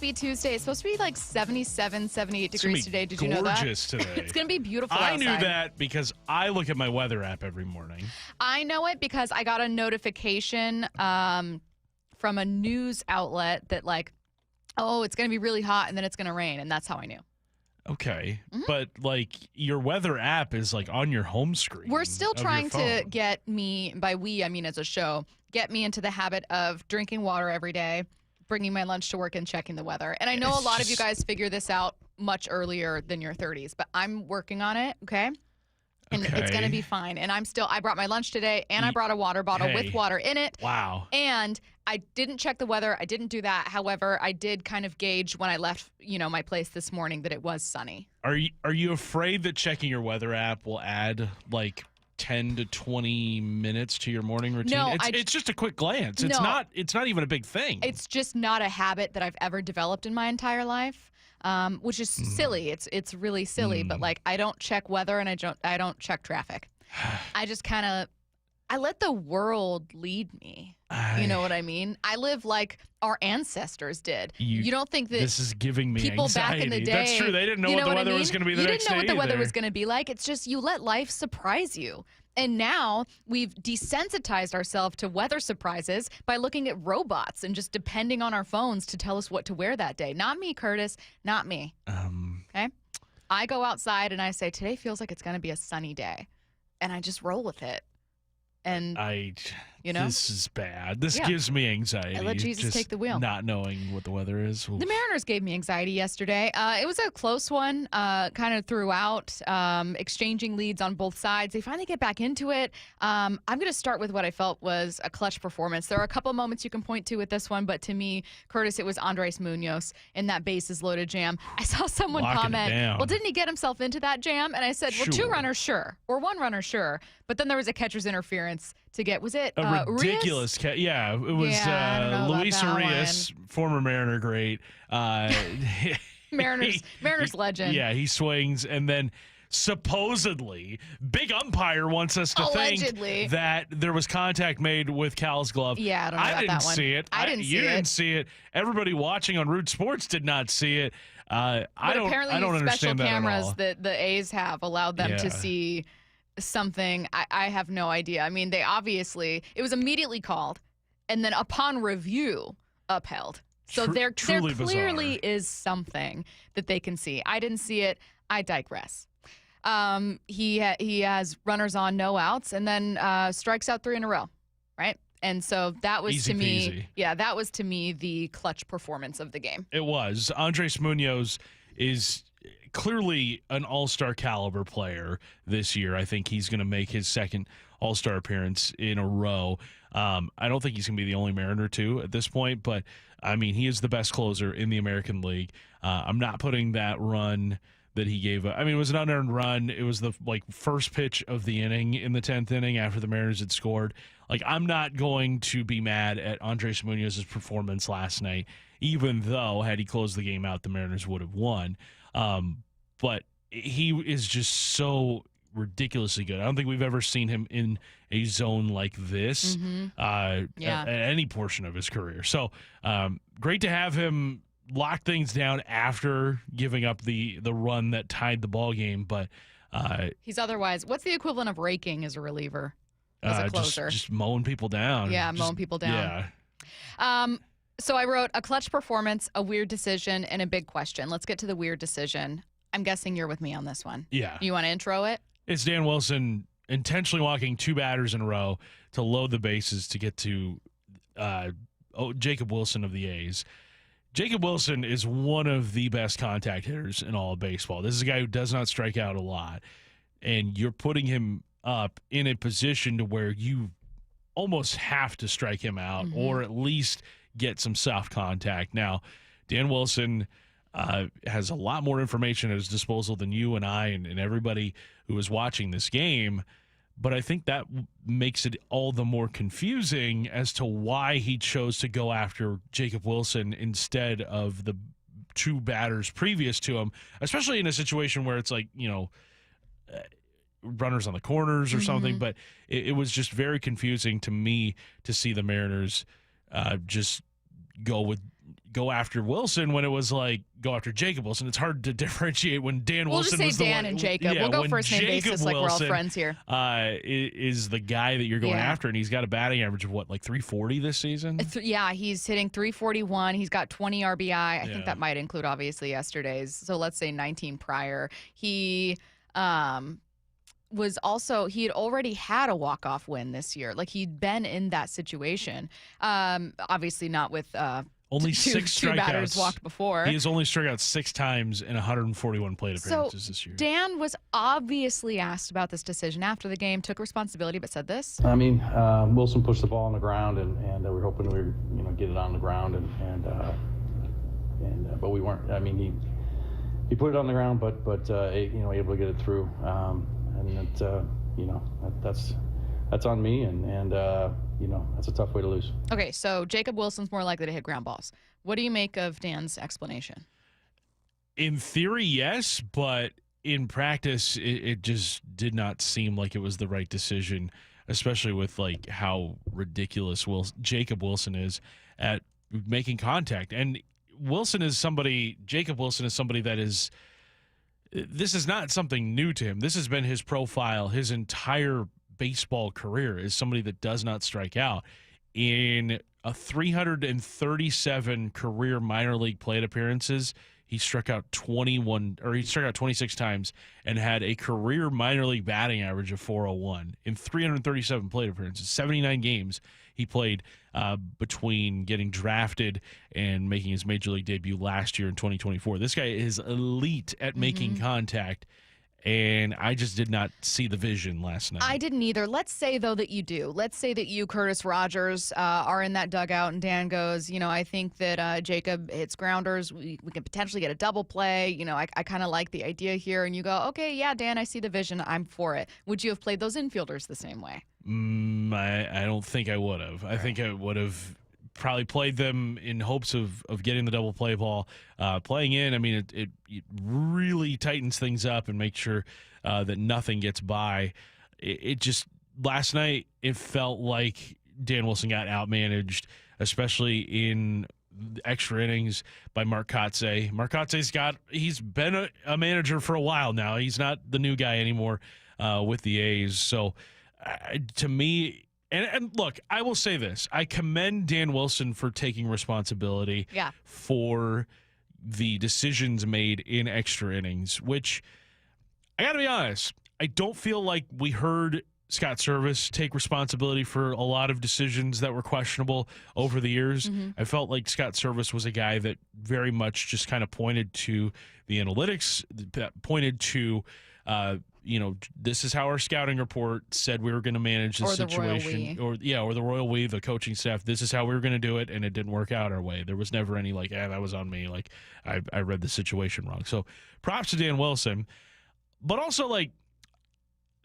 Happy Tuesday. It's supposed to be like 77, 78 degrees today. Did you know that? Gorgeous today. It's going to be beautiful I outside. knew that because I look at my weather app every morning. I know it because I got a notification from a news outlet that like, oh, it's going to be really hot and then it's going to rain. And that's how I knew. Okay. But like your weather app is like on your home screen. We're still trying to phone. get me, by we, I mean as a show, get me into the habit of drinking water every day, bringing my lunch to work and checking the weather. And I know a lot of you guys figure this out much earlier than your 30s, but I'm working on it, okay? And it's going to be fine. And I brought my lunch today, and I brought a water bottle with water in it. Wow. And I didn't check the weather. I didn't do that. However, I did kind of gauge when I left, my place this morning that it was sunny. Are you afraid that checking your weather app will add like 10 to 20 minutes to your morning routine? No, it's just a quick glance. It's not even a big thing. It's just not a habit that I've ever developed in my entire life. Which is silly. It's really silly, but like I don't check weather and I don't check traffic. I just I let the world lead me. You know what I mean? I live like our ancestors did. You don't think that this is giving me people anxiety. back in the day? That's true. They didn't know what the weather was going to be the next day. You didn't know what the weather either. was going to be like. It's just you let life surprise you. And now we've desensitized ourselves to weather surprises by looking at robots and just depending on our phones to tell us what to wear that day. Not me, Curtis. Not me. Okay? I go outside and I say, today feels like it's going to be a sunny day. And I just roll with it. And, this is bad. This gives me anxiety. I let Jesus take the wheel. Not knowing what the weather is. Oof. The Mariners gave me anxiety yesterday. It was a close one, kind of throughout, exchanging leads on both sides. They finally get back into it. I'm going to start with what I felt was a clutch performance. There are a couple of moments you can point to with this one, but to me, Curtis, it was Andres Munoz in that bases loaded jam. I saw someone comment, well, didn't he get himself into that jam? And I said, well, two runners, sure. Or one runner, sure. But then there was a catcher's interference to get, was it a ridiculous it was Luis Arias, former Mariner great. Mariners legend. Yeah, he swings, and then supposedly, big umpire wants us to think that there was contact made with Cal's glove. Yeah, I don't know about that one. See it. I didn't see it. You didn't see it. Everybody watching on Root Sports did not see it. I don't understand special that cameras at all. that the A's have allowed them to see something. I have no idea. I mean, it was immediately called, and then upon review, upheld. So there clearly is something that they can see. I didn't see it. I digress. He has runners on, no outs, and then strikes out 3 in a row, right? And so that was Easy to peasy. me, that was to me the clutch performance of the game. It was. Andres Munoz is clearly an all-star caliber player this year. I think he's going to make his second all-star appearance in a row. I don't think he's going to be the only Mariner too at this point, but I mean, he is the best closer in the American League. I'm not putting that run that he gave up. I mean, it was an unearned run. It was the first pitch of the inning in the 10th inning after the Mariners had scored. I'm not going to be mad at Andres Munoz's performance last night, even though had he closed the game out, the Mariners would have won. But he is just so ridiculously good. I don't think we've ever seen him in a zone like this at any portion of his career. So great to have him lock things down after giving up the run that tied the ball game. But he's otherwise, what's the equivalent of raking as a reliever, as a closer? Just mowing people down. Yeah, mowing people down. Yeah. So I wrote a clutch performance, a weird decision, and a big question. Let's get to the weird decision. I'm guessing you're with me on this one. Yeah. You want to intro it? It's Dan Wilson intentionally walking 2 batters in a row to load the bases to get to Jacob Wilson of the A's. Jacob Wilson is one of the best contact hitters in all of baseball. This is a guy who does not strike out a lot, and you're putting him up in a position to where you almost have to strike him out or at least get some soft contact. Now, Dan Wilson has a lot more information at his disposal than you and I and everybody who is watching this game. But I think that makes it all the more confusing as to why he chose to go after Jacob Wilson instead of the 2 batters previous to him, especially in a situation where it's runners on the corners or something. But it was just very confusing to me to see the Mariners just go go after Wilson when it was like go after Jacob Wilson. It's hard to differentiate when Dan We'll Wilson just say was the Dan one, and Jacob. Yeah, we'll go when first name Jacob basis like we're all Wilson, friends here. Is the guy that you're going after, and he's got a batting average of what, like 340 this season? Yeah, he's hitting 341. Had 20 RBI. I think that might include obviously yesterday's. So let's say 19 prior. He was also, he had already had a walk-off win this year. Like he'd been in that situation. Obviously not with only two strikeouts. batters walked before. He has only struck out 6 times in 141 plate appearances this year. Dan was obviously asked about this decision after the game, took responsibility, but said this. I mean, Wilson pushed the ball on the ground, and we're hoping we get it on the ground, but we weren't. I mean, he put it on the ground, but able to get it through, that's on me, and that's a tough way to lose. Okay, so Jacob Wilson's more likely to hit ground balls. What do you make of Dan's explanation? In theory, yes, but in practice, it just did not seem like it was the right decision, especially with like how ridiculous Jacob Wilson is at making contact. And Jacob Wilson is somebody that is, this is not something new to him. This has been his profile his entire baseball career, is somebody that does not strike out. In a 337 career minor league plate appearances, he struck out 26 times and had a career minor league batting average of 401 in 337 plate appearances. 79 games he played between getting drafted and making his major league debut last year in 2024. This guy is elite at making contact, and I just did not see the vision last night. I didn't either. Let's say, though, that you do. Let's say that you, Curtis Rogers, are in that dugout, and Dan goes, I think that Jacob hits grounders. We can potentially get a double play. I kind of like the idea here. And you go, okay, yeah, Dan, I see the vision. I'm for it. Would you have played those infielders the same way? I don't think I would have. I think I would have probably played them in hopes of getting the double play ball. Playing in, I mean, it really tightens things up and makes sure that nothing gets by. It just, last night, it felt like Dan Wilson got outmanaged, especially in extra innings by Mark Kotsay. Mark Kotsay's he's been a manager for a while now. He's not the new guy anymore with the A's. So to me, and look, I will say this. I commend Dan Wilson for taking responsibility for the decisions made in extra innings, which, I got to be honest, I don't feel like we heard Scott Service take responsibility for a lot of decisions that were questionable over the years. I felt like Scott Service was a guy that very much just kind of pointed to the analytics, that pointed to this is how our scouting report said we were going to manage this situation. Or the Royal We, the coaching staff, this is how we were going to do it, and it didn't work out our way. There was never any that was on me. Like, I read the situation wrong. So props to Dan Wilson. But also,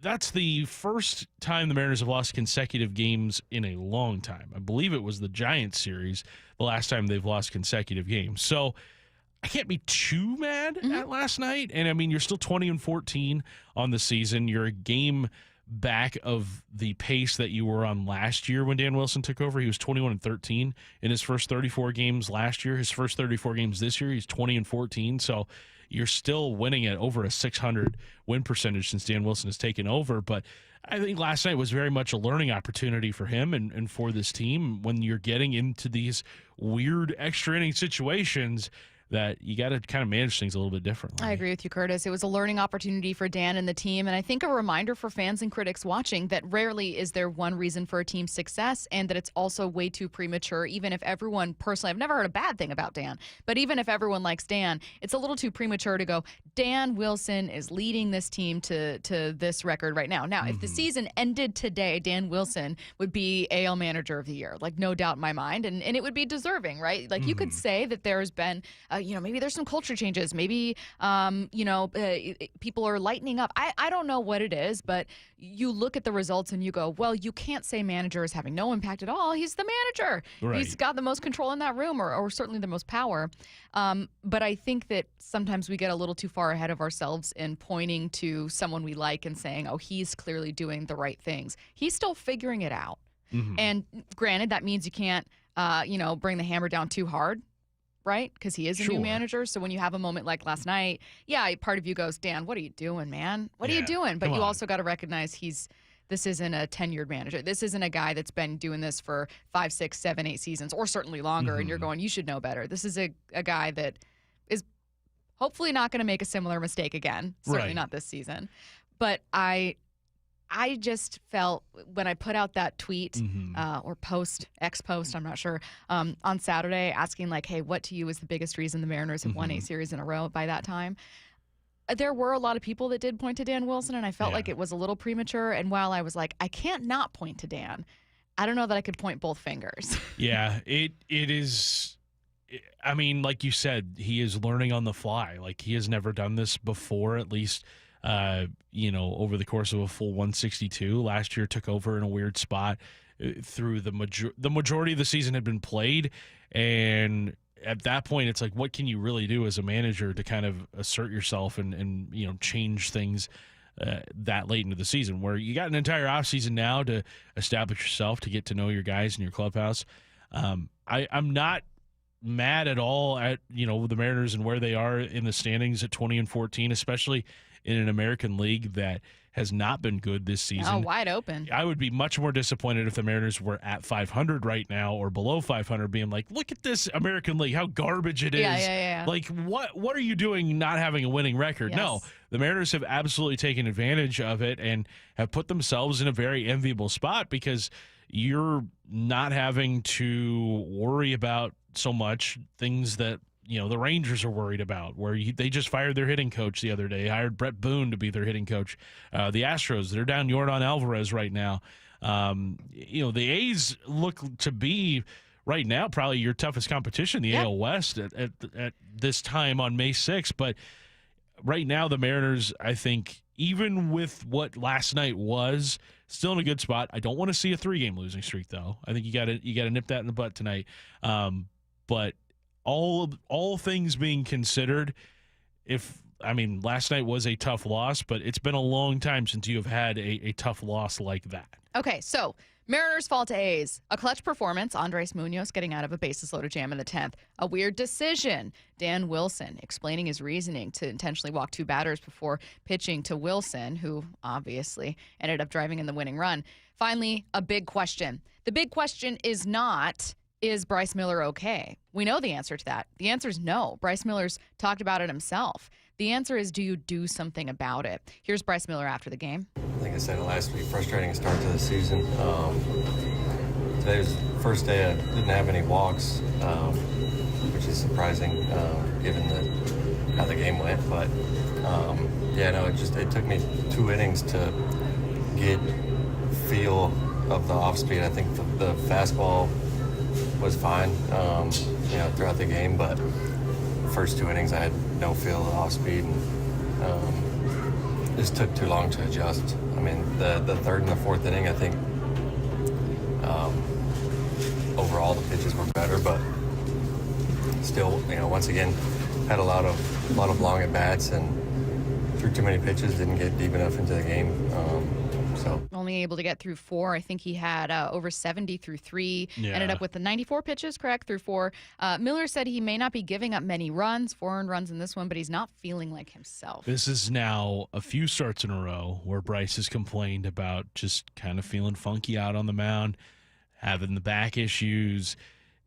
that's the first time the Mariners have lost consecutive games in a long time. I believe it was the Giants series, the last time they've lost consecutive games. So I can't be too mad at last night. And I mean, you're still 20-14 on the season. You're a game back of the pace that you were on last year when Dan Wilson took over. He was 21-13 in his first 34 games last year. His first 34 games this year, he's 20-14. So you're still winning at over a 600 win percentage since Dan Wilson has taken over. But I think last night was very much a learning opportunity for him and for this team when you're getting into these weird extra inning situations that you got to kind of manage things a little bit differently. I agree with you, Curtis. It was a learning opportunity for Dan and the team, and I think a reminder for fans and critics watching that rarely is there one reason for a team's success, and that it's also way too premature. Even if everyone, personally, I've never heard a bad thing about Dan, but even if everyone likes Dan, it's a little too premature to go, Dan Wilson is leading this team to this record right now. Now, if the season ended today, Dan Wilson would be AL Manager of the Year, no doubt in my mind, and it would be deserving, right? You could say that there's been maybe there's some culture changes. Maybe, people are lightening up. I don't know what it is, but you look at the results and you go, well, you can't say manager is having no impact at all. He's the manager. Right. He's got the most control in that room, or certainly the most power. But I think that sometimes we get a little too far ahead of ourselves in pointing to someone we like and saying, oh, he's clearly doing the right things. He's still figuring it out. And granted, that means you can't, bring the hammer down too hard. right? Because he is a new manager. So when you have a moment like last night, yeah, part of you goes, Dan, what are you doing, man? What are you doing? But you also got to recognize this isn't a tenured manager. This isn't a guy that's been doing this for 5, 6, 7, 8 seasons or certainly longer. And you're going, you should know better. This is a guy that is hopefully not going to make a similar mistake again. Certainly not this season. But I just felt when I put out that tweet or post, X-post, I'm not sure, on Saturday asking like, hey, what to you is the biggest reason the Mariners have won 8 series in a row by that time? There were a lot of people that did point to Dan Wilson, and I felt like it was a little premature. And while I was like, I can't not point to Dan, I don't know that I could point both fingers. Yeah, it is. I mean, like you said, he is learning on the fly. Like he has never done this before, at least, over the course of a full 162. Last year took over in a weird spot through the majority of the season had been played, and at that point, it's like, what can you really do as a manager to kind of assert yourself and change things that late into the season, where you got an entire offseason now to establish yourself, to get to know your guys in your clubhouse. I'm not mad at all at the Mariners and where they are in the standings at 20-14, especially in an American League that has not been good this season. Oh, wide open. I would be much more disappointed if the Mariners were at 500 right now or below 500, being like, look at this American League, how garbage it is. Yeah. Like, what are you doing not having a winning record? Yes. No, the Mariners have absolutely taken advantage of it and have put themselves in a very enviable spot, because you're not having to worry about so much things that the Rangers are worried about, where they just fired their hitting coach the other day, hired Brett Boone to be their hitting coach. The Astros, they're down Yordan Alvarez right now. The A's look to be right now probably your toughest competition, the AL West at this time on May 6th. But right now the Mariners, I think, even with what last night was, still in a good spot. I don't want to see a 3-game losing streak, though. I think you got to nip that in the butt tonight. But all things being considered, last night was a tough loss, but it's been a long time since you have had a tough loss like that. Okay, so Mariners fall to A's. A clutch performance, Andres Munoz getting out of a bases-loaded jam in the 10th. A weird decision, Dan Wilson explaining his reasoning to intentionally walk 2 batters before pitching to Wilson, who obviously ended up driving in the winning run. Finally, a big question. The big question is not, is Bryce Miller okay? We know the answer to that. The answer is no. Bryce Miller's talked about it himself. The answer is, do you do something about it? Here's Bryce Miller after the game. I think I said it last week, frustrating start to the season. Today was the first day I didn't have any walks, which is surprising given how the game went. But, it took me 2 innings to get feel of the off-speed. I think the fastball was fine, throughout the game, but first 2 innings I had no feel of off speed, and just took too long to adjust. I mean, the third and the fourth inning, I think overall the pitches were better, but still, once again, had a lot of long at bats and threw too many pitches, didn't get deep enough into the game. Only able to get through 4. I think he had over 70 through 3. Ended up with the 94 pitches, correct, through 4. Miller said he may not be giving up many runs, 4 earned runs in this one, but he's not feeling like himself. This is now a few starts in a row where Bryce has complained about just kind of feeling funky out on the mound, having the back issues.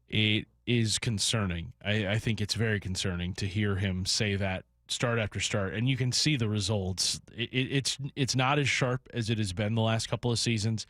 It is concerning. I think it's very concerning to hear him say that start after start, and you can see the results. It's not as sharp as it has been the last couple of seasons.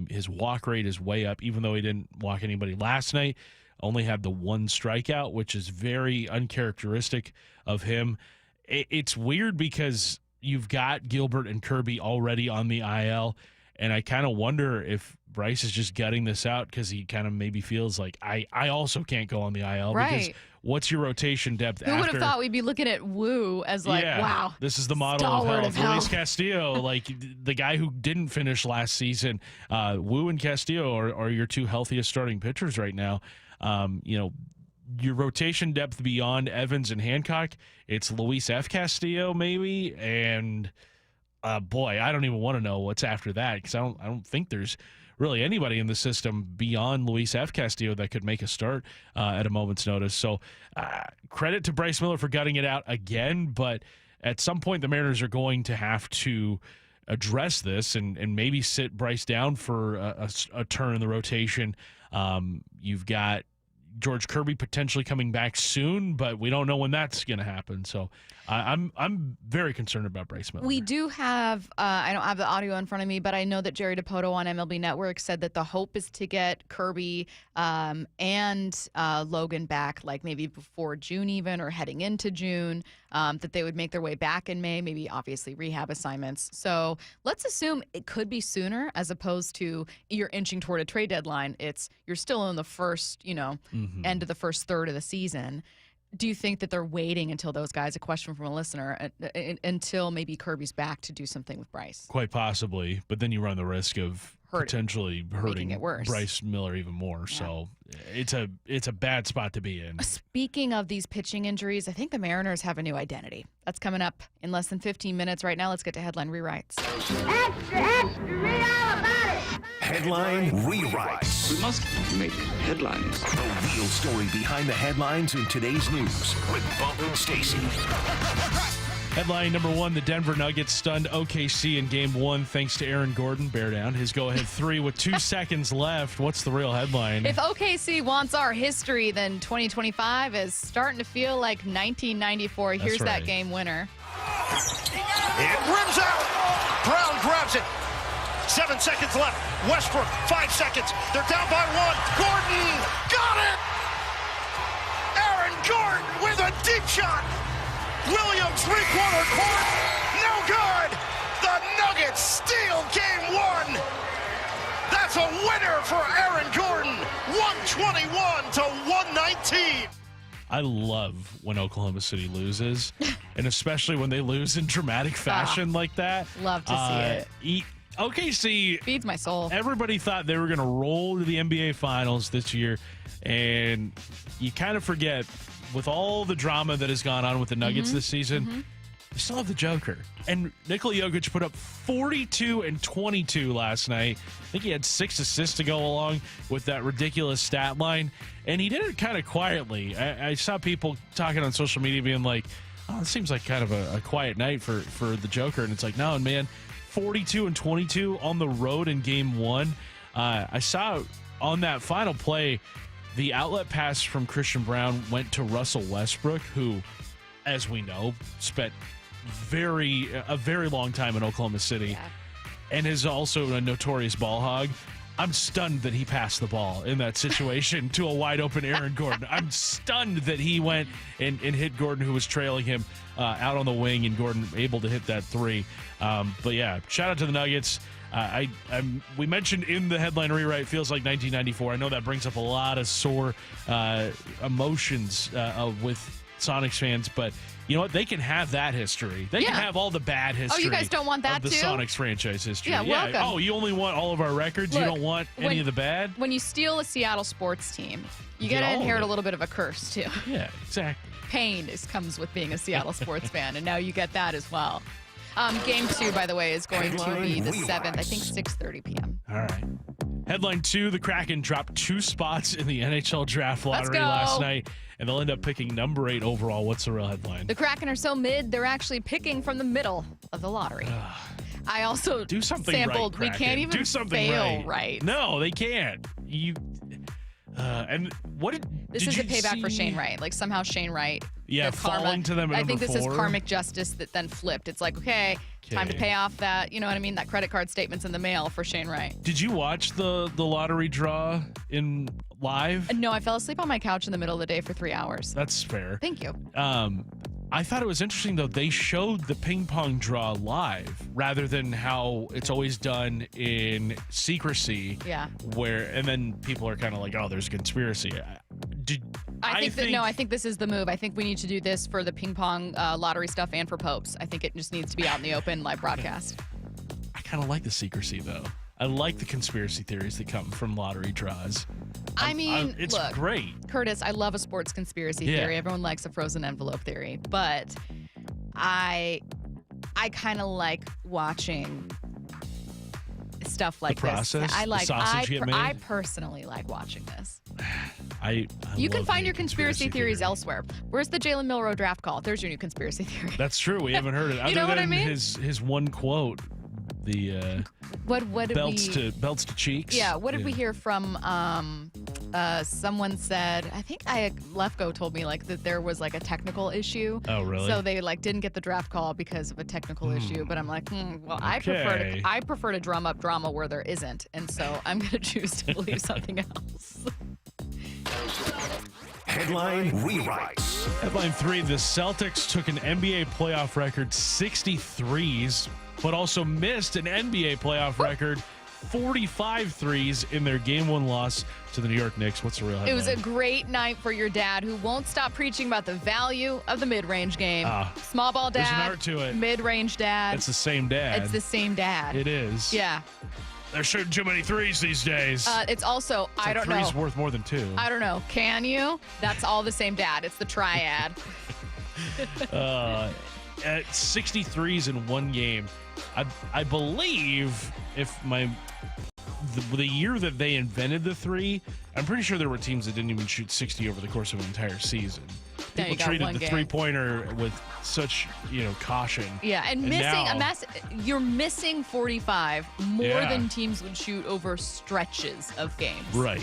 His walk rate is way up, even though he didn't walk anybody last night. Only had the 1 strikeout, which is very uncharacteristic of him. It's weird because you've got Gilbert and Kirby already on the IL, and I kind of wonder if Bryce is just gutting this out because he kind of maybe feels like I also can't go on the IL. Right. Because what's your rotation depth? Who would have thought we'd be looking at Woo as like, wow, this is the model of health. Luis Castillo, like the guy who didn't finish last season. Woo and Castillo are your 2 healthiest starting pitchers right now. Your rotation depth beyond Evans and Hancock, it's Luis F. Castillo maybe, and boy, I don't even want to know what's after that, because I don't think there's really anybody in the system beyond Luis F. Castillo that could make a start at a moment's notice. So credit to Bryce Miller for gutting it out again, but at some point the Mariners are going to have to address this and maybe sit Bryce down for a turn in the rotation. You've got George Kirby potentially coming back soon, but we don't know when that's going to happen. So I'm very concerned about Bryce Miller. We do have, I don't have the audio in front of me, but I know that Jerry Dipoto on MLB Network said that the hope is to get Kirby and Logan back, like maybe before June even or heading into June, that they would make their way back in May, maybe obviously rehab assignments. So let's assume it could be sooner as opposed to you're inching toward a trade deadline. You're still in the first, end of the first third of the season. Do you think that they're waiting until those guys, a question from a listener, until maybe Kirby's back to do something with Bryce? Quite possibly, but then you run the risk of potentially hurting it worse. Bryce Miller even more. Yeah. So it's a bad spot to be in. Speaking of these pitching injuries, I think the Mariners have a new identity. That's coming up in less than 15 minutes. Right now, let's get to headline rewrites. Extra, extra, read all about it. Headline rewrites. We must make headlines. The real story behind the headlines in today's news with Bubba and Stacy. Headline number one, the Denver Nuggets stunned OKC in Game 1 thanks to Aaron Gordon. Bear down. His go-ahead three with 2 seconds left. What's the real headline? If OKC wants our history, then 2025 is starting to feel like 1994. Here's that game winner. It rims out. Brown grabs it. 7 seconds left. Westbrook, 5 seconds. They're down by 1. Gordon got it. Aaron Gordon with a deep shot. Williams, three-quarter court, no good. The Nuggets steal Game 1. That's a winner for Aaron Gordon, 121 to 119. I love when Oklahoma City loses, and especially when they lose in dramatic fashion like that. Love to see it. OKC feeds my soul. Everybody thought they were going to roll to the NBA Finals this year, and you kind of forget, with all the drama that has gone on with the Nuggets this season, you still have the Joker. And Nikola Jokic put up 42 and 22 last night. I think he had 6 assists to go along with that ridiculous stat line. And he did it kind of quietly. I saw people talking on social media being like, oh, it seems like kind of a quiet night for the Joker. And it's like, no, man, 42 and 22 on the road in Game 1. I saw on that final play, the outlet pass from Christian Brown went to Russell Westbrook, who, as we know, spent a very long time in Oklahoma City and is also a notorious ball hog. I'm stunned that he passed the ball in that situation to a wide open Aaron Gordon. I'm stunned that he went and hit Gordon, who was trailing him out on the wing, and Gordon able to hit that three. But yeah, shout out to the Nuggets. We mentioned in the headline rewrite, feels like 1994. I know that brings up a lot of sore emotions with Sonics fans, but you know what? They can have that history. They can have all the bad history. Oh, you guys don't want that of the too? Sonics franchise history. Yeah, welcome. Oh, you only want all of our records? Look, you don't want any of the bad? When you steal a Seattle sports team, you get got to all of inherit it. a little bit of a curse too. Yeah, exactly. Pain comes with being a Seattle sports fan, and now you get that as well. Game 2, by the way, is going to be the 7th, I think 6:30 p.m. All right. Headline 2, the Kraken dropped 2 spots in the NHL draft lottery last night, and they'll end up picking number 8 overall. What's the real headline? The Kraken are so mid, they're actually picking from the middle of the lottery. I also do something sampled. Right, we can't even do something fail right. No, they can't. And what did this is a payback for Shane Wright? Like somehow Shane Wright, falling to them. At I think this 4. is karmic justice that then flipped. It's like okay, time to pay off that. You know what I mean? That credit card statement's in the mail for Shane Wright. Did you watch the lottery draw in live? No, I fell asleep on my couch in the middle of the day for 3 hours. That's fair. Thank you. I thought it was interesting, though, they showed the ping pong draw live rather than how it's always done in secrecy. Yeah. And then people are kind of like, oh, there's conspiracy. I think this is the move. I think we need to do this for the ping pong lottery stuff and for Popes. I think it just needs to be out in the open, live broadcast. I kind of like the secrecy, though. I like the conspiracy theories that come from lottery draws. It's look, great. Curtis, I love a sports conspiracy theory. Everyone likes a frozen envelope theory, but I kind of like watching stuff like The process? this. The sausage get made? I personally like watching this. I You can love find any your conspiracy theories theory. elsewhere. Where's the Jalen Milroe draft call? There's your new conspiracy theory. That's true. We haven't heard it. You know what I mean? His one quote, the What did belts we? to cheeks. Yeah. What did we hear from? Someone said. I think Lefko told me like that there was like a technical issue. Oh, really? So they like didn't get the draft call because of a technical issue. But I'm like, well, Okay. I prefer to drum up drama where there isn't, and so I'm gonna choose to believe something else. Headline rewrites. Headline 3, the Celtics took an NBA playoff record 63s, but also missed an NBA playoff record 45 threes in their Game 1 loss to the New York Knicks. What's the real headline? It was a great night for your dad, who won't stop preaching about the value of the mid-range game. Small ball dad, there's an art to it. Mid-range dad. It's the same dad. It's the same dad. It is. Yeah. They're shooting too many threes these days. It's also, It's I like don't know. three's worth more than 2. I don't know. Can you? That's all the same dad. It's the triad. At 63s in one game, I believe if the year that they invented the three, I'm pretty sure there were teams that didn't even shoot 60 over the course of an entire season. Now you People got treated one the game. three-pointer with such, caution. Yeah, and now- you're missing 45 more Yeah. than teams would shoot over stretches of games. Right.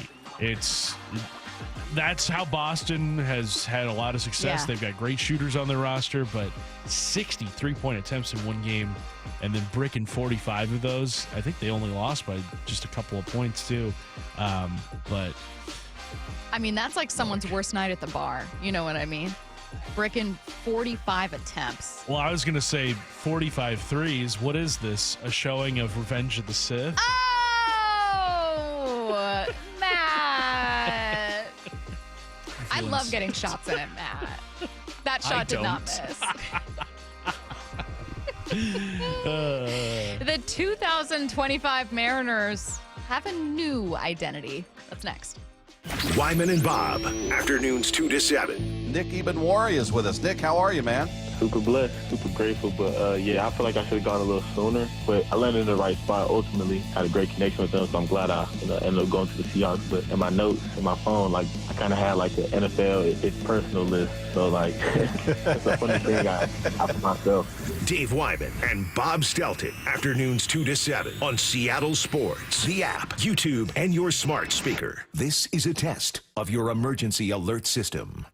That's how Boston has had a lot of success. Yeah. They've got great shooters on their roster, but 60 three-point attempts in one game and then bricking 45 of those. I think they only lost by just a couple of points too. But I mean, that's like someone's worst night at the bar. You know what I mean? Bricking 45 attempts. well, I was going to say 45 threes. What is this? A showing of Revenge of the Sith? Oh, Matt. I love getting shots in it, Matt. That I shot did not don't. miss. The 2025 Mariners have a new identity. What's next? Wyman and Bob, afternoons 2 to 7. Nick Ebenwari is with us. Nick, how are you, man? Super blessed, super grateful, but yeah, I feel like I should have gone a little sooner, but I landed in the right spot ultimately. Had a great connection with them, so I'm glad I ended up going to the Seahawks. But in my notes, in my phone, like I kind of had like the NFL, it's personal list, so like it's a funny thing I for myself. Dave Wyman and Bob Stelton, afternoons 2 to 7 on Seattle Sports, the app, YouTube, and your smart speaker. This is a test of your emergency alert system.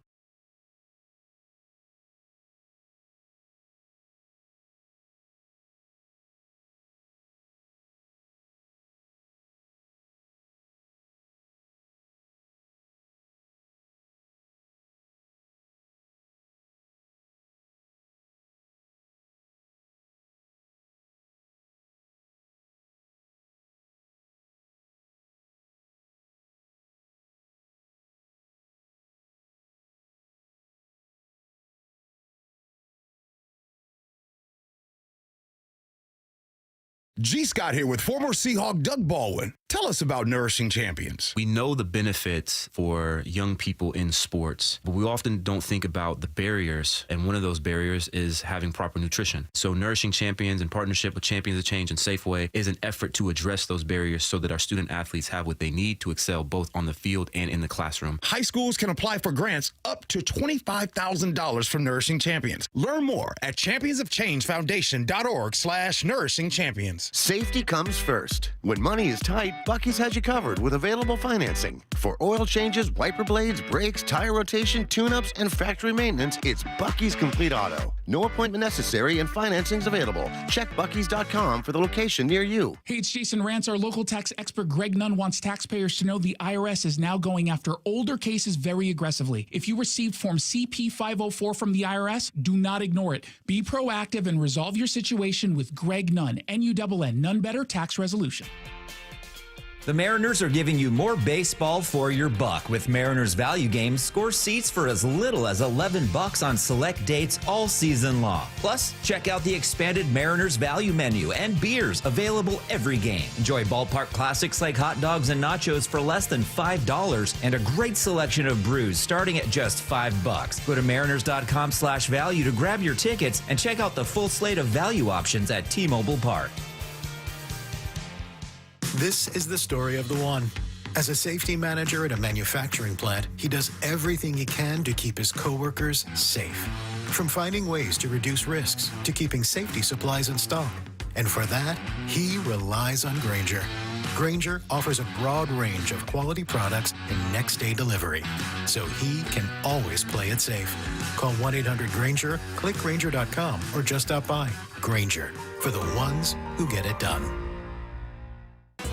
G. Scott here with former Seahawk Doug Baldwin. Tell us about Nourishing Champions. We know the benefits for young people in sports, but we often don't think about the barriers. And one of those barriers is having proper nutrition. So Nourishing Champions, in partnership with Champions of Change and Safeway, is an effort to address those barriers so that our student athletes have what they need to excel both on the field and in the classroom. High schools can apply for grants up to $25,000 from Nourishing Champions. Learn more at championsofchangefoundation.org/Nourishing Champions. Safety comes first. When money is tight, Buc-ee's has you covered with available financing. For oil changes, wiper blades, brakes, tire rotation, tune-ups, and factory maintenance, it's Buc-ee's Complete Auto. No appointment necessary and financing's available. Check Buc-ee's.com for the location near you. Hey, it's Jason Rantz. Our local tax expert Greg Nunn wants taxpayers to know the IRS is now going after older cases very aggressively. If you received Form CP-504 from the IRS, do not ignore it. Be proactive and resolve your situation with Greg Nunn, N-U-N-N, None Better Tax Resolution. The Mariners are giving you more baseball for your buck. With Mariners Value Games, score seats for as little as $11 on select dates all season long. Plus, check out the expanded Mariners Value menu and beers available every game. Enjoy ballpark classics like hot dogs and nachos for less than $5 and a great selection of brews starting at just $5. Go to mariners.com/value to grab your tickets and check out the full slate of value options at T-Mobile Park. This is the story of the one. As a safety manager at a manufacturing plant, he does everything he can to keep his coworkers safe. From finding ways to reduce risks to keeping safety supplies in stock. And for that, he relies on Grainger. Grainger offers a broad range of quality products and next-day delivery, so he can always play it safe. Call 1-800-GRAINGER, click Grainger.com, or just stop by. Grainger, for the ones who get it done.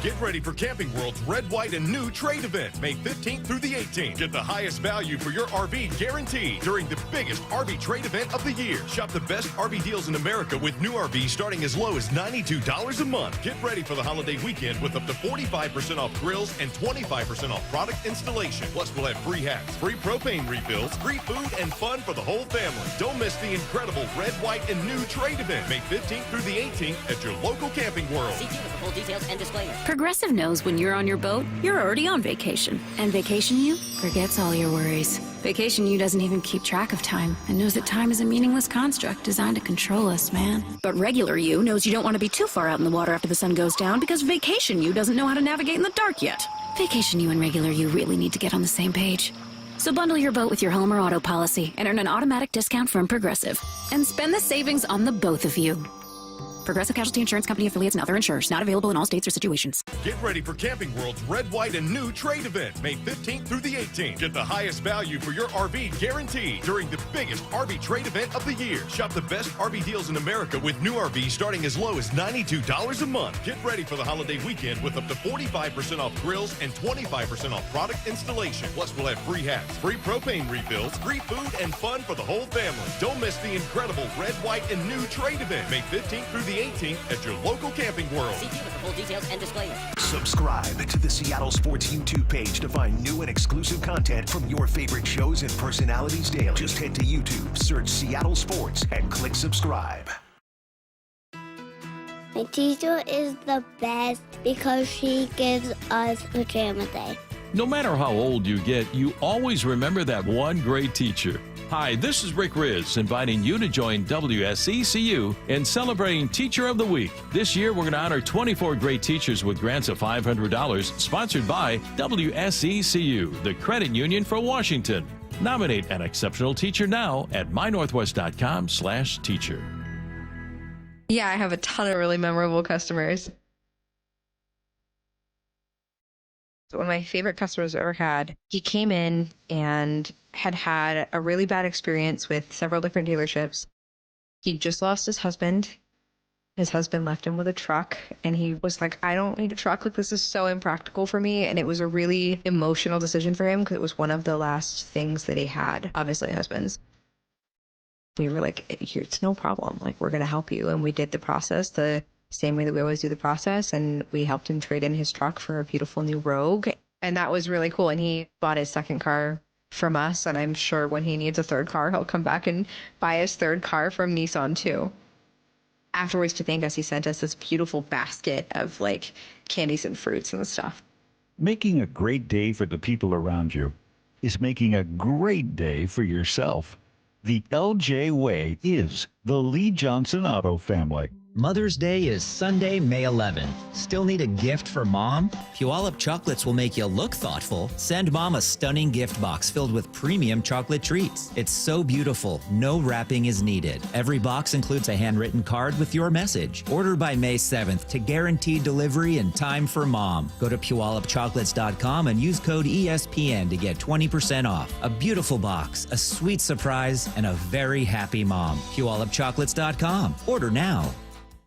Get ready for Camping World's Red, White, and New Trade event, May 15th through the 18th. Get the highest value for your RV guaranteed during the biggest RV trade event of the year. Shop the best RV deals in America with new RVs starting as low as $92 a month. Get ready for the holiday weekend with up to 45% off grills and 25% off product installation. Plus, we'll have free hats, free propane refills, free food, and fun for the whole family. Don't miss the incredible Red, White, and New Trade event, May 15th through the 18th at your local Camping World. See with the full details and disclaimer. Progressive knows when you're on your boat, you're already on vacation. And Vacation You forgets all your worries. Vacation You doesn't even keep track of time and knows that time is a meaningless construct designed to control us, man. But Regular You knows you don't want to be too far out in the water after the sun goes down because Vacation You doesn't know how to navigate in the dark yet. Vacation You and Regular You really need to get on the same page. So bundle your boat with your home or auto policy and earn an automatic discount from Progressive. And spend the savings on the both of you. Progressive Casualty Insurance Company affiliates and other insurers. Not available in all states or situations. Get ready for Camping World's Red, White, and New Trade event, May 15th through the 18th. Get the highest value for your RV guaranteed during the biggest RV trade event of the year. Shop the best RV deals in America with new RVs starting as low as $92 a month. Get ready for the holiday weekend with up to 45% off grills and 25% off product installation. Plus, we'll have free hats, free propane refills, free food, and fun for the whole family. Don't miss the incredible Red, White, and New Trade event, May 15th through the 18th at your local Camping World. See with the full details and disclaimer. Subscribe to the Seattle Sports YouTube page to find new and exclusive content from your favorite shows and personalities daily. Just head to YouTube, search Seattle Sports, and click subscribe. My teacher is the best because she gives us pajama day. No matter how old you get, you always remember that one great teacher. Hi, this is Rick Riz, inviting you to join WSECU in celebrating Teacher of the Week. This year, we're going to honor 24 great teachers with grants of $500, sponsored by WSECU, the credit union for Washington. Nominate an exceptional teacher now at mynorthwest.com/teacher. Yeah, I have a ton of really memorable customers. So one of my favorite customers I've ever had, he came in and had a really bad experience with several different dealerships. He just lost his husband. His husband left him with a truck, and he was like, I don't need a truck. Like, this is so impractical for me. And it was a really emotional decision for him because it was one of the last things that he had, obviously husbands. We were like, it's no problem. Like, we're going to help you. And we did the process the same way that we always do the process. And we helped him trade in his truck for a beautiful new Rogue. And that was really cool. And he bought his second car from us. And I'm sure when he needs a third car, he'll come back and buy his third car from Nissan too. Afterwards, to thank us, he sent us this beautiful basket of like candies and fruits and stuff. Making a great day for the people around you is making a great day for yourself. The LJ way is the Lee Johnson Auto family. Mother's Day is Sunday, May 11th. Still need a gift for mom? Puyallup Chocolates will make you look thoughtful. Send mom a stunning gift box filled with premium chocolate treats. It's so beautiful, no wrapping is needed. Every box includes a handwritten card with your message. Order by May 7th to guarantee delivery in time for mom. Go to PuyallupChocolates.com and use code ESPN to get 20% off. A beautiful box, a sweet surprise, and a very happy mom. PuyallupChocolates.com. Order now.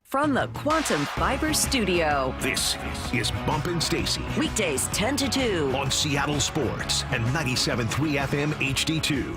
From the Quantum Fiber Studio. This is Bumpin' Stacy. Weekdays 10 to 2. On Seattle Sports and 97.3 FM HD2.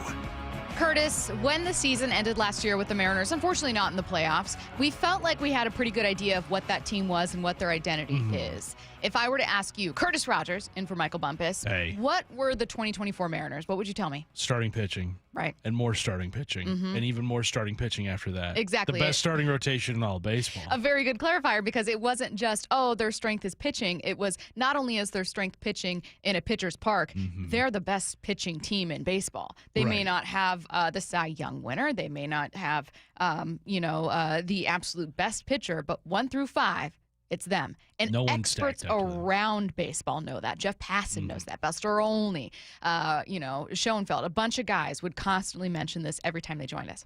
Curtis, when the season ended last year with the Mariners, unfortunately not in the playoffs, we felt like we had a pretty good idea of what that team was and what their identity is. If I were to ask you, Curtis Rogers, in for Michael Bumpus, what were the 2024 Mariners? What would you tell me? Starting pitching. Right. And more starting pitching. And even more starting pitching after that. Exactly. The best starting rotation in all of baseball. A very good clarifier, because it wasn't just, their strength is pitching. It was not only is their strength pitching in a pitcher's park, they're the best pitching team in baseball. They may not have the Cy Young winner. They may not have, the absolute best pitcher, but 1 through 5, It's them. And No one's experts stacked up to them. around baseball know that. Jeff Passan knows that. Buster Olney, Schoenfeld, a bunch of guys would constantly mention this every time they joined us.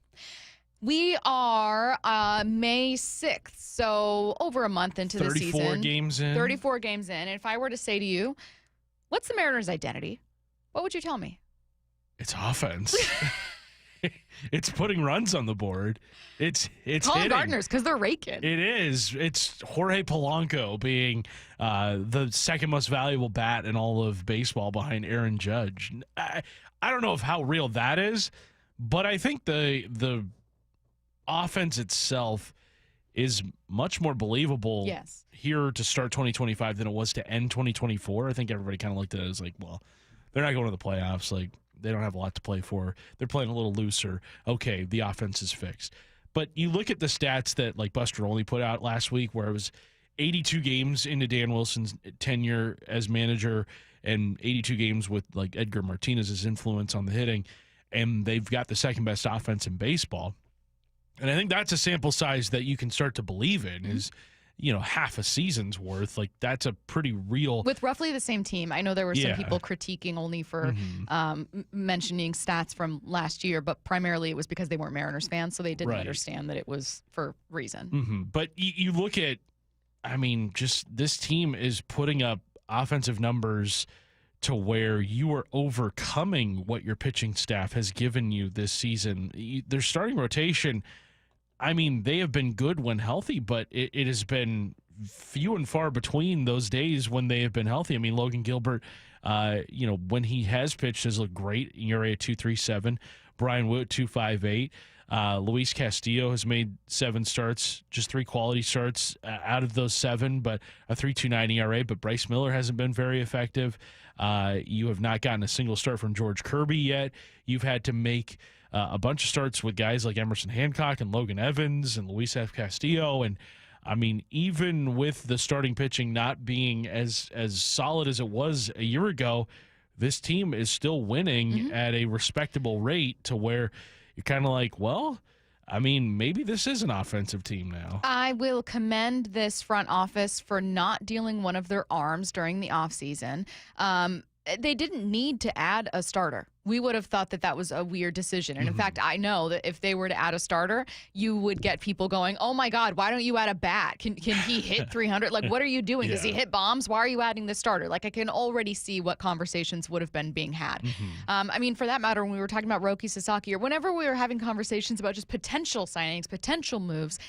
We are May 6th, so over a month into the season. 34 games in. 34 games in. And if I were to say to you, what's the Mariners' identity? What would you tell me? It's offense. It's putting runs on the board. It's Call them hitting. gardeners because they're raking. It is. It's Jorge Polanco being the second most valuable bat in all of baseball behind Aaron Judge. I don't know how real that is, but I think the offense itself is much more believable here to start 2025 than it was to end 2024. I think everybody kind of looked at it as like, well, they're not going to the playoffs. Like, they don't have a lot to play for. They're playing a little looser. Okay, the offense is fixed. But you look at the stats that like Buster Olney put out last week, where it was 82 games into Dan Wilson's tenure as manager and 82 games with like Edgar Martinez's influence on the hitting, and they've got the second best offense in baseball. And I think that's a sample size that you can start to believe in is, half a season's worth. Like, that's a pretty real. With roughly the same team. I know there were some people critiquing only for mentioning stats from last year, but primarily it was because they weren't Mariners fans, so they didn't understand that it was for reason. But you look at, just this team is putting up offensive numbers to where you are overcoming what your pitching staff has given you this season. Their starting rotation, they have been good when healthy, but it has been few and far between those days when they have been healthy. Logan Gilbert, when he has pitched, has looked great. ERA at 2.37. Brian Wood 2.58. Luis Castillo has made 7 starts, just 3 quality starts out of those 7, but a 3.29 ERA. But Bryce Miller hasn't been very effective. You have not gotten a single start from George Kirby yet. You've had to make a bunch of starts with guys like Emerson Hancock and Logan Evans and Luis F. Castillo. And, even with the starting pitching not being as solid as it was a year ago, this team is still winning at a respectable rate to where you're kind of like, well, maybe this is an offensive team now. I will commend this front office for not dealing one of their arms during the offseason. They didn't need to add a starter. We would have thought that was a weird decision. And in fact, I know that if they were to add a starter, you would get people going, oh my God, why don't you add a bat? Can he hit 300? Like, what are you doing? Does he hit bombs? Why are you adding the starter? Like, I can already see what conversations would have been being had. For that matter, when we were talking about Roki Sasaki, or whenever we were having conversations about just potential signings, potential moves,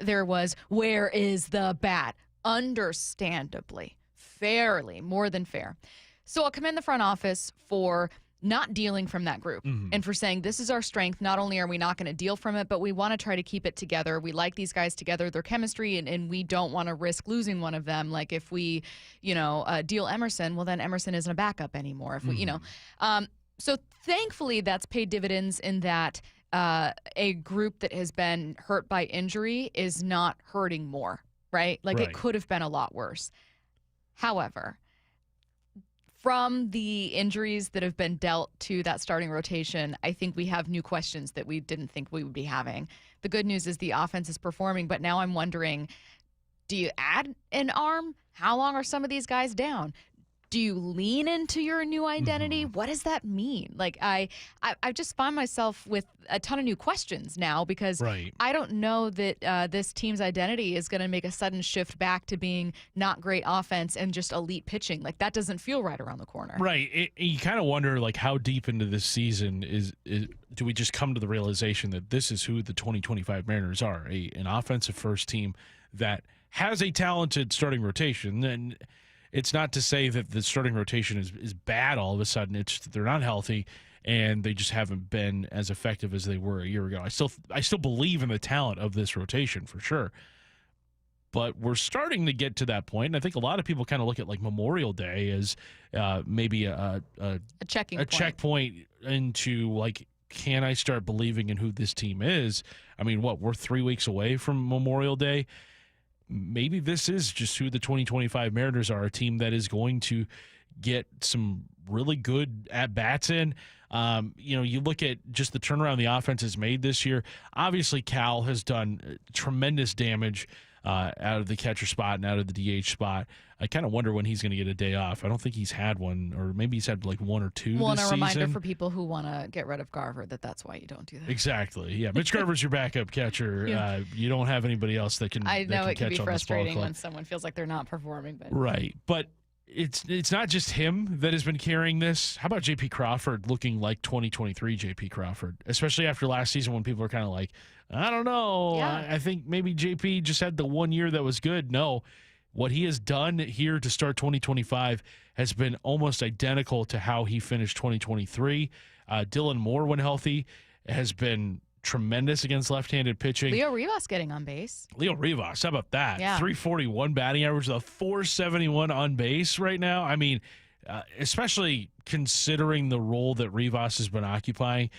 there was, where is the bat? Understandably, fairly, more than fair. So I'll commend the front office for not dealing from that group and for saying this is our strength. Not only are we not going to deal from it, but we want to try to keep it together. We like these guys together, their chemistry, and we don't want to risk losing one of them. Like if we, deal Emerson, well, then Emerson isn't a backup anymore. If we, So thankfully that's paid dividends in that a group that has been hurt by injury is not hurting more, right? Like it could have been a lot worse. However, from the injuries that have been dealt to that starting rotation, I think we have new questions that we didn't think we would be having. The good news is the offense is performing, but now I'm wondering, do you add an arm? How long are some of these guys down? Do you lean into your new identity? What does that mean? Like I just find myself with a ton of new questions now because I don't know that this team's identity is going to make a sudden shift back to being not great offense and just elite pitching. Like that doesn't feel right around the corner. Right. You kind of wonder like how deep into this season is do we just come to the realization that this is who the 2025 Mariners are, an offensive first team that has a talented starting rotation. And it's not to say that the starting rotation is bad all of a sudden. It's they're not healthy and they just haven't been as effective as they were a year ago. I still believe in the talent of this rotation for sure. But we're starting to get to that point. And I think a lot of people kind of look at like Memorial Day as maybe a checkpoint into like, can I start believing in who this team is? We're 3 weeks away from Memorial Day. Maybe this is just who the 2025 Mariners are, a team that is going to get some really good at-bats in. You look at just the turnaround the offense has made this year. Obviously, Cal has done tremendous damage out of the catcher spot and out of the DH spot. I kind of wonder when he's going to get a day off. I don't think he's had one, or maybe he's had like one or two Well, this and a reminder season. for people who want to get rid of Garver that's why you don't do that. Exactly. Yeah, Mitch Garver's your backup catcher. Yeah. You don't have anybody else that can. I know that it can can be catch on this ball frustrating club. when someone feels like they're not performing. But Right, but it's not just him that has been carrying this. How about J.P. Crawford looking like 2023 J.P. Crawford, especially after last season when people are kind of like, I don't know. Yeah. I think maybe J.P. just had the 1 year that was good. No, what he has done here to start 2025 has been almost identical to how he finished 2023. Dylan Moore, when healthy, has been tremendous against left-handed pitching. Leo Rivas getting on base. Leo Rivas, how about that? Yeah. 341 batting average, a 471 on base right now. I mean, especially considering the role that Rivas has been occupying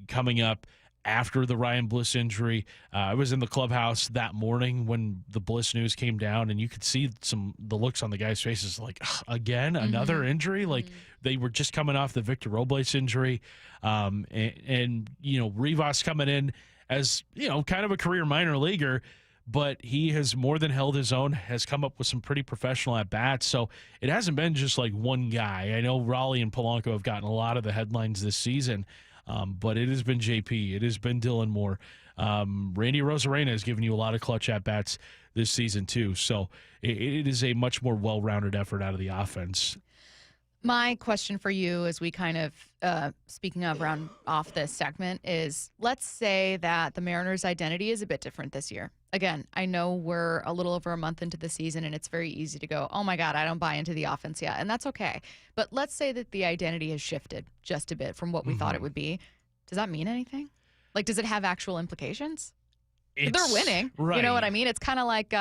coming up after the Ryan Bliss injury. I was in the clubhouse that morning when the Bliss news came down, and you could see the looks on the guys' faces like, again, another injury? Like, they were just coming off the Victor Robles injury. And Rivas coming in as, kind of a career minor leaguer, but he has more than held his own, has come up with some pretty professional at-bats. So it hasn't been just like one guy. I know Raleigh and Polanco have gotten a lot of the headlines this season, but it has been JP. It has been Dylan Moore. Randy Rosarena has given you a lot of clutch at-bats this season too. So it is a much more well-rounded effort out of the offense. My question for you as we kind of, speaking of round off this segment, is let's say that the Mariners' identity is a bit different this year. Again, I know we're a little over a month into the season, and it's very easy to go, oh my God, I don't buy into the offense yet. And that's okay. But let's say that the identity has shifted just a bit from what we thought it would be. Does that mean anything? Like, does it have actual implications? They're winning. Right. You know what I mean? It's kind of like,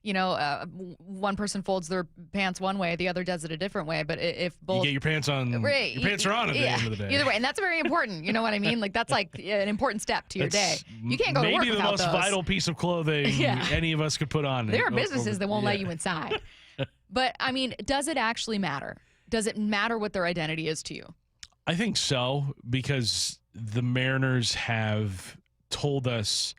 one person folds their pants one way, the other does it a different way. But if both. You get your pants on. Right, your pants are on at the end of the day. Either way. And that's very important. You know what I mean? Like, that's like an important step to your day. You can't go to work maybe the without most those. vital piece of clothing any of us could put on. There are businesses that won't let you inside. But, I mean, does it actually matter? Does it matter what their identity is to you? I think so, because the Mariners have told us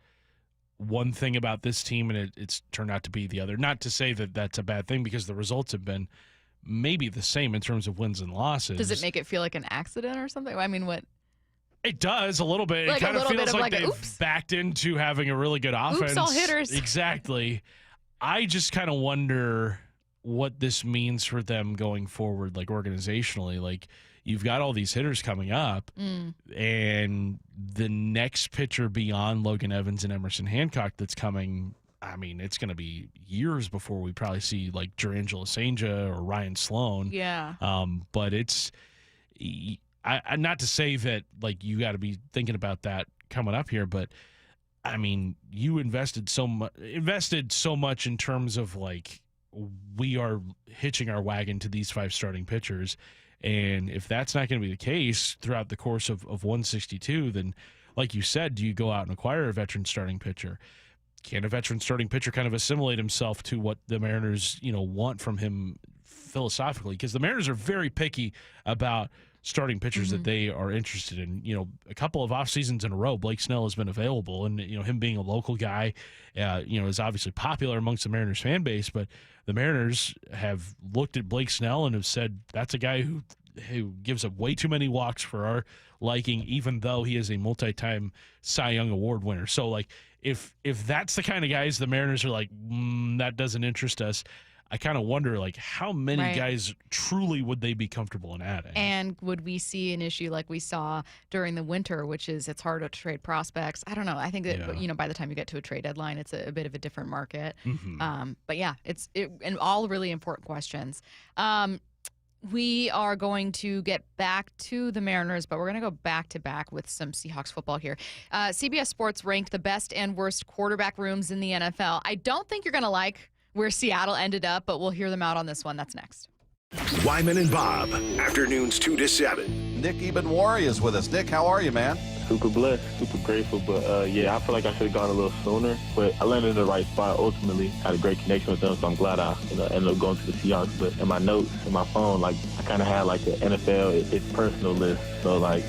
one thing about this team, and it's turned out to be the other. Not to say that that's a bad thing, because the results have been maybe the same in terms of wins and losses. Does it make it feel like an accident or something? I mean, what? It does a little bit. Like it kind a of little feels bit of like like a they've oops. backed into having a really good offense. Oops, all hitters. Exactly. I just kind of wonder what this means for them going forward, like organizationally. Like, you've got all these hitters coming up, and the next pitcher beyond Logan Evans and Emerson Hancock that's coming, I mean, it's going to be years before we probably see like Jurangelo Sainja or Ryan Sloan. Yeah. But it's not to say that like you got to be thinking about that coming up here, but I mean, you invested so much in terms of like, we are hitching our wagon to these 5 starting pitchers. And if that's not going to be the case throughout the course of 162, then, like you said, do you go out and acquire a veteran starting pitcher? Can a veteran starting pitcher kind of assimilate himself to what the Mariners, want from him philosophically? Because the Mariners are very picky about starting pitchers that they are interested in. A couple of off seasons in a row, Blake Snell has been available, and him being a local guy, is obviously popular amongst the Mariners fan base. But the Mariners have looked at Blake Snell and have said that's a guy who gives up way too many walks for our liking, even though he is a multi-time Cy Young Award winner. So, like, if that's the kind of guys the Mariners are like, that doesn't interest us, I kind of wonder, like, how many guys truly would they be comfortable in adding? And would we see an issue like we saw during the winter, which is it's hard to trade prospects? I don't know. I think that, by the time you get to a trade deadline, it's a bit of a different market. But, yeah, and all really important questions. We are going to get back to the Mariners, but we're going to go back-to-back with some Seahawks football here. CBS Sports ranked the best and worst quarterback rooms in the NFL. I don't think you're going to like where Seattle ended up, but we'll hear them out on this one. That's next. Wyman and Bob, afternoons 2 to 7. Nick Ebenwari is with us. Nick, how are you, man? super blessed, super grateful. But yeah, I feel like I should have gone a little sooner. But I landed in the right spot ultimately. Had a great connection with them, so I'm glad I ended up going to the Seahawks. But in my notes, in my phone, like I kind of had like the NFL, it's personal list. So like,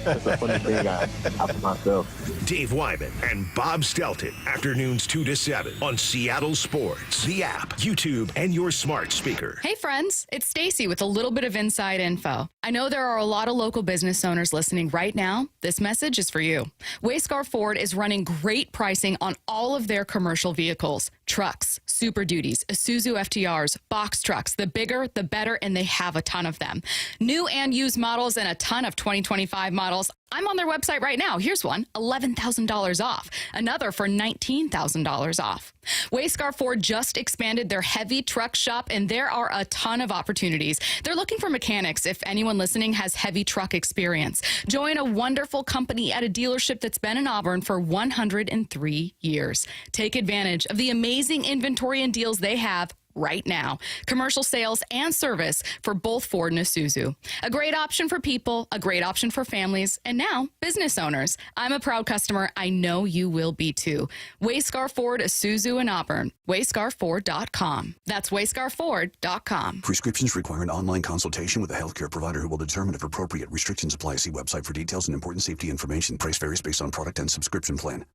that's a funny thing I for myself. Dave Wyman and Bob Stelton, afternoons 2 to 7 on Seattle Sports, the app, YouTube, and your smart speaker. Hey friends, it's Stacy with a little bit of inside info. I know there are a lot of local business owners listening right now. This message is for you. Wayscar Ford is running great pricing on all of their commercial vehicles, trucks, Super Duties, Isuzu FTRs, box trucks. The bigger, the better, and they have a ton of them. New and used models and a ton of 2025 models. I'm on their website right now. Here's one, $11,000 off. Another for $19,000 off. Wayscar Ford just expanded their heavy truck shop, and there are a ton of opportunities. They're looking for mechanics if anyone listening has heavy truck experience. Join a wonderful company at a dealership that's been in Auburn for 103 years. Take advantage of the amazing inventory and deals they have right now. Commercial sales and service for both Ford and Isuzu. A great option for people, a great option for families, and now business owners. I'm a proud customer. I know you will be too. Wayscar Ford, Isuzu in Auburn. WayscarFord.com. That's WayscarFord.com. Prescriptions require an online consultation with a healthcare provider who will determine if appropriate restrictions apply. See website for details and important safety information. Price varies based on product and subscription plan.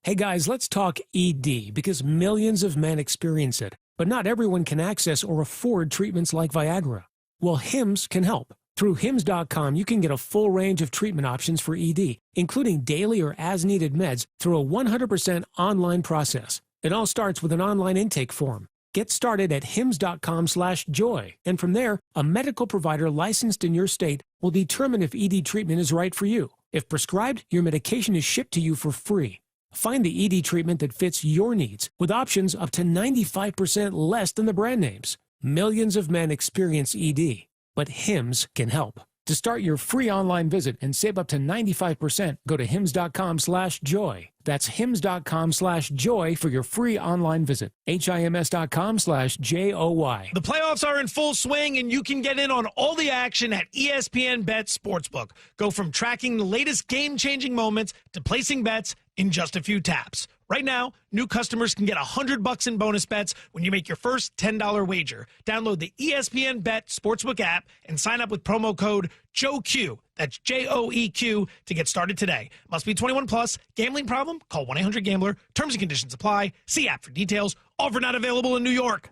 Hey guys, let's talk ED because millions of men experience it. But not everyone can access or afford treatments like Viagra. Well, Hims can help. Through Hims.com, you can get a full range of treatment options for ED, including daily or as-needed meds through a 100% online process. It all starts with an online intake form. Get started at Hims.com/joy, and from there, a medical provider licensed in your state will determine if ED treatment is right for you. If prescribed, your medication is shipped to you for free. Find the ED treatment that fits your needs with options up to 95% less than the brand names. Millions of men experience ED, but Hims can help. To start your free online visit and save up to 95%, go to Hims.com/joy. That's Hims.com/joy for your free online visit. HIMS.com/JOY. The playoffs are in full swing, and you can get in on all the action at ESPN Bet Sportsbook. Go from tracking the latest game-changing moments to placing bets in just a few taps. Right now, new customers can get $100 in bonus bets when you make your first $10 wager. Download the ESPN Bet Sportsbook app and sign up with promo code JOEQ. That's JOEQ to get started today. Must be 21 plus. Gambling problem? Call 1-800-GAMBLER. Terms and conditions apply. See app for details. Offer not available in New York.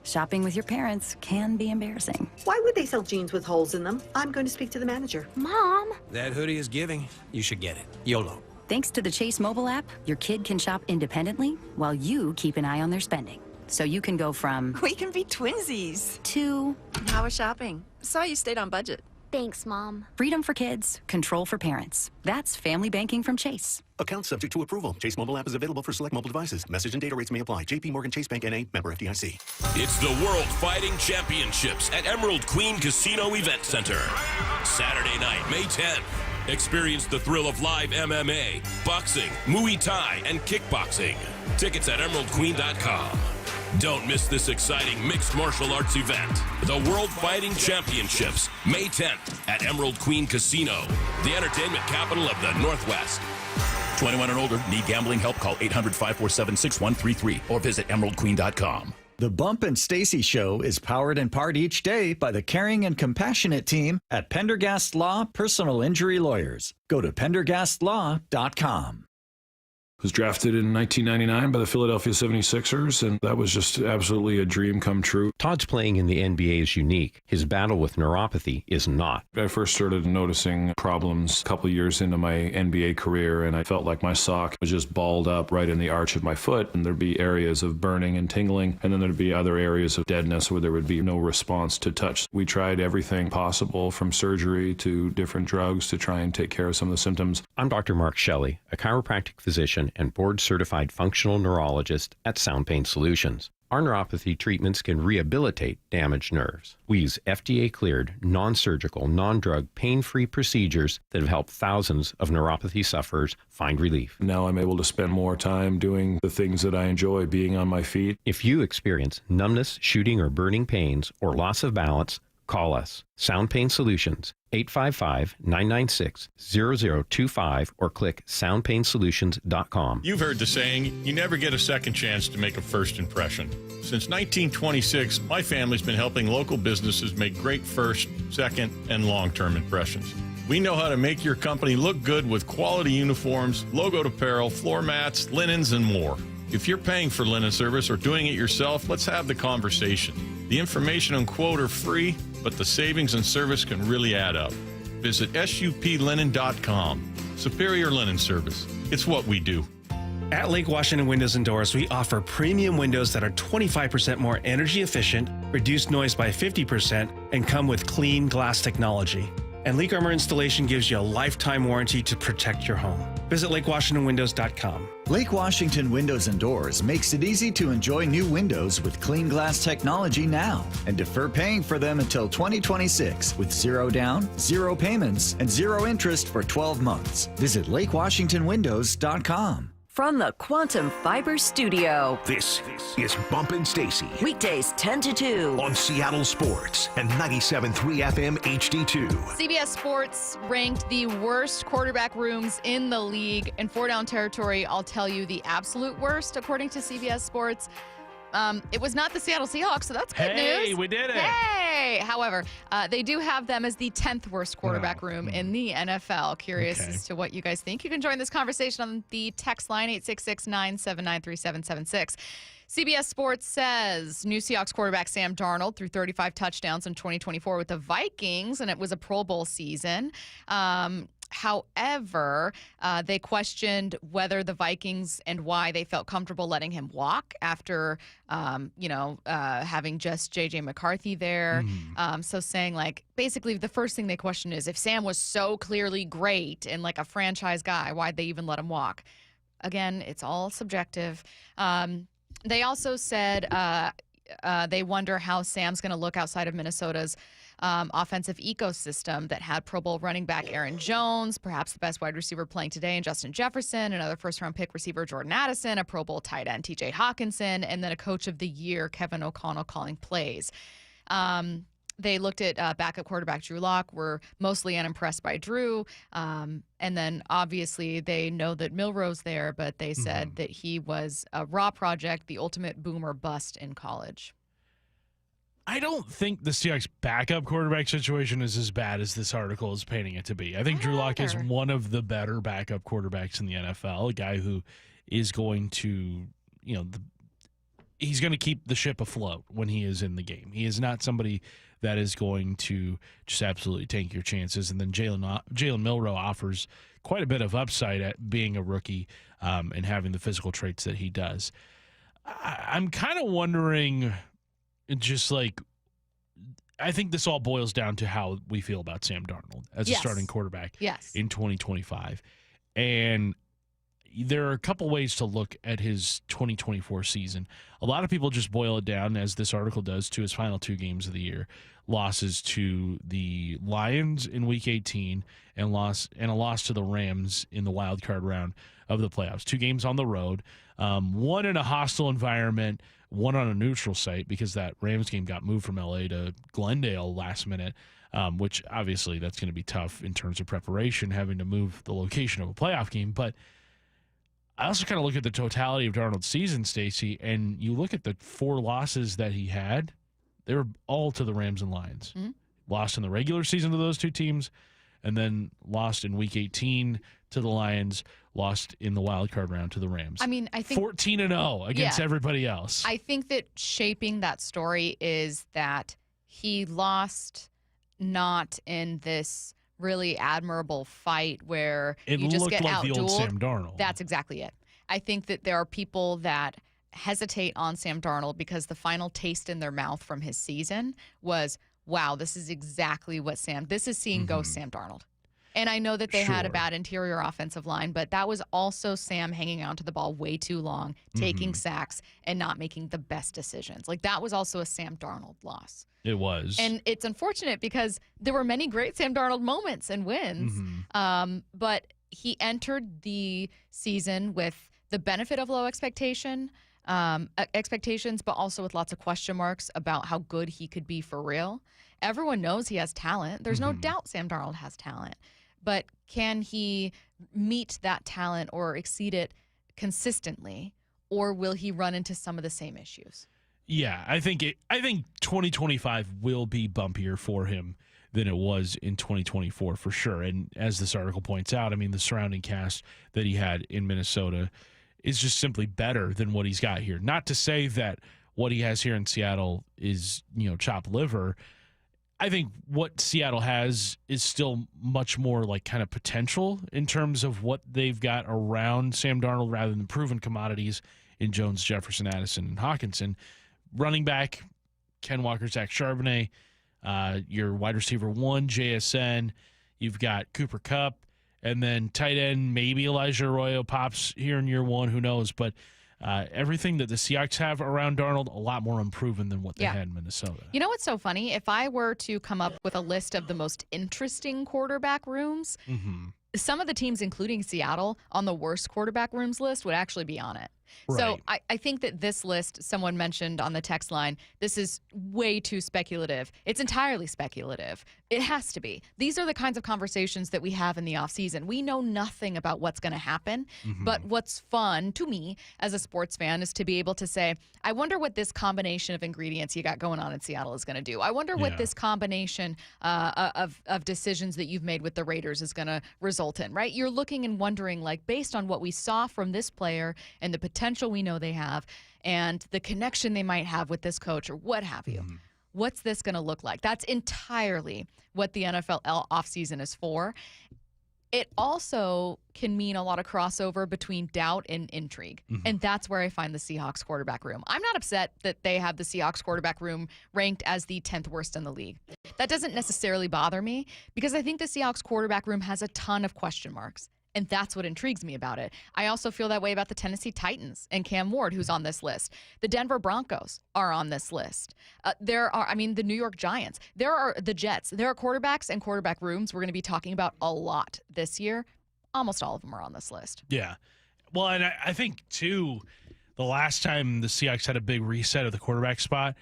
Shopping with your parents can be embarrassing. Why would they sell jeans with holes in them? I'm going to speak to the manager. Mom! That hoodie is giving. You should get it. YOLO. Thanks to the Chase mobile app, your kid can shop independently while you keep an eye on their spending. So you can go from... We can be twinsies. ...to... How was shopping? Saw you stayed on budget. Thanks, Mom. Freedom for kids, control for parents. That's family banking from Chase. Account subject to approval. Chase mobile app is available for select mobile devices. Message and data rates may apply. JP Morgan Chase Bank N.A. member FDIC. It's the World Fighting Championships at Emerald Queen Casino Event Center. Saturday night, May 10th. Experience the thrill of live MMA, boxing, Muay Thai, and kickboxing. Tickets at emeraldqueen.com. Don't miss this exciting mixed martial arts event. The World Fighting Championships, May 10th at Emerald Queen Casino, the entertainment capital of the Northwest. 21 and older, need gambling help? Call 800-547-6133 or visit emeraldqueen.com. The Bump and Stacy Show is powered in part each day by the caring and compassionate team at Pendergast Law Personal Injury Lawyers. Go to pendergastlaw.com. Was drafted in 1999 by the Philadelphia 76ers, and that was just absolutely a dream come true. Todd's playing in the NBA is unique. His battle with neuropathy is not. I first started noticing problems a couple years into my NBA career, and I felt like my sock was just balled up right in the arch of my foot, and there'd be areas of burning and tingling, and then there'd be other areas of deadness where there would be no response to touch. We tried everything possible, from surgery to different drugs, to try and take care of some of the symptoms. I'm Dr. Mark Shelley, a chiropractic physician and board-certified functional neurologist at Sound Pain Solutions. Our neuropathy treatments can rehabilitate damaged nerves. We use FDA-cleared, non-surgical, non-drug, pain-free procedures that have helped thousands of neuropathy sufferers find relief. Now I'm able to spend more time doing the things that I enjoy, being on my feet. If you experience numbness, shooting, or burning pains, or loss of balance, Call us. Sound Pain Solutions, 855-996-0025 or click soundpainsolutions.com. You've heard the saying, you never get a second chance to make a first impression. Since 1926, my family's been helping local businesses make great first, second, and long-term impressions. We know how to make your company look good with quality uniforms, logoed apparel, floor mats, linens, and more. If you're paying for linen service or doing it yourself, let's have the conversation. The information and quote are free, but the savings and service can really add up. Visit suplinen.com. Superior Linen Service. It's what we do. At Lake Washington Windows and Doors, we offer premium windows that are 25% more energy efficient, reduce noise by 50%, and come with clean glass technology. And Leak Armor installation gives you a lifetime warranty to protect your home. Visit LakeWashingtonWindows.com. Lake Washington Windows and Doors makes it easy to enjoy new windows with clean glass technology now and defer paying for them until 2026 with 0 down, 0 payments, and 0 interest for 12 months. Visit LakeWashingtonWindows.com. From the Quantum Fiber Studio. This is Bumpin' Stacy. Weekdays 10 to 2. On Seattle Sports and 97.3 FM HD2. CBS Sports ranked the worst quarterback rooms in the league. In 4-down territory, I'll tell you the absolute worst, according to CBS Sports. It was not the Seattle Seahawks, so that's good news. Hey, we did it. Hey! However, they do have them as the 10th worst quarterback room in the NFL. Curious as to what you guys think. You can join this conversation on the text line, 866-979-3776. CBS Sports says new Seahawks quarterback Sam Darnold threw 35 touchdowns in 2024 with the Vikings, and it was a Pro Bowl season. However, they questioned whether the Vikings and why they felt comfortable letting him walk after, having just J.J. McCarthy there. So saying, like, basically the first thing they question is if Sam was so clearly great and like a franchise guy, why'd they even let him walk? Again, it's all subjective. They also said they wonder how Sam's going to look outside of Minnesota's offensive ecosystem that had Pro Bowl running back Aaron Jones, perhaps the best wide receiver playing today, and Justin Jefferson, another first-round pick receiver Jordan Addison, a Pro Bowl tight end TJ Hawkinson, and then a coach of the year Kevin O'Connell calling plays. They looked at backup quarterback Drew Lock, were mostly unimpressed by Drew. And then obviously they know that Milroe's there, but they said that he was a raw project, the ultimate boom or bust in college. I don't think the Seahawks backup quarterback situation is as bad as this article is painting it to be. I think Drew Lock is one of the better backup quarterbacks in the NFL, a guy who is going to, he's going to keep the ship afloat when he is in the game. He is not somebody that is going to just absolutely tank your chances. And then Jalen Milroe offers quite a bit of upside at being a rookie and having the physical traits that he does. I'm kind of wondering, just like, I think this all boils down to how we feel about Sam Darnold as a starting quarterback in 2025. And there are a couple ways to look at his 2024 season. A lot of people just boil it down, as this article does, to his final 2 games of the year. Losses to the Lions in Week 18 and a loss to the Rams in the wild card round of the playoffs. 2 games on the road, one in a hostile environment, one on a neutral site because that Rams game got moved from L.A. to Glendale last minute, which obviously that's going to be tough in terms of preparation, having to move the location of a playoff game. But I also kind of look at the totality of Darnold's season, Stacy, and you look at the 4 losses that he had, they were all to the Rams and Lions. Lost in the regular season to those 2 teams, and then lost in Week 18 to the Lions, lost in the wild card round to the Rams. I mean, I think 14-0 against everybody else. I think that shaping that story is that he lost not in this really admirable fight where you just get like outdueled. The old Sam Darnold. That's exactly it. I think that there are people that hesitate on Sam Darnold because the final taste in their mouth from his season was, wow, this is exactly what this is seeing ghost Sam Darnold. And I know that they had a bad interior offensive line, but that was also Sam hanging on to the ball way too long, taking sacks, and not making the best decisions. Like, that was also a Sam Darnold loss. It was. And it's unfortunate because there were many great Sam Darnold moments and wins, but he entered the season with the benefit of low expectation. expectations, but also with lots of question marks about how good he could be for real. Everyone knows he has talent. There's no doubt Sam Darnold has talent. But can he meet that talent or exceed it consistently, or will he run into some of the same issues? Yeah, I think 2025 will be bumpier for him than it was in 2024 for sure. And as this article points out, I mean, the surrounding cast that he had in Minnesota is just simply better than what he's got here. Not to say that what he has here in Seattle is, chopped liver. I think what Seattle has is still much more like kind of potential in terms of what they've got around Sam Darnold rather than proven commodities in Jones, Jefferson, Addison, and Hawkinson. Running back, Ken Walker, Zach Charbonnet, your wide receiver 1, JSN. You've got Cooper Kupp, and then tight end, maybe Elijah Arroyo pops here in year 1, who knows, but everything that the Seahawks have around Darnold, a lot more unproven than what they had in Minnesota. You know what's so funny? If I were to come up with a list of the most interesting quarterback rooms, some of the teams, including Seattle, on the worst quarterback rooms list would actually be on it. Right. So I think that this list, someone mentioned on the text line, this is way too speculative. It's entirely speculative. It has to be. These are the kinds of conversations that we have in the offseason. We know nothing about what's going to happen, but what's fun to me as a sports fan is to be able to say, I wonder what this combination of ingredients you got going on in Seattle is going to do. I wonder what this combination of decisions that you've made with the Raiders is going to result in, right? You're looking and wondering, like, based on what we saw from this player and the potential we know they have and the connection they might have with this coach or what have you, what's this going to look like? That's entirely what the NFL offseason is for. It also can mean a lot of crossover between doubt and intrigue. And that's where I find the Seahawks quarterback room. I'm not upset that they have the Seahawks quarterback room ranked as the 10th worst in the league. That doesn't necessarily bother me because I think the Seahawks quarterback room has a ton of question marks. And that's what intrigues me about it. I also feel that way about the Tennessee Titans and Cam Ward, who's on this list. The Denver Broncos are on this list. The New York Giants. There are the Jets. There are quarterbacks and quarterback rooms we're going to be talking about a lot this year. Almost all of them are on this list. Yeah. Well, and I think, too, the last time the Seahawks had a big reset of the quarterback spot,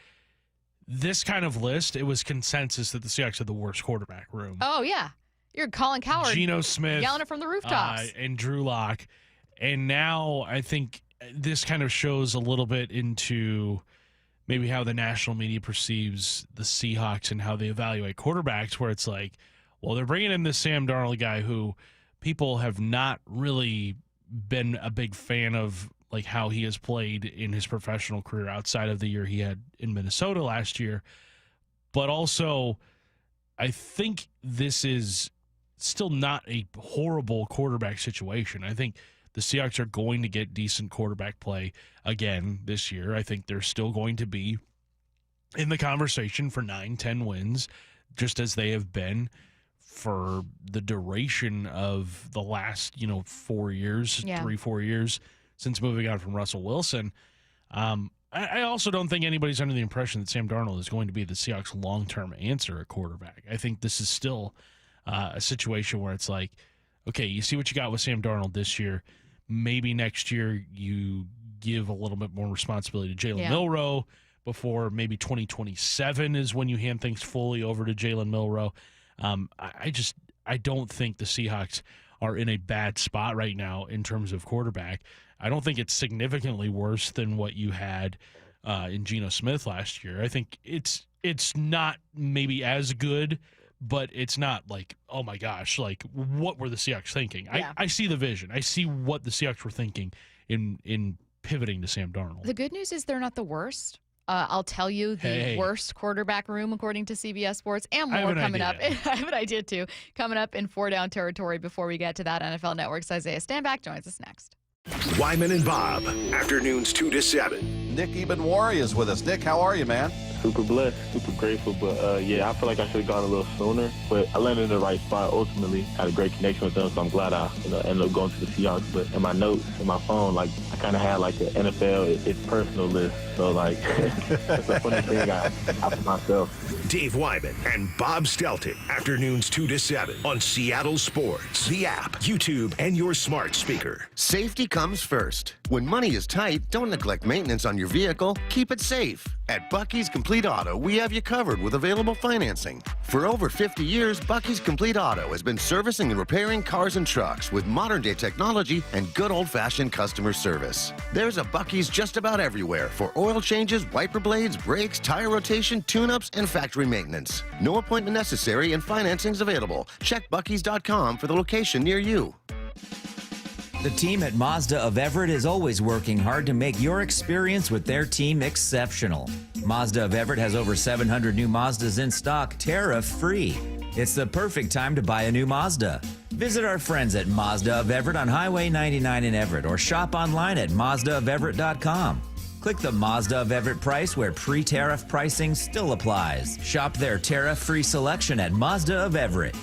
this kind of list, it was consensus that the Seahawks had the worst quarterback room. Oh, yeah. You're Colin Cowherd. Geno Smith. Yelling it from the rooftops. And Drew Lock. And now I think this kind of shows a little bit into maybe how the national media perceives the Seahawks and how they evaluate quarterbacks, where it's like, well, they're bringing in this Sam Darnold guy who people have not really been a big fan of, like how he has played in his professional career outside of the year he had in Minnesota last year. But also, I think this is still not a horrible quarterback situation. I think the Seahawks are going to get decent quarterback play again this year. I think they're still going to be in the conversation for 9-10 wins, just as they have been for the duration of the last, 4 years, 3-4 years since moving on from Russell Wilson. I also don't think anybody's under the impression that Sam Darnold is going to be the Seahawks' long-term answer at quarterback. I think this is still a situation where it's like, okay, you see what you got with Sam Darnold this year. Maybe next year you give a little bit more responsibility to Jalen Milroe before maybe 2027 is when you hand things fully over to Jalen Milroe. I don't think the Seahawks are in a bad spot right now in terms of quarterback. I don't think it's significantly worse than what you had in Geno Smith last year. I think it's not maybe as good, but it's not like, oh my gosh, like what were the Seahawks thinking? Yeah. I see the vision. I see what the Seahawks were thinking in pivoting to Sam Darnold. The good news is they're not the worst. I'll tell you the worst quarterback room, according to CBS Sports, and more coming up. I have an idea, too. Coming up in 4-down territory before we get to that. NFL Network's Isaiah Stanback joins us next. Wyman and Bob, afternoons 2 to 7. Nick Ebenwari is with us. Nick, how are you, man? Super blessed, super grateful, but I feel like I should have gone a little sooner, but I landed in the right spot ultimately. Had a great connection with them, so I'm glad I ended up going to the Seahawks. But in my notes, in my phone, like I kind of had like the NFL, it's personal list. So like, it's a funny thing I for myself. Dave Wyman and Bob Stelton. Afternoons 2 to 7 on Seattle Sports, the app, YouTube, and your smart speaker. Safety comes first. When money is tight, don't neglect maintenance on your vehicle. Keep it safe. At Bucky's Complete Auto, we have you covered with available financing. For over 50 years, Bucky's Complete Auto has been servicing and repairing cars and trucks with modern-day technology and good old-fashioned customer service. There's a Bucky's just about everywhere for oil changes, wiper blades, brakes, tire rotation, tune-ups, and factory maintenance. No appointment necessary and financing's available. Check Bucky's.com for the location near you. The team at Mazda of Everett is always working hard to make your experience with their team exceptional. Mazda of Everett has over 700 new Mazdas in stock, tariff-free. It's the perfect time to buy a new Mazda. Visit our friends at Mazda of Everett on Highway 99 in Everett or shop online at MazdaofEverett.com. Click the Mazda of Everett price where pre-tariff pricing still applies. Shop their tariff-free selection at Mazda of Everett.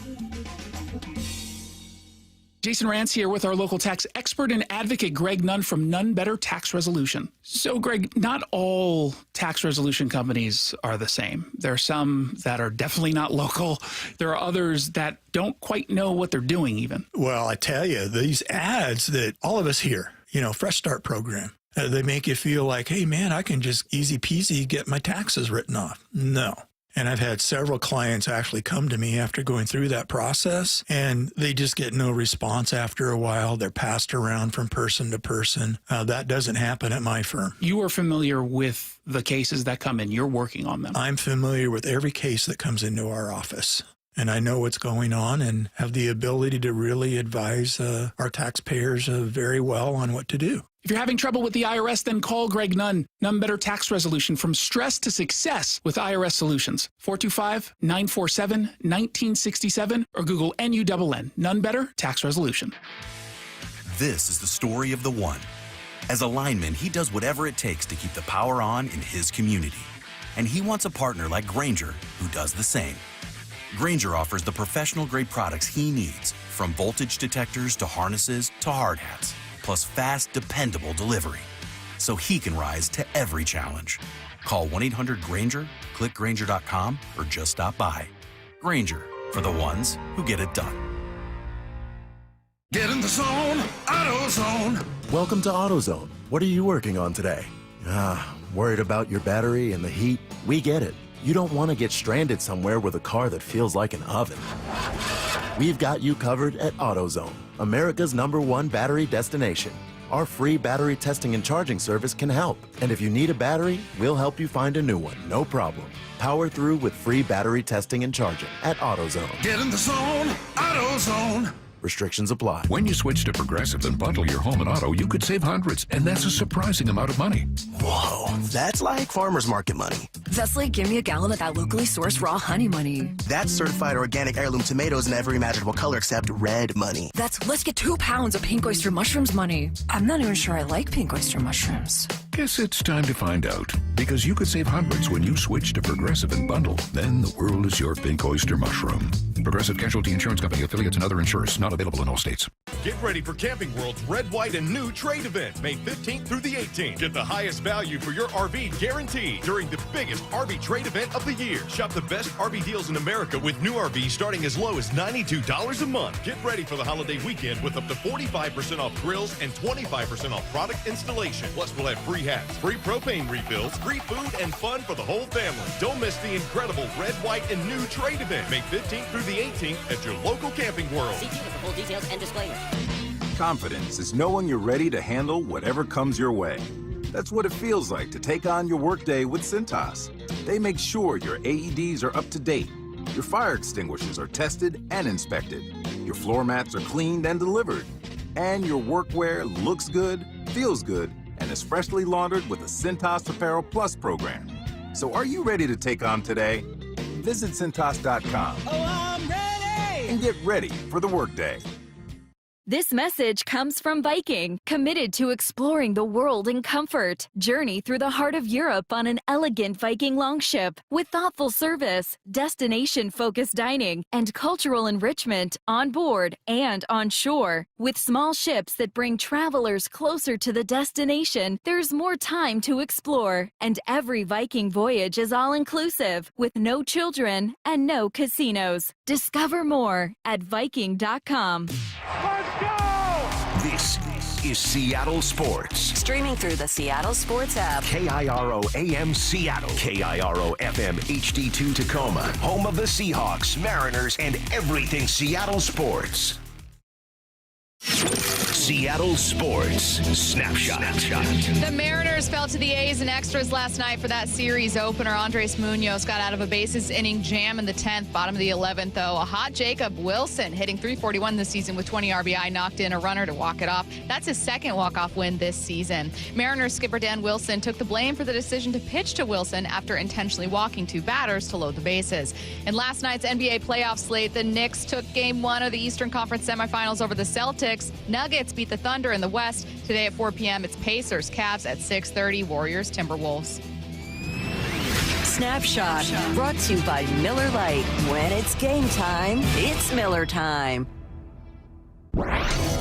Jason Rance here with our local tax expert and advocate, Greg Nunn from None Better Tax Resolution. So, Greg, not all tax resolution companies are the same. There are some that are definitely not local. There are others that don't quite know what they're doing even. Well, I tell you, these ads that all of us hear, Fresh Start program, they make you feel like, hey, man, I can just easy peasy get my taxes written off. No. And I've had several clients actually come to me after going through that process, and they just get no response after a while. They're passed around from person to person. That doesn't happen at my firm. You are familiar with the cases that come in. You're working on them. I'm familiar with every case that comes into our office. And I know what's going on and have the ability to really advise our taxpayers very well on what to do. If you're having trouble with the IRS, then call Greg Nunn. None Better Tax Resolution, from stress to success with IRS Solutions. 425-947-1967 or Google NUNN. None Better Tax Resolution. This is the story of the one. As a lineman, he does whatever it takes to keep the power on in his community. And he wants a partner like Grainger who does the same. Grainger offers the professional-grade products he needs, from voltage detectors to harnesses to hard hats, plus fast, dependable delivery, so he can rise to every challenge. Call 1-800-GRAINGER, click Grainger.com, or just stop by. Grainger, for the ones who get it done. Get in the zone, AutoZone. Welcome to AutoZone. What are you working on today? Worried about your battery and the heat? We get it. You don't want to get stranded somewhere with a car that feels like an oven. We've got you covered at AutoZone, America's #1 battery destination. Our free battery testing and charging service can help. And if you need a battery, we'll help you find a new one, no problem. Power through with free battery testing and charging at AutoZone. Get in the zone, AutoZone. Restrictions apply. When you switch to Progressive and bundle your home and auto, you could save hundreds, and that's a surprising amount of money. Whoa, that's like farmer's market money. That's like give me a gallon of that locally sourced raw honey money. That's certified organic heirloom tomatoes in every imaginable color except red money. That's let's get 2 pounds of pink oyster mushrooms money. I'm not even sure I like pink oyster mushrooms. Guess it's time to find out, because you could save hundreds when you switch to Progressive and bundle. Then the world is your pink oyster mushroom. Progressive Casualty Insurance Company, affiliates, and other insurers. Not available in all states. Get ready for Camping World's Red, White, and New Trade event, May 15th through the 18th. Get the highest value for your RV guaranteed during the biggest RV trade event of the year. Shop the best RV deals in America with new RVs starting as low as $92 a month. Get ready for the holiday weekend with up to 45% off grills and 25% off product installation. Plus, we'll have free hats, free propane refills, free food, and fun for the whole family. Don't miss the incredible Red, White, and New Trade event, May 15th through the 18th at your local Camping World. See dealer for full details and disclaimer. Confidence is knowing you're ready to handle whatever comes your way. That's what it feels like to take on your workday with Cintas. They make sure your AEDs are up to date, your fire extinguishers are tested and inspected, your floor mats are cleaned and delivered, and your workwear looks good, feels good, and is freshly laundered with a Cintas Apparel Plus program. So are you ready to take on today? Visit Cintas.com. Oh, I'm ready! And get ready for the workday. This message comes from Viking, committed to exploring the world in comfort. Journey through the heart of Europe on an elegant Viking longship with thoughtful service, destination-focused dining, and cultural enrichment on board and on shore. With small ships that bring travelers closer to the destination, there's more time to explore. And every Viking voyage is all-inclusive, with no children and no casinos. Discover more at Viking.com. This is Seattle Sports. Streaming through the Seattle Sports app. KIRO AM Seattle. KIRO FM HD2 Tacoma. Home of the Seahawks, Mariners, and everything Seattle sports. Seattle Sports Snapshot. The Mariners fell to the A's in extras last night for that series opener. Andres Munoz got out of a bases inning jam in the 10th, bottom of the 11th, though. A hot Jacob Wilson hitting .341 this season with 20 RBI, knocked in a runner to walk it off. That's his second walk-off win this season. Mariners skipper Dan Wilson took the blame for the decision to pitch to Wilson after intentionally walking two batters to load the bases. In last night's NBA playoff slate, the Knicks took Game 1 of the Eastern Conference semifinals over the Celtics. Nuggets beat the Thunder in the West. Today at 4 p.m., it's Pacers, Cavs at 6:30, Warriors, Timberwolves. Snapshot, brought to you by Miller Lite. When it's game time, it's Miller time.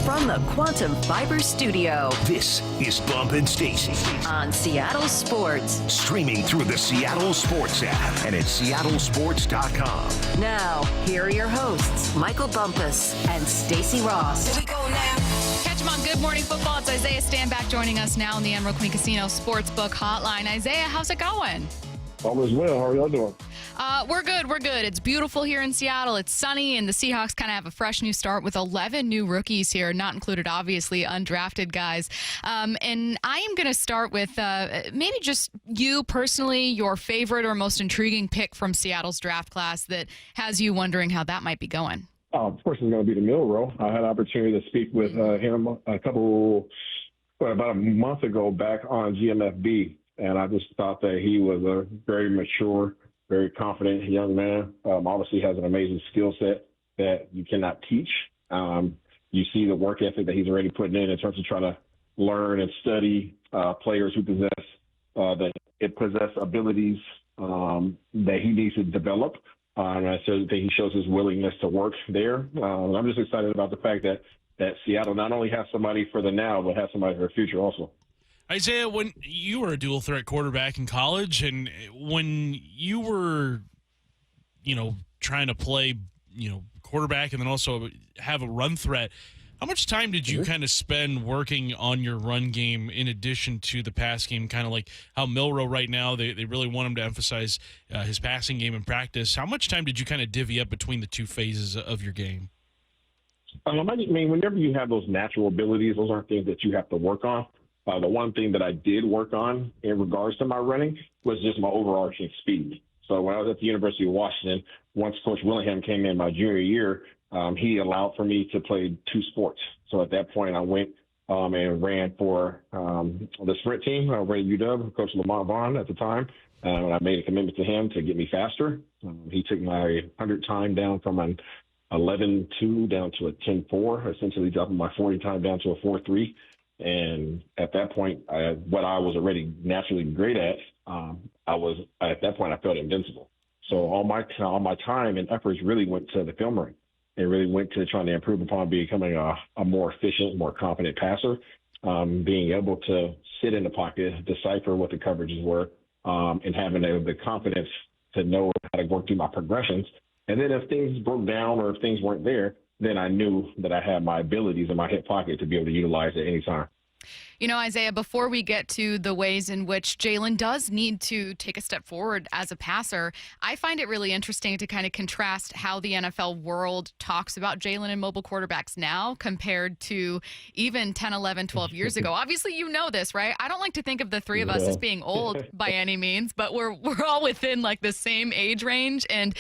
From the Quantum Fiber Studio. This is Bump and Stacy On Seattle Sports. Streaming through the Seattle Sports app and at seattlesports.com. Now, here are your hosts, Michael Bumpus and Stacy Ross. Here we go now. Catch them on Good Morning Football. It's Isaiah Stanback joining us now in the Emerald Queen Casino Sportsbook Hotline. Isaiah, how's it going? All is well. How are y'all doing? We're good. It's beautiful here in Seattle. It's sunny, and the Seahawks kind of have a fresh new start with 11 new rookies here, not included, obviously, undrafted guys. And I am going to start with maybe just you personally, your favorite or most intriguing pick from Seattle's draft class that has you wondering how that might be going. Of course, it's going to be the Milrow. I had an opportunity to speak with him about a month ago back on GMFB, and I just thought that he was a very mature, very confident young man. Obviously has an amazing skill set that you cannot teach. You see the work ethic that he's already putting in terms of trying to learn and study players who possess abilities that he needs to develop. And I think he shows his willingness to work there. I'm just excited about the fact that Seattle not only has somebody for the now, but has somebody for the future also. Isaiah, when you were a dual threat quarterback in college, and when you were, trying to play, quarterback and then also have a run threat, how much time did you kind of spend working on your run game in addition to the pass game? Kind of like how Milrow right now, they really want him to emphasize his passing game in practice. How much time did you kind of divvy up between the two phases of your game? I mean, whenever you have those natural abilities, those aren't things that you have to work on. The one thing that I did work on in regards to my running was just my overarching speed. So when I was at the University of Washington, once Coach Willingham came in my junior year, he allowed for me to play two sports. So at that point, I went and ran for the sprint team. I ran UW, Coach Lamont Vaughn at the time. And I made a commitment to him to get me faster. He took my 100 time down from an 11.2 down to a 10.4, essentially dropping my 40 time down to a 4.3. And at that point, what I was already naturally great at, at that point I felt invincible. So all my time and efforts really went to the film ring. It really went to trying to improve upon becoming a more efficient, more confident passer, being able to sit in the pocket, decipher what the coverages were, and having the confidence to know how to work through my progressions. And then if things broke down or if things weren't there, then I knew that I had my abilities in my hip pocket to be able to utilize it anytime. Isaiah, before we get to the ways in which Jalen does need to take a step forward as a passer, I find it really interesting to kind of contrast how the NFL world talks about Jalen and mobile quarterbacks now compared to even 10, 11, 12 years ago. Obviously, you know this, right? I don't like to think of the three of us as being old by any means, but we're all within like the same age range. And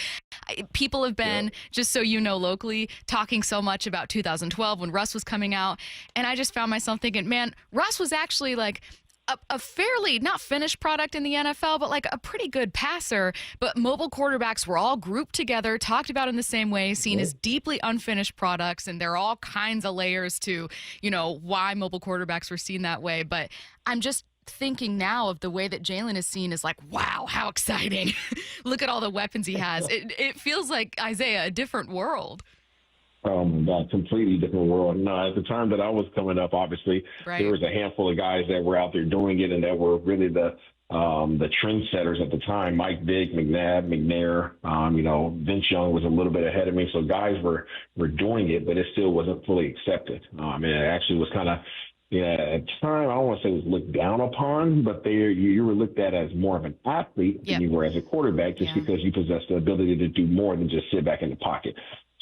people have been, just so you know, locally talking so much about 2012 when Russ was coming out. And I just found myself thinking, man, Russ was actually like a fairly, not finished product in the NFL, but like a pretty good passer. But mobile quarterbacks were all grouped together, talked about in the same way, seen as deeply unfinished products. And there are all kinds of layers to, why mobile quarterbacks were seen that way. But I'm just thinking now of the way that Jalen is seen as like, wow, how exciting. Look at all the weapons he has. It feels like, Isaiah, a different world. Completely different world. No, at the time that I was coming up, obviously, there was a handful of guys that were out there doing it and that were really the trendsetters at the time. Mike Vick, McNair, Vince Young was a little bit ahead of me. So guys were doing it, but it still wasn't fully accepted. It actually was kind of, at the time, I don't want to say it was looked down upon, but you were looked at as more of an athlete than you were as a quarterback, just because you possessed the ability to do more than just sit back in the pocket.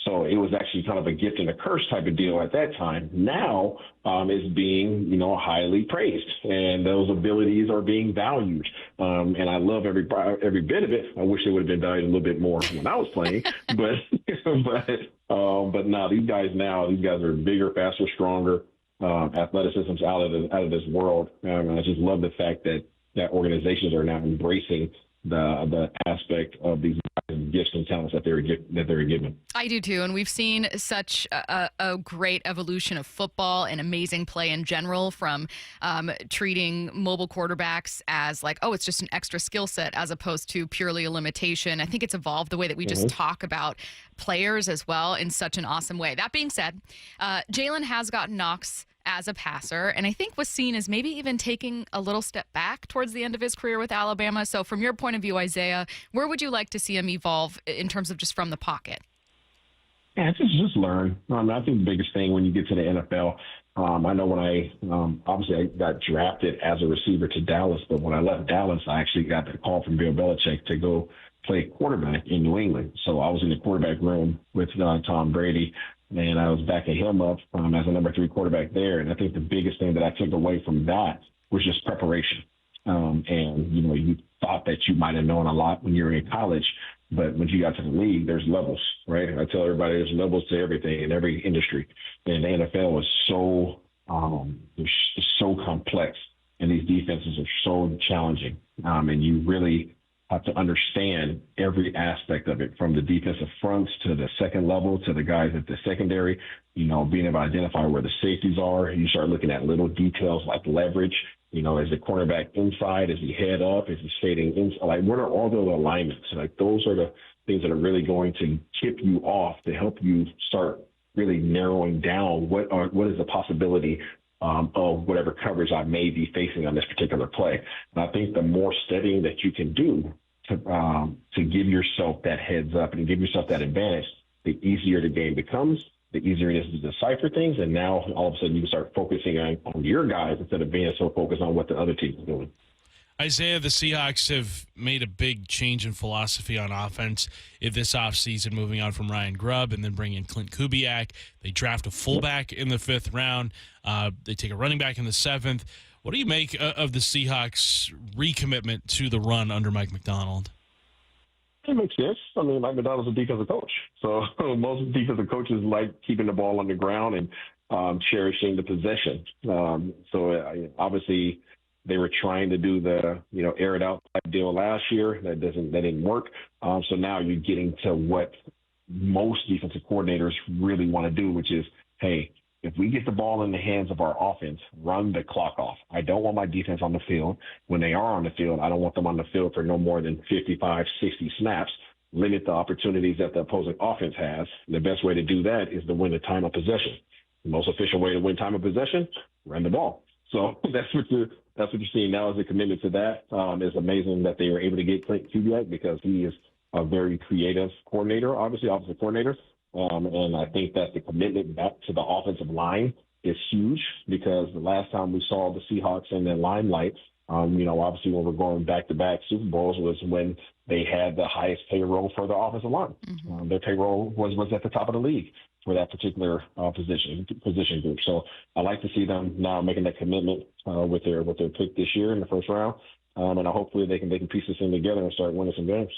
So it was actually kind of a gift and a curse type of deal at that time. Now it's being, highly praised, and those abilities are being valued. And I love every bit of it. I wish they would have been valued a little bit more when I was playing, but no, these guys are bigger, faster, stronger. Athleticism's out of this world. I just love the fact that organizations are now embracing the aspect of these gifts and talents that they're given. I do too, and we've seen such a great evolution of football and amazing play in general, from treating mobile quarterbacks as like, oh, it's just an extra skill set as opposed to purely a limitation. I think it's evolved the way that we just talk about players as well in such an awesome way. That being said, Jalen has gotten knocks as a passer, and I think was seen as maybe even taking a little step back towards the end of his career with Alabama. So from your point of view, Isaiah, where would you like to see him evolve in terms of just from the pocket? Yeah, just learn. I think the biggest thing when you get to the NFL, I know when I got drafted as a receiver to Dallas, but when I left Dallas, I actually got the call from Bill Belichick to go play quarterback in New England. So I was in the quarterback room with Tom Brady, and I was backing him up as a number 3 quarterback there. And I think the biggest thing that I took away from that was just preparation. And, you thought that you might have known a lot when you were in college, but when you got to the league, there's levels, right? I tell everybody there's levels to everything in every industry. And the NFL is so complex, and these defenses are so challenging. And you really have to understand every aspect of it, from the defensive fronts to the second level to the guys at the secondary, being able to identify where the safeties are. You start looking at little details like leverage. Is the cornerback inside? Is he head up? Is he fading inside? Like, what are all those alignments? Like, those are the things that are really going to tip you off to help you start really narrowing down what is the possibility of whatever coverage I may be facing on this particular play. And I think the more studying that you can do to give yourself that heads up and give yourself that advantage, the easier the game becomes, the easier it is to decipher things. And now all of a sudden you can start focusing on your guys instead of being so focused on what the other team is doing. Isaiah, the Seahawks have made a big change in philosophy on offense in this offseason, moving on from Ryan Grubb and then bringing in Clint Kubiak. They draft a fullback in the 5th round. They take a running back in the 7th. What do you make of the Seahawks' recommitment to the run under Mike Macdonald? It makes sense. I mean, Mike Macdonald's a defensive coach. So most defensive coaches like keeping the ball on the ground and cherishing the possession. Obviously, they were trying to do the, air it out type deal last year. That didn't work. So now you're getting to what most defensive coordinators really want to do, which is, hey, if we get the ball in the hands of our offense, run the clock off. I don't want my defense on the field. When they are on the field, I don't want them on the field for no more than 55, 60 snaps. Limit the opportunities that the opposing offense has. And the best way to do that is to win the time of possession. The most efficient way to win time of possession, run the ball. So that's what you're seeing now is a commitment to that. It's amazing that they were able to get Clint Kubiak because he is a very creative coordinator, obviously offensive coordinator. And I think that the commitment back to the offensive line is huge because the last time we saw the Seahawks in the limelight, obviously when we're going back-to-back Super Bowls was when they had the highest payroll for the offensive line. Mm-hmm. Their payroll was at the top of the league for that particular position group. So I like to see them now making that commitment with their pick this year in the 1st round. And hopefully they can piece this thing together and start winning some games.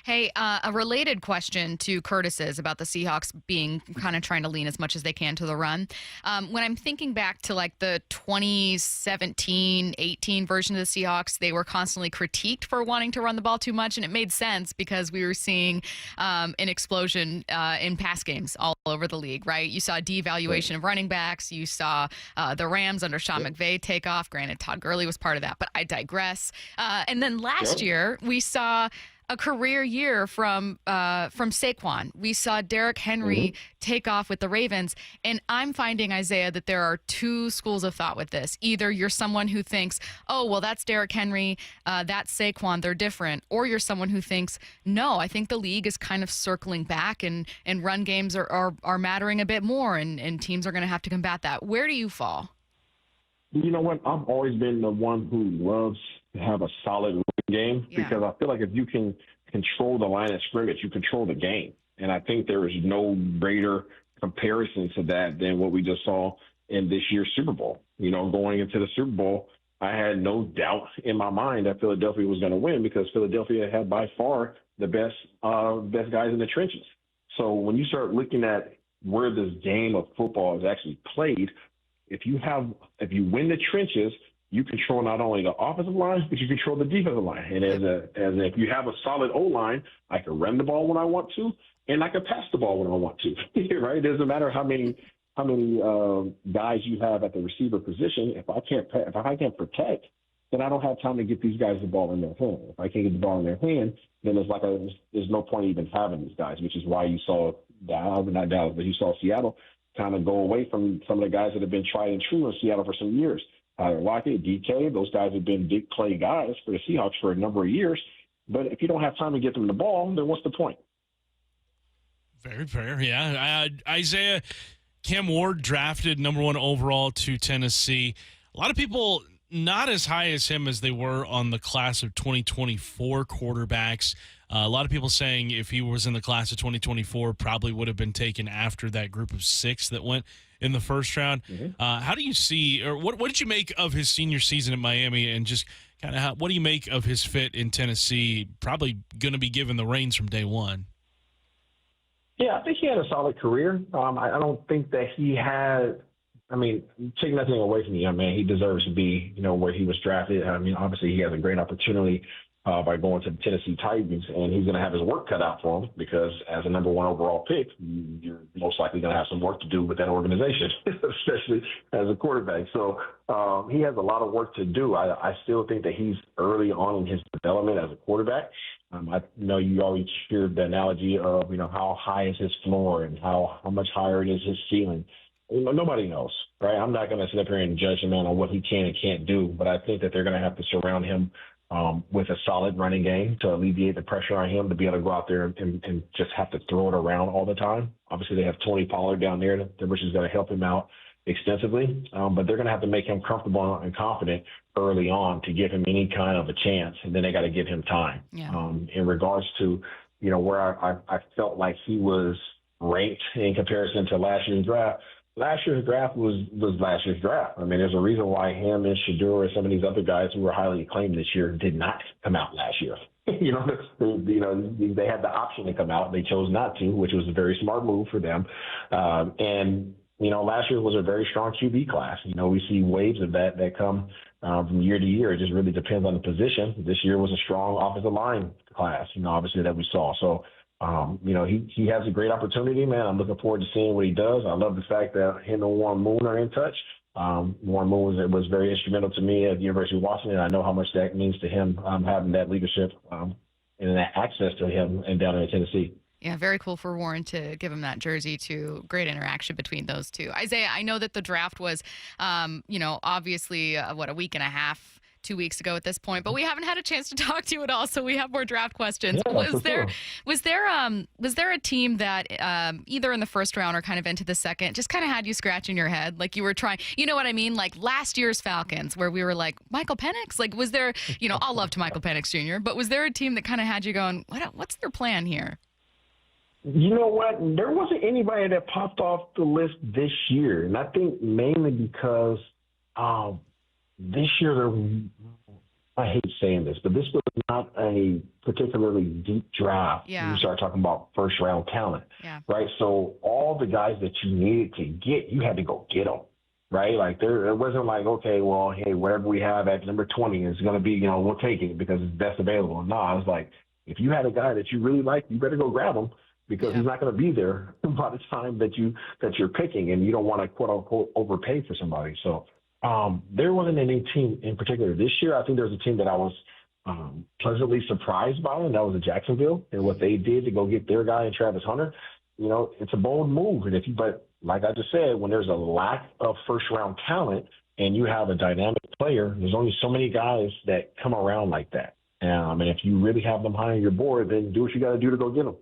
Hey, a related question to Curtis's about the Seahawks being kind of trying to lean as much as they can to the run. When I'm thinking back to like the 2017-18 version of the Seahawks, they were constantly critiqued for wanting to run the ball too much, and it made sense because we were seeing an explosion in pass games all over the league, right? You saw devaluation of running backs. You saw the Rams under Sean McVay take off. Granted, Todd Gurley was part of that, but I digress. And then last year, we saw a career year from Saquon. We saw Derrick Henry take off with the Ravens. And I'm finding, Isaiah, that there are two schools of thought with this. Either you're someone who thinks, oh, well, that's Derrick Henry, that's Saquon, they're different. Or you're someone who thinks, no, I think the league is kind of circling back and run games are mattering a bit more and teams are going to have to combat that. Where do you fall? You know what? I've always been the one who loves to have a solid run game because I feel like if you can control the line of scrimmage, you control the game. And I think there is no greater comparison to that than what we just saw in this year's Super Bowl. You know, going into the Super Bowl, I had no doubt in my mind that Philadelphia was going to win because Philadelphia had by far the best guys in the trenches. So when you start looking at where this game of football is actually played, if you win the trenches, you control not only the offensive line, but you control the defensive line. And as if you have a solid O-line, I can run the ball when I want to, and I can pass the ball when I want to. Right? It doesn't matter how many guys you have at the receiver position. If I can't protect, then I don't have time to get these guys the ball in their hand. If I can't get the ball in their hand, then there's no point even having these guys, which is why you saw you saw Seattle kind of go away from some of the guys that have been tried and true in Seattle for some years. Lockett, DK, those guys have been big play guys for the Seahawks for a number of years. But if you don't have time to get them the ball, then what's the point? Very fair, yeah. Isaiah, Cam Ward drafted number 1 overall to Tennessee. A lot of people not as high as him as they were on the class of 2024 quarterbacks. A lot of people saying if he was in the class of 2024, probably would have been taken after that group of 6 that went in the first round. How do you see, or what did you make of his senior season in Miami, and just kind of what do you make of his fit in Tennessee? Probably going to be given the reins from day one. Yeah, I think he had a solid career. I don't think that he had. I mean, take nothing away from the young man. He deserves to be, where he was drafted. I mean, obviously he has a great opportunity by going to the Tennessee Titans, and he's going to have his work cut out for him because as a number 1 overall pick, you're most likely going to have some work to do with that organization, especially as a quarterback. So he has a lot of work to do. I still think that he's early on in his development as a quarterback. I know you always hear the analogy of, how high is his floor and how much higher it is his ceiling. Nobody knows, right? I'm not going to sit up here and judge him on what he can and can't do, but I think that they're going to have to surround him with a solid running game to alleviate the pressure on him to be able to go out there and just have to throw it around all the time. Obviously, they have Tony Pollard down there, which is going to help him out extensively, but they're going to have to make him comfortable and confident early on to give him any kind of a chance, and then they got to give him time. Yeah. In regards to, where I felt like he was ranked in comparison to last year's draft, last year's draft was last year's draft. I mean, there's a reason why him and Shedeur and some of these other guys who were highly acclaimed this year did not come out last year. They had the option to come out. They chose not to, which was a very smart move for them. Last year was a very strong QB class. We see waves of that come from year to year. It just really depends on the position. This year was a strong offensive line class, obviously that we saw. So, he has a great opportunity, man. I'm looking forward to seeing what he does. I love the fact that him and Warren Moon are in touch. Warren Moon was very instrumental to me at the University of Washington. I know how much that means to him, having that leadership and that access to him and down in Tennessee. Yeah, very cool for Warren to give him that jersey too. Great interaction between those two. Isaiah, I know that the draft was, obviously, a week and a half, 2 weeks ago at this point, but we haven't had a chance to talk to you at all, so we have more draft questions. Yeah, was there a team that either in the first round or kind of into the second just kind of had you scratching your head, like you were trying, you know what I mean, like last year's Falcons, where we were like, Michael Penix? Like, was there, all love to Michael Penix Jr., but was there a team that kind of had you going, what's their plan here? You know what? There wasn't anybody that popped off the list this year, and I think mainly because this year I hate saying this, but this was not a particularly deep draft. Yeah. You start talking about first-round talent, right? So all the guys that you needed to get, you had to go get them, right? Like it wasn't like, okay, well, hey, whatever we have at number 20 is going to be, we'll take it because it's best available. No, I was like, if you had a guy that you really like, you better go grab him because he's not going to be there by the time that you're picking, and you don't want to quote unquote overpay for somebody. So. There wasn't any team in particular this year. I think there was a team that I was pleasantly surprised by, and that was Jacksonville and what they did to go get their guy in Travis Hunter. It's a bold move, but like I just said, when there's a lack of first-round talent and you have a dynamic player, there's only so many guys that come around like that. And if you really have them high on your board, then do what you got to do to go get them.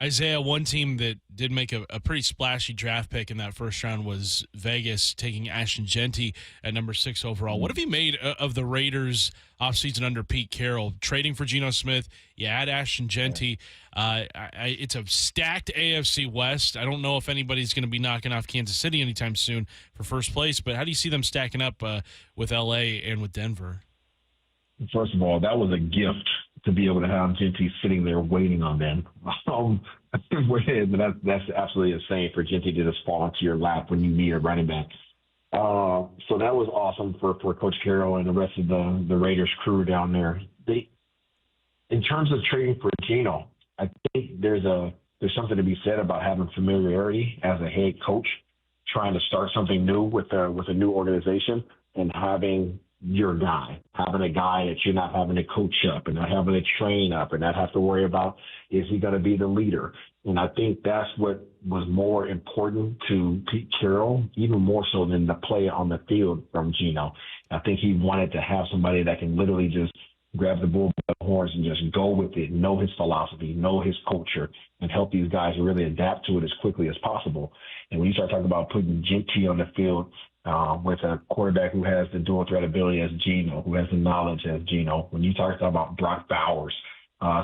Isaiah, one team that did make a pretty splashy draft pick in that first round was Vegas, taking Ashton Jeanty at number 6 overall. What have you made of the Raiders offseason under Pete Carroll? Trading for Geno Smith, you add Ashton Jeanty. It's a stacked AFC West. I don't know if anybody's going to be knocking off Kansas City anytime soon for first place, but how do you see them stacking up with L.A. and with Denver? First of all, that was a gift to be able to have Jeanty sitting there waiting on them. That's absolutely insane for Jeanty to just fall into your lap when you need a running back. So that was awesome for Coach Carroll and the rest of the Raiders crew down there. In terms of trading for Geno, I think there's something to be said about having familiarity as a head coach, trying to start something new with a new organization, and having your guy, having a guy that you're not having to coach up and not having to train up and not have to worry about, is he going to be the leader? And I think that's what was more important to Pete Carroll, even more so than the play on the field from Geno. I think he wanted to have somebody that can literally just grab the bull by the horns and just go with it, know his philosophy, know his culture, and help these guys really adapt to it as quickly as possible. And when you start talking about putting Jeanty on the field, with a quarterback who has the dual threat ability as Geno, who has the knowledge as Geno. When you talk about Brock Bowers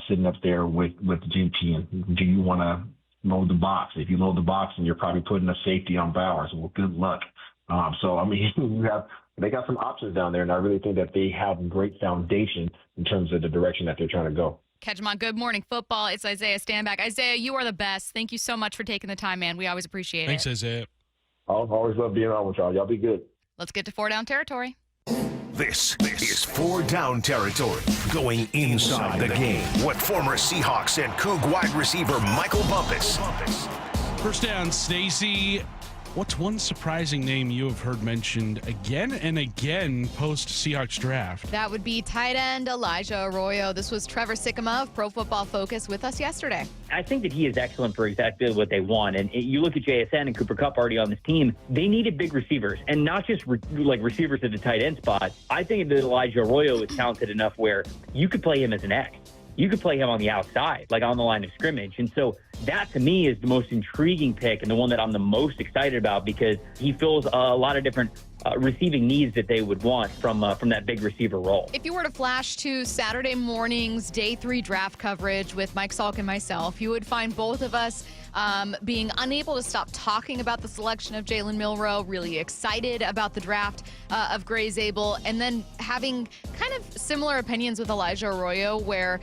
sitting up there with Jeanty, and do you want to load the box? If you load the box, and you're probably putting a safety on Bowers, well, good luck. They got some options down there, and I really think that they have a great foundation in terms of the direction that they're trying to go. Catch them on Good Morning Football. It's Isaiah Stanback. Isaiah, you are the best. Thank you so much for taking the time, man. We always appreciate it. Thanks, Isaiah. I always love being on with y'all. Y'all be good. Let's get to 4 down territory. This is 4 down territory. Going inside the game with former Seahawks and Coug wide receiver Michael Bumpus. First down, Stacy. What's one surprising name you have heard mentioned again and again post-Seahawks draft? That would be tight end Elijah Arroyo. This was Trevor Sikkema of Pro Football Focus with us yesterday. I think that he is excellent for exactly what they want. And you look at JSN and Cooper Kupp already on this team, they needed big receivers, and not just receivers at the tight end spot. I think that Elijah Arroyo is talented enough where you could play him as an X. You could play him on the outside, like on the line of scrimmage. And so that, to me, is the most intriguing pick and the one that I'm the most excited about, because he fills a lot of different receiving needs that they would want from that big receiver role. If you were to flash to Saturday morning's Day 3 draft coverage with Mike Salk and myself, you would find both of us being unable to stop talking about the selection of Jalen Milroe, really excited about the draft of Gray Zabel, and then having kind of similar opinions with Elijah Arroyo, where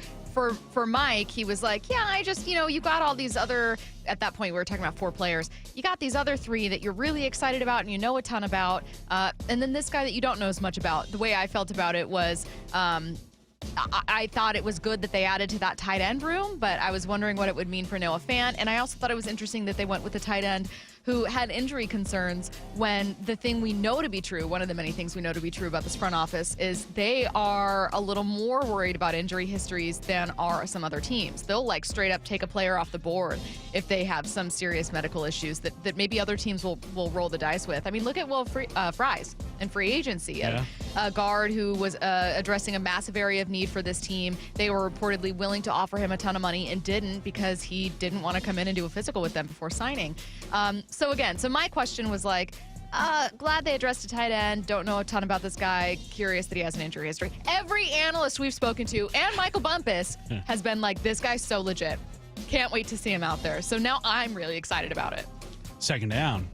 for Mike, he was like, yeah, I just, you got all these other, at that point we were talking about 4 players, you got these other 3 that you're really excited about and you know a ton about, and then this guy that you don't know as much about. The way I felt about it was I thought it was good that they added to that tight end room, but I was wondering what it would mean for Noah Fant, and I also thought it was interesting that they went with the tight end who had injury concerns, when the thing we know to be true, one of the many things we know to be true about this front office, is they are a little more worried about injury histories than are some other teams. They'll straight up take a player off the board if they have some serious medical issues that maybe other teams will roll the dice with. I mean, look at Will Fries in free agency, a guard who was addressing a massive area of need for this team. They were reportedly willing to offer him a ton of money and didn't, because he didn't want to come in and do a physical with them before signing. So my question was glad they addressed a tight end. Don't know a ton about this guy. Curious that he has an injury history. Every analyst we've spoken to, and Michael Bumpus, has been like, this guy's so legit. Can't wait to see him out there. So now I'm really excited about it. Second down.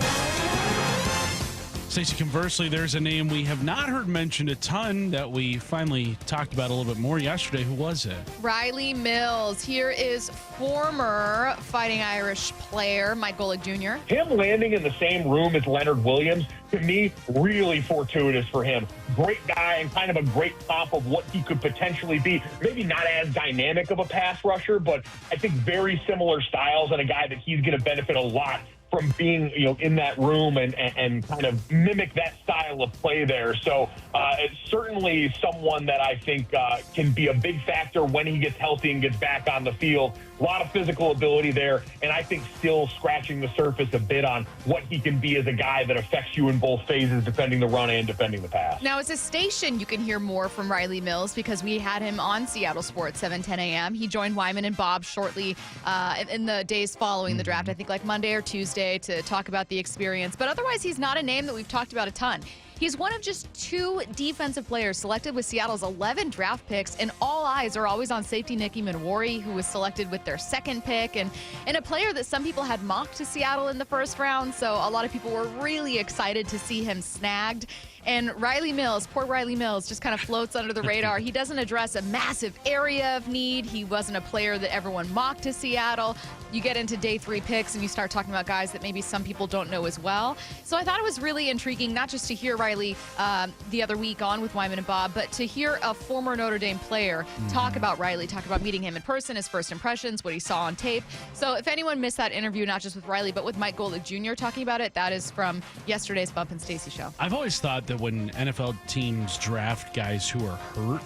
Stacy, conversely, there's a name we have not heard mentioned a ton that we finally talked about a little bit more yesterday. Who was it? Riley Mills. Here is former Fighting Irish player Mike Golick Jr. Him landing in the same room as Leonard Williams, to me, really fortuitous for him. Great guy and kind of a great comp of what he could potentially be. Maybe not as dynamic of a pass rusher, but I think very similar styles and a guy that he's going to benefit a lot from being, in that room and kind of mimic that style of play there. So it's certainly someone that I think can be a big factor when he gets healthy and gets back on the field. A lot of physical ability there, and I think still scratching the surface a bit on what he can be as a guy that affects you in both phases, defending the run and defending the pass. Now, as a station, you can hear more from Riley Mills because we had him on Seattle Sports, 7:10 a.m. He joined Wyman and Bob shortly in the days following the draft, I think like Monday or Tuesday, to talk about the experience. But otherwise, he's not a name that we've talked about a ton. He's one of just 2 defensive players selected with Seattle's 11 draft picks, and all eyes are always on safety Nicky Manwari, who was selected with their 2nd pick, and a player that some people had mocked to Seattle in the 1st round, so a lot of people were really excited to see him snagged. And Riley Mills, poor Riley Mills, just kind of floats under the radar. He doesn't address a massive area of need. He wasn't a player that everyone mocked to Seattle. You get into day 3 picks and you start talking about guys that maybe some people don't know as well. So I thought it was really intriguing, not just to hear Riley the other week on with Wyman and Bob, but to hear a former Notre Dame player talk about Riley, talk about meeting him in person, his first impressions, what he saw on tape. So if anyone missed that interview, not just with Riley, but with Mike Golick Jr. talking about it, that is from yesterday's Bump and Stacy show. I've always thought that when NFL teams draft guys who are hurt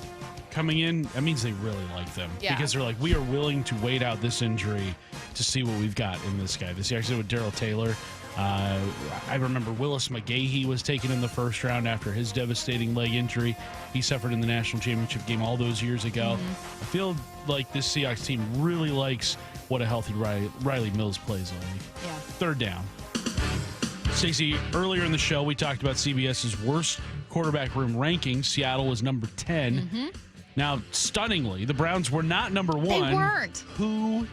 coming in, that means they really like them. Yeah. Because they're like, we are willing to wait out this injury to see what we've got in this guy. This actually with Darrell Taylor. I remember Willis McGahee was taken in the 1st round after his devastating leg injury he suffered in the national championship game all those years ago. I feel like this Seahawks team really likes what a healthy Riley Mills plays like. Yeah. 3rd down. Stacy, earlier in the show, we talked about CBS's worst quarterback room rankings. Seattle was number 10. Now, stunningly, the Browns were not number 1. They weren't. Who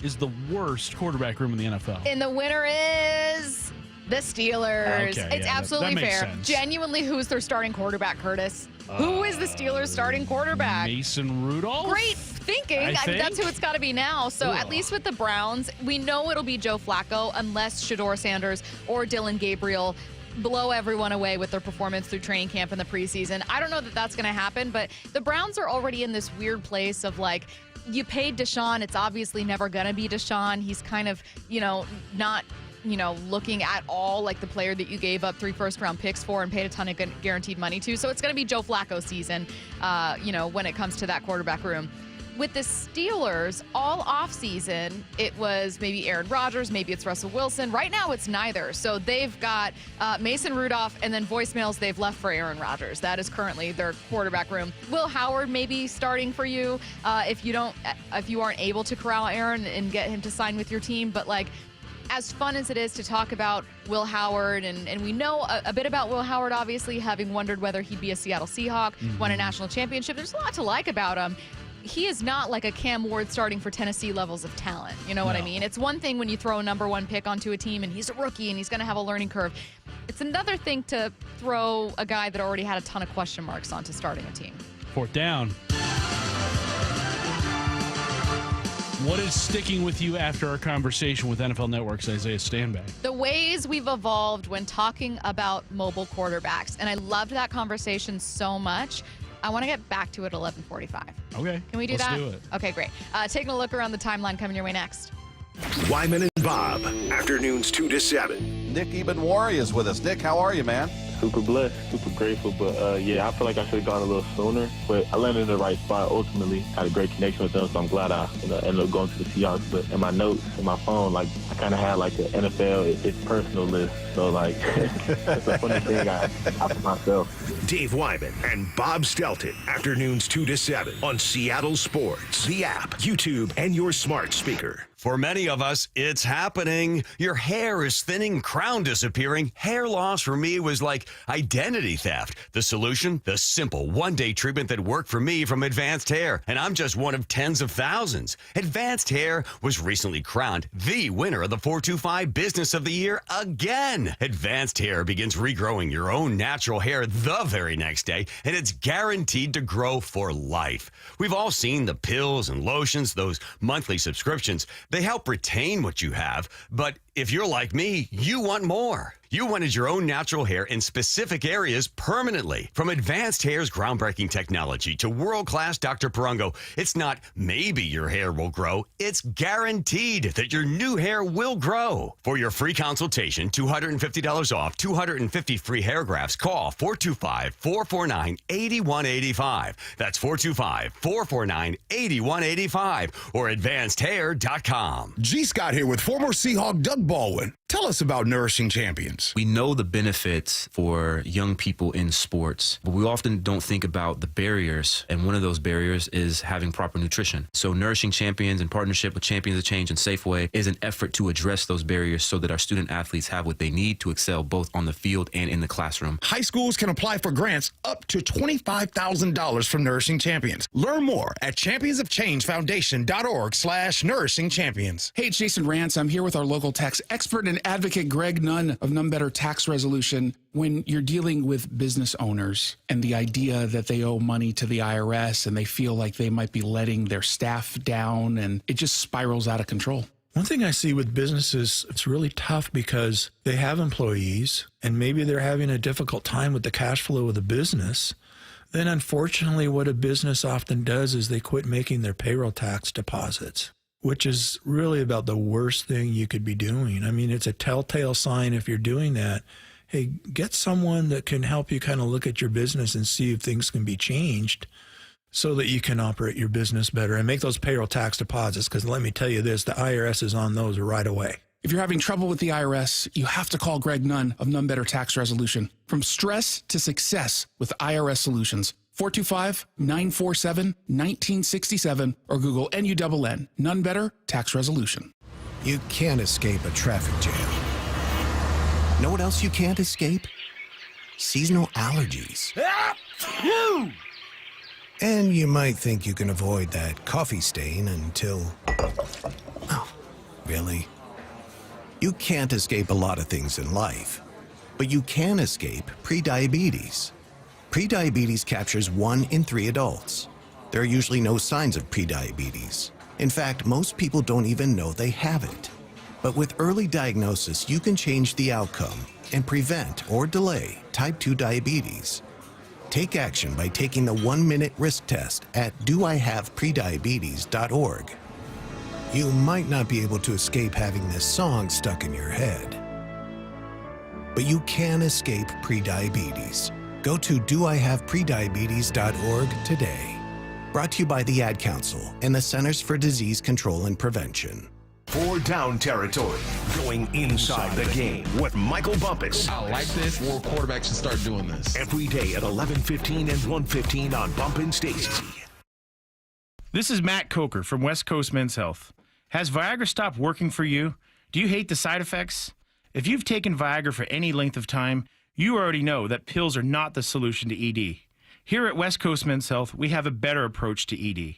is the worst quarterback room in the NFL? And the winner is the Steelers. Okay, it's yeah, absolutely that makes fair. sense. Genuinely, who's their starting quarterback, Curtis? Who is the Steelers' starting quarterback? Mason Rudolph? Great thinking. I mean, that's who it's got to be now. So at least with the Browns, we know it'll be Joe Flacco unless Shedeur Sanders or Dylan Gabriel blow everyone away with their performance through training camp in the preseason. I don't know that that's going to happen, but the Browns are already in this weird place of like, you paid Deshaun. It's obviously never going to be Deshaun. He's kind of, not looking at all like the player that you gave up 3 first-round picks for and paid a ton of guaranteed money to. So it's going to be Joe Flacco season, when it comes to that quarterback room. With the Steelers, all offseason, it was maybe Aaron Rodgers, maybe it's Russell Wilson. Right now, it's neither. So they've got Mason Rudolph and then voicemails they've left for Aaron Rodgers. That is currently their quarterback room. Will Howard maybe starting for you if you aren't able to corral Aaron and get him to sign with your team. But as fun as it is to talk about Will Howard, and we know a bit about Will Howard, obviously, having wondered whether he'd be a Seattle Seahawk, won a national championship. There's a lot to like about him. He is not like a Cam Ward starting for Tennessee levels of talent. You know what I mean? It's one thing when you throw a number 1 pick onto a team and he's a rookie and he's going to have a learning curve. It's another thing to throw a guy that already had a ton of question marks onto starting a team. 4th down. What is sticking with you after our conversation with NFL Network's Isaiah Stanback? The ways we've evolved when talking about mobile quarterbacks. And I loved that conversation so much. I want to get back to it at 11:45. Okay. Can we do let's that? do it. Okay, great. Taking a look around the timeline coming your way next. Wyman and Bob, afternoons 2 to 7. Nick Ebenwari is with us. Nick, how are you, man? Super blessed, super grateful, but I feel like I should have gone a little sooner. But I landed in the right spot ultimately. Had a great connection with them, so I'm glad I ended up going to the Seahawks. But in my notes, in my phone, I kind of had an NFL, it's personal list. So it's a funny thing I for myself. Dave Wyman and Bob Stelton, afternoons 2 to 7 on Seattle Sports, the app, YouTube, and your smart speaker. For many of us, it's happening. Your hair is thinning, crown disappearing. Hair loss for me was like identity theft. The solution? The simple one-day treatment that worked for me from Advanced Hair. And I'm just one of tens of thousands. Advanced Hair was recently crowned the winner of the 425 Business of the Year again. Advanced Hair begins regrowing your own natural hair the very next day, and it's guaranteed to grow for life. We've all seen the pills and lotions, those monthly subscriptions. They help retain what you have, but if you're like me, you want more. You wanted your own natural hair in specific areas permanently. From Advanced Hair's groundbreaking technology to world-class Dr. Perungo, it's not maybe your hair will grow, it's guaranteed that your new hair will grow. For your free consultation, $250 off, 250 free hair grafts, call 425-449-8185. That's 425-449-8185 or advancedhair.com. G. Scott here with former Seahawk Doug Baldwin. Tell us about Nourishing Champions. We know the benefits for young people in sports, but we often don't think about the barriers, and one of those barriers is having proper nutrition. So Nourishing Champions, in partnership with Champions of Change and Safeway, is an effort to address those barriers so that our student athletes have what they need to excel both on the field and in the classroom. High schools can apply for grants up to $25,000 from Nourishing Champions. Learn more at championsofchangefoundation.org/Nourishing Champions. Hey, it's Jason Rance. I'm here with our local tax expert and advocate Greg Nunn of None Better Tax Resolution. When you're dealing with business owners and the idea that they owe money to the IRS and they feel like they might be letting their staff down, and it just spirals out of control. One thing I see with businesses, it's really tough because they have employees and maybe they're having a difficult time with the cash flow of the business. Then unfortunately, what a business often does is they quit making their payroll tax deposits, which is really about the worst thing you could be doing. I mean, it's a telltale sign if you're doing that. Hey, get someone that can help you kind of look at your business and see if things can be changed so that you can operate your business better and make those payroll tax deposits. Because let me tell you this, the IRS is on those right away. If you're having trouble with the IRS, you have to call Greg Nunn of None Better Tax Resolution. From stress to success with IRS Solutions. 425-947-1967 or Google NUNN, None Better Tax Resolution. You can't escape a traffic jam. Know what else you can't escape? Seasonal allergies. And you might think you can avoid that coffee stain until... Oh, really? You can't escape a lot of things in life, but you can escape prediabetes. Prediabetes captures 1 in 3 adults. There are usually no signs of prediabetes. In fact, most people don't even know they have it. But with early diagnosis, you can change the outcome and prevent or delay type 2 diabetes. Take action by taking the 1-minute risk test at doihaveprediabetes.org. You might not be able to escape having this song stuck in your head, but you can escape prediabetes. Go to doihaveprediabetes.org today. Brought to you by the Ad Council and the Centers for Disease Control and Prevention. 4 down territory, going inside the game with Michael Bumpus. I like this. More quarterbacks should start doing this. Every day at 11:15 and 1:15 on Bumpin' Stacy. This is Matt Coker from West Coast Men's Health. Has Viagra stopped working for you? Do you hate the side effects? If you've taken Viagra for any length of time, you already know that pills are not the solution to ED. Here at West Coast Men's Health, we have a better approach to ED.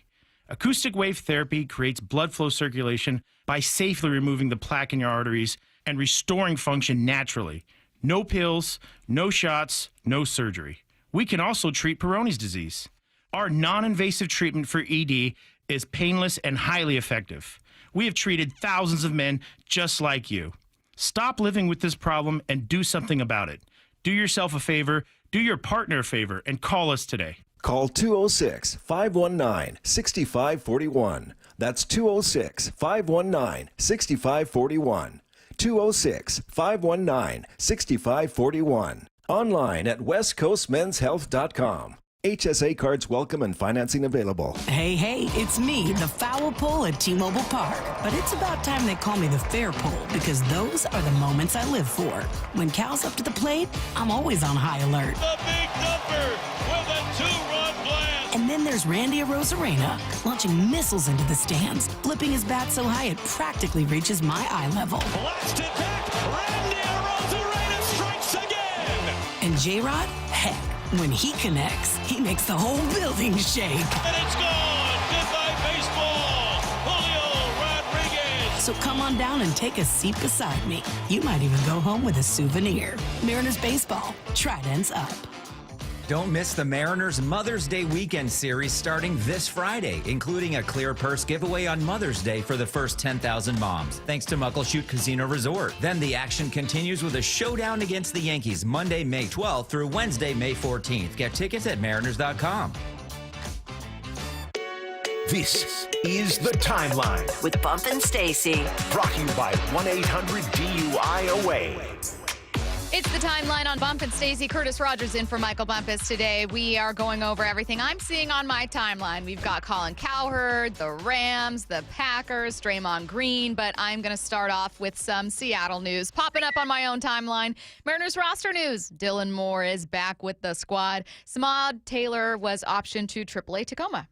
Acoustic wave therapy creates blood flow circulation by safely removing the plaque in your arteries and restoring function naturally. No pills, no shots, no surgery. We can also treat Peyronie's disease. Our non-invasive treatment for ED is painless and highly effective. We have treated thousands of men just like you. Stop living with this problem and do something about it. Do yourself a favor, do your partner a favor, and call us today. Call 206-519-6541. That's 206-519-6541. 206-519-6541. Online at westcoastmenshealth.com. HSA cards welcome and financing available. Hey, it's me, the foul pole at T-Mobile Park. But it's about time they call me the fair pole, because those are the moments I live for. When Cal's up to the plate, I'm always on high alert. The big dumper with a 2-run blast. And And then there's Randy Arozarena, launching missiles into the stands, flipping his bat so high it practically reaches my eye level. Blasted back, Randy Arozarena strikes again! And J-Rod, heck, when he connects, he makes the whole building shake. And it's gone! Goodbye, baseball! Julio Rodriguez! So come on down and take a seat beside me. You might even go home with a souvenir. Mariners baseball, Tridents up. Don't miss the Mariners Mother's Day Weekend Series starting this Friday, including a clear purse giveaway on Mother's Day for the first 10,000 moms, thanks to Muckleshoot Casino Resort. Then the action continues with a showdown against the Yankees Monday, May 12th through Wednesday, May 14th. Get tickets at mariners.com. This is The Timeline with Bump and Stacy. Brought to you by 1-800-DUI-AWAY. It's The Timeline on Bump and Stacy. Curtis Rogers in for Michael Bumpus today. We are going over everything I'm seeing on my timeline. We've got Colin Cowherd, the Rams, the Packers, Draymond Green, but I'm going to start off with some Seattle news. Popping up on my own timeline. Mariners roster news. Dylan Moore is back with the squad. Samad Taylor was optioned to AAA Tacoma.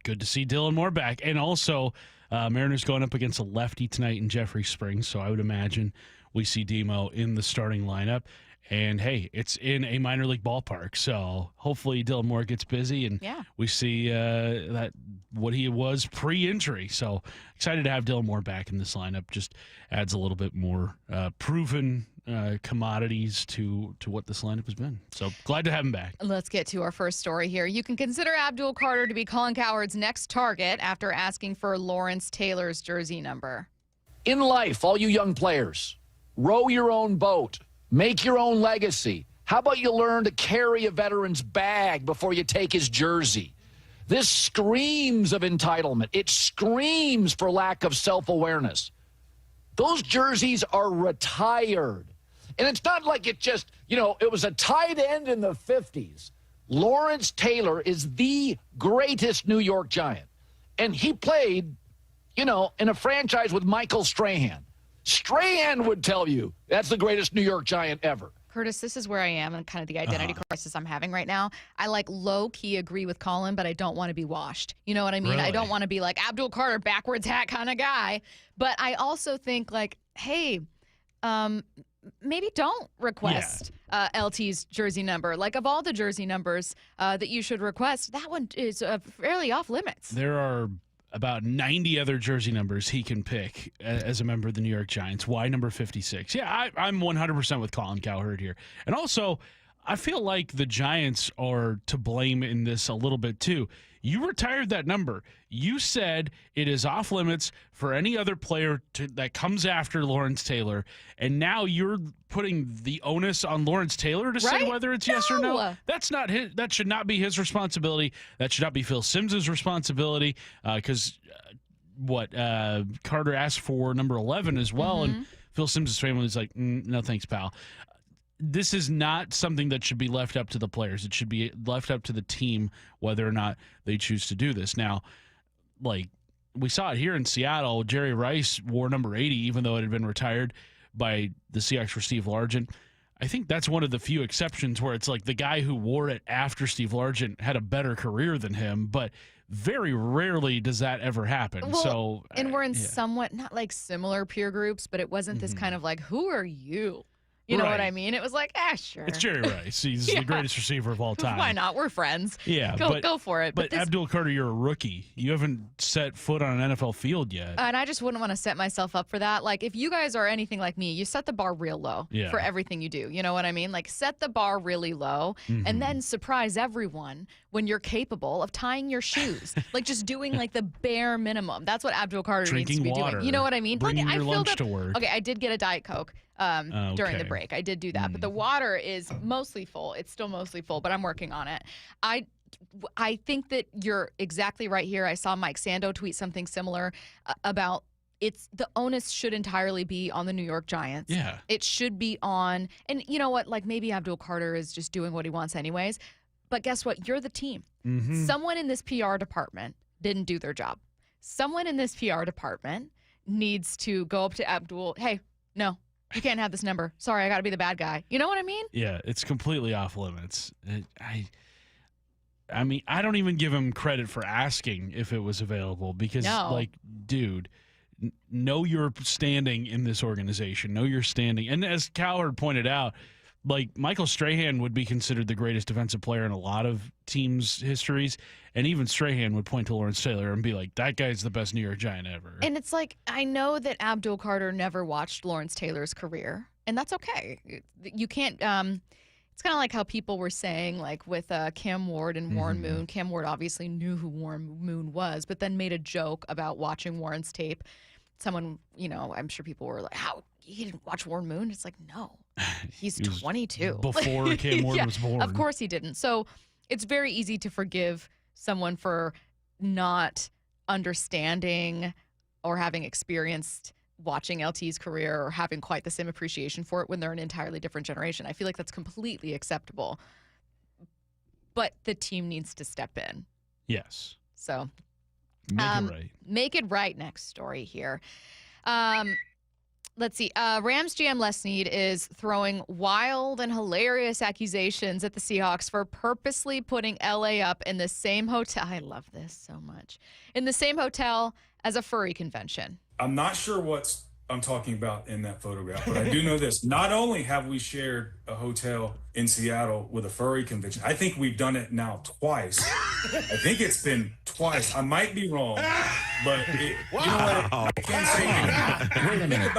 Good to see Dylan Moore back. And also, Mariners going up against a lefty tonight in Jeffrey Springs, so I would imagine we see Demo in the starting lineup. And, hey, it's in a minor league ballpark, so hopefully Dylan Moore gets busy and we see that what he was pre-injury. So excited to have Dylan Moore back in this lineup. Just adds a little bit more proven commodities to what this lineup has been. So glad to have him back. Let's get to our first story here. You can consider Abdul Carter to be Colin Cowherd's next target after asking for Lawrence Taylor's jersey number. In life, all you young players, row your own boat. Make your own legacy. How about you learn to carry a veteran's bag before you take his jersey? This screams of entitlement. It screams for lack of self-awareness. Those jerseys are retired. And it's not like it just, it was a tight end in the 50s. Lawrence Taylor is the greatest New York Giant. And he played, in a franchise with Michael Strahan. Strahan would tell you that's the greatest New York Giant ever. Curtis, this is where I am and kind of the identity crisis I'm having right now. I low-key agree with Colin, but I don't want to be washed. You know what I mean? Really? I don't want to be like Abdul Carter, backwards hat kind of guy. But I also think hey, maybe don't request LT's jersey number. Of all the jersey numbers that you should request, that one is fairly off limits. There are about 90 other jersey numbers he can pick as a member of the New York Giants. Why number 56? Yeah, I'm 100% with Colin Cowherd here. And also, I feel like the Giants are to blame in this a little bit too. You retired that number. You said it is off limits for any other player that comes after Lawrence Taylor, and now you're putting the onus on Lawrence Taylor to say whether it's yes or no. That's not his. That should not be his responsibility. That should not be Phil Simms' responsibility. Because Carter asked for number 11 as well, and Phil Simms' family is like, no thanks, pal. This is not something that should be left up to the players. It should be left up to the team whether or not they choose to do this. Now, we saw it here in Seattle. Jerry Rice wore number 80, even though it had been retired by the Seahawks for Steve Largent. I think that's one of the few exceptions where it's the guy who wore it after Steve Largent had a better career than him, but very rarely does that ever happen. Well, and we're in somewhat, not similar peer groups, but it wasn't this kind of who are you? You know what I mean? It was sure. It's Jerry Rice. He's the greatest receiver of all time. Why not? We're friends. Yeah. Go for it. But Abdul Carter, you're a rookie. You haven't set foot on an NFL field yet. And I just wouldn't want to set myself up for that. If you guys are anything like me, you set the bar real low for everything you do. You know what I mean? Set the bar really low and then surprise everyone when you're capable of tying your shoes. Just doing the bare minimum. That's what Abdul Carter needs to be doing. You know what I mean? Bringing your lunch to work. Okay, I did get a Diet Coke. During the break. I did do that. But the water is mostly full. It's still mostly full, but I'm working on it. I think that you're exactly right here. I saw Mike Sando tweet something similar about the onus should entirely be on the New York Giants. Yeah. It should be on, and you know what, maybe Abdul Carter is just doing what he wants anyways. But guess what? You're the team. Someone in this PR department didn't do their job. Someone in this PR department needs to go up to Abdul, hey, no. You can't have this number. Sorry, I got to be the bad guy. You know what I mean? Yeah, it's completely off limits. I mean, I don't even give him credit for asking if it was available because, dude, know your standing in this organization. Know your standing. And as Cowherd pointed out, Michael Strahan would be considered the greatest defensive player in a lot of teams' histories, and even Strahan would point to Lawrence Taylor and be like, that guy's the best New York Giant ever. And it's I know that Abdul Carter never watched Lawrence Taylor's career, and that's okay. You can't it's kind of like how people were saying, with Cam Ward and Warren Moon. Cam Ward obviously knew who Warren Moon was, but then made a joke about watching Warren's tape. Someone, I'm sure people were like, how? He didn't watch Warren Moon? It's no. He's 22. Before Cam Ward was born. Of course he didn't. So it's very easy to forgive someone for not understanding or having experienced watching LT's career or having quite the same appreciation for it when they're an entirely different generation. I feel like that's completely acceptable. But the team needs to step in. Yes. So make it right. Make it right. Next story here. Let's see. Rams GM Les Snead is throwing wild and hilarious accusations at the Seahawks for purposely putting LA up in the same hotel. I love this so much. In the same hotel as a furry convention. I'm not sure what I'm talking about in that photograph, but I do know this. Not only have we shared a hotel in Seattle with a furry convention, I think we've done it now twice. I think it's been twice. I might be wrong, but you know what? I can't say anything. Wait a minute.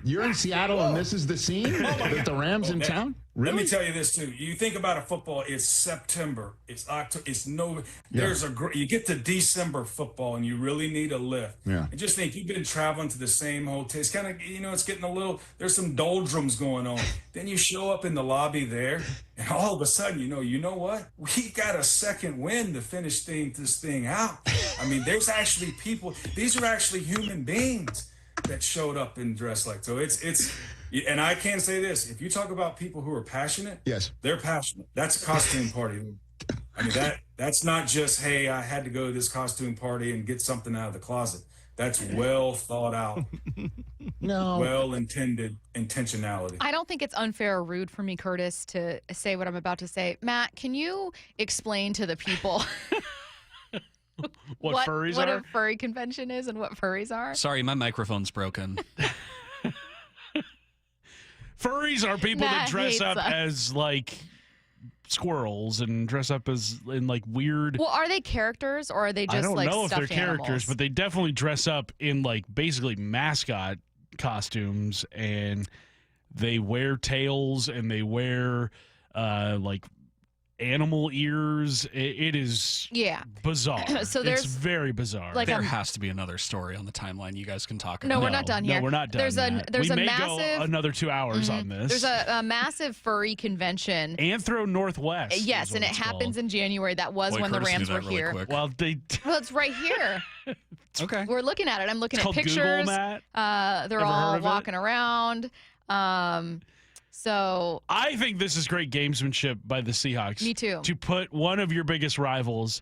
You're in Seattle and this is the scene with the Rams in town? Really? Let me tell you this too. You think about a football, it's September, it's October, it's November. You get to December football and you really need a lift. Yeah. And just think, you've been traveling to the same hotel. It's kind of, it's getting a little, there's some doldrums going on. Then you show up in the lobby there and all of a sudden, you know what? We got a second win to finish this thing out. I mean, there's actually people, these are actually human beings that showed up and dressed like, so it's, and I can say this, if you talk about people who are passionate, yes, they're passionate. That's a costume party. I mean, that's not just, hey, I had to go to this costume party and get something out of the closet. That's well thought out, well-intended intentionality. I don't think it's unfair or rude for me, Curtis, to say what I'm about to say. Matt, can you explain to the people what furries what are? a furry convention is and what furries are? Sorry, my microphone's broken. Furries are people Matt that dress hates up us. as squirrels and dress up as in weird. Well, are they characters or are they just I don't know if they're stuffed characters, animals? but they definitely dress up in basically mascot costumes, and they wear tails and they wear animal ears. It is bizarre. So it's very bizarre. There has to be another story on the timeline you guys can talk about. No, we're not done here. No, we're not done. There's we a may massive go another 2 hours on this. There's a massive furry convention. Anthro Northwest. Yes, and it happens in January. That was when the Rams were here. Well, Well, it's right here. Okay. We're looking at it. I'm looking It's at called pictures. Google, Matt. They're Ever heard all of it? walking around. So I think this is great gamesmanship by the Seahawks. Me too. To put one of your biggest rivals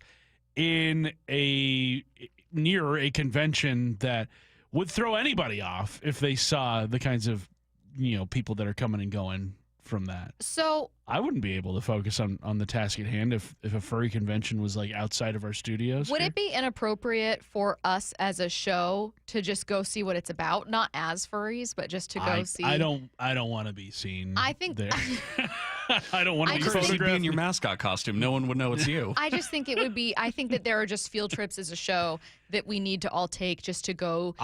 near a convention that would throw anybody off if they saw the kinds of people that are coming and going from that. So I wouldn't be able to focus on the task at hand if a furry convention was outside of our studios. would it be inappropriate for us as a show to just go see what it's about? Not as furries, but just to go see. I don't want to be seen. I think there. I don't want to be Chris, you'd be photographed in your mascot costume. No one would know it's you. I just think it would be. I think that there are just field trips as a show that we need to all take just to go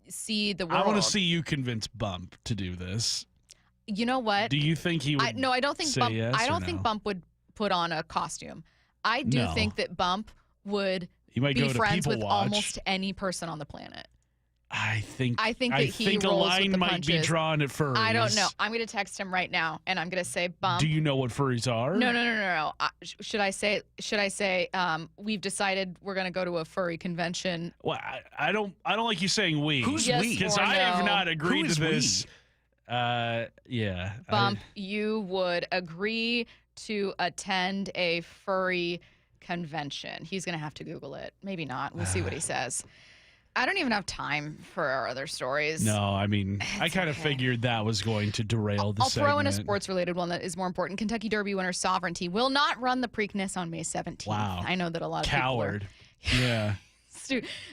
see the world. I want to see you convince Bump to do this. You know what? Do you think he would? No, I don't think say Bump. yes I or don't no? think Bump would put on a costume. I do No. think that Bump would He might be go to friends People with Watch. almost any person on the planet. I think that he a rolls with line the might be punches. drawn at furries. I don't know. I'm going to text him right now, and I'm going to say, Bump. Do you know what furries are? No. Should I say? We've decided we're going to go to a furry convention. Well, I don't like you saying we. Who's Yes we? Because or I have no? not agreed Who is to this. Yeah. Bump, you would agree to attend a furry convention. He's going to have to Google it. Maybe not. We'll see what he says. I don't even have time for our other stories. No, I mean, I kind of figured that was going to derail the segment. I'll throw in a sports-related one that is more important. Kentucky Derby winner Sovereignty will not run the Preakness on May 17th. Wow. I know that a lot of Coward. people are... Yeah.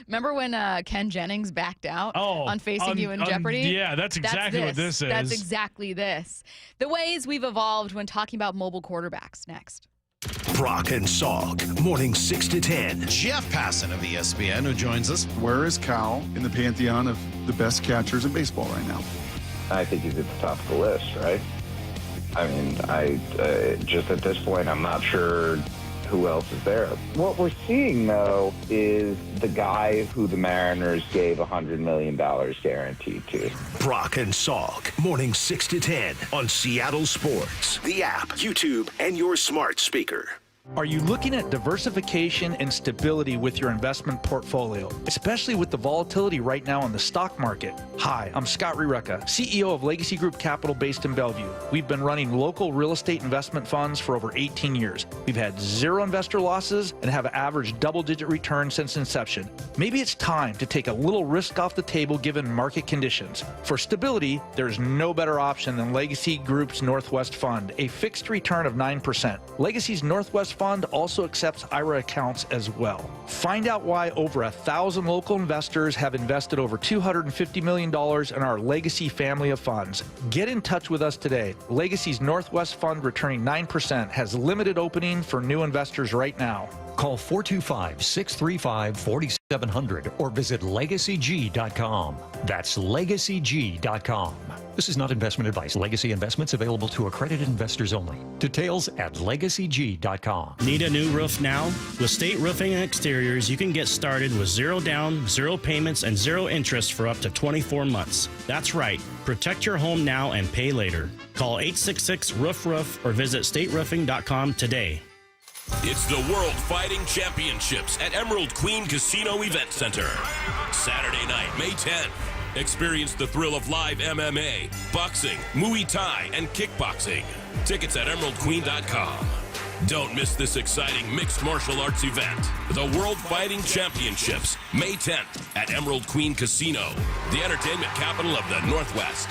Remember when Ken Jennings backed out on Facing You in Jeopardy? Yeah, that's exactly what this is. That's exactly this. The ways we've evolved when talking about mobile quarterbacks next. Brock and Salk, morning 6 to 10. Jeff Passan of ESPN, who joins us. Where is Cal in the pantheon of the best catchers in baseball right now? I think he's at the top of the list, right? I mean, just at this point, I'm not sure who else is there. What we're seeing, though, is the guy who the Mariners gave $100 million guaranteed to. Brock and Salk, morning 6 to 10 on Seattle Sports, the app, YouTube, and your smart speaker. Are you looking at diversification and stability with your investment portfolio, especially with the volatility right now in the stock market? Hi, I'm Scott Riereka, CEO of Legacy Group Capital based in Bellevue. We've been running local real estate investment funds for over 18 years. We've had 0 investor losses and have averaged double-digit returns since inception. Maybe it's time to take a little risk off the table given market conditions. For stability, there's no better option than Legacy Group's Northwest Fund, a fixed return of 9%. Legacy's Northwest Fund also accepts IRA accounts as well. Find out why over 1,000 local investors have invested over $250 million in our Legacy family of funds. Get in touch with us today. Legacy's Northwest Fund returning 9% has limited opening for new investors right now. Call 425-635-4700 or visit LegacyG.com. That's LegacyG.com. This is not investment advice. Legacy investments available to accredited investors only. Details at LegacyG.com. Need a new roof now? With State Roofing and Exteriors, you can get started with 0 down, 0 payments, and 0 interest for up to 24 months. That's right. Protect your home now and pay later. Call 866-ROOF-ROOF or visit stateroofing.com today. It's the World Fighting Championships at Emerald Queen Casino Event Center. Saturday night, May 10th. Experience the thrill of live MMA, boxing, Muay Thai, and kickboxing. Tickets at emeraldqueen.com. Don't miss this exciting mixed martial arts event. The World Fighting Championships, May 10th at Emerald Queen Casino, the entertainment capital of the Northwest.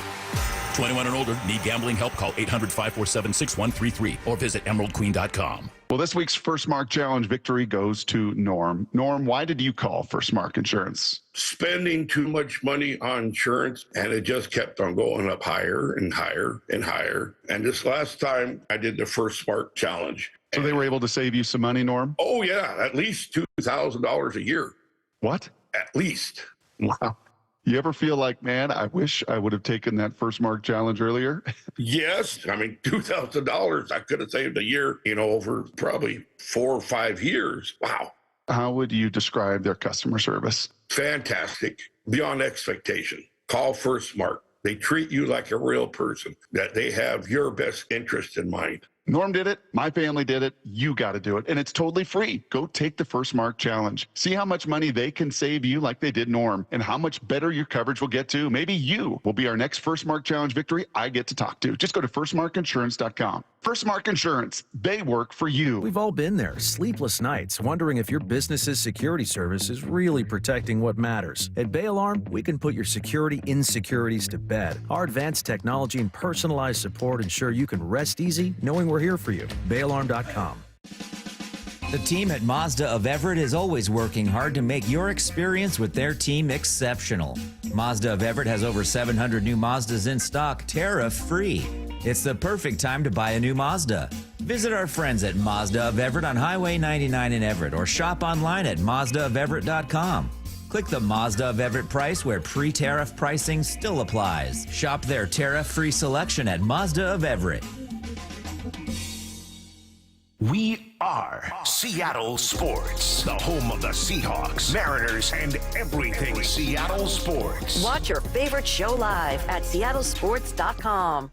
21 and older. Need gambling help? Call 800-547-6133 or visit emeraldqueen.com. Well, this week's First Mark Challenge victory goes to Norm. Norm, why did you call First Mark Insurance? Spending too much money on insurance, and it just kept on going up higher and higher and higher. And this last time I did the First Mark Challenge. So they were able to save you some money, Norm? Oh, yeah, at least $2,000 a year. What? At least. Wow. You ever feel like, man, I wish I would have taken that First Mark Challenge earlier? Yes. I mean, $2,000 I could have saved a year, over probably 4 or 5 years. Wow. How would you describe their customer service? Fantastic. Beyond expectation. Call First Mark. They treat you like a real person, that they have your best interest in mind. Norm did it. My family did it. You got to do it. And it's totally free. Go take the First Mark Challenge. See how much money they can save you like they did Norm, and how much better your coverage will get to. Maybe you will be our next First Mark Challenge victory I get to talk to. Just go to firstmarkinsurance.com. First Mark Insurance. They work for you. We've all been there. Sleepless nights, wondering if your business's security service is really protecting what matters. At Bay Alarm, we can put your security insecurities to bed. Our advanced technology and personalized support ensure you can rest easy knowing we're here for you. BayAlarm.com. The team at Mazda of Everett is always working hard to make your experience with their team exceptional. Mazda of Everett has over 700 new Mazdas in stock, tariff-free. It's the perfect time to buy a new Mazda. Visit our friends at Mazda of Everett on Highway 99 in Everett or shop online at MazdaofEverett.com. Click the Mazda of Everett price where pre-tariff pricing still applies. Shop their tariff-free selection at Mazda of Everett. We are Seattle Sports, the home of the Seahawks, Mariners, and everything Seattle sports. Watch your favorite show live at seattlesports.com.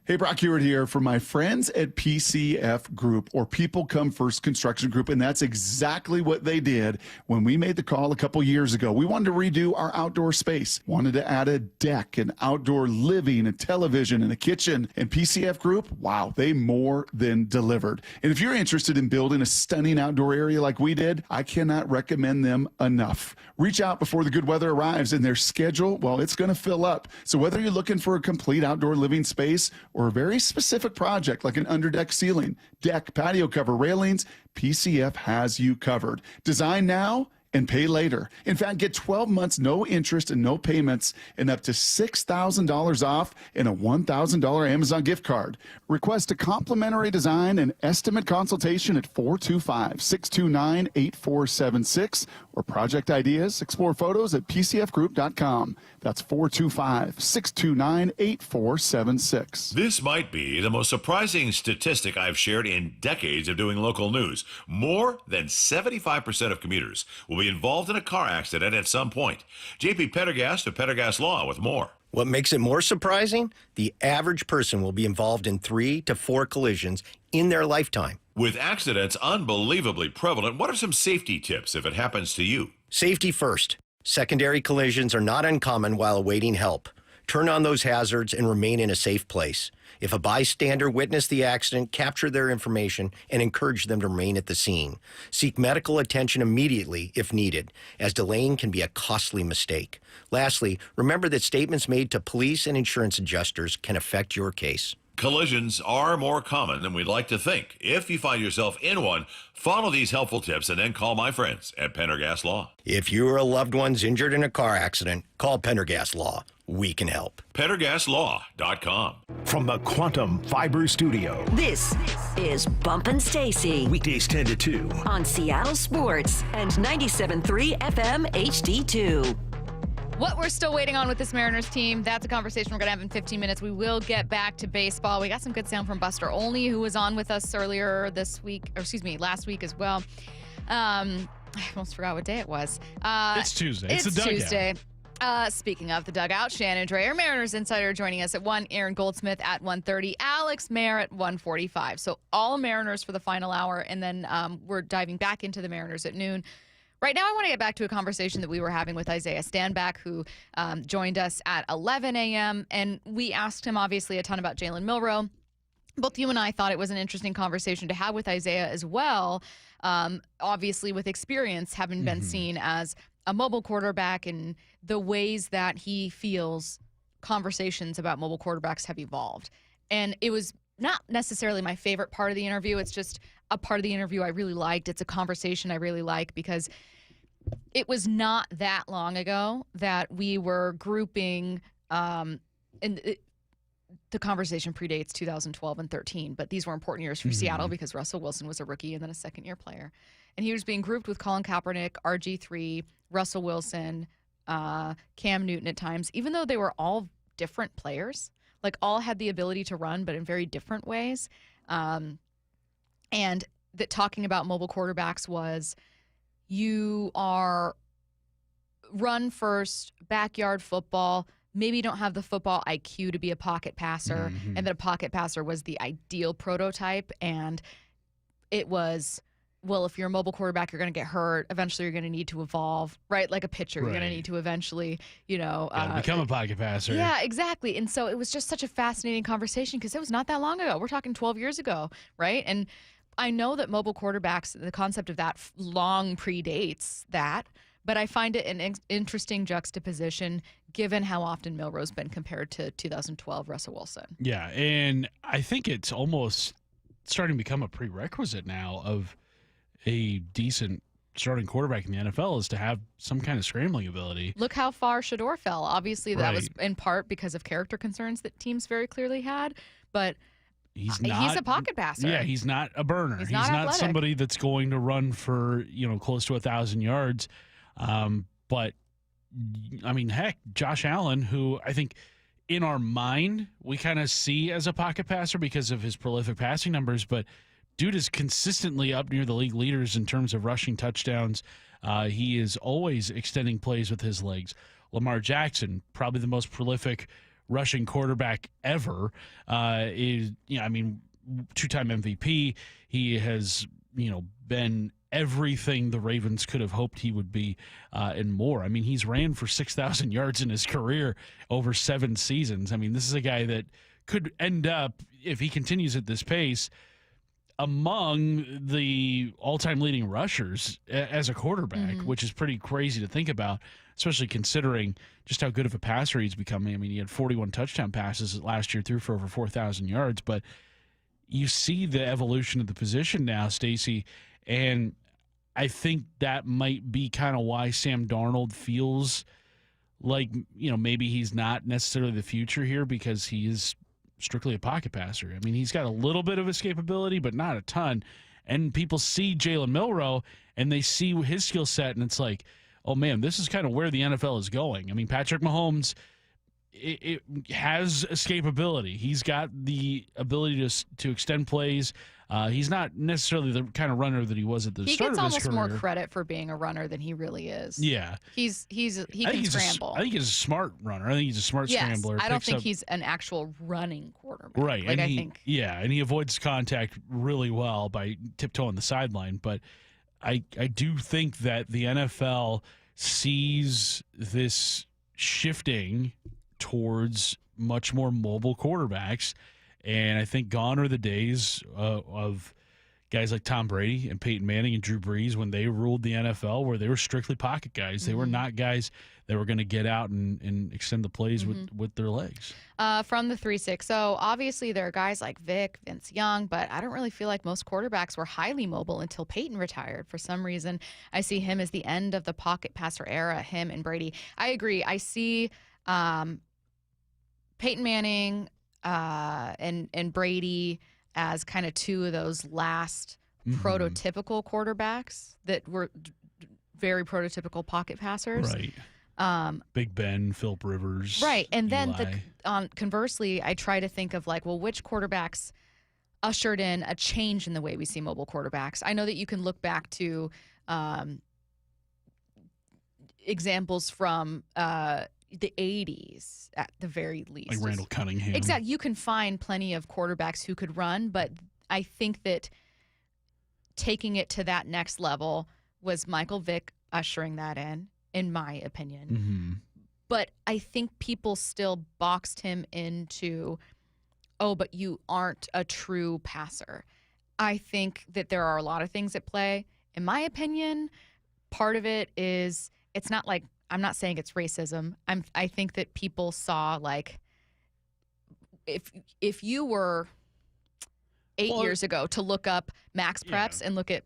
Hey, Brock Hewitt here for my friends at PCF Group, or People Come First Construction Group, and that's exactly what they did when we made the call a couple years ago. We wanted to redo our outdoor space, wanted to add a deck, and outdoor living, a television, and a kitchen. And PCF Group, wow, they more than delivered. And if you're interested in building a stunning outdoor area like we did, I cannot recommend them enough. Reach out before the good weather arrives, and their schedule, well, it's going to fill up. So whether you're looking for a complete outdoor living space or a very specific project like an underdeck ceiling, deck, patio cover, railings, PCF has you covered. Design now and pay later. In fact, get 12 months, no interest and no payments, and up to $6,000 off and a $1,000 Amazon gift card. Request a complimentary design and estimate consultation at 425-629-8476 or project ideas. Explore photos at pcfgroup.com. That's 425-629-8476. This might be the most surprising statistic I've shared in decades of doing local news. More than 75% of commuters will be involved in a car accident at some point. JP Pendergast of Pendergast Law with more. What makes it more surprising? The average person will be involved in 3 to 4 collisions in their lifetime. With accidents unbelievably prevalent, what are some safety tips if it happens to you? Safety first. Secondary collisions are not uncommon while awaiting help. Turn on those hazards and remain in a safe place. If a bystander witnessed the accident, capture their information and encourage them to remain at the scene. Seek medical attention immediately if needed, as delaying can be a costly mistake. Lastly, remember that statements made to police and insurance adjusters can affect your case. Collisions are more common than we'd like to think. If you find yourself in one, follow these helpful tips and then call my friends at Pendergast Law. If you or a loved one's injured in a car accident, call Pendergast Law. We can help. PendergastLaw.com. From the Quantum Fiber Studio. This is Bumpin' Stacy. Weekdays 10 to 2. On Seattle Sports and 97.3 FM HD2. What we're still waiting on with this Mariners team, that's a conversation we're going to have in 15 minutes. We will get back to baseball. We got some good sound from Buster Olney, who was on with us earlier this week, or excuse me, last week as well. I almost forgot what day it was. It's Tuesday. It's the dugout. Tuesday. Speaking of the dugout, Shannon Drayer, Mariners Insider, joining us at 1, Aaron Goldsmith at 1:30, Alex Mayer at 1:45. So all Mariners for the final hour, and then we're diving back into the Mariners at noon. Right now, I want to get back to a conversation that we were having with Isaiah Stanback, who joined us at 11 a.m., and we asked him, obviously, a ton about Jalen Milroe. Both you and I thought it was an interesting conversation to have with Isaiah as well, obviously with experience, having been seen as a mobile quarterback and the ways that he feels conversations about mobile quarterbacks have evolved. And it was not necessarily my favorite part of the interview. It's just a part of the interview I really liked. It's a conversation I really like because it was not that long ago that we were grouping, and the conversation predates 2012 and 13, but these were important years for Seattle because Russell Wilson was a rookie and then a second-year player. And he was being grouped with Colin Kaepernick, RG3, Russell Wilson, Cam Newton at times, even though they were all different players, like all had the ability to run, but in very different ways. And that talking about mobile quarterbacks was you are run first, backyard football, maybe you don't have the football IQ to be a pocket passer, and that a pocket passer was the ideal prototype. And it was, well, if you're a mobile quarterback, you're going to get hurt. Eventually, you're going to need to evolve, right? Like a pitcher, you're going to need to eventually, become a pocket passer. Yeah, exactly. And so it was just such a fascinating conversation because it was not that long ago. We're talking 12 years ago, right? And I know that mobile quarterbacks, the concept of that long predates that, but I find it an interesting juxtaposition given how often Milroe's been compared to 2012 Russell Wilson. Yeah, and I think it's almost starting to become a prerequisite now of a decent starting quarterback in the NFL is to have some kind of scrambling ability. Look how far Shador fell. Obviously, that was in part because of character concerns that teams very clearly had, but he's a pocket passer. Yeah, he's not a burner. He's not somebody that's going to run for, close to 1,000 yards. But, I mean, heck, Josh Allen, who I think in our mind we kind of see as a pocket passer because of his prolific passing numbers, but dude is consistently up near the league leaders in terms of rushing touchdowns. He is always extending plays with his legs. Lamar Jackson, probably the most prolific rushing quarterback ever. Is, I mean, 2-time MVP. He has, been everything the Ravens could have hoped he would be, and more. I mean, he's ran for 6,000 yards in his career over 7 seasons. I mean, this is a guy that could end up, if he continues at this pace, among the all-time leading rushers as a quarterback, which is pretty crazy to think about, especially considering just how good of a passer he's becoming. I mean, he had 41 touchdown passes last year, threw for over 4,000 yards, but you see the evolution of the position now, Stacy, and I think that might be kind of why Sam Darnold feels like, maybe he's not necessarily the future here, because he is strictly a pocket passer. I mean, he's got a little bit of escapability, but not a ton. And people see Jalen Milroe and they see his skill set, and it's like, oh man, this is kind of where the NFL is going. I mean, Patrick Mahomes, it has escapability. He's got the ability to extend plays. He's not necessarily the kind of runner that he was at the start of his career. He gets almost more credit for being a runner than he really is. Yeah. He can scramble. I think he's a smart runner. I think he's a smart scrambler. I don't think he's an actual running quarterback. Right. Like, and he avoids contact really well by tiptoeing the sideline. But I do think that the NFL sees this shifting towards much more mobile quarterbacks. And I think gone are the days of guys like Tom Brady and Peyton Manning and Drew Brees when they ruled the NFL, where they were strictly pocket guys. They were not guys that were going to get out and extend the plays with their legs. From the 3-6. So obviously there are guys like Vic, Vince Young, but I don't really feel like most quarterbacks were highly mobile until Peyton retired. For some reason, I see him as the end of the pocket passer era, him and Brady. I agree. I see Peyton Manning and Brady as kind of two of those last prototypical quarterbacks that were very prototypical pocket passers. Right. Big Ben, Phillip Rivers. Right. And then Eli. Conversely, I try to think of like, well, which quarterbacks ushered in a change in the way we see mobile quarterbacks? I know that you can look back to examples from the 80s at the very least. Like Randall Cunningham. Exactly. You can find plenty of quarterbacks who could run, but I think that taking it to that next level was Michael Vick ushering that in my opinion. But I think people still boxed him into, oh, but you aren't a true passer. I think that there are a lot of things at play. In my opinion, part of it is, it's not like, I'm not saying it's racism. I think that people saw, like, if you were 8 years ago to look up max preps and look at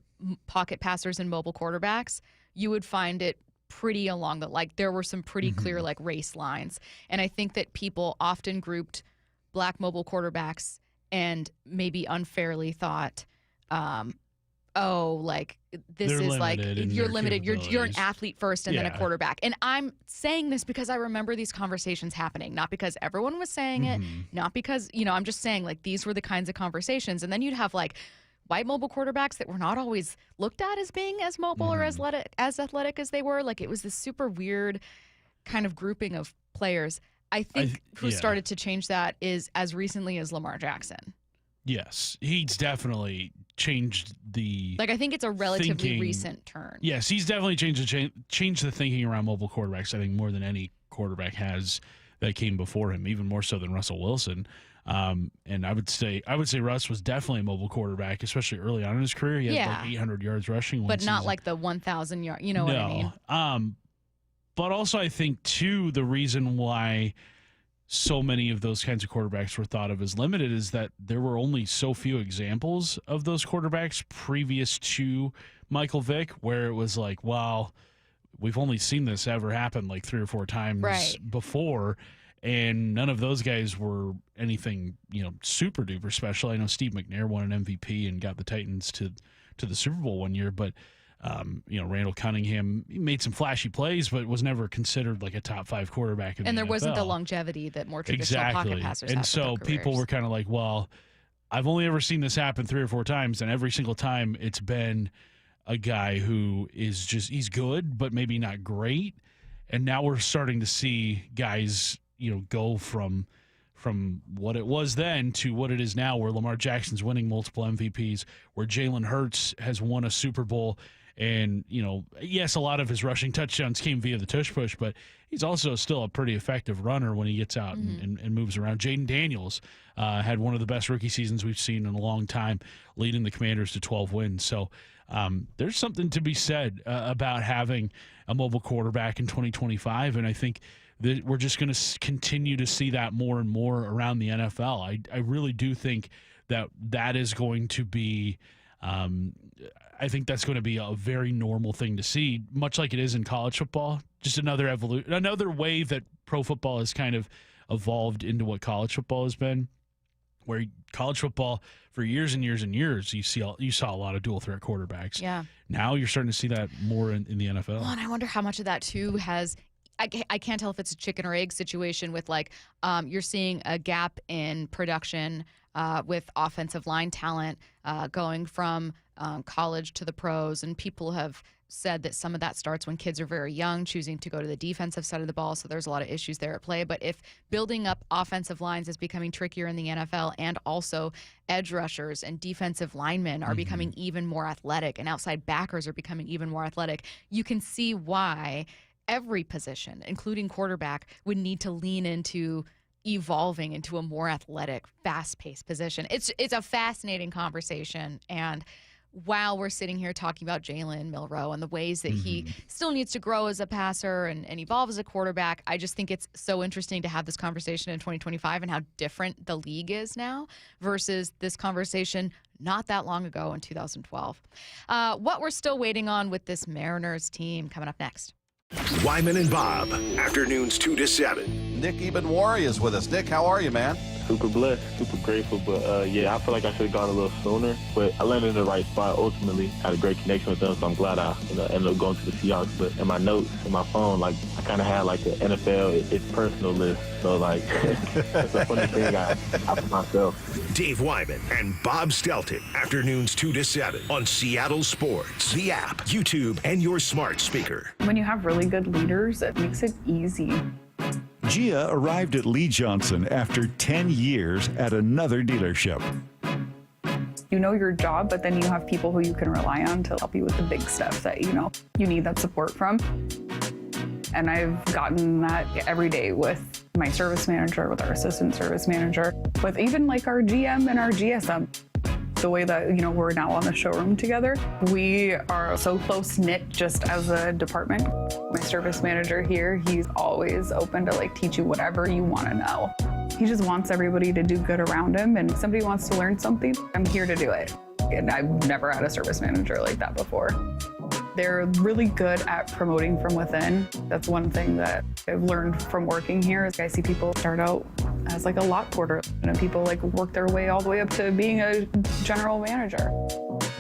pocket passers and mobile quarterbacks, you would find it pretty along the, like, there were some pretty clear, like, race lines. And I think that people often grouped black mobile quarterbacks and maybe unfairly thought, oh, like, this They're is like, you're limited. You're an athlete first and then a quarterback. And I'm saying this because I remember these conversations happening, not because everyone was saying it, not because, I'm just saying, like, these were the kinds of conversations. And then you'd have, like, white mobile quarterbacks that were not always looked at as being as mobile or as athletic as they were. Like, it was this super weird kind of grouping of players. I think who started to change that is as recently as Lamar Jackson. Yes, he's definitely changed the. Like, I think it's a relatively thinking. recent turn. Yes, he's definitely changed the thinking around mobile quarterbacks. I think more than any quarterback has that came before him, even more so than Russell Wilson. And I would say Russ was definitely a mobile quarterback, especially early on in his career. He had like 800 yards rushing, but not like the 1,000 yard. You know what I mean? But also, I think too, the reason why so many of those kinds of quarterbacks were thought of as limited is that there were only so few examples of those quarterbacks previous to Michael Vick, where it was like, wow, we've only seen this ever happen like 3 or 4 times before. And none of those guys were anything, super duper special. I know Steve McNair won an MVP and got the Titans to the Super Bowl one year, but Randall Cunningham, he made some flashy plays, but was never considered like a top 5 quarterback in the NFL. And there wasn't the longevity that more traditional pocket passers have. And so people were kind of like, well, I've only ever seen this happen 3 or 4 times, and every single time it's been a guy who is just, he's good, but maybe not great. And now we're starting to see guys go from what it was then to what it is now, where Lamar Jackson's winning multiple MVPs, where Jalen Hurts has won a Super Bowl. And, yes, a lot of his rushing touchdowns came via the tush push, but he's also still a pretty effective runner when he gets out and moves around. Jaden Daniels had one of the best rookie seasons we've seen in a long time, leading the Commanders to 12 wins. So there's something to be said about having a mobile quarterback in 2025, and I think that we're just going to continue to see that more and more around the NFL. I really do think that is going to be I think that's going to be a very normal thing to see, much like it is in college football. Just another wave that pro football has kind of evolved into what college football has been, where college football for years and years and years, you saw a lot of dual threat quarterbacks. Yeah. Now you're starting to see that more in the NFL. Well, and I wonder how much of that too has. I can't tell if it's a chicken or egg situation with you're seeing a gap in production with offensive line talent going from college to the pros, and people have said that some of that starts when kids are very young, choosing to go to the defensive side of the ball, so there's a lot of issues there at play. But if building up offensive lines is becoming trickier in the NFL, and also edge rushers and defensive linemen are becoming even more athletic, and outside backers are becoming even more athletic, you can see why every position, including quarterback, would need to lean into evolving into a more athletic, fast-paced position. It's a fascinating conversation, and while we're sitting here talking about Jalen Milroe and the ways that he still needs to grow as a passer and evolve as a quarterback, I just think it's so interesting to have this conversation in 2025 and how different the league is now versus this conversation not that long ago in 2012. What we're still waiting on with this Mariners team coming up next. Wyman and Bob, afternoons 2 to 7. Nick Ebenwari is with us. Nick, how are you, man? Super blessed, super grateful, but I feel like I should have gone a little sooner, but I landed in the right spot ultimately. Had a great connection with them, so I'm glad I ended up going to the Seahawks. But in my notes, in my phone, I kind of had the NFL, it's personal list, so it's a funny thing I for myself. Dave Wyman and Bob Stelton, afternoons 2 to 7 on Seattle Sports, the app, YouTube, and your smart speaker. When you have really good leaders, it makes it easy. Gia arrived at Lee Johnson after 10 years at another dealership. You know your job, but then you have people who you can rely on to help you with the big stuff that you need that support from. And I've gotten that every day with my service manager, with our assistant service manager, with even our GM and our GSM. The way that, we're now on the showroom together, we are so close-knit just as a department. My service manager here, he's always open to teach you whatever you want to know. He just wants everybody to do good around him, and if somebody wants to learn something, I'm here to do it. And I've never had a service manager like that before. They're really good at promoting from within. That's one thing that I've learned from working here. I see people start out as a lot porter, and people work their way all the way up to being a general manager.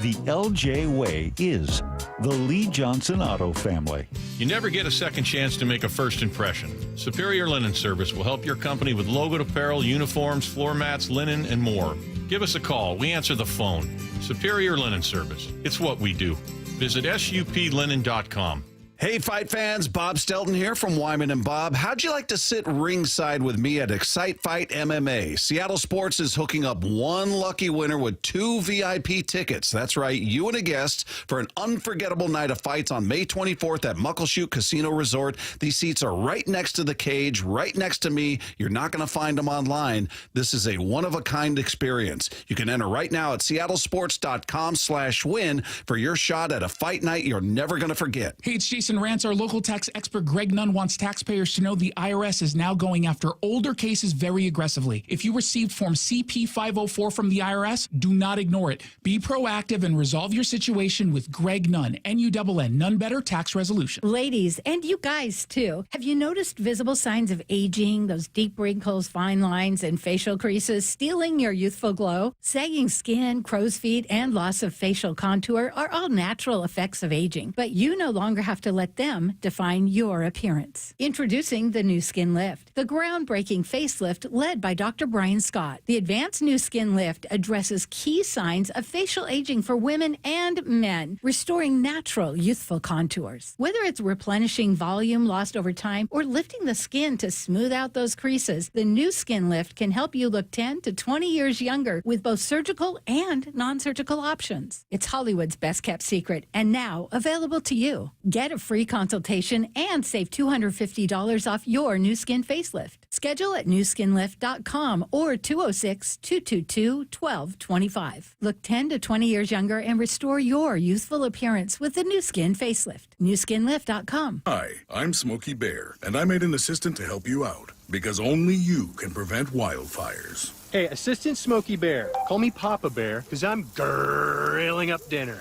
The LJ way is the Lee Johnson Auto family. You never get a second chance to make a first impression. Superior Linen Service will help your company with logoed apparel, uniforms, floor mats, linen, and more. Give us a call. We answer the phone. Superior Linen Service. It's what we do. Visit suplinen.com. Hey, fight fans, Bob Stelton here from Wyman and Bob. How'd you like to sit ringside with me at Excite Fight MMA? Seattle Sports is hooking up one lucky winner with 2 VIP tickets. That's right, you and a guest for an unforgettable night of fights on May 24th at Muckleshoot Casino Resort. These seats are right next to the cage, right next to me. You're not going to find them online. This is a one-of-a-kind experience. You can enter right now at seattlesports.com/win for your shot at a fight night you're never going to forget. Hey, it's Jason Rance. Our local tax expert Greg Nunn wants taxpayers to know the IRS is now going after older cases very aggressively. If you received Form CP-504 from the IRS, do not ignore it. Be proactive and resolve your situation with Greg Nunn, N-U-N-N, None Better Tax Resolution. Ladies, and you guys too, have you noticed visible signs of aging, those deep wrinkles, fine lines, and facial creases stealing your youthful glow? Sagging skin, crow's feet, and loss of facial contour are all natural effects of aging, but you no longer have to let them define your appearance. Introducing the new Skin Lift, the groundbreaking facelift led by Dr. Brian Scott. The advanced new Skin Lift addresses key signs of facial aging for women and men, restoring natural, youthful contours. Whether it's replenishing volume lost over time or lifting the skin to smooth out those creases, the new Skin Lift can help you look 10 to 20 years younger with both surgical and non-surgical options. It's Hollywood's best-kept secret, and now available to you. Get a free consultation and save $250 off your new skin facelift. Schedule at newskinlift.com or 206-222-1225. Look 10 to 20 years younger and restore your youthful appearance with the new skin facelift. newskinlift.com. Hi, I'm Smokey Bear, and I made an assistant to help you out because only you can prevent wildfires. Hey, Assistant Smokey Bear, call me Papa Bear because I'm grilling up dinner.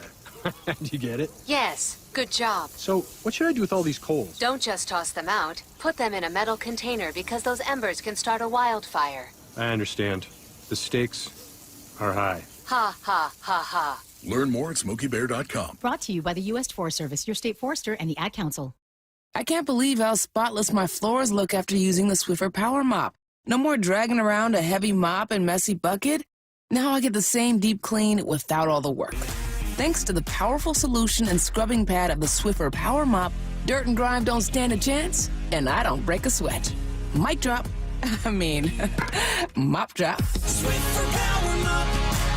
Do you get it? Yes, good job. So, what should I do with all these coals? Don't just toss them out. Put them in a metal container because those embers can start a wildfire. I understand. The stakes are high. Ha, ha, ha, ha. Learn more at SmokeyBear.com. Brought to you by the U.S. Forest Service, your state forester, and the Ad Council. I can't believe how spotless my floors look after using the Swiffer Power Mop. No more dragging around a heavy mop and messy bucket. Now I get the same deep clean without all the work. Thanks to the powerful solution and scrubbing pad of the Swiffer Power Mop, dirt and grime don't stand a chance, and I don't break a sweat. Mic drop. I mean, mop drop. Swiffer Power Mop.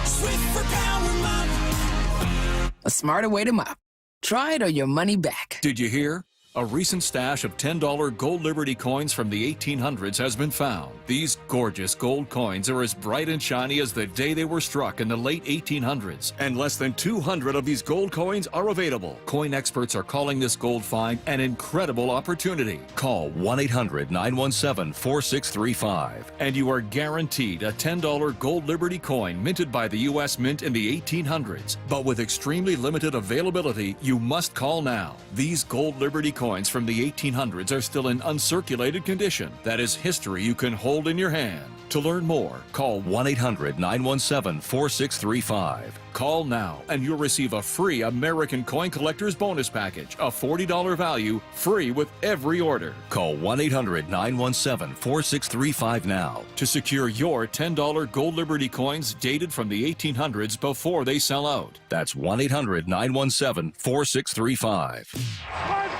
Swiffer Power Mop. A smarter way to mop. Try it or your money back. Did you hear? A recent stash of $10 gold Liberty coins from the 1800s has been found. These gorgeous gold coins are as bright and shiny as the day they were struck in the late 1800s, and less than 200 of these gold coins are available. Coin experts are calling this gold find an incredible opportunity. Call 1-800-917-4635, and you are guaranteed a $10 gold Liberty coin minted by the U.S. Mint in the 1800s. But with extremely limited availability, you must call now. These gold Liberty coins from the 1800s are still in uncirculated condition. That is history you can hold in your hand. To learn more, call 1-800-917-4635. Call now and you'll receive a free American Coin Collector's Bonus Package, a $40 value, free with every order. Call 1-800-917-4635 now to secure your $10 gold Liberty coins dated from the 1800s before they sell out. That's 1-800-917-4635.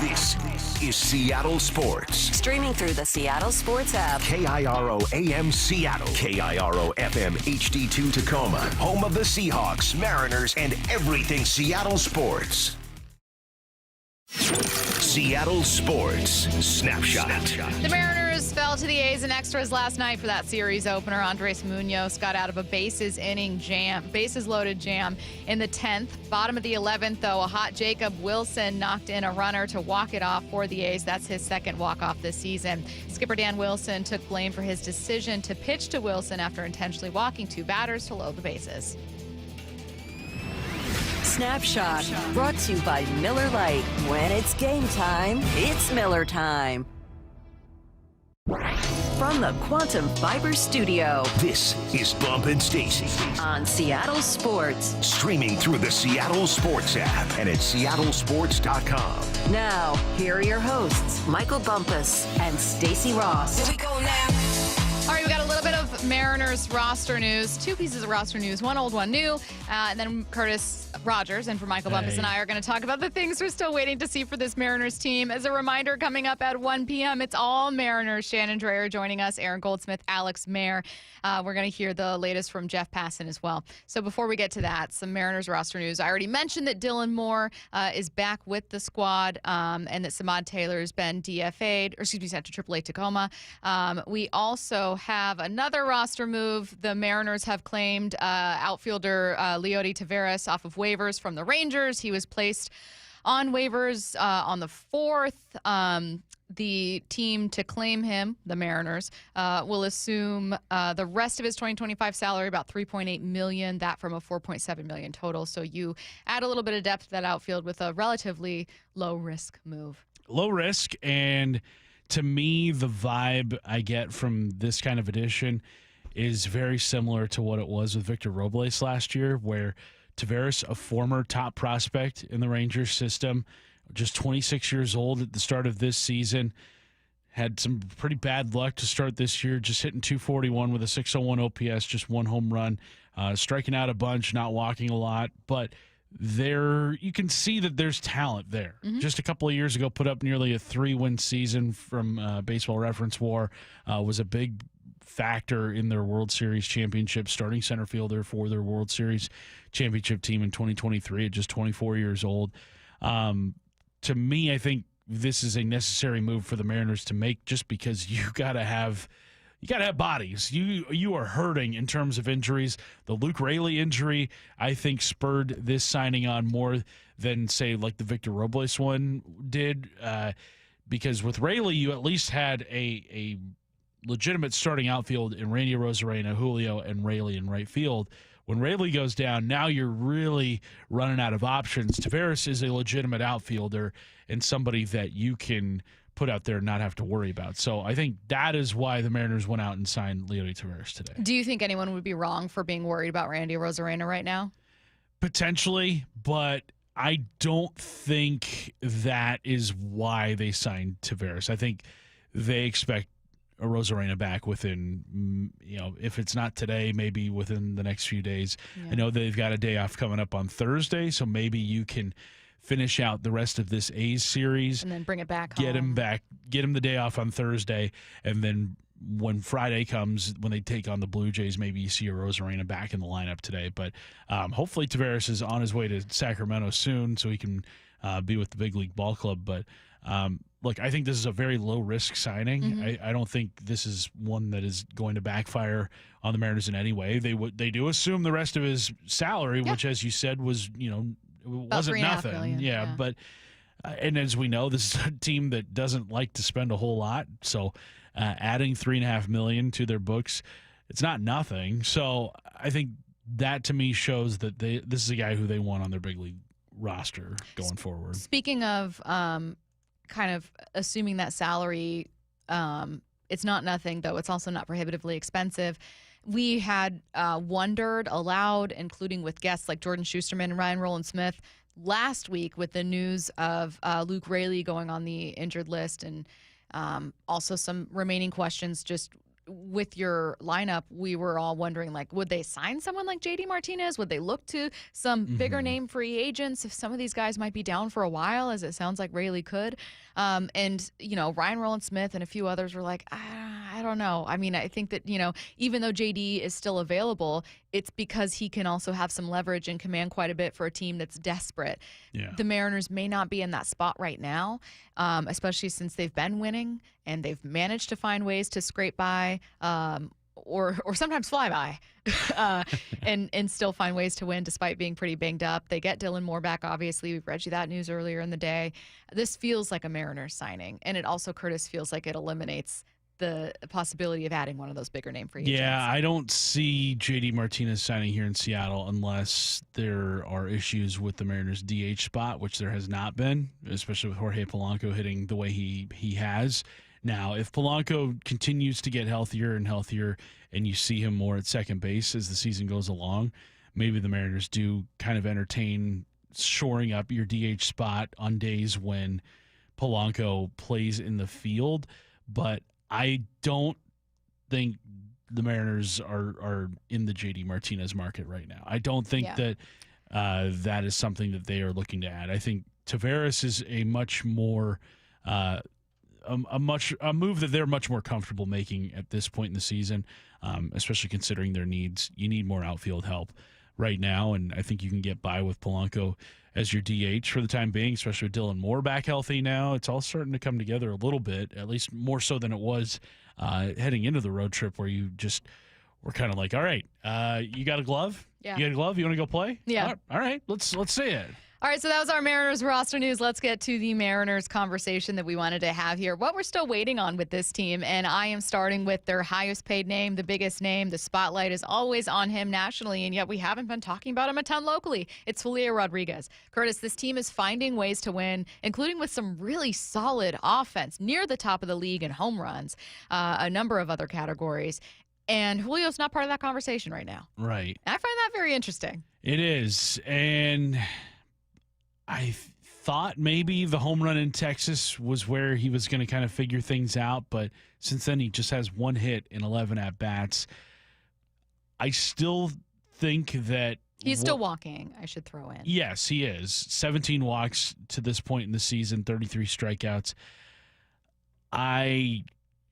This is Seattle Sports. Streaming through the Seattle Sports app. KIRO AM Seattle. KIRO FM HD2 Tacoma. Home of the Seahawks, Mariners, and everything Seattle sports. Seattle Sports Snapshot. The Mariners fell to the A's in extras last night for that series opener. Andres Munoz got out of a bases loaded jam in the 10th. Bottom of the 11th, though, a hot Jacob Wilson knocked in a runner to walk it off for the A's. That's his second walk-off this season. Skipper Dan Wilson took blame for his decision to pitch to Wilson after intentionally walking two batters to load the bases. Snapshot, brought to you by Miller Lite. When it's game time, it's Miller time. From the Quantum Fiber Studio, this is Bump and Stacy on Seattle Sports. Streaming through the Seattle Sports app and at seattlesports.com. Now, here are your hosts, Michael Bumpus and Stacy Ross. Here we go now. All right, we got a little bit of Mariners roster news. Two pieces of roster news, one old, one new. And then Curtis Rogers and for Michael Bumpus and I are going to talk about the things we're still waiting to see for this Mariners team. As a reminder, coming up at 1 p.m., it's all Mariners. Shannon Drayer joining us, Aaron Goldsmith, Alex Mayer. We're going to hear the latest from Jeff Passan as well. So before we get to that, some Mariners roster news. I already mentioned that Dylan Moore is back with the squad and that Samad Taylor has been DFA'd, or excuse me, sent to AAA Tacoma. We also have another roster move. The Mariners have claimed outfielder Leody Taveras off of waivers from the Rangers. He was placed on waivers on the 4th. The team to claim him, the Mariners, will assume the rest of his 2025 salary, about $3.8 million, that from a $4.7 million total. So you add a little bit of depth to that outfield with a relatively low-risk move. Low risk, and to me, the vibe I get from this kind of addition is very similar to what it was with Victor Robles last year, where Taveras, a former top prospect in the Rangers system, just 26 years old at the start of this season. Had some pretty bad luck to start this year, just hitting 241 with a 601 OPS, just one home run, striking out a bunch, not walking a lot. But you can see that there's talent there. Just a couple of years ago, put up nearly a 3-win season from Baseball Reference WAR, was a big factor in their World Series championship, starting center fielder for their World Series championship team in 2023 at just 24 years old. To me, I think this is a necessary move for the Mariners to make, just because you gotta have bodies. You are hurting in terms of injuries. The Luke Raley injury, I think, spurred this signing on more than, say, like the Victor Robles one did, because with Raley, you at least had a legitimate starting outfield in Randy Arozarena, Julio, and Raley in right field. When Raley goes down, now you're really running out of options. Taveras is a legitimate outfielder and somebody that you can put out there and not have to worry about. So I think that is why the Mariners went out and signed Leody Taveras today. Do you think anyone would be wrong for being worried about Randy Arozarena right now? Potentially, but I don't think that is why they signed Taveras. I think they expect Arozarena back within, if it's not today, maybe within the next few days. Yeah. I know they've got a day off coming up on Thursday, so maybe you can finish out the rest of this A's series and then bring it back get him back, get him the day off on Thursday, and then when Friday comes, when they take on the Blue Jays, maybe you see Arozarena back in the lineup today. But hopefully Taveras is on his way to Sacramento soon so he can be with the big league ball club. But look, I think this is a very low-risk signing. I don't think this is one that is going to backfire on the Mariners in any way. They do assume the rest of his salary, which, as you said, was wasn't nothing. Million, yeah. But and as we know, this is a team that doesn't like to spend a whole lot. So adding $3.5 million to their books, it's not nothing. So I think that to me shows that this is a guy who they want on their big league roster going forward. Speaking of kind of assuming that salary, it's not nothing, though it's also not prohibitively expensive. We had wondered aloud, including with guests like Jordan Schusterman and Ryan Rowland-Smith last week with the news of Luke Raley going on the injured list, and also some remaining questions just with your lineup. We were all wondering, like, would they sign someone like JD Martinez? Would they look to some bigger name free agents if some of these guys might be down for a while, as it sounds like Raley could? And, Ryan Rowland-Smith and a few others were like, I don't know. I mean, I think that, even though JD is still available, it's because he can also have some leverage and command quite a bit for a team that's desperate. Yeah. The Mariners may not be in that spot right now, especially since they've been winning and they've managed to find ways to scrape by or sometimes fly by and still find ways to win despite being pretty banged up. They get Dylan Moore back, obviously. We've read you that news earlier in the day. This feels like a Mariners signing, and it also, Curtis, feels like it eliminates the possibility of adding one of those bigger name free agents. Yeah, I don't see JD Martinez signing here in Seattle unless there are issues with the Mariners DH spot, which there has not been, especially with Jorge Polanco hitting the way he has. Now, if Polanco continues to get healthier and healthier and you see him more at second base as the season goes along, maybe the Mariners do kind of entertain shoring up your DH spot on days when Polanco plays in the field. But I don't think the Mariners are in the JD Martinez market right now. I don't think that that is something that they are looking to add. I think Taveras is a much more a move that they're much more comfortable making at this point in the season, especially considering their needs. You need more outfield help right now, and I think you can get by with Polanco as your DH for the time being, especially with Dylan Moore back healthy now. It's all starting to come together a little bit, at least more so than it was heading into the road trip, where you just were kind of like, all right, you got a glove? Yeah. You got a glove? You want to go play? Yeah. All right, let's see it. All right, so that was our Mariners roster news. Let's get to the Mariners conversation that we wanted to have here. What we're still waiting on with this team, and I am starting with their highest paid name, the biggest name. The spotlight is always on him nationally, and yet we haven't been talking about him a ton locally. It's Julio Rodriguez. Curtis, this team is finding ways to win, including with some really solid offense, near the top of the league in home runs, a number of other categories. And Julio's not part of that conversation right now. Right. I find that very interesting. It is, and I thought maybe the home run in Texas was where he was going to kind of figure things out, but since then he just has 1 hit in 11 at-bats. I still think that he's still walking, I should throw in. Yes, he is. 17 walks to this point in the season, 33 strikeouts. I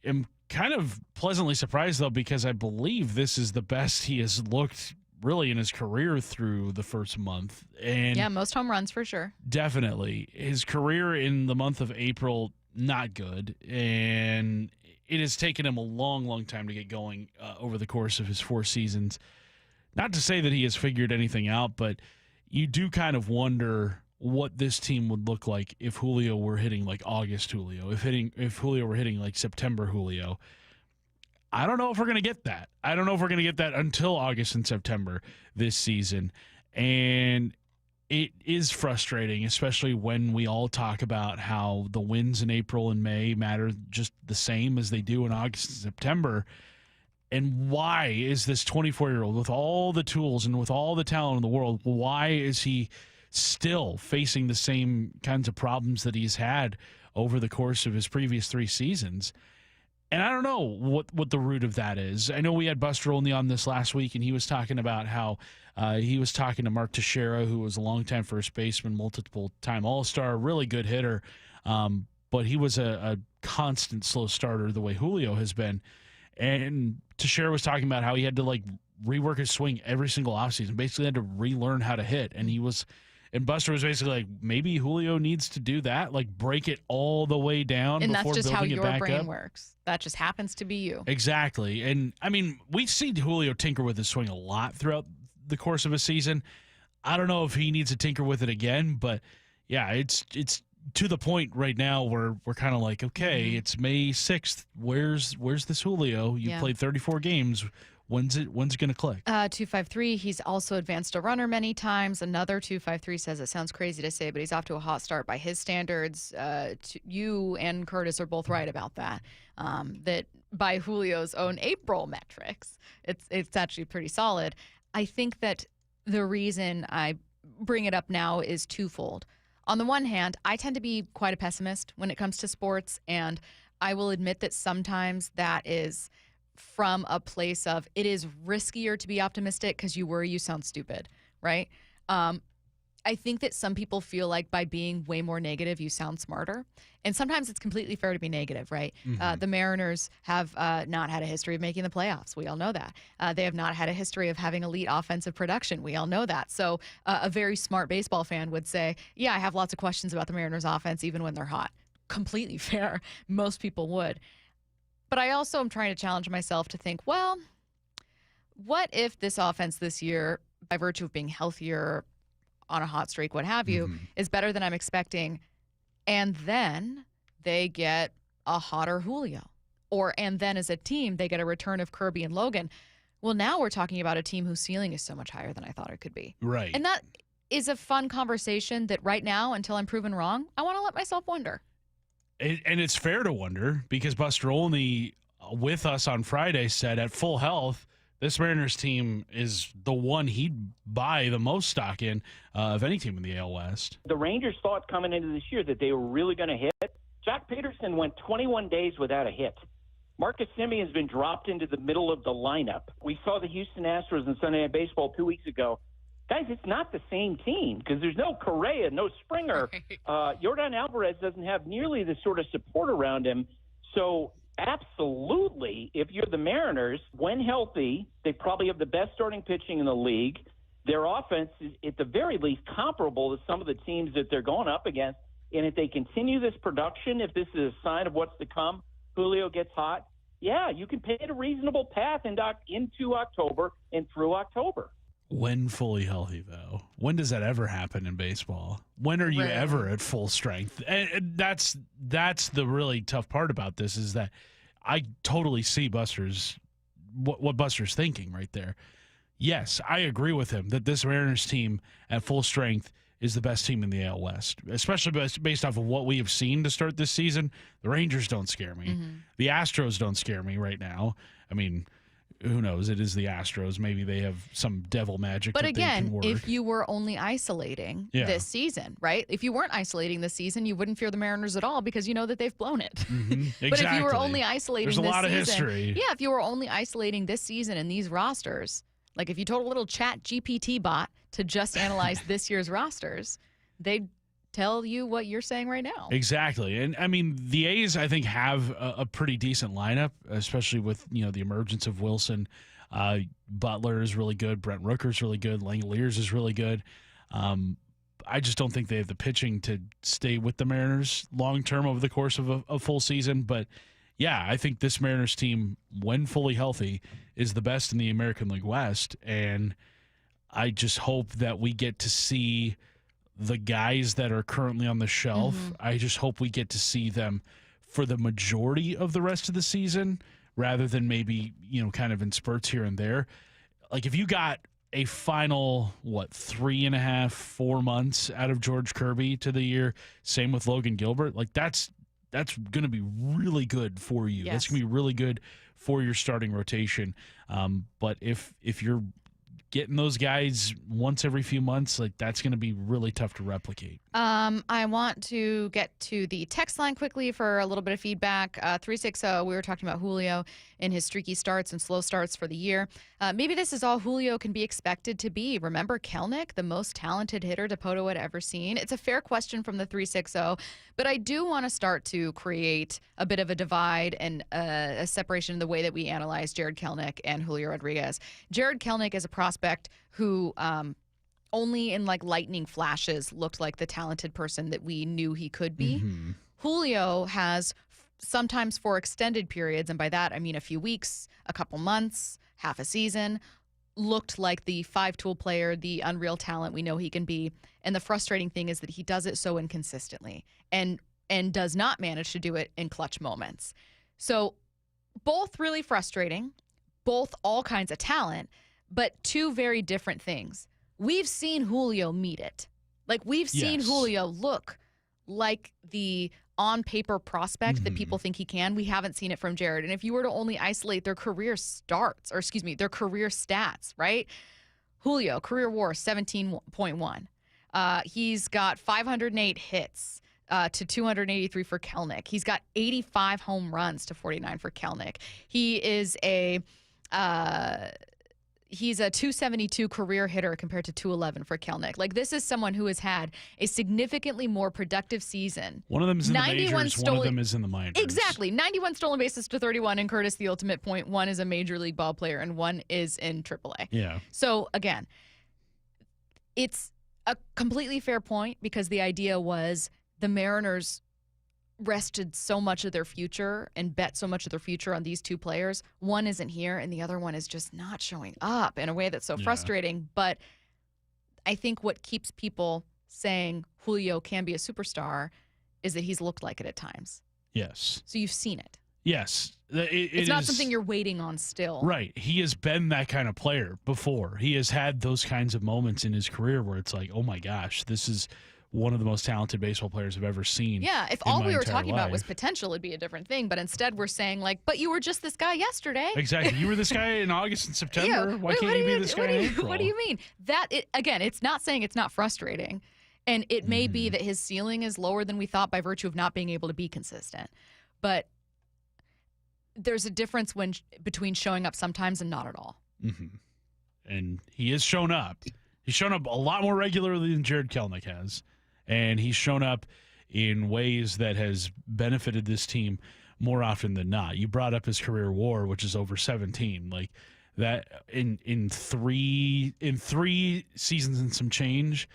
am kind of pleasantly surprised, though, because I believe this is the best he has looked really in his career through the first month. And yeah, most home runs for sure. Definitely. His career in the month of April, not good. And it has taken him a long, long time to get going over the course of his 4 seasons. Not to say that he has figured anything out, but you do kind of wonder what this team would look like if Julio were hitting like August Julio, if Julio were hitting like September Julio. I don't know if we're going to get that. I don't know if we're going to get that until August and September this season. And it is frustrating, especially when we all talk about how the wins in April and May matter just the same as they do in August and September. And why is this 24-year-old with all the tools and with all the talent in the world, why is he still facing the same kinds of problems that he's had over the course of his previous 3 seasons? And I don't know what the root of that is. I know we had Buster Olney on this last week, and he was talking about how he was talking to Mark Teixeira, who was a longtime first baseman, multiple-time All-Star, really good hitter, but he was a constant slow starter the way Julio has been. And Teixeira was talking about how he had to like rework his swing every single offseason, basically had to relearn how to hit. And Buster was basically like, maybe Julio needs to do that, like break it all the way down and before that's just building how it your back brain up. works. That just happens to be you. Exactly. And I mean, we see Julio tinker with his swing a lot throughout the course of a season. I don't know if he needs to tinker with it again, but yeah, it's to the point right now where we're kind of like, okay, it's May 6th. Where's this Julio? You played 34 games. When's it going to click? 253. He's also advanced a runner many times. Another 253 says it sounds crazy to say, but he's off to a hot start by his standards. You and Curtis are both right about that. That by Julio's own April metrics, it's actually pretty solid. I think that the reason I bring it up now is twofold. On the one hand, I tend to be quite a pessimist when it comes to sports, and I will admit that sometimes that is from a place of it is riskier to be optimistic because you worry you sound stupid, right? I think that some people feel like by being way more negative, you sound smarter. And sometimes it's completely fair to be negative, right? The Mariners have not had a history of making the playoffs. We all know that. They have not had a history of having elite offensive production. We all know that. So a very smart baseball fan would say, yeah, I have lots of questions about the Mariners offense, even when they're hot. Completely fair. Most people would. But I also am trying to challenge myself to think, well, what if this offense this year, by virtue of being healthier, on a hot streak, what have you, is better than I'm expecting, and then they get a hotter Julio. And then as a team, they get a return of Kirby and Logan. Well, now we're talking about a team whose ceiling is so much higher than I thought it could be. Right. And that is a fun conversation that right now, until I'm proven wrong, I want to let myself wonder. And it's fair to wonder because Buster Olney with us on Friday said at full health, this Mariners team is the one he'd buy the most stock in of any team in the AL West. The Rangers thought coming into this year that they were really going to hit. Jack Peterson went 21 days without a hit. Marcus Semien has been dropped into the middle of the lineup. We saw the Houston Astros in Sunday Night Baseball 2 weeks ago. Guys, it's not the same team because there's no Correa, no Springer. Yordan Alvarez doesn't have nearly the sort of support around him. So absolutely, if you're the Mariners, when healthy, they probably have the best starting pitching in the league. Their offense is, at the very least, comparable to some of the teams that they're going up against. And if they continue this production, if this is a sign of what's to come, Julio gets hot, yeah, you can paint a reasonable path into October and through October. When fully healthy, though? When does that ever happen in baseball? When are you ever at full strength? And that's the really tough part about this is that I totally see what Buster's thinking right there. Yes, I agree with him that this Mariners team at full strength is the best team in the AL West, especially based off of what we have seen to start this season. The Rangers don't scare me. The Astros don't scare me right now. I mean, who knows? It is the Astros. Maybe they have some devil magic. But that they can again, work. if you were only isolating this season, right? If you weren't isolating this season, you wouldn't fear the Mariners at all because you know that they've blown it. Exactly. But if you were only isolating There's a this lot of season, history. yeah, if you were only isolating this season and these rosters, like if you told a little chat GPT bot to just analyze this year's rosters, they'd tell you what you're saying right now. Exactly. And I mean, the A's, I think, have a pretty decent lineup, especially with, the emergence of Wilson. Butler is really good. Brent Rooker's really good. Langoliers is really good. I just don't think they have the pitching to stay with the Mariners long term over the course of a full season. But yeah, I think this Mariners team, when fully healthy, is the best in the American League West. And I just hope that we get to see the guys that are currently on the shelf. I just hope we get to see them for the majority of the rest of the season rather than maybe, kind of in spurts here and there. Like if you got a final, 3.5, 4 months out of George Kirby to the year, same with Logan Gilbert, like that's going to be really good for you. Yes. That's going to be really good for your starting rotation. But if you're getting those guys once every few months, like that's going to be really tough to replicate. I want to get to the text line quickly for a little bit of feedback. 360, we were talking about Julio and his streaky starts and slow starts for the year. Maybe this is all Julio can be expected to be. Remember Kelnick, the most talented hitter Dipoto had ever seen? It's a fair question from the 360, but I do want to start to create a bit of a divide and a separation in the way that we analyze Jared Kelnick and Julio Rodriguez. Jared Kelnick is a prospect who only in like lightning flashes looked like the talented person that we knew he could be. Julio has sometimes for extended periods, and by that I mean a few weeks, a couple months, half a season, looked like the five-tool player, the unreal talent we know he can be. And the frustrating thing is that he does it so inconsistently and does not manage to do it in clutch moments. So both really frustrating, both all kinds of talent, but two very different things. We've seen Julio meet it. Like we've seen Julio look like the on-paper prospect that people think he can. We haven't seen it from Jared. And if you were to only isolate their career stats, right? Julio, career WAR, 17.1. He's got 508 hits to 283 for Kelnick. He's got 85 home runs to 49 for Kelnick. He's a 272 career hitter compared to 211 for Kelnick. Like, this is someone who has had a significantly more productive season. One of them is in the majors, one of them is in the minors. Exactly. 91 stolen bases to 31 in Curtis, the ultimate point. One is a major league ball player, and one is in AAA. Yeah. So, again, it's a completely fair point because the idea was the Mariners rested so much of their future and bet so much of their future on these two players. One isn't here and the other one is just not showing up in a way that's so frustrating. But I think what keeps people saying Julio can be a superstar is that he's looked like it at times. Yes. So you've seen it. Yes. It's not something you're waiting on still. Right. He has been that kind of player before. He has had those kinds of moments in his career where it's like, oh my gosh, this is one of the most talented baseball players I've ever seen. Yeah, if all we were talking about was potential, it'd be a different thing. But instead, we're saying, like, but you were just this guy yesterday. Exactly. You were this guy in August and September. Why can't you be this guy in April? What do you mean? Again, it's not saying it's not frustrating. And it may be that his ceiling is lower than we thought by virtue of not being able to be consistent. But there's a difference between showing up sometimes and not at all. And he has shown up. He's shown up a lot more regularly than Jared Kelnick has. And he's shown up in ways that has benefited this team more often than not. You brought up his career WAR, which is over 17. Like that in three seasons and some change,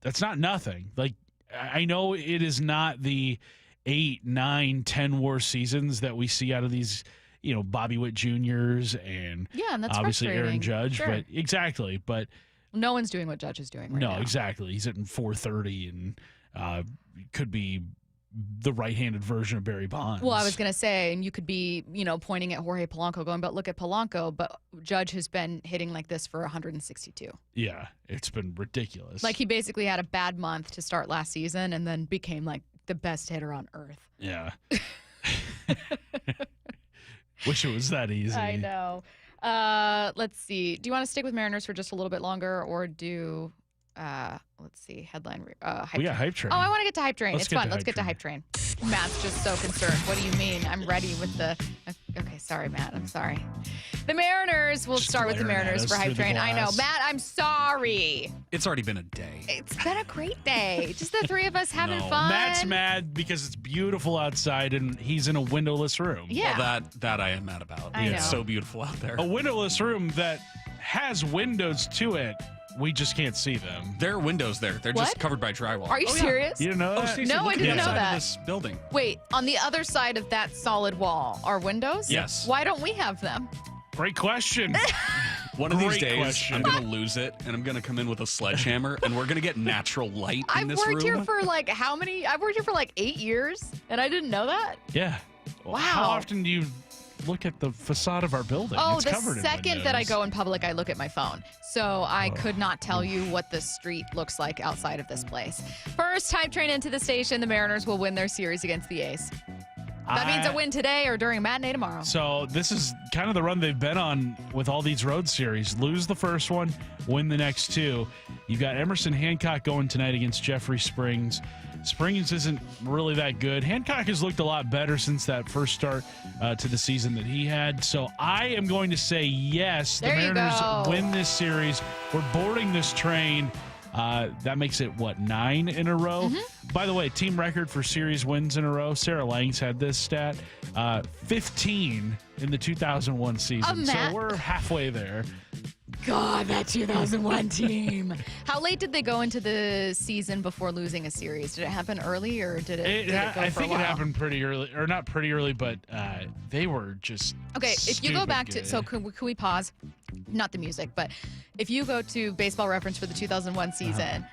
that's not nothing. Like I know it is not the 8, 9, 10 WAR seasons that we see out of these, Bobby Witt Jr.'s and that's obviously Aaron Judge. Sure. But exactly. But no one's doing what Judge is doing right now. No, exactly. He's hitting 430 and could be the right-handed version of Barry Bonds. Well, I was going to say, and you could be, pointing at Jorge Polanco going, but look at Polanco, but Judge has been hitting like this for 162. Yeah, it's been ridiculous. Like he basically had a bad month to start last season and then became like the best hitter on earth. Yeah. Wish it was that easy. I know. Let's see. Do you want to stick with Mariners for just a little bit longer, or do let's see, headline hype We got Hype Train. Oh, I want to get to Hype Train. Let's It's get fun. to Let's Hype get to Hype Train. Matt's just so concerned. What do you mean? I'm ready with the okay, sorry, Matt. I'm sorry. The Mariners, we'll start with the glaring at Mariners us for Hype through the Train. I know. glass. Matt, I'm sorry. It's already been a day. It's been a great day. Just the three of us having No, fun. Matt's mad because it's beautiful outside and he's in a windowless room. Yeah. Well, that I am mad about. I know. It's so beautiful out there. A windowless room that has windows to it. We just can't see them. There are windows there. They're What? just covered by drywall. Are you serious? You didn't know that? Stacey, No, look I at didn't the know outside that. of this building. Wait, on the other side of that solid wall are windows? Yes. Why don't we have them? Great question. One of these Great days, question. I'm going to lose it, and I'm going to come in with a sledgehammer, and we're going to get natural light in I've this worked room. here for like how many? I've worked here for like 8 years, and I didn't know that. Yeah. Wow. How often do you look at the facade of our building? Oh, It's the covered second in that I windows. go in public, I look at my phone. So I could not tell you what the street looks like outside of this place. First Hype Train into the station, the Mariners will win their series against the A's. That means a win today or during a matinee tomorrow. So this is kind of the run they've been on with all these road series. Lose the first one, win the next two. You've got Emerson Hancock going tonight against Jeffrey Springs. Springs isn't really that good. Hancock has looked a lot better since that first start to the season that he had. So I am going to say yes, the There you Mariners go. win this series. We're boarding this train. That makes it, 9 in a row? By the way, team record for series wins in a row. Sarah Langs had this stat. 15 in the 2001 season. So Matt. we're halfway there. God, that 2001 team. How late did they go into the season before losing a series? Did it happen early or did it go I for a think while? it happened pretty early, or not pretty early, but they were just Okay, if you go stupid back to, good. so can we pause? Not the music, but if you go to Baseball Reference for the 2001 season,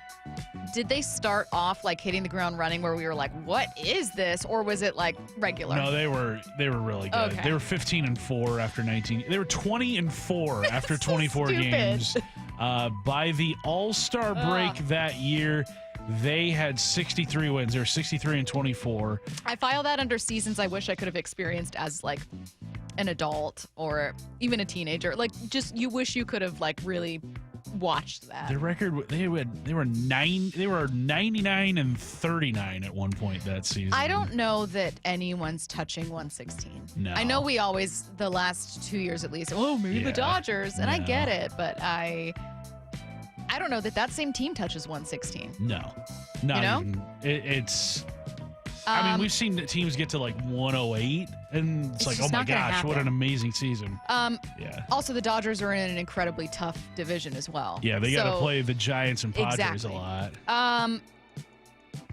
did they start off like hitting the ground running where we were like, what is this? Or was it like regular? No, they were really good. Okay. They were 15-4 after 19. They were 20-4 after 24 stupid. games. By the All-Star break that year, they had 63 wins. They were 63-24. I file that under seasons I wish I could have experienced as like an adult or even a teenager. Like just you wish you could have like really watched that. Their record, they were 99-39 at one point that season. I don't know that anyone's touching 116. No. I know we always, the last 2 years at least, oh, maybe the Dodgers, and I No. get it, but I don't know that same team touches 116. No. Not You know? even. It's. I mean, we've seen the teams get to like 108, and it's like, oh just my not gonna gosh, what an happen. amazing season. Yeah. Also, the Dodgers are in an incredibly tough division as well. Yeah, they got to So, play the Giants and Padres exactly. a lot.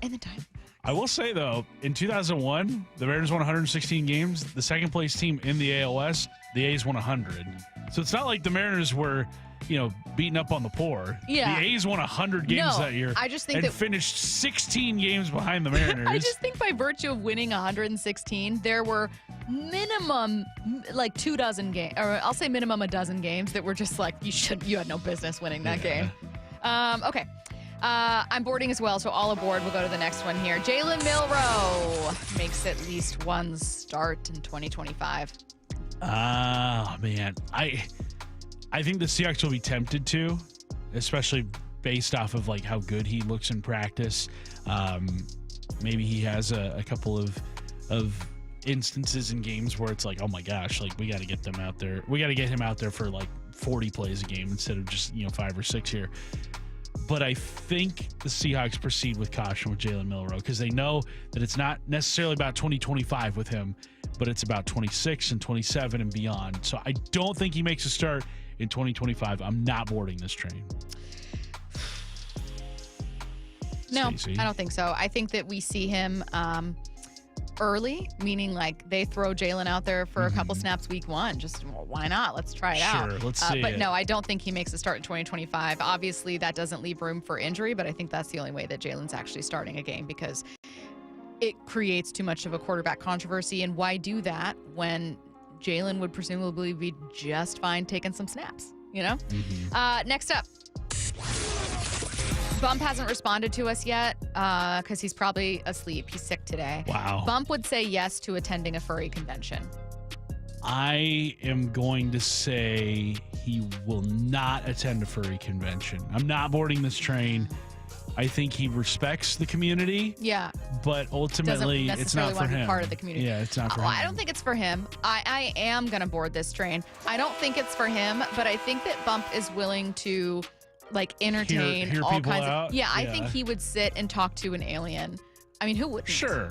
And the time. I will say, though, in 2001, the Mariners won 116 games. The second place team in the AL West, the A's won 100. So it's not like the Mariners were, beating up on the poor. Yeah. The A's won 100 games No, that year. I just think and that- finished 16 games behind the Mariners. I just think by virtue of winning 116, there were minimum like 24 games, or I'll say minimum a dozen games that were just like you had no business winning that game. Okay. I'm boarding as well, so all aboard. We'll go to the next one here. Jalen Milroe makes at least one start in 2025. Ah, man. I think the Seahawks will be tempted to, especially based off of like how good he looks in practice. Maybe he has a couple of instances in games where it's like, oh my gosh, like we got to get them out there. We got to get him out there for like 40 plays a game instead of just 5 or 6 here. But I think the Seahawks proceed with caution with Jalen Milroe because they know that it's not necessarily about 2025 with him, but it's about 26 and 27 and beyond. So I don't think he makes a start in 2025. I'm not boarding this train. No, Stacy? I don't think so. I think that we see him early, meaning like they throw Jalen out there for a couple snaps week one. Just why not? Let's try it out. Sure, let's see But it. no, I don't think he makes a start in 2025. Obviously, that doesn't leave room for injury, but I think that's the only way that Jalen's actually starting a game because it creates too much of a quarterback controversy. And why do that when Jalen would presumably be just fine taking some snaps, Next up. Bump hasn't responded to us yet because he's probably asleep. He's sick today. Wow. Bump would say yes to attending a furry convention. I am going to say he will not attend a furry convention. I'm not boarding this train. I think he respects the community. Yeah. But ultimately, it's not for want to him. be part of the community. Yeah, it's not for him. I don't think it's for him. I am going to board this train. I don't think it's for him, but I think that Bump is willing to entertain hear all people kinds out? of. Yeah, I think he would sit and talk to an alien. I mean, who wouldn't? Sure.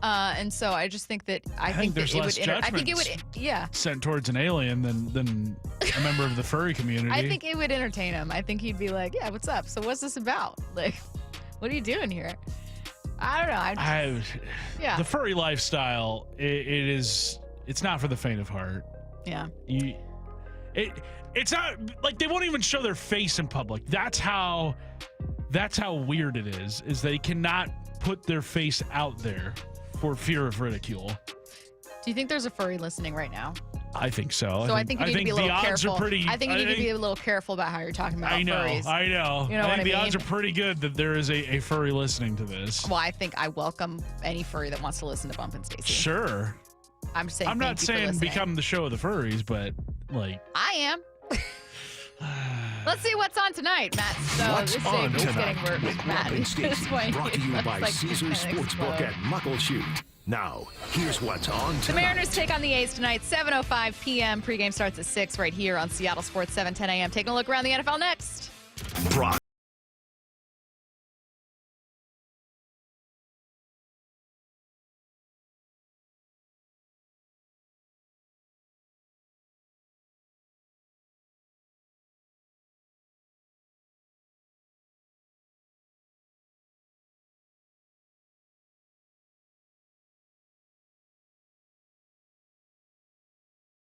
And so I just think that I think there's that it less would. I think it would. Yeah. Sent towards an alien than a member of the furry community. I think it would entertain him. I think he'd be like, "Yeah, what's up? So what's this about? Like, what are you doing here?" I don't know. Yeah. The furry lifestyle, it's not for the faint of heart. Yeah. It's not like they won't even show their face in public. That's how weird it is they cannot put their face out there for fear of ridicule. Do you think there's a furry listening right now? I think so. So I think you need to be a little careful. I think you need to be a I little careful about how you're talking about know. furries. I know. You know I what think the I odds are pretty good that there is a furry listening to this. Well, I think I welcome any furry that wants to listen to Bump and Stacy. Sure. I'm saying. I'm not saying become the show of the furries, but I am. Let's see what's on tonight, Matt. So What's this on is tonight getting work with Matt. Rob and Stacy, brought to you by Like Caesars Sportsbook at Muckleshoot. Now, here's what's on tonight. The Mariners take on the A's tonight, 7:05 p.m. Pregame starts at 6 right here on Seattle Sports, 7:10 a.m. Taking a look around the NFL next. Brock.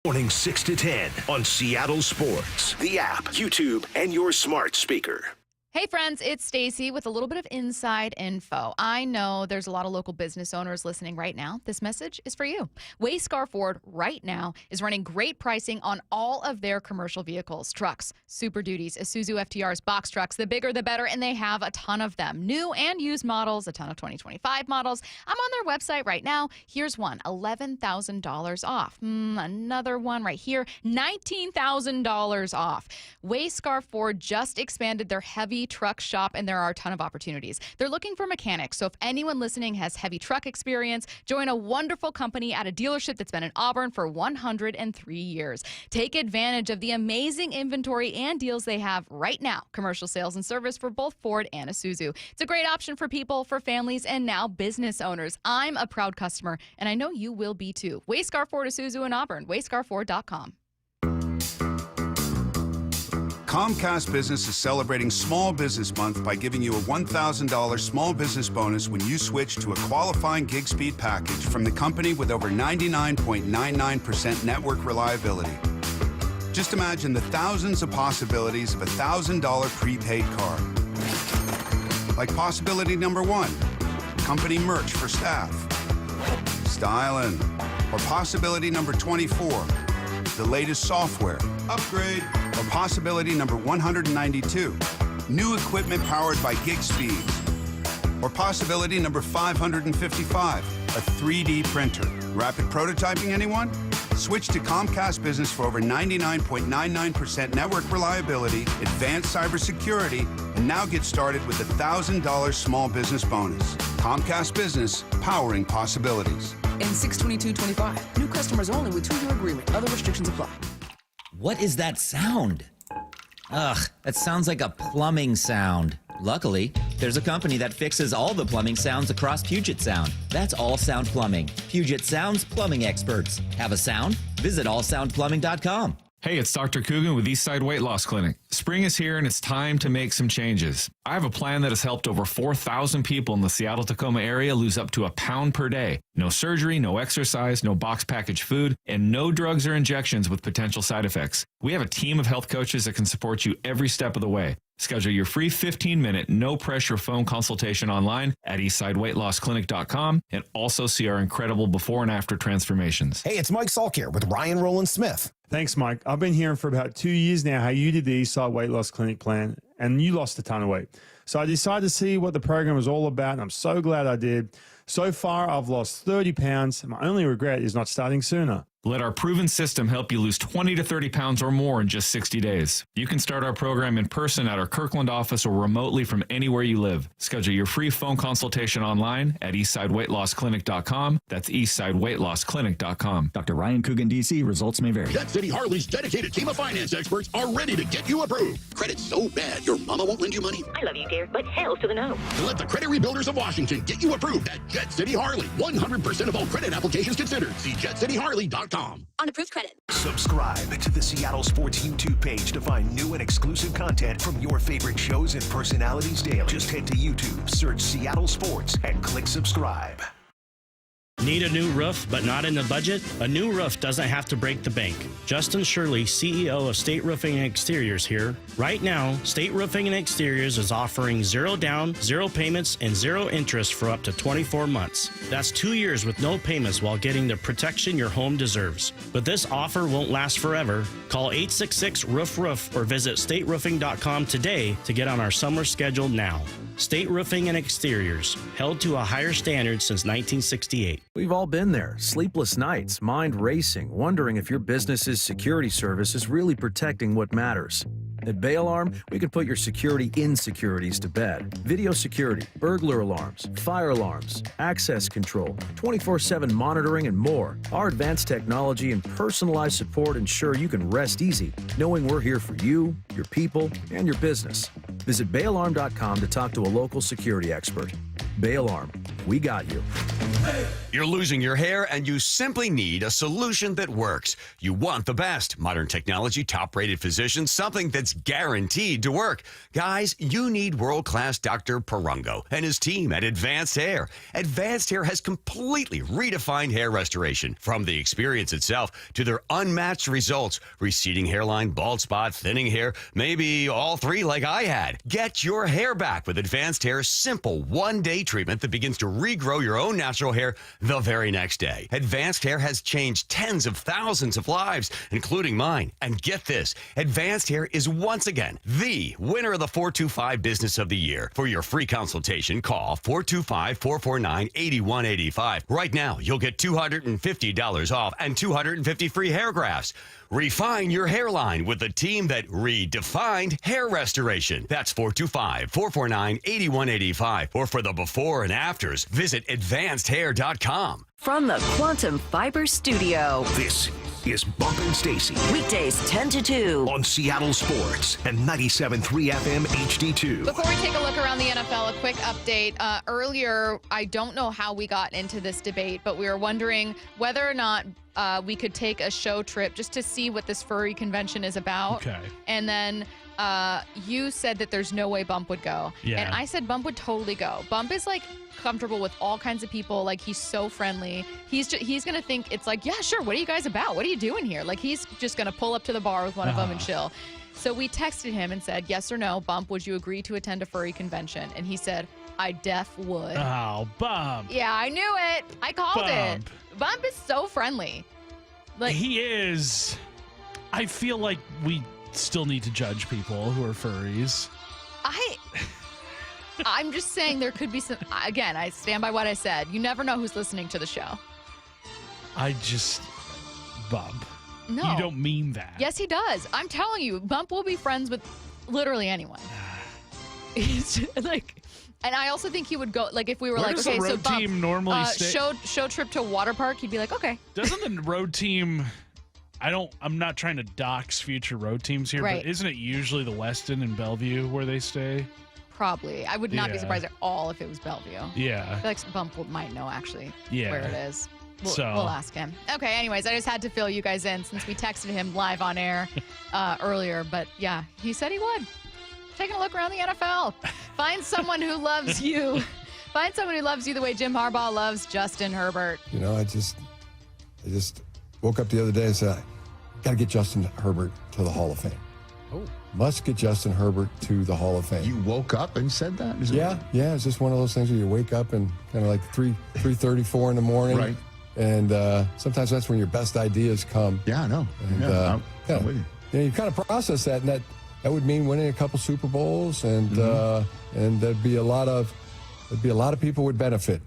Morning 6 to 10 on Seattle Sports, the app, YouTube, and your smart speaker. Hey friends, it's Stacy with a little bit of inside info. I know there's a lot of local business owners listening right now. This message is for you. Wayscar Ford right now is running great pricing on all of their commercial vehicles, trucks, Super Duties, Isuzu FTRs, box trucks. The bigger the better, and they have a ton of them. New and used models, a ton of 2025 models. I'm on their website right now. Here's one, $11,000 off. Another one right here, $19,000 off. Wayscar Ford just expanded their heavy truck shop, and there are a ton of opportunities. They're looking for mechanics, so if anyone listening has heavy truck experience, join a wonderful company at a dealership that's been in Auburn for 103 years. Take advantage of the amazing inventory and deals they have right now. Commercial sales and service for both Ford and Isuzu. It's a great option for people, for families, and now business owners. I'm a proud customer, and I know you will be too. Wayscar Ford Isuzu in Auburn, wayscarford.com. Comcast Business is celebrating Small Business Month by giving you a $1,000 small business bonus when you switch to a qualifying gig speed package from the company with over 99.99% network reliability. Just imagine the thousands of possibilities of a $1,000 prepaid card. Like possibility number 1, company merch for staff. Styling. Or possibility number 24, the latest software. Upgrade. Or possibility number 192, new equipment powered by gig speeds. Or possibility number 555, a 3D printer. Rapid prototyping, anyone? Switch to Comcast Business for over 99.99% network reliability, advanced cybersecurity, and now get started with a $1,000 small business bonus. Comcast Business, powering possibilities. In 6/22/25, new customers only with 2-year agreement. Other restrictions apply. What is that sound? Ugh, that sounds like a plumbing sound. Luckily, there's a company that fixes all the plumbing sounds across Puget Sound. That's All Sound Plumbing. Puget Sound's plumbing experts. Have a sound? Visit allsoundplumbing.com. Hey, it's Dr. Coogan with Eastside Weight Loss Clinic. Spring is here and it's time to make some changes. I have a plan that has helped over 4,000 people in the Seattle-Tacoma area lose up to a pound per day. No surgery, no exercise, no box packaged food, and no drugs or injections with potential side effects. We have a team of health coaches that can support you every step of the way. Schedule your free 15-minute, no-pressure phone consultation online at eastsideweightlossclinic.com and also see our incredible before and after transformations. Hey, it's Mike Salk here with Ryan Rowland Smith. Thanks, Mike. I've been hearing for about 2 years now how you did the Eastside Weight Loss Clinic plan, and you lost a ton of weight. So I decided to see what the program was all about, and I'm so glad I did. So far, I've lost 30 pounds. My only regret is not starting sooner. Let our proven system help you lose 20 to 30 pounds or more in just 60 days. You can start our program in person at our Kirkland office or remotely from anywhere you live. Schedule your free phone consultation online at eastsideweightlossclinic.com. That's eastsideweightlossclinic.com. Dr. Ryan Coogan, D.C. Results may vary. Jet City Harley's dedicated team of finance experts are ready to get you approved. Credit so bad your mama won't lend you money? I love you, Gary, but hell to the no. Let the Credit Rebuilders of Washington get you approved at Jet City Harley. 100% of all credit applications considered. See jetcityharley.com. On approved credit. Subscribe to the Seattle Sports YouTube page to find new and exclusive content from your favorite shows and personalities daily. Just head to YouTube, search Seattle Sports, and click subscribe. Need a new roof but not in the budget? A new roof doesn't have to break the bank. Justin Shirley, CEO of State Roofing and Exteriors here. Right now, State Roofing and Exteriors is offering 0 down, 0 payments, and 0 interest for up to 24 months. That's 2 years with no payments while getting the protection your home deserves. But this offer won't last forever. Call 866-ROOF-ROOF or visit stateroofing.com today to get on our summer schedule now. State Roofing and Exteriors, held to a higher standard since 1968. We've all been there. Sleepless nights, mind racing, wondering if your business's security service is really protecting what matters. At Bay Alarm, we can put your security insecurities to bed. Video security, burglar alarms, fire alarms, access control, 24/7 monitoring, and more. Our advanced technology and personalized support ensure you can rest easy, knowing we're here for you, your people, and your business. Visit bayalarm.com to talk to a local security expert. Bay Alarm, we got you. You're losing your hair and you simply need a solution that works. You want the best. Modern technology, top-rated physicians, something that's guaranteed to work. Guys, you need world-class Dr. Perungo and his team at Advanced Hair. Advanced Hair has completely redefined hair restoration. From the experience itself to their unmatched results. Receding hairline, bald spot, thinning hair, maybe all three like I had. Get your hair back with Advanced Hair's simple one-day treatment that begins to regrow your own natural hair the very next day. Advanced Hair has changed tens of thousands of lives, including mine. And get this, Advanced Hair is once again the winner of the 425 Business of the Year. For your free consultation, call 425-449-8185. Right now, you'll get $250 off and 250 free hair grafts. Refine your hairline with the team that redefined hair restoration. That's 425-449-8185. Or for the before and afters, visit advancedhair.com. From the Quantum Fiber Studio. This is Bump and Stacy. Weekdays 10 to 2. On Seattle Sports and 97.3 FM HD2. Before we take a look around the NFL, a quick update. Earlier, I don't know how we got into this debate, but we were wondering whether or not we could take a show trip just to see what this furry convention is about. Okay. And then you said that there's no way Bump would go. Yeah. And I said Bump would totally go. Bump is like comfortable with all kinds of people. Like, he's so friendly. He's gonna think it's like, yeah, sure, what are you guys about? What are you doing here? Like, he's just gonna pull up to the bar with one of them and chill. So we texted him and said, yes or no, Bump, would you agree to attend a furry convention? And he said, I def would. Oh, Bump. Yeah, I knew it. I called it. Bump is so friendly. Like, he is. I feel like we still need to judge people who are furries. I'm just saying there could be some. Again, I stand by what I said. You never know who's listening to the show. Bump. No. You don't mean that. Yes, he does. I'm telling you, Bump will be friends with literally anyone. He's just, like, and I also think he would go, like, if we were Where like, does okay, the road so Bump, team normally stay? show trip to a water park, he'd be like, okay. Doesn't the road team, I'm not trying to dox future road teams here, Right. but isn't it usually the Westin and Bellevue where they stay? Probably. I would not be Yeah. surprised at all if it was Bellevue. Yeah. I feel like Bump might know, actually, Yeah. where it is. We'll So- ask him. Okay, anyways, I just had to fill you guys in since we texted him live on air earlier. But, yeah, he said he would. Taking a look around the NFL. Find someone who loves you. Find someone who loves you the way Jim Harbaugh loves Justin Herbert. You know, I just woke up the other day and said, got to get Justin Herbert to the Hall of Fame. Oh. Must get Justin Herbert to the Hall of Fame. You woke up and said that? Yeah. It's just one of those things where you wake up and kind of like 3:34 in the morning. Right. And sometimes that's when your best ideas come. Yeah, I know. And, I'm with you. you kind of process that, and that would mean winning a couple Super Bowls, and there'd be a lot of people would benefit.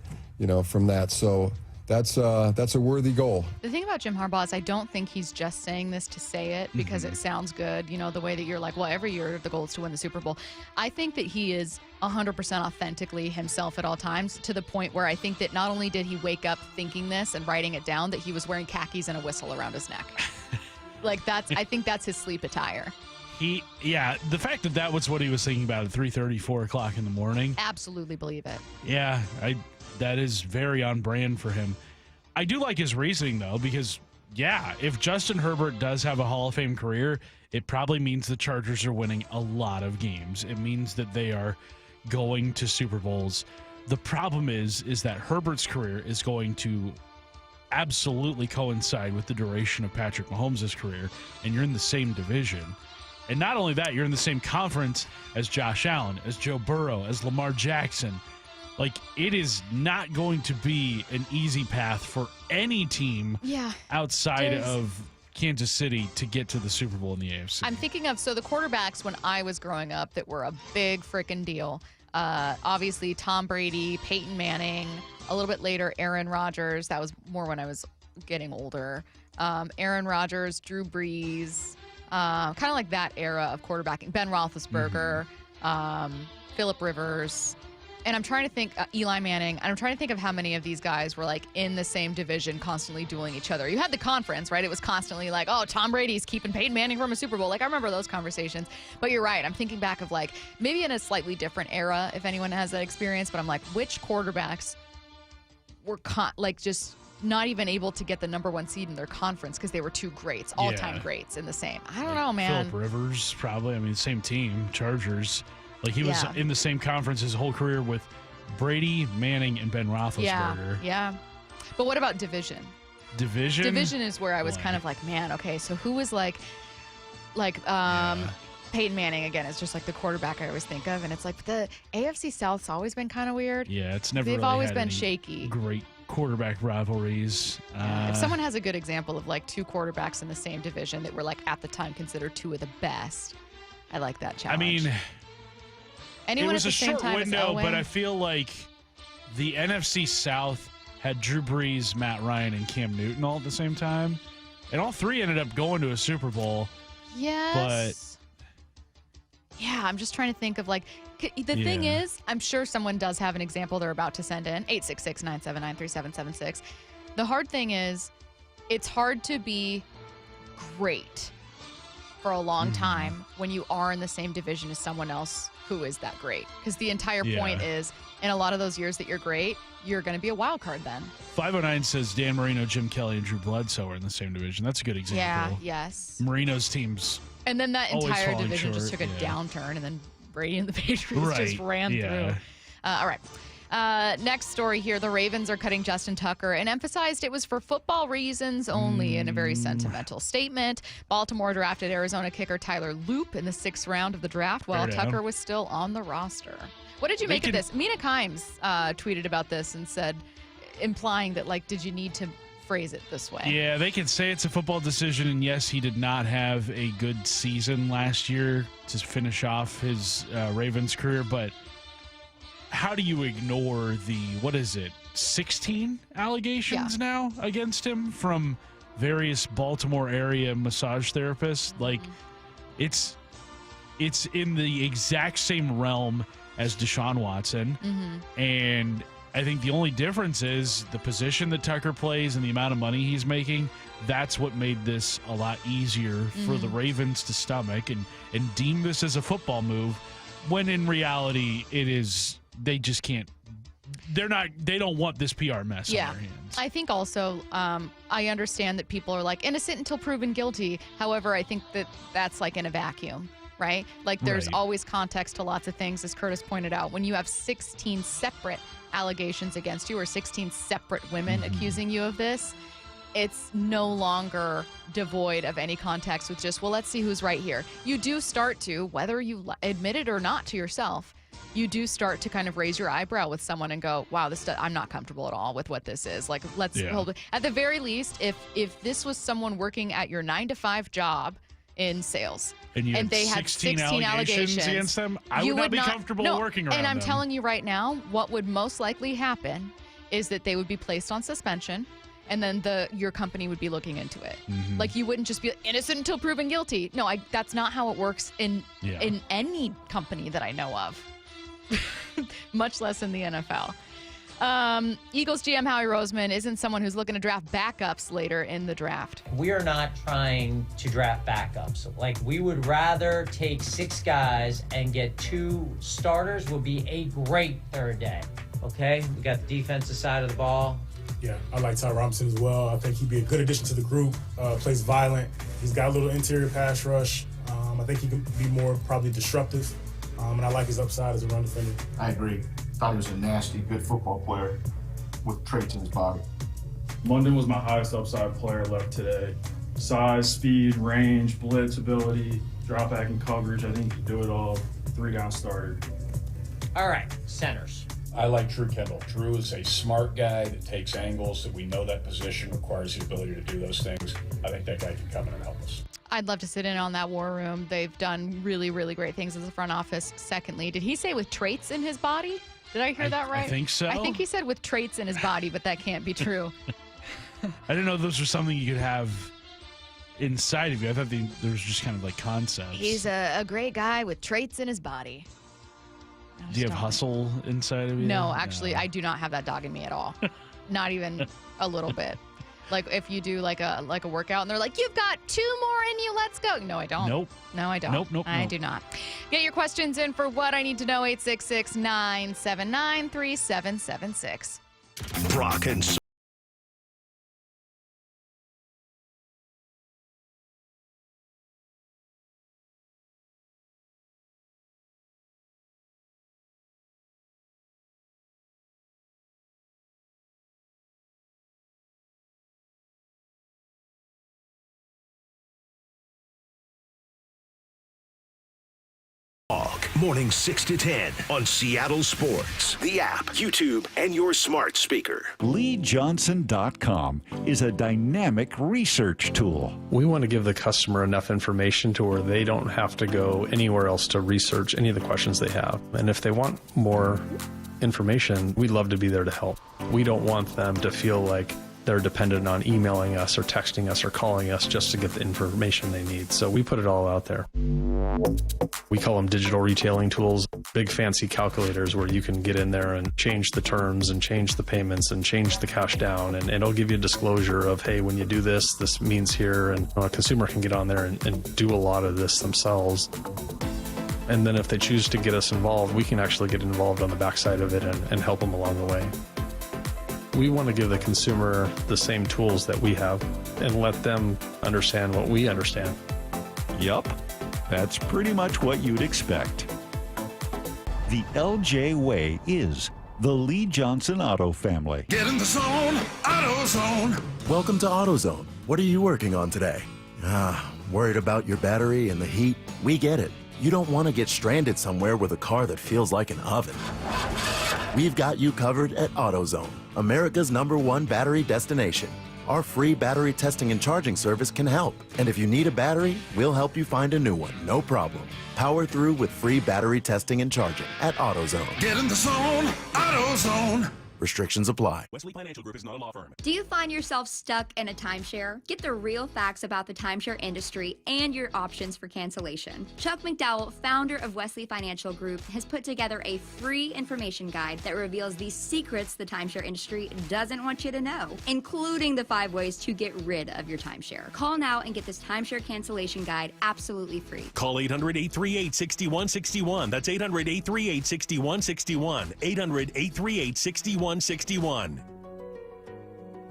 from that. So that's a worthy goal. The thing about Jim Harbaugh is I don't think he's just saying this to say it because it sounds good, the way that you're like, well, every year the goal is to win the Super Bowl. I think that he is 100% authentically himself at all times, to the point where I think that not only did he wake up thinking this and writing it down, that he was wearing khakis and a whistle around his neck. I think that's his sleep attire. The fact that was what he was thinking about at 3:30, 4 o'clock in the morning. Absolutely believe it. Yeah, that is very on brand for him. I do like his reasoning, though, because, if Justin Herbert does have a Hall of Fame career, it probably means the Chargers are winning a lot of games. It means that they are going to Super Bowls. The problem is that Herbert's career is going to absolutely coincide with the duration of Patrick Mahomes' career, and you're in the same division. And not only that, you're in the same conference as Josh Allen, as Joe Burrow, as Lamar Jackson. It is not going to be an easy path for any team outside of Kansas City to get to the Super Bowl in the AFC. I'm thinking of, the quarterbacks when I was growing up that were a big freaking deal. Obviously, Tom Brady, Peyton Manning, a little bit later, Aaron Rodgers. That was more when I was getting older. Aaron Rodgers, Drew Brees, kind of like that era of quarterbacking. Ben Roethlisberger, Phillip Rivers. And I'm trying to think, Eli Manning, and I'm trying to think of how many of these guys were in the same division, constantly dueling each other. You had the conference, right? It was constantly Tom Brady's keeping Peyton Manning from a Super Bowl. I remember those conversations. But you're right. I'm thinking back of maybe in a slightly different era, if anyone has that experience. But I'm which quarterbacks were just not even able to get the number one seed in their conference because they were two greats, all-time greats in the same. I don't know, man. Phillip Rivers, probably. Same team, Chargers. He was in the same conference his whole career with Brady, Manning, and Ben Roethlisberger. Yeah. But what about division? Division is where I was kind of man, okay, so who was Peyton Manning, again, is just the quarterback I always think of, and it's the AFC South's always been kind of weird. Yeah, it's never They've really always had been any shaky. Great quarterback rivalries. If someone has a good example of two quarterbacks in the same division that were at the time considered two of the best, I like that challenge. Anyone it was at the a same short time window, as but I feel like the NFC South had Drew Brees, Matt Ryan, and Cam Newton all at the same time. And all three ended up going to a Super Bowl. Yes. I'm just trying to think of the thing is, I'm sure someone does have an example they're about to send in. 866-979-3776. The hard thing is, it's hard to be great for a long time when you are in the same division as someone else who is that great. Because the entire point is, in a lot of those years that you're great, you're going to be a wild card then. 509 says Dan Marino, Jim Kelly, and Drew Bledsoe are in the same division. That's a good example. Yes. Marino's team's and then that entire division short. just took a downturn, and then Brady and the Patriots just ran through. All right. Next story here. The Ravens are cutting Justin Tucker and emphasized it was for football reasons only in a very sentimental statement. Baltimore drafted Arizona kicker Tyler Loop in the 6th round of the draft while Tucker was still on the roster. What did you make of this? Mina Kimes tweeted about this and said, implying that, did you need to phrase it this way? Yeah, they can say it's a football decision, and yes, he did not have a good season last year to finish off his Ravens career, but how do you ignore the, 16 allegations now against him from various Baltimore area massage therapists? It's in the exact same realm as Deshaun Watson. And I think the only difference is the position that Tucker plays and the amount of money he's making. That's what made this a lot easier for the Ravens to stomach and deem this as a football move, when in reality it is, they just can't. They don't want this PR mess on their hands. I think also, I understand that people are innocent until proven guilty. However, I think that that's in a vacuum, right? There's always context to lots of things, as Curtis pointed out. When you have 16 separate allegations against you, or 16 separate women accusing you of this, it's no longer devoid of any context with just, well, let's see who's right here. You do start to, whether you admit it or not to yourself, you do start to kind of raise your eyebrow with someone and go, wow, I'm not comfortable at all with what this is. Let's hold it. At the very least, if this was someone working at your 9-to-5 job in sales, and they had 16 allegations against them, I would not be comfortable working around them. And I'm telling you right now, what would most likely happen is that they would be placed on suspension, and then your company would be looking into it. Like, you wouldn't just be innocent until proven guilty. No, that's not how it works in any company that I know of, much less in the NFL. Eagles GM Howie Roseman isn't someone who's looking to draft backups later in the draft. We are not trying to draft backups. Like, we would rather take 6 guys and get 2 starters would be a great third day. Okay, we got the defensive side of the ball. Yeah, I like Ty Robinson as well. I think he'd be a good addition to the group. Plays violent. He's got a little interior pass rush. I think he can be more probably disruptive. And I like his upside as a run defender. I agree. Thought he was a nasty, good football player with traits in his body. London was my highest upside player left today. Size, speed, range, blitz ability, drop back and coverage. I think he can do it all. 3-down starter. All right, centers. I like Drew Kendall. Drew is a smart guy that takes angles, that we know that position requires the ability to do those things. I think that guy can come in and help us. I'd love to sit in on that war room. They've done really, really great things as a front office. Secondly, did he say with traits in his body? Did I hear that right? I think so. I think he said with traits in his body, but that can't be true. I didn't know those were something you could have inside of you. I thought there was just kind of like concepts. He's a great guy with traits in his body. Do you have hustle inside of you? No, actually, I do not have that dog in me at all. Not even a little bit. Like, if you do like a workout and they're like, you've got 2 more in you, let's go. No, I don't. Nope. No, I don't. Nope. I do not. Get your questions in for What I Need to Know, 866-979-3776. Brock and morning 6 to 10 on Seattle Sports, the app, YouTube, and your smart speaker. LeeJohnson.com is a dynamic research tool. We want to give the customer enough information to where they don't have to go anywhere else to research any of the questions they have. And if they want more information, we'd love to be there to help. We don't want them to feel like they're dependent on emailing us or texting us or calling us just to get the information they need. So we put it all out there. We call them digital retailing tools, big fancy calculators where you can get in there and change the terms and change the payments and change the cash down. And it'll give you a disclosure of, hey, when you do this, this means here. And a consumer can get on there and do a lot of this themselves. And then if they choose to get us involved, we can actually get involved on the backside of it and help them along the way. We want to give the consumer the same tools that we have and let them understand what we understand. Yup, that's pretty much what you'd expect. The LJ way is the Lee Johnson Auto family. Get in the zone, AutoZone. Welcome to AutoZone. What are you working on today? Worried about your battery and the heat? We get it. You don't want to get stranded somewhere with a car that feels like an oven. We've got you covered at AutoZone, America's #1 battery destination. Our free battery testing and charging service can help. And if you need a battery, we'll help you find a new one, no problem. Power through with free battery testing and charging at AutoZone. Get in the zone, AutoZone. Restrictions apply. Wesley Financial Group is not a law firm. Do you find yourself stuck in a timeshare? Get the real facts about the timeshare industry and your options for cancellation. Chuck McDowell, founder of Wesley Financial Group, has put together a free information guide that reveals the secrets the timeshare industry doesn't want you to know, including the 5 ways to get rid of your timeshare. Call now and get this timeshare cancellation guide absolutely free. Call 800-838-6161. That's 800-838-6161. 800-838-6161.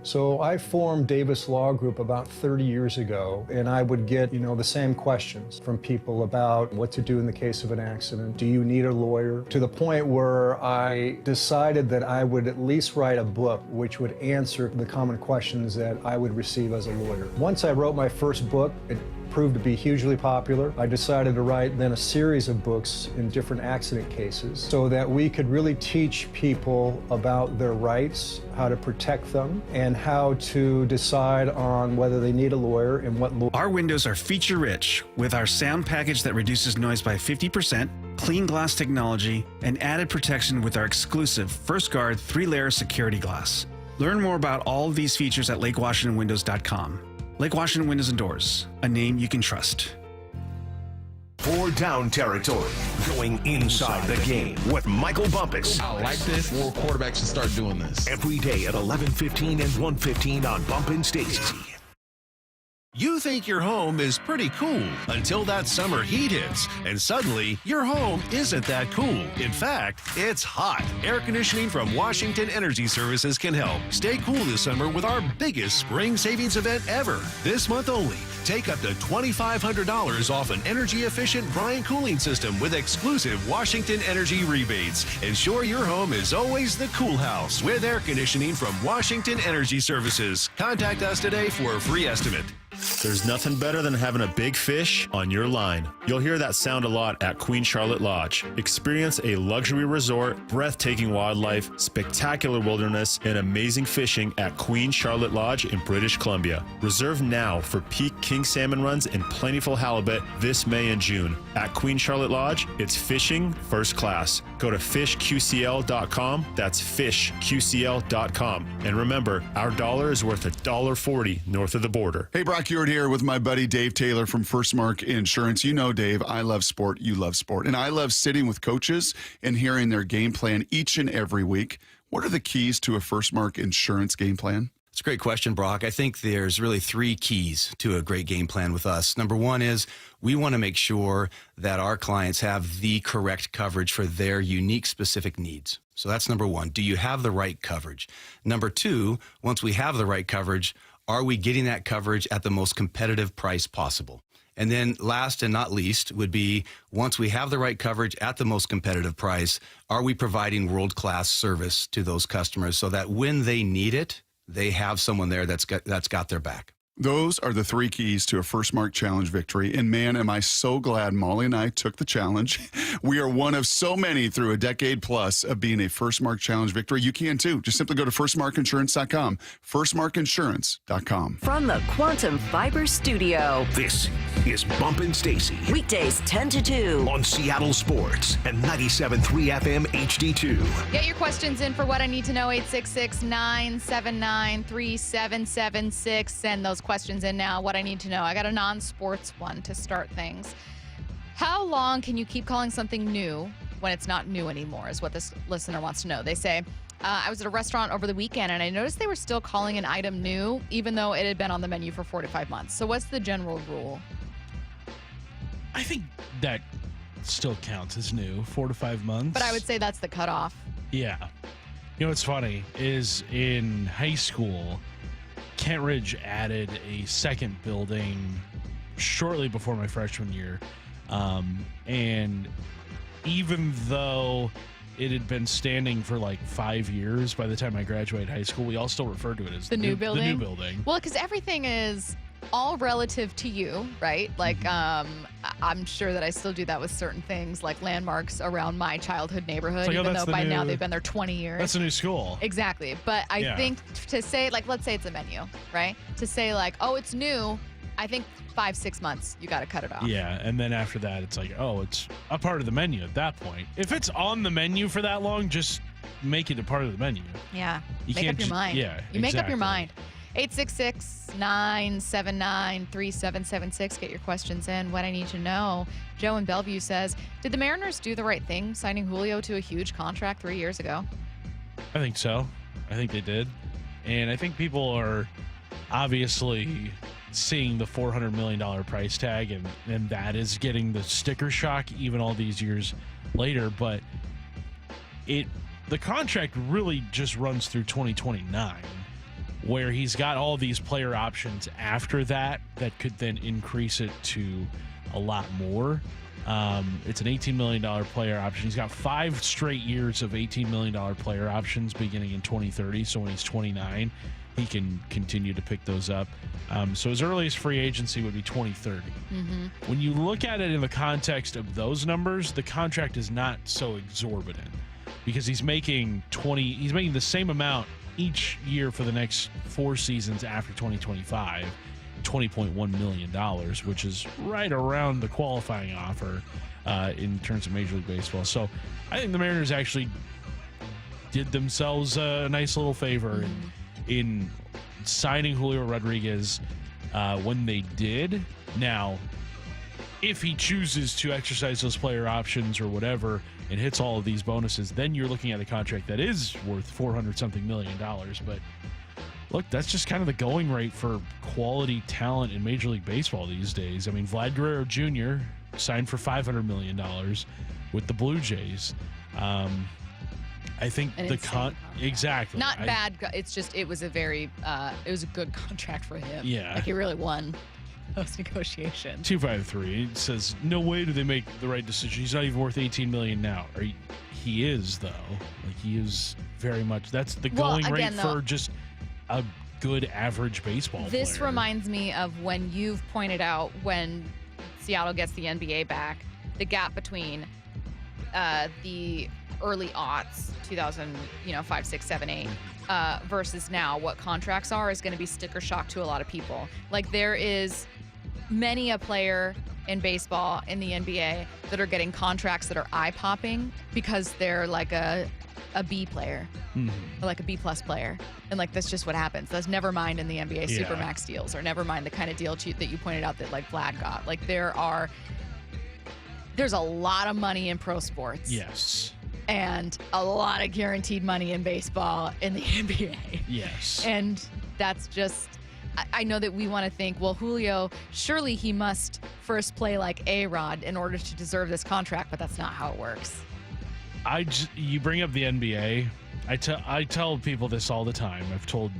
So I formed Davis Law Group about 30 years ago, and I would get, the same questions from people about what to do in the case of an accident. Do you need a lawyer? To the point where I decided that I would at least write a book which would answer the common questions that I would receive as a lawyer. Once I wrote my first book, it proved to be hugely popular. I decided to write then a series of books in different accident cases so that we could really teach people about their rights, how to protect them, and how to decide on whether they need a lawyer and what law. Our windows are feature-rich with our sound package that reduces noise by 50%, clean glass technology, and added protection with our exclusive First Guard 3-layer security glass. Learn more about all of these features at LakeWashingtonWindows.com. Lake Washington Windows and Doors, a name you can trust. For Down Territory, going inside the game with Michael Bumpus. I like this. More quarterbacks should start doing this. Every day at 11:15 and 1:15 on Bumpin' Stacy. You think your home is pretty cool until that summer heat hits, and suddenly your home isn't that cool. In fact, it's hot. Air conditioning from Washington Energy Services can help. Stay cool this summer with our biggest spring savings event ever. This month only, take up to $2,500 off an energy-efficient Bryant cooling system with exclusive Washington Energy rebates. Ensure your home is always the cool house with air conditioning from Washington Energy Services. Contact us today for a free estimate. There's nothing better than having a big fish on your line. You'll hear that sound a lot at Queen Charlotte Lodge. Experience a luxury resort, breathtaking wildlife, spectacular wilderness, and amazing fishing at Queen Charlotte Lodge in British Columbia. Reserve now for peak king salmon runs and plentiful halibut this May and June. At Queen Charlotte Lodge, it's fishing first class. Go to fishqcl.com. That's fishqcl.com. And remember, our dollar is worth $1.40 north of the border. Hey, Brock Ewart here with my buddy Dave Taylor from First Mark Insurance. You know, Dave, I love sport. You love sport. And I love sitting with coaches and hearing their game plan each and every week. What are the keys to a First Mark Insurance game plan? It's a great question, Brock. I think there's really 3 keys to a great game plan with us. Number 1 is we want to make sure that our clients have the correct coverage for their unique specific needs. So that's number 1. Do you have the right coverage? Number 2, once we have the right coverage, are we getting that coverage at the most competitive price possible? And then last and not least would be, once we have the right coverage at the most competitive price, are we providing world-class service to those customers so that when they need it, they have someone there that's got their back? Those are the 3 keys to a First Mark Challenge victory. And man, am I so glad Molly and I took the challenge. We are one of so many through a decade plus of being a First Mark Challenge victory. You can too. Just simply go to firstmarkinsurance.com. Firstmarkinsurance.com. From the Quantum Fiber Studio, this is Bumpin' Stacy. Weekdays 10 to 2 on Seattle Sports and 97.3 FM HD2. Get your questions in for What I Need to Know, 866-979-3776. Send those questions in now. What I need to know. I got a non-sports one to start things. How long can you keep calling something new when it's not new anymore, is what this listener wants to know. They say, I was at a restaurant over the weekend and I noticed they were still calling an item new even though it had been on the menu for 4 to 5 months. So what's the general rule? I think that still counts as new, 4 to 5 months. But I would say that's the cutoff. Yeah. You know what's funny is in high school, Kent Ridge added a second building shortly before my freshman year. And even though it had been standing for like 5 years by the time I graduated high school, we all still refer to it as the new building. The new building. Well, because everything is all relative to you, right? Like, I'm sure that I still do that with certain things, like landmarks around my childhood neighborhood, like, even though by now they've been there 20 years. That's a new school. Exactly. But I think to say, like, let's say it's a menu, right? To say, like, oh, it's new, I think 5-6 months, you got to cut it off. Yeah, and then after that, it's like, oh, it's a part of the menu at that point. If it's on the menu for that long, just make it a part of the menu. Yeah. You make can't up your mind. Yeah, you make up your mind. 866-979-3776. Get your questions in. What I need to know. Joe in Bellevue says, did the Mariners do the right thing signing Julio to a huge contract 3 years ago? I think so. I think they did. And I think people are obviously seeing the $400 million price tag, and that is getting the sticker shock even all these years later. But the contract really just runs through 2029. where he's got all these player options after that could then increase it to a lot more. It's an $18 million player option. He's got 5 straight years of $18 million player options beginning in 2030. So when he's 29, he can continue to pick those up. So his earliest free agency would be 2030. When you look at it in the context of those numbers, the contract is not so exorbitant because he's making the same amount each year for the next 4 seasons after 2025. $20.1 million, which is right around the qualifying offer in terms of Major League Baseball. So I think the Mariners actually did themselves a nice little favor in signing Julio Rodriguez when they did. Now, if he chooses to exercise those player options or whatever and hits all of these bonuses, then you're looking at a contract that is worth $400-something million. But look, that's just kind of the going rate for quality talent in Major League Baseball these days. I mean, Vlad Guerrero Jr. signed for $500 million with the Blue Jays. I think exactly not bad. It's just it was a good contract for him. Yeah, like he really won those negotiations. 253 says no way do they make the right decision. He's not even worth $18 million now. He is though. Like he is very much. That's the going rate for just a good average baseball player. This reminds me of when you've pointed out when Seattle gets the NBA back, the gap between the early aughts, 2005, 6, 7, 8, versus now what contracts are is going to be sticker shock to a lot of people. Like there is many a player in baseball in the NBA that are getting contracts that are eye-popping because they're like a B player or like a B plus player, and like that's just what happens. That's never mind in the NBA Supermax deals, or never mind the kind of deal that you pointed out that like Vlad got. Like there's a lot of money in pro sports, yes, and a lot of guaranteed money in baseball in the NBA, yes, and that's just. I know that we want to think, well, Julio, surely he must first play like A-Rod in order to deserve this contract, but that's not how it works. You bring up the NBA. I tell people this all the time. I've told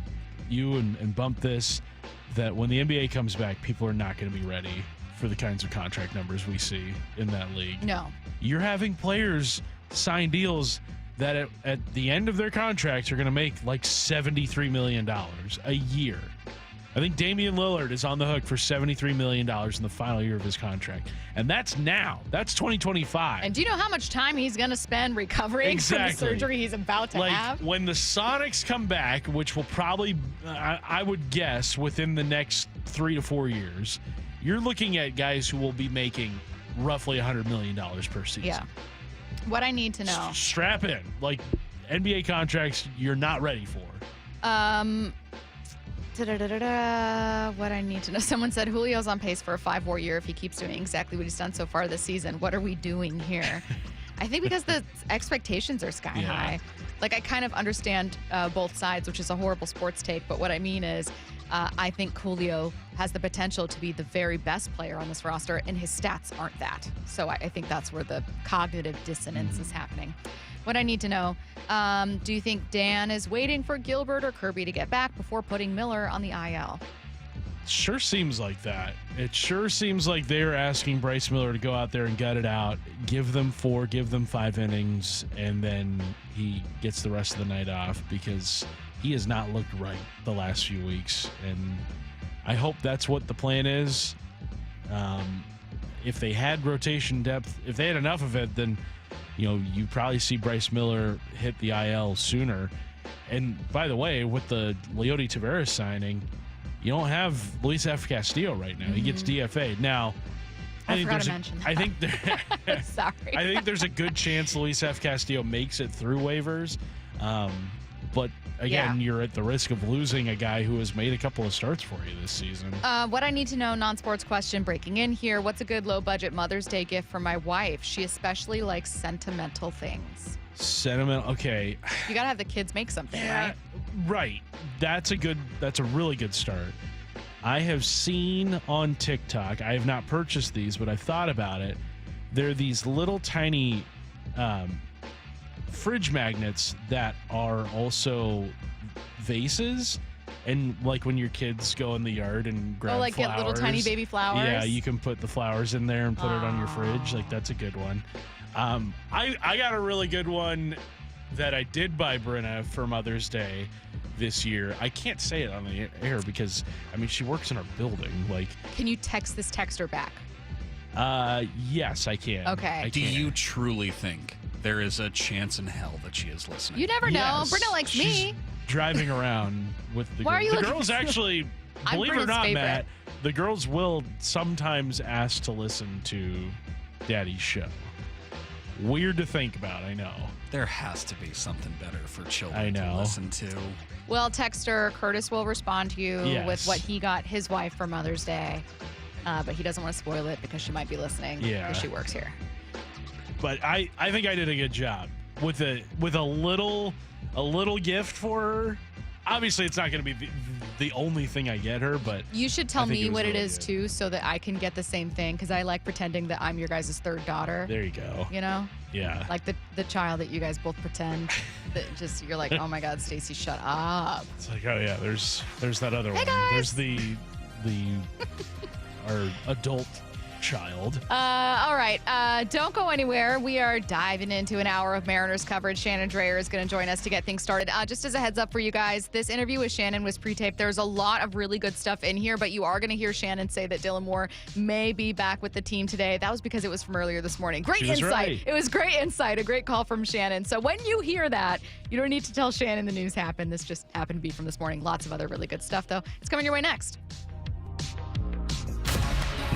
you and Bump this, that when the NBA comes back, people are not going to be ready for the kinds of contract numbers we see in that league. No. You're having players sign deals that at the end of their contracts are going to make like $73 million a year. I think Damian Lillard is on the hook for $73 million in the final year of his contract. And that's now. That's 2025. And do you know how much time he's going to spend recovering from the surgery he's about to have? When the Sonics come back, which will probably, I would guess, within the next 3 to 4 years, you're looking at guys who will be making roughly $100 million per season. Yeah. What I need to know. Strap in. Like, NBA contracts you're not ready for. What I need to know. Someone said Julio's on pace for a 5-war year if he keeps doing exactly what he's done so far this season. What are we doing here? I think because the expectations are sky high. Like, I kind of understand both sides, which is a horrible sports take. But what I mean is I think Julio has the potential to be the very best player on this roster, and his stats aren't that. So I think that's where the cognitive dissonance is happening. What I need to know, do you think Dan is waiting for Gilbert or Kirby to get back before putting Miller on the IL? Sure seems like that. It sure seems like they're asking Bryce Miller to go out there and gut it out, give them 4, give them 5 innings, and then he gets the rest of the night off because he has not looked right the last few weeks. And I hope that's what the plan is. If they had rotation depth, if they had enough of it, then you probably see Bryce Miller hit the IL sooner. And by the way, with the Leody Taveras signing, you don't have Luis F. Castillo right now. He gets DFA'd. Now, I forgot to mention that. Sorry. I think there's a good chance Luis F. Castillo makes it through waivers. But again, you're at the risk of losing a guy who has made a couple of starts for you this season. What I need to know, non-sports question breaking in here. What's a good low-budget Mother's Day gift for my wife? She especially likes sentimental things. Sentimental, okay. You got to have the kids make something, right? Right. That's a really good start. I have seen on TikTok, I have not purchased these, but I've thought about it. They're these little tiny fridge magnets that are also vases, And like when your kids go in the yard and grab flowers. Get little tiny baby flowers. Yeah, you can put the flowers in there and put it on your fridge. Like that's a good one. I got a really good one that I did buy Brenna for Mother's Day this year. I can't say it on the air because she works in our building. Like, can you text this texter back? Yes, I can. Okay. Do you truly think there is a chance in hell that she is listening? You never know. Yes. Brenna likes me. Driving around with the Why are you girls. The looking girls so- actually, I'm believe it or Brenna's not, favorite. Matt, the girls will sometimes ask to listen to Daddy's show. Weird to think about, I know. There has to be something better for children I know. to listen to. Well, texter Curtis will respond to you Yes. with what he got his wife for Mother's Day. But he doesn't want to spoil it because she might be listening. Yeah. Because she works here. But I think I did a good job with a little gift for her. Obviously, it's not going to be the only thing I get her, but You should tell I think me was what it really is good. too, so that I can get the same thing. Because I like pretending that I'm your guys' third daughter. There you go. You know? Yeah. Like the child that you guys both pretend that just you're like, oh my God, Stacy, shut up. It's like, oh yeah, there's that other one. guys. There's the our adult child. All right. Don't go anywhere. We are diving into an hour of Mariners coverage. Shannon Drayer is going to join us to get things started. Just as a heads up for you guys, this interview with Shannon was pre-taped. There's a lot of really good stuff in here, but you are going to hear Shannon say that Dylan Moore may be back with the team today. That was because it was from earlier this morning. Great She was insight. right. It was great insight. A great call from Shannon. So when you hear that, you don't need to tell Shannon the news happened. This just happened to be from this morning. Lots of other really good stuff, though. It's coming your way next.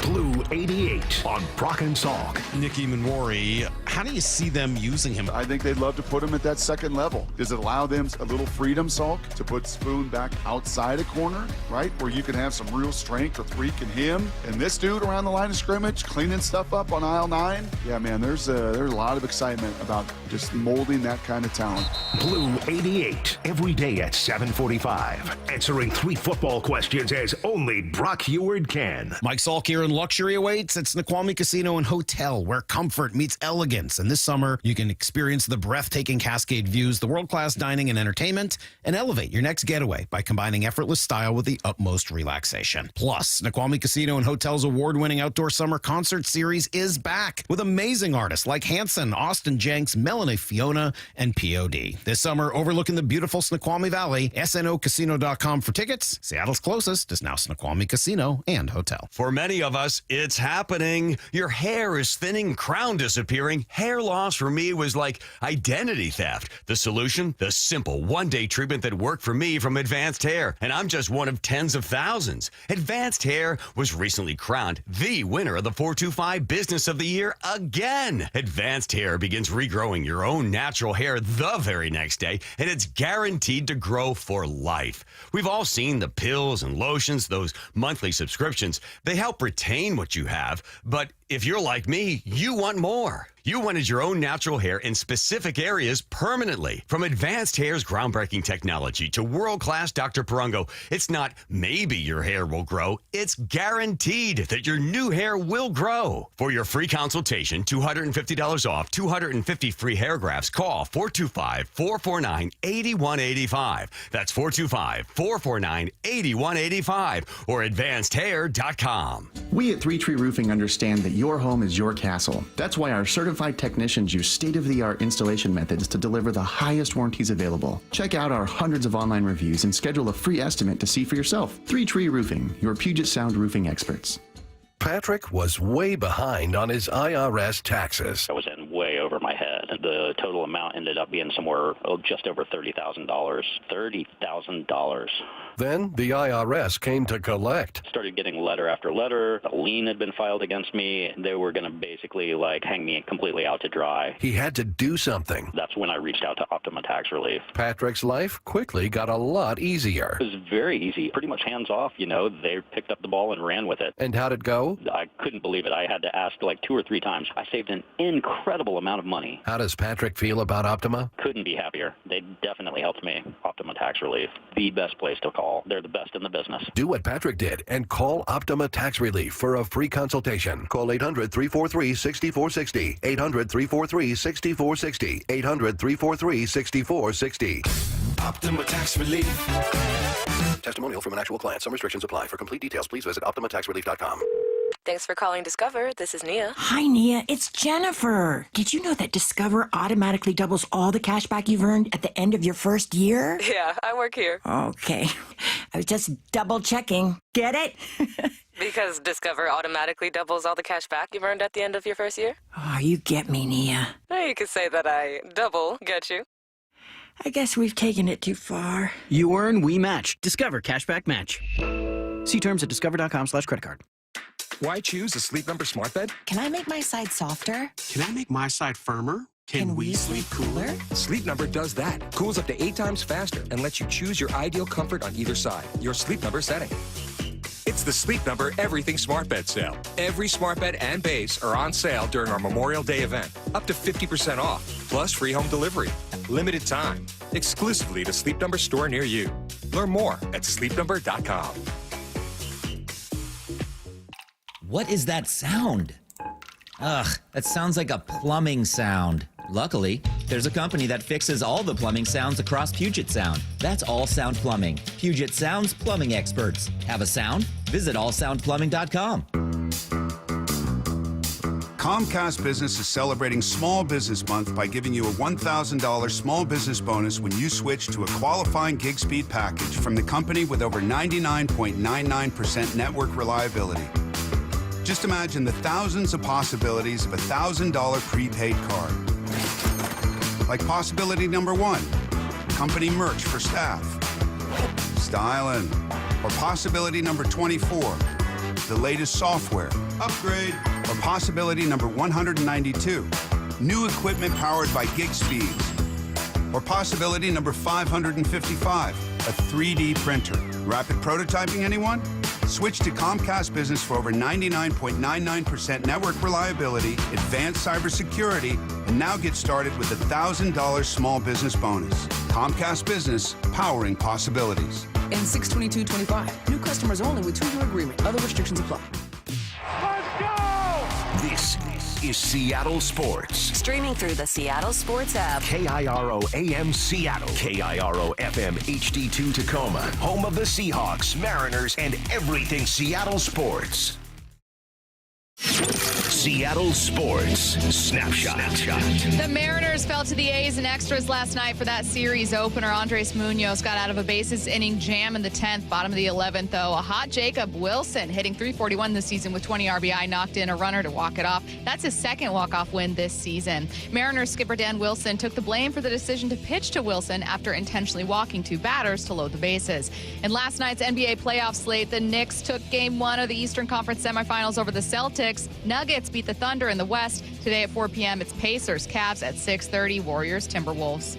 Blue 88 on Brock and Salk. Nicky Manwari, how do you see them using him? I think they'd love to put him at that second level. Does it allow them a little freedom, Salk, to put Spoon back outside a corner, right? Where you can have some real strength with Reek and him and this dude around the line of scrimmage, cleaning stuff up on aisle 9. Yeah, man, there's a lot of excitement about just molding that kind of talent. Blue 88 every day at 7:45. Answering 3 football questions as only Brock Heward can. Mike Salk here, and luxury awaits at Snoqualmie Casino and Hotel, where comfort meets elegance. And this summer, you can experience the breathtaking Cascade views, the world-class dining and entertainment, and elevate your next getaway by combining effortless style with the utmost relaxation. Plus, Snoqualmie Casino and Hotel's award-winning outdoor summer concert series is back with amazing artists like Hanson, Austin Jenks, Melanie Fiona, and POD. This summer, overlooking the beautiful Snoqualmie Valley, snocasino.com for tickets. Seattle's closest is now Snoqualmie Casino and Hotel. For many of us, it's happening. Your hair is thinning, crown disappearing. Hair loss for me was like identity theft. The solution? The simple one-day treatment that worked for me from Advanced Hair. And I'm just one of tens of thousands. Advanced Hair was recently crowned the winner of the 425 Business of the Year again. Advanced Hair begins regrowing your own natural hair the very next day, and it's guaranteed to grow for life. We've all seen the pills and lotions, those monthly subscriptions. They help retain what you have, but if you're like me, you want more. You wanted your own natural hair in specific areas permanently. From Advanced Hair's groundbreaking technology to world-class Dr. Perungo, it's not maybe your hair will grow, it's guaranteed that your new hair will grow. For your free consultation, $250 off, 250 free hair grafts, call 425-449-8185. That's 425-449-8185 or advancedhair.com. We at 3 Tree Roofing understand that your home is your castle. That's why our certified technicians use state-of-the-art installation methods to deliver the highest warranties available. Check out our hundreds of online reviews and schedule a free estimate to see for yourself. 3 Tree Roofing, your Puget Sound roofing experts. Patrick was way behind on his IRS taxes. I was in way over my head. The total amount ended up being somewhere just over $30,000. $30,000. Then the IRS came to collect. Started getting letter after letter. A lien had been filed against me. They were going to basically hang me completely out to dry. He had to do something. That's when I reached out to Optima Tax Relief. Patrick's life quickly got a lot easier. It was very easy, pretty much hands off. They picked up the ball and ran with it. And how'd it go? I couldn't believe it. I had to ask 2 or 3 times. I saved an incredible amount of money. How does Patrick feel about Optima? Couldn't be happier. They definitely helped me. Optima Tax Relief, the best place to call. They're the best in the business. Do what Patrick did and call Optima Tax Relief for a free consultation. Call 800-343-6460. 800-343-6460. 800-343-6460. Optima Tax Relief. Testimonial from an actual client. Some restrictions apply. For complete details, please visit OptimaTaxRelief.com. Thanks for calling Discover. This is Nia. Hi, Nia. It's Jennifer. Did you know that Discover automatically doubles all the cash back you've earned at the end of your first year? Yeah, I work here. Okay. I was just double checking. Get it? Because Discover automatically doubles all the cash back you've earned at the end of your first year? Oh, you get me, Nia. You could say that I double get you. I guess we've taken it too far. You earn, we match. Discover Cashback Match. See terms at discover.com/creditcard. Why choose a Sleep Number smart bed? Can I make my side softer? Can I make my side firmer? Can we sleep cooler? Sleep Number does that. Cools up to 8 times faster and lets you choose your ideal comfort on either side. Your Sleep Number setting. It's the Sleep Number Everything Smart Bed sale. Every smart bed and base are on sale during our Memorial Day event. Up to 50% off, plus free home delivery. Limited time. Exclusively to Sleep Number store near you. Learn more at sleepnumber.com. What is that sound? Ugh, that sounds like a plumbing sound. Luckily, there's a company that fixes all the plumbing sounds across Puget Sound. That's All Sound Plumbing. Puget Sound's plumbing experts. Have a sound? Visit allsoundplumbing.com. Comcast Business is celebrating Small Business Month by giving you a $1,000 small business bonus when you switch to a qualifying gig speed package from the company with over 99.99% network reliability. Just imagine the thousands of possibilities of a $1,000 prepaid card. Like possibility number 1, company merch for staff. Stylin'. Or possibility number 24, the latest software. Upgrade. Or possibility number 192, new equipment powered by gig speeds. Or possibility number 555, a 3D printer. Rapid prototyping, anyone? Switch to Comcast Business for over 99.99% network reliability, advanced cybersecurity, and now get started with a $1,000 small business bonus. Comcast Business, powering possibilities. In 62225, new customers only with 2-year agreement. Other restrictions apply. This is Seattle Sports. Streaming through the Seattle Sports app. KIRO AM Seattle. KIRO FM HD2 Tacoma. Home of the Seahawks, Mariners, and everything Seattle sports. Seattle Sports Snapshot. The Mariners fell to the A's in extras last night for that series opener. Andres Munoz got out of a bases inning jam in the 10th. Bottom of the 11th, though, a hot Jacob Wilson hitting .341 this season with 20 RBI, knocked in a runner to walk it off. That's his second walk-off win this season. Mariners skipper Dan Wilson took the blame for the decision to pitch to Wilson after intentionally walking 2 batters to load the bases. In last night's NBA playoff slate, the Knicks took Game 1 of the Eastern Conference semifinals over the Celtics. Nuggets beat the Thunder in the West. Today at 4 p.m., it's Pacers, Cavs at 6:30, Warriors, Timberwolves.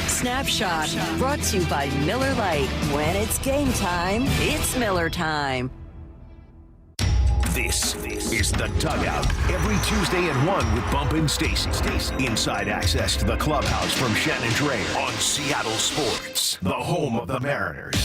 Snapshot, brought to you by Miller Lite. When it's game time, it's Miller time. This is The Dugout. Every Tuesday at 1 with Bump and Stacy. Inside access to the clubhouse from Shannon Drayer on Seattle Sports, the home of the Mariners.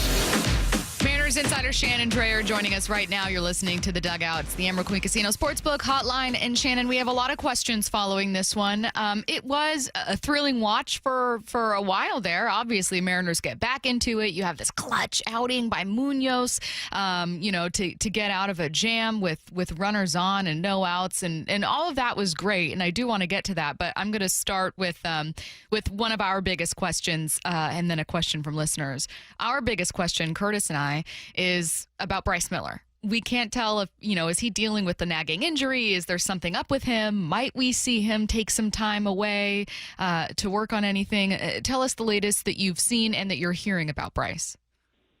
Mariners insider Shannon Drayer joining us right now. You're listening to The Dugout. It's the Emerald Queen Casino Sportsbook Hotline. And Shannon, we have a lot of questions following this one. It was a thrilling watch for a while there. Obviously, Mariners get back into it. You have this clutch outing by Munoz, to get out of a jam with runners on and no outs. And all of that was great. And I do want to get to that. But I'm going to start with one of our biggest questions and then a question from listeners. Our biggest question, Curtis and I, is about Bryce Miller. We can't tell if, is he dealing with the nagging injury? Is there something up with him? Might we see him take some time away to work on anything? Tell us the latest that you've seen and that you're hearing about Bryce.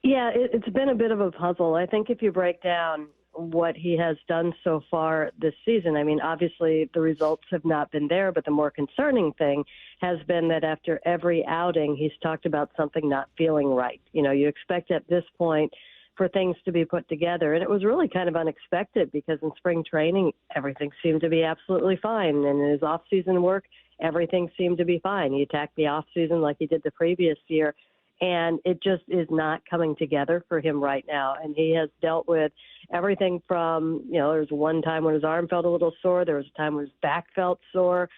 Yeah, it's been a bit of a puzzle. I think if you break down what he has done so far this season, I mean, obviously the results have not been there, but the more concerning thing has been that after every outing, he's talked about something not feeling right. You expect at this point for things to be put together, and it was really kind of unexpected because in spring training, everything seemed to be absolutely fine, and in his off-season work, everything seemed to be fine. He attacked the off-season like he did the previous year, and it just is not coming together for him right now. And he has dealt with everything from, there was one time when his arm felt a little sore. There was a time when his back felt sore.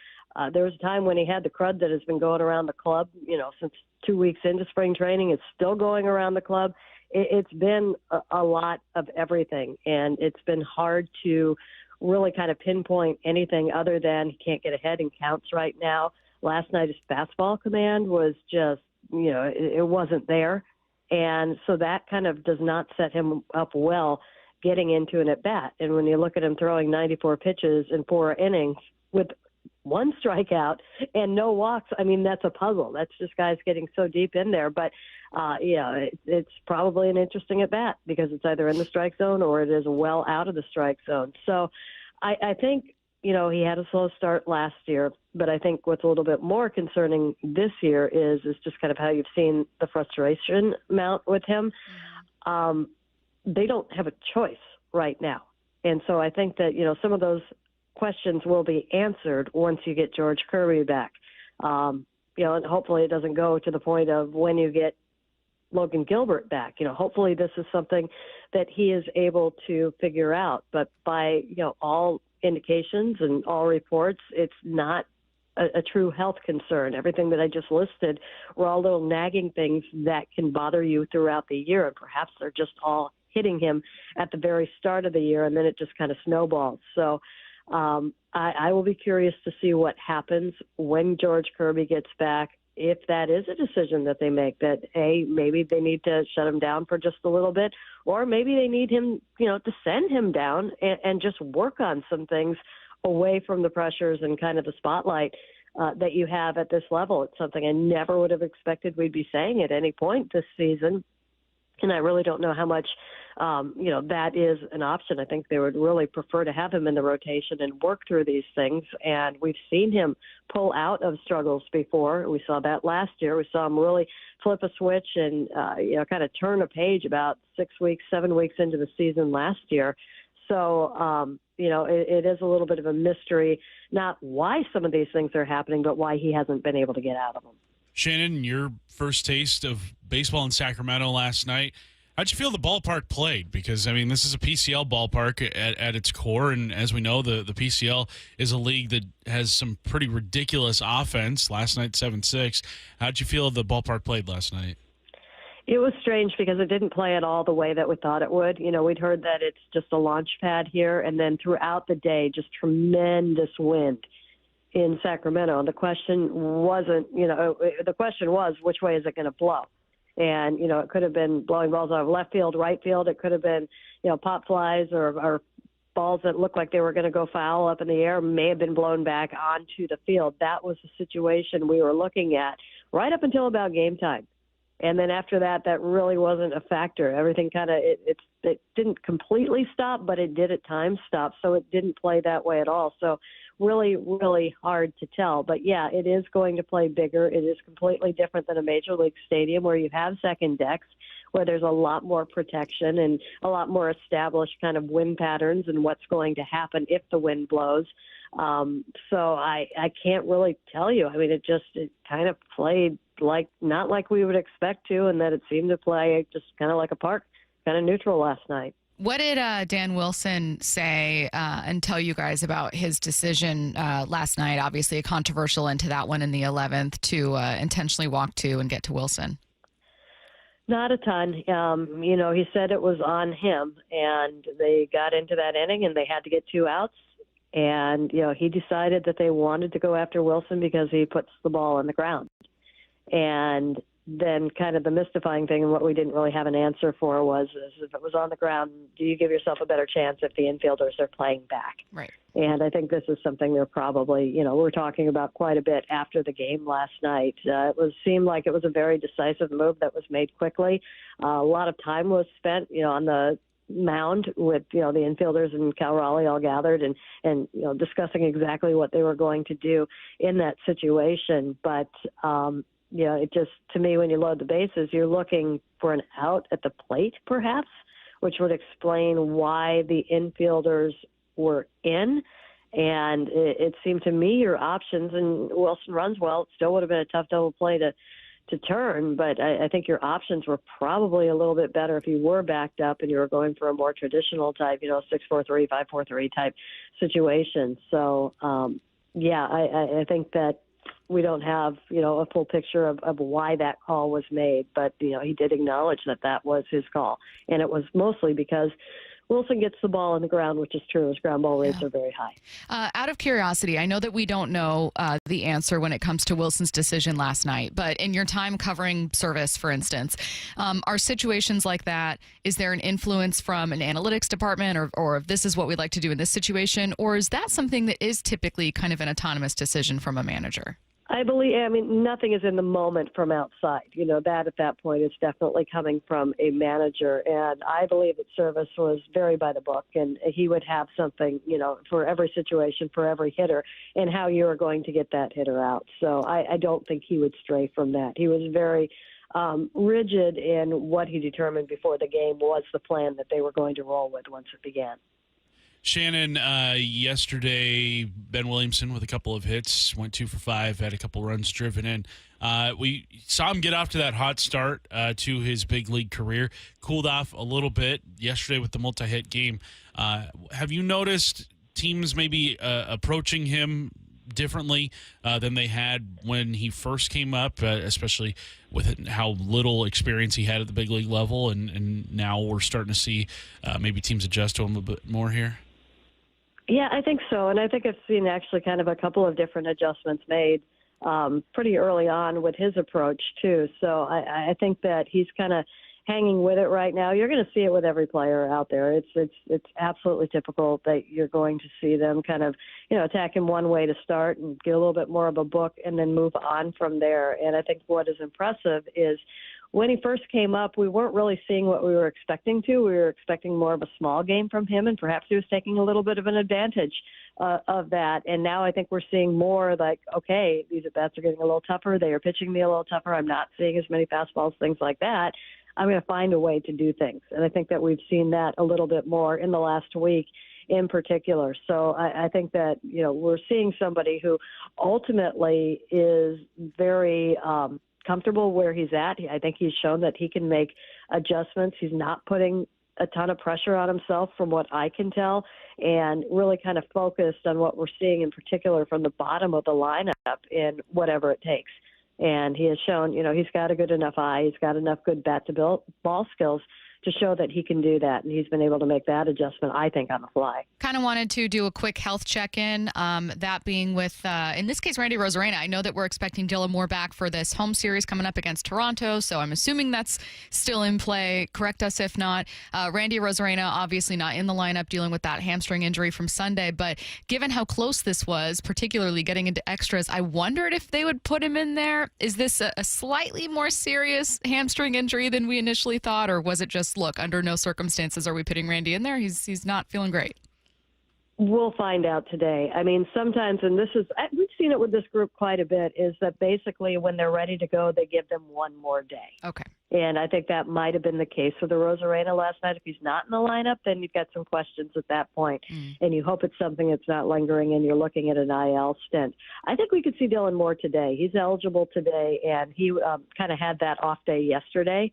There was a time when he had the crud that has been going around the club, since 2 weeks into spring training. It's still going around the club. It's been a lot of everything, and it's been hard to really kind of pinpoint anything other than he can't get ahead in counts right now. Last night, his fastball command was just, it wasn't there. And so that kind of does not set him up well getting into an at-bat. And when you look at him throwing 94 pitches in 4 innings with 1 strikeout and no walks, I mean, that's a puzzle. That's just guys getting so deep in there. But, it's probably an interesting at-bat because it's either in the strike zone or it is well out of the strike zone. So I think, he had a slow start last year, but I think what's a little bit more concerning this year is just kind of how you've seen the frustration mount with him. They don't have a choice right now. And so I think that, some of those questions will be answered once you get George Kirby back. And hopefully it doesn't go to the point of when you get Logan Gilbert back. Hopefully this is something that he is able to figure out. But by, all indications and all reports, it's not a true health concern. Everything that I just listed were all little nagging things that can bother you throughout the year, and perhaps they're just all hitting him at the very start of the year, and then it just kind of snowballs. So I will be curious to see what happens when George Kirby gets back, if that is a decision that they make, that, maybe they need to shut him down for just a little bit, or maybe they need him, to send him down and just work on some things away from the pressures and kind of the spotlight that you have at this level. It's something I never would have expected we'd be saying at any point this season. And I really don't know how much, that is an option. I think they would really prefer to have him in the rotation and work through these things. And we've seen him pull out of struggles before. We saw that last year. We saw him really flip a switch and, kind of turn a page about 7 weeks into the season last year. So, it is a little bit of a mystery, not why some of these things are happening, but why he hasn't been able to get out of them. Shannon, your first taste of baseball in Sacramento last night, how'd you feel the ballpark played? Because, this is a PCL ballpark at its core, and as we know, the PCL is a league that has some pretty ridiculous offense. Last night, 7-6. How'd you feel the ballpark played last night? It was strange because it didn't play at all the way that we thought it would. We'd heard that it's just a launch pad here, and then throughout the day, just tremendous wind in Sacramento. And the question wasn't, the question was, which way is it going to blow? And, it could have been blowing balls out of left field, right field. It could have been, pop flies or balls that looked like they were going to go foul up in the air, may have been blown back onto the field. That was the situation we were looking at right up until about game time. And then after that, that really wasn't a factor. Everything kind of, it didn't completely stop, but it did at times stop. So it didn't play that way at all. So really, really hard to tell. But yeah, it is going to play bigger. It is completely different than a major league stadium where you have second decks, where there's a lot more protection and a lot more established kind of wind patterns and what's going to happen if the wind blows. So I can't really tell you. It kind of played not like we would expect to, and that it seemed to play just kind of like a park, kind of neutral last night. What did Dan Wilson say and tell you guys about his decision last night? Obviously a controversial into that one in the 11th to intentionally walk to and get to Wilson. Not a ton. He said it was on him, and they got into that inning and they had to get 2 outs. And, he decided that they wanted to go after Wilson because he puts the ball on the ground. And then kind of the mystifying thing and what we didn't really have an answer for was if it was on the ground, do you give yourself a better chance if the infielders are playing back? Right. And I think this is something they're probably, we're talking about quite a bit after the game last night. It seemed like it was a very decisive move that was made quickly. A lot of time was spent, on the mound with, the infielders and Cal Raleigh all gathered and discussing exactly what they were going to do in that situation. But, it just, to me, when you load the bases, you're looking for an out at the plate, perhaps, which would explain why the infielders were in. And it seemed to me your options, and Wilson runs well, it still would have been a tough double play to turn, but I think your options were probably a little bit better if you were backed up and you were going for a more traditional type, 6-4-3, 5-4-3 type situation. So, I think that we don't have, a full picture of why that call was made. But, he did acknowledge that that was his call. And it was mostly because Wilson gets the ball on the ground, which is true. His ground ball rates are very high. Out of curiosity, I know that we don't know the answer when it comes to Wilson's decision last night, but in your time covering service, for instance, are situations like that, is there an influence from an analytics department or if this is what we'd like to do in this situation, or is that something that is typically kind of an autonomous decision from a manager? I mean, nothing is in the moment from outside. That at that point is definitely coming from a manager. And I believe that Service was very by the book, and he would have something, for every situation, for every hitter, and how you are going to get that hitter out. So I don't think he would stray from that. He was very rigid in what he determined before the game was the plan that they were going to roll with once it began. Shannon, yesterday, Ben Williamson with a couple of hits, went 2 for 5, had a couple runs driven in. We saw him get off to that hot start to his big league career, cooled off a little bit yesterday with the multi-hit game. Have you noticed teams maybe approaching him differently than they had when he first came up, especially with how little experience he had at the big league level, and now we're starting to see maybe teams adjust to him a bit more here? Yeah, I think so. And I think I've seen actually kind of a couple of different adjustments made pretty early on with his approach, too. So I think that he's kind of hanging with it right now. You're going to see it with every player out there. It's absolutely typical that you're going to see them kind of, attack him one way to start and get a little bit more of a book and then move on from there. And I think what is impressive is when he first came up, we weren't really seeing what we were expecting to. We were expecting more of a small game from him, and perhaps he was taking a little bit of an advantage of that. And now I think we're seeing more like, okay, these at-bats are getting a little tougher. They are pitching me a little tougher. I'm not seeing as many fastballs, things like that. I'm going to find a way to do things. And I think that we've seen that a little bit more in the last week in particular. So I think that, we're seeing somebody who ultimately is very comfortable where he's at. I think he's shown that he can make adjustments. He's not putting a ton of pressure on himself from what I can tell, and really kind of focused on what we're seeing in particular from the bottom of the lineup in whatever it takes. And he has shown, he's got a good enough eye. He's got enough good bat-to-ball skills to show that he can do that. And he's been able to make that adjustment, I think, on the fly. Kind of wanted to do a quick health check-in, that being with, in this case, Randy Rosarena. I know that we're expecting Dylan Moore back for this home series coming up against Toronto, so I'm assuming that's still in play. Correct us if not. Randy Rosarena, obviously not in the lineup, dealing with that hamstring injury from Sunday, but given how close this was, particularly getting into extras, I wondered if they would put him in there. Is this a slightly more serious hamstring injury than we initially thought, or was it just, look, under no circumstances are we putting Randy in there? He's not feeling great. We'll find out today. I mean, sometimes, and we've seen it with this group quite a bit, is that basically when they're ready to go, they give them one more day. Okay. And I think that might have been the case with the Rosarena last night. If he's not in the lineup, then you've got some questions at that point. And you hope it's something that's not lingering and you're looking at an IL stint. I think we could see Dylan Moore today. He's eligible today, and he kind of had that off day yesterday.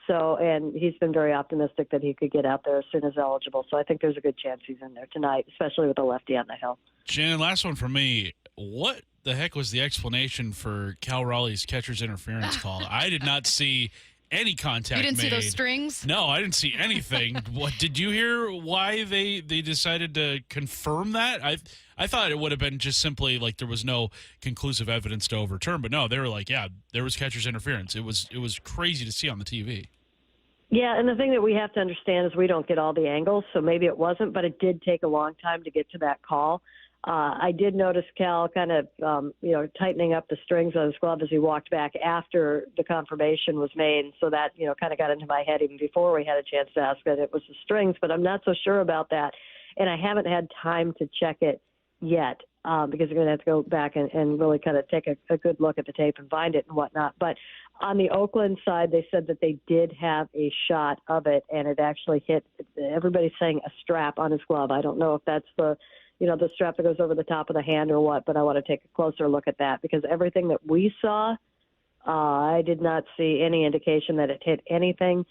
So, and he's been very optimistic that he could get out there as soon as eligible. So I think there's a good chance he's in there tonight, especially with a lefty on the hill. Shannon, last one for me. What the heck was the explanation for Cal Raleigh's catcher's interference call? I did not see any contact You didn't made. see those strings? No, I didn't see anything. What did you hear why they decided to confirm that? I thought it would have been just simply like there was no conclusive evidence to overturn, but no, they were like, yeah, there was catcher's interference. It was crazy to see on the TV. Yeah, and the thing that we have to understand is we don't get all the angles, so maybe it wasn't, but it did take a long time to get to that call. I did notice Cal kind of, tightening up the strings on his glove as he walked back after the confirmation was made. So that, kind of got into my head even before we had a chance to ask that it was the strings, but I'm not so sure about that. And I haven't had time to check it yet because you're going to have to go back and really kind of take a good look at the tape and find it and whatnot. But on the Oakland side, they said that they did have a shot of it, and it actually hit, everybody's saying, a strap on his glove. I don't know if that's the strap that goes over the top of the hand or what, but I want to take a closer look at that because everything that we saw, I did not see any indication that it hit anything.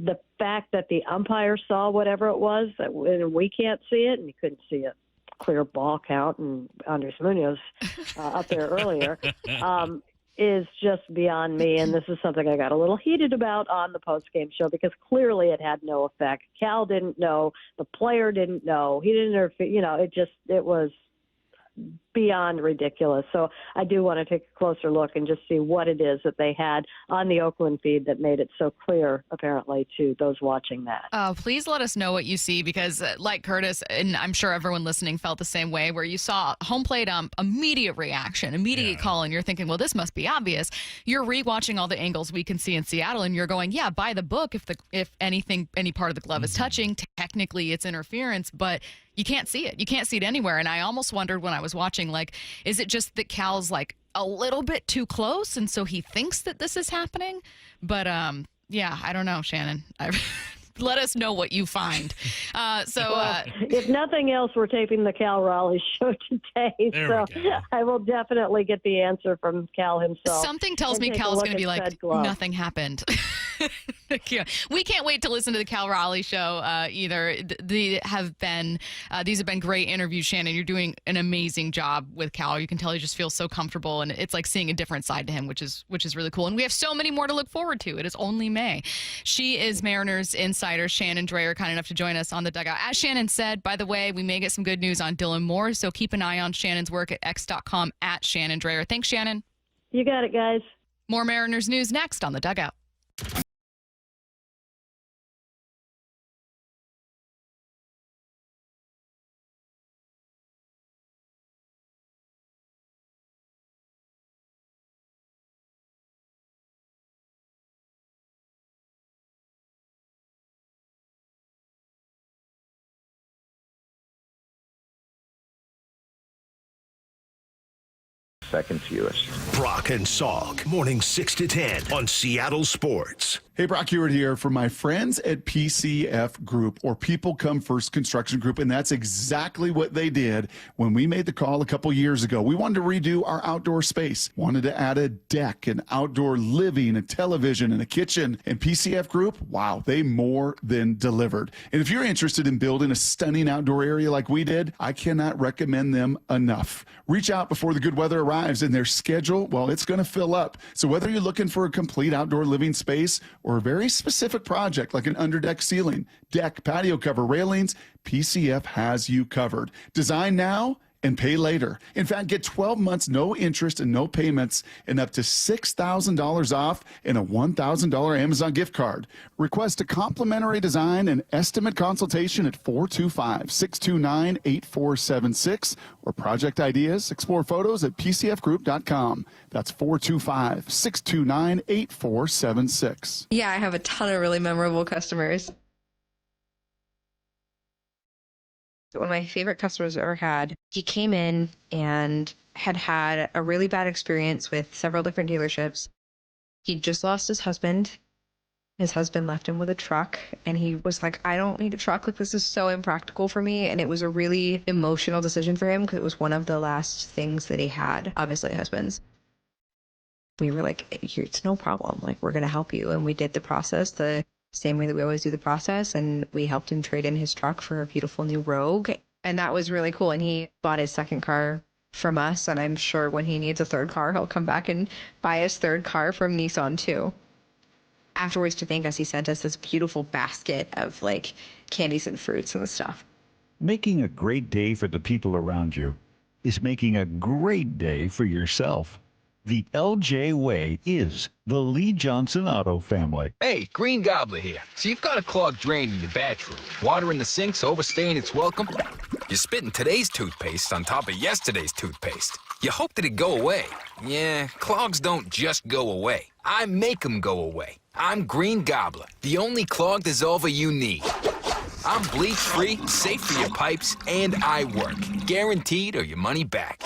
The fact that the umpire saw whatever it was, and we can't see it, and he couldn't see it. clear ball count, and Andres Munoz up there earlier, is just beyond me. And this is something I got a little heated about on the post-game show because clearly it had no effect. Cal didn't know. The player didn't know. He didn't interfere. It was beyond ridiculous. So I do want to take a closer look and just see what it is that they had on the Oakland feed that made it so clear, apparently, to those watching that. Please let us know what you see because like Curtis, and I'm sure everyone listening felt the same way, where you saw home plate immediate reaction, immediate call, and you're thinking, well, this must be obvious. You're rewatching all the angles we can see in Seattle, and you're going, yeah, by the book, if any part of the glove is touching, technically it's interference, but you can't see it. You can't see it anywhere. And I almost wondered when I was watching, like, is it just that Cal's like a little bit too close and so he thinks that this is happening? But yeah, I don't know, Shannon. Let us know what you find. If nothing else, we're taping the Cal Raleigh show today, so I will definitely get the answer from Cal himself. Something tells me Cal's going to be like, nothing happened. Yeah. We can't wait to listen to the Cal Raleigh show either. These have been great interviews, Shannon. You're doing an amazing job with Cal. You can tell he just feels so comfortable, and it's like seeing a different side to him, which is really cool. And we have so many more to look forward to. It is only May. She is Mariners insider Shannon Drayer, kind enough to join us on the dugout. As Shannon said, by the way, we may get some good news on Dylan Moore, so keep an eye on Shannon's work at x.com at Shannon Drayer. Thanks, Shannon. You got it, guys. More Mariners news next on the dugout. Second fewest. Brock and Salk, morning 6 to 10 on Seattle Sports. Hey, Brock Hewitt here for my friends at PCF Group, or People Come First Construction Group, and that's exactly what they did when we made the call a couple years ago. We wanted to redo our outdoor space, wanted to add a deck, an outdoor living, a television, and a kitchen. And PCF Group, wow, they more than delivered. And if you're interested in building a stunning outdoor area like we did, I cannot recommend them enough. Reach out before the good weather arrives, and their schedule, well, it's going to fill up. So whether you're looking for a complete outdoor living space or a very specific project like an underdeck ceiling, deck, patio cover, railings, PCF has you covered. Design now and pay later. In fact, get 12 months, no interest and no payments, and up to $6,000 off and a $1,000 Amazon gift card. Request a complimentary design and estimate consultation at 425-629-8476 or project ideas. Explore photos at pcfgroup.com. That's 425-629-8476. Yeah, I have a ton of really memorable customers. One of my favorite customers I've ever had, he came in and had a really bad experience with several different dealerships. He just lost his husband. His husband left him with a truck, and he was like, I don't need a truck. Like, this is so impractical for me. And it was a really emotional decision for him because it was one of the last things that he had, obviously husbands. We were like, it's no problem. Like, we're going to help you. And we did the process the same way that we always do the process, and we helped him trade in his truck for a beautiful new Rogue, and that was really cool. And he bought his second car from us, and I'm sure when he needs a third car, he'll come back and buy his third car from Nissan too. Afterwards, to thank us, he sent us this beautiful basket of like candies and fruits and stuff. Making a great day for the people around you is making a great day for yourself. The LJ way is the Lee Johnson Auto family. Hey, Green Gobbler here. So you've got a clogged drain in your bathroom. Water in the sink's overstaying its welcome. You're spitting today's toothpaste on top of yesterday's toothpaste. You hope that it go away. Yeah, clogs don't just go away. I make them go away. I'm Green Gobbler, the only clog dissolver you need. I'm bleach-free, safe for your pipes, and I work. Guaranteed or your money back.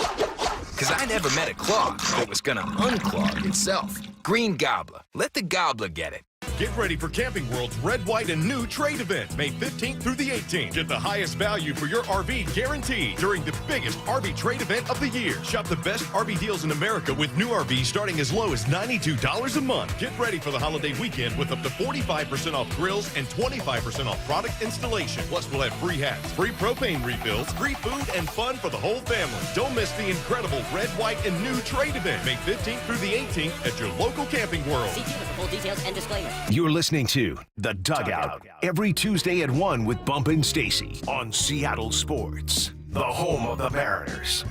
Because I never met a clog that was going to unclog itself. Green Gobbler. Let the gobbler get it. Get ready for Camping World's Red, White, and New Trade event, May 15th through the 18th. Get the highest value for your RV guaranteed during the biggest RV trade event of the year. Shop the best RV deals in America with new RVs starting as low as $92 a month. Get ready for the holiday weekend with up to 45% off grills and 25% off product installation. Plus, we'll have free hats, free propane refills, free food, and fun for the whole family. Don't miss the incredible Red, White, and New Trade event, May 15th through the 18th at your local Camping World. See dealer for full details and disclaimer. You're listening to The Dugout every Tuesday at 1 with Bump and Stacy on Seattle Sports, the home of the Mariners.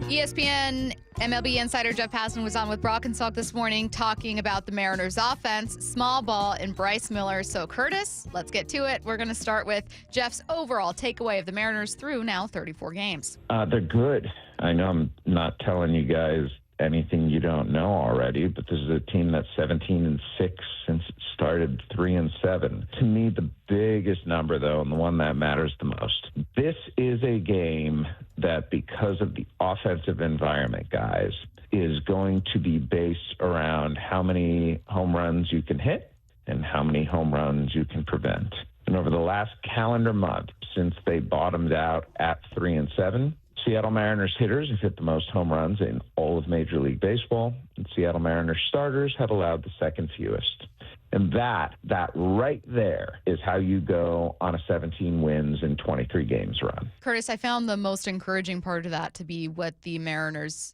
ESPN MLB insider Jeff Passan was on with Brock and Salk this morning talking about the Mariners offense, small ball, and Bryce Miller. So, Curtis, let's get to it. We're going to start with Jeff's overall takeaway of the Mariners through now 34 games. They're good. I know I'm not telling you guys anything you don't know already, but this is a team that's 17-6 since it started 3-7. To me, the biggest number, though, and the one that matters the most, this is a game that, because of the offensive environment, guys, is going to be based around how many home runs you can hit and how many home runs you can prevent. And over the last calendar month, since they bottomed out at 3-7, Seattle Mariners hitters have hit the most home runs in all of Major League Baseball, and Seattle Mariners starters have allowed the second fewest. And that right there is how you go on a 17 wins in 23 games run. Curtis, I found the most encouraging part of that to be what the Mariners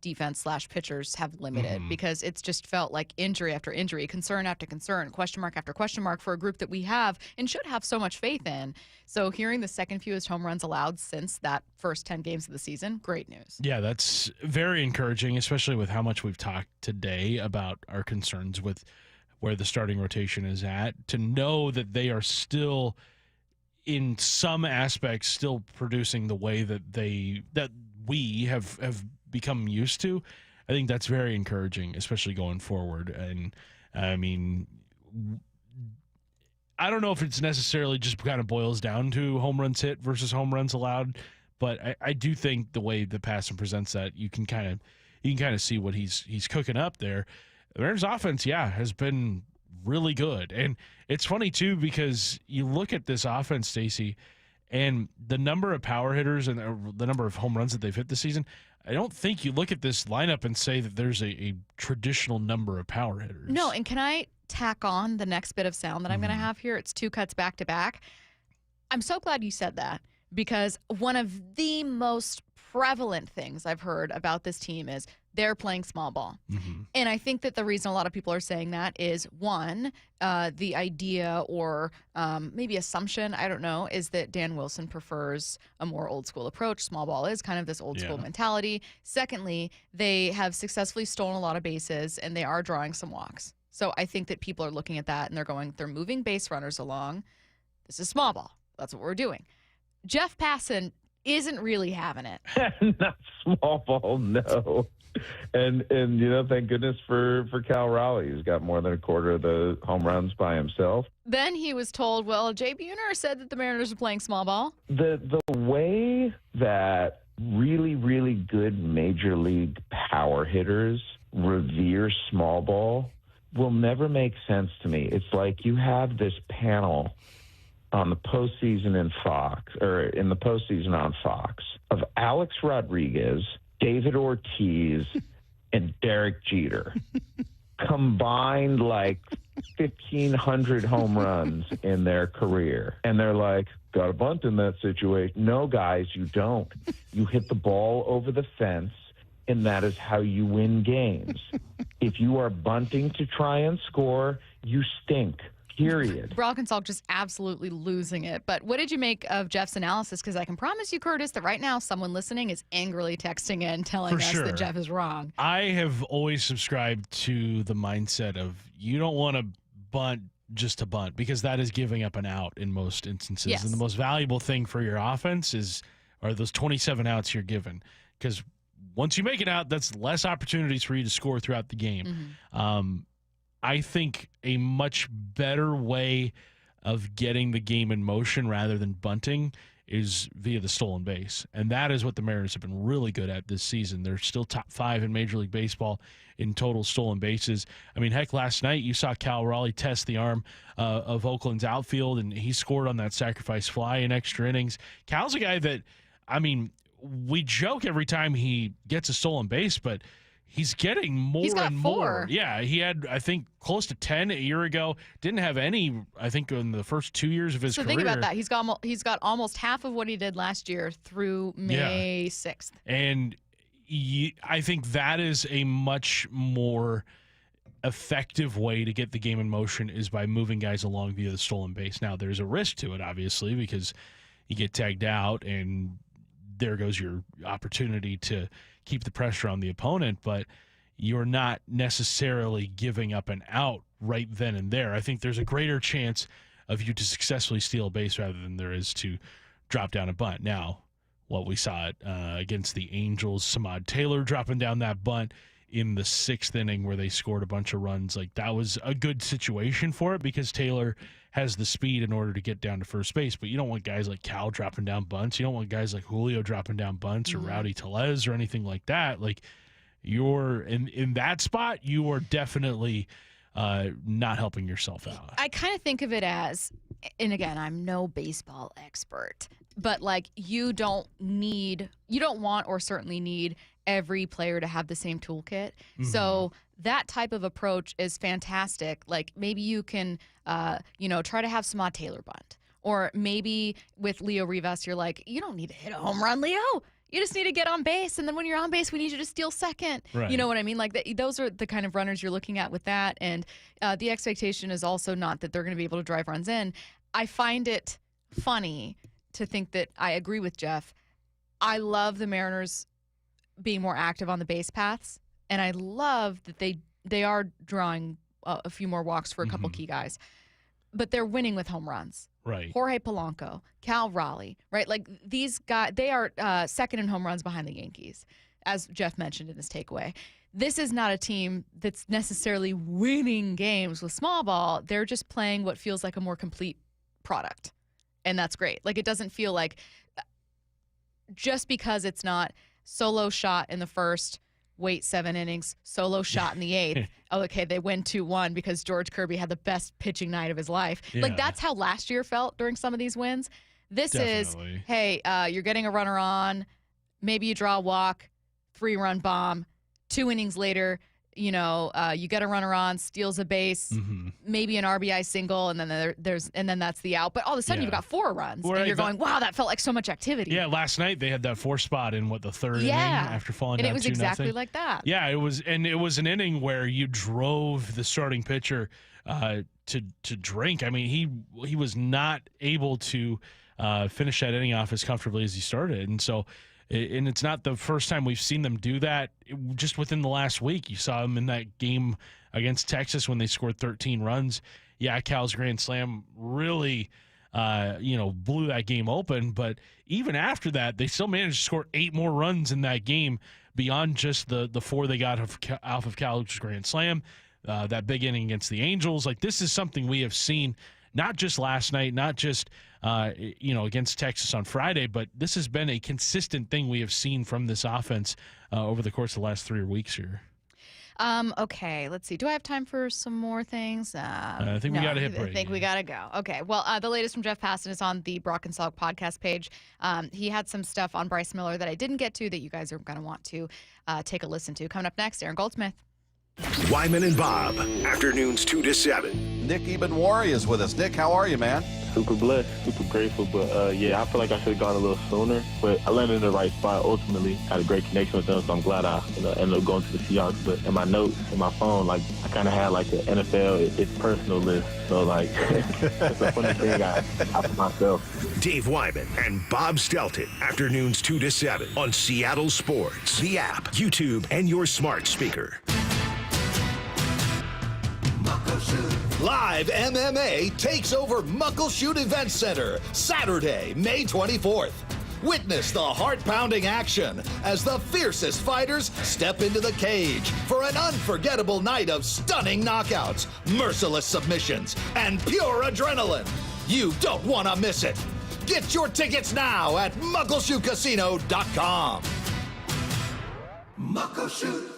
defense/pitchers have limited, because it's just felt like injury after injury, concern after concern, question mark after question mark for a group that we have and should have so much faith in. So hearing the second fewest home runs allowed since that first 10 games of the season, great news. Yeah, that's very encouraging, especially with how much we've talked today about our concerns with where the starting rotation is at, to know that they are still, in some aspects, still producing the way that we have become used to. I think that's very encouraging, especially going forward. And I mean, I don't know if it's necessarily just kind of boils down to home runs hit versus home runs allowed, but I do think the way that Passan presents that, you can kind of see what he's cooking up there. The Mariners offense, has been really good. And it's funny, too, because you look at this offense, Stacy, and the number of power hitters and the number of home runs that they've hit this season, I don't think you look at this lineup and say that there's a traditional number of power hitters. No, and can I tack on the next bit of sound that I'm going to have here? It's two cuts back to back. I'm so glad you said that, because one of the most prevalent things I've heard about this team is they're playing small ball. And I think that the reason a lot of people are saying that is, one, the idea or maybe assumption, I don't know, is that Dan Wilson prefers a more old school approach. Small ball is kind of this old school mentality. Secondly, they have successfully stolen a lot of bases and they are drawing some walks. So I think that people are looking at that and they're moving base runners along. This is small ball. That's what we're doing. Jeff Passan isn't really having it. Not small ball, no. And thank goodness for Cal Raleigh, who's got more than a quarter of the home runs by himself. Then he was told, well, Jay Buhner said that the Mariners are playing small ball. The way that really, really good major league power hitters revere small ball will never make sense to me. It's like you have this panel on the postseason in the postseason on Fox of Alex Rodriguez, David Ortiz, and Derek Jeter combined like 1,500 home runs in their career. And they're like, got a bunt in that situation. No, guys, you don't. You hit the ball over the fence, and that is how you win games. If you are bunting to try and score, you stink. Period. Brock and Salk just absolutely losing it. But what did you make of Jeff's analysis? Because I can promise you, Curtis, that right now someone listening is angrily texting in telling us that Jeff is wrong. I have always subscribed to the mindset of you don't want to bunt just to bunt, because that is giving up an out in most instances. Yes. And the most valuable thing for your offense are those 27 outs you're given. Because once you make it out, that's less opportunities for you to score throughout the game. I think a much better way of getting the game in motion rather than bunting is via the stolen base. And that is what the Mariners have been really good at this season. They're still top 5 in Major League Baseball in total stolen bases. I mean, heck, last night you saw Cal Raleigh test the arm of Oakland's outfield, and he scored on that sacrifice fly in extra innings. Cal's a guy that, I mean, we joke every time he gets a stolen base, but he's getting more and more. Yeah, he had, I think, close to 10 a year ago. Didn't have any, I think, in the first 2 years of his career. So think about that. He's got almost half of what he did last year through May 6th. And I think that is a much more effective way to get the game in motion is by moving guys along via the stolen base. Now, there's a risk to it, obviously, because you get tagged out and there goes your opportunity to keep the pressure on the opponent, but you're not necessarily giving up an out right then and there. I think there's a greater chance of you to successfully steal a base rather than there is to drop down a bunt. Now, what we saw against the Angels, Samad Taylor dropping down that bunt in the 6th inning where they scored a bunch of runs, like that was a good situation for it because Taylor has the speed in order to get down to first base, but you don't want guys like Cal dropping down bunts. You don't want guys like Julio dropping down bunts or Rowdy Tellez or anything like that. Like you're in that spot, you are definitely not helping yourself out. I kind of think of it as, and again, I'm no baseball expert, but like you don't want or certainly need every player to have the same toolkit. Mm-hmm. So that type of approach is fantastic. Like maybe you can, try to have Samad Taylor bunt. Or maybe with Leo Rivas, you're like, you don't need to hit a home run, Leo. You just need to get on base. And then when you're on base, we need you to steal second. Right. You know what I mean? Like those are the kind of runners you're looking at with that. And the expectation is also not that they're going to be able to drive runs in. I find it funny to think that I agree with Jeff. I love the Mariners being more active on the base paths, and I love that they are drawing a few more walks for a couple key guys, but they're winning with home runs. Right. Jorge Polanco, Cal Raleigh, right? Like these guys, they are second in home runs behind the Yankees, as Jeff mentioned in his takeaway. This is not a team that's necessarily winning games with small ball. They're just playing what feels like a more complete product, and that's great. Like it doesn't feel like just because it's not solo shot in the first, wait 7 innings, solo shot in the 8th. Oh, okay, they win 2-1 because George Kirby had the best pitching night of his life. Yeah. Like that's how last year felt during some of these wins. This Definitely. Is, hey, you're getting a runner on, maybe you draw a walk, 3-run bomb, 2 innings later, you get a runner on, steals a base, maybe an RBI single, and then then that's the out. But all of a sudden, you've got 4 runs, and you're going, "Wow, that felt like so much activity." Yeah, last night they had that 4th spot in the 3rd inning after falling down 2-0. And it was exactly like that. Yeah, it was an inning where you drove the starting pitcher to drink. I mean, he was not able to finish that inning off as comfortably as he started, and so. And it's not the first time we've seen them do that. Just within the last week, you saw them in that game against Texas when they scored 13 runs. Yeah, Cal's grand slam really, blew that game open. But even after that, they still managed to score 8 more runs in that game beyond just the 4 they got off of Cal's grand slam. That big inning against the Angels. Like this is something we have seen not just last night, not just against Texas on Friday, but this has been a consistent thing we have seen from this offense over the course of the last 3 weeks here. Okay, let's see. Do I have time for some more things? I think we got to hit break. I think we got to go. Okay, well, the latest from Jeff Passan is on the Brock and Salk podcast page. He had some stuff on Bryce Miller that I didn't get to that you guys are going to want to take a listen to. Coming up next, Aaron Goldsmith. Wyman and Bob, afternoons 2 to 7. Nick Ebenwari is with us. Nick, how are you, man? Super blessed, super grateful, but I feel like I should have gone a little sooner, but I landed in the right spot ultimately. Had a great connection with them, so I'm glad I ended up going to the Seahawks. But in my notes, in my phone, like I kind of had like the NFL, it's personal list, so like it's a funny thing I for myself. Dave Wyman and Bob Stelton, afternoons 2 to 7 on Seattle Sports, the app, YouTube, and your smart speaker. Live MMA takes over Muckleshoot Event Center, Saturday, May 24th. Witness the heart-pounding action as the fiercest fighters step into the cage for an unforgettable night of stunning knockouts, merciless submissions, and pure adrenaline. You don't want to miss it. Get your tickets now at MuckleshootCasino.com. Muckleshoot.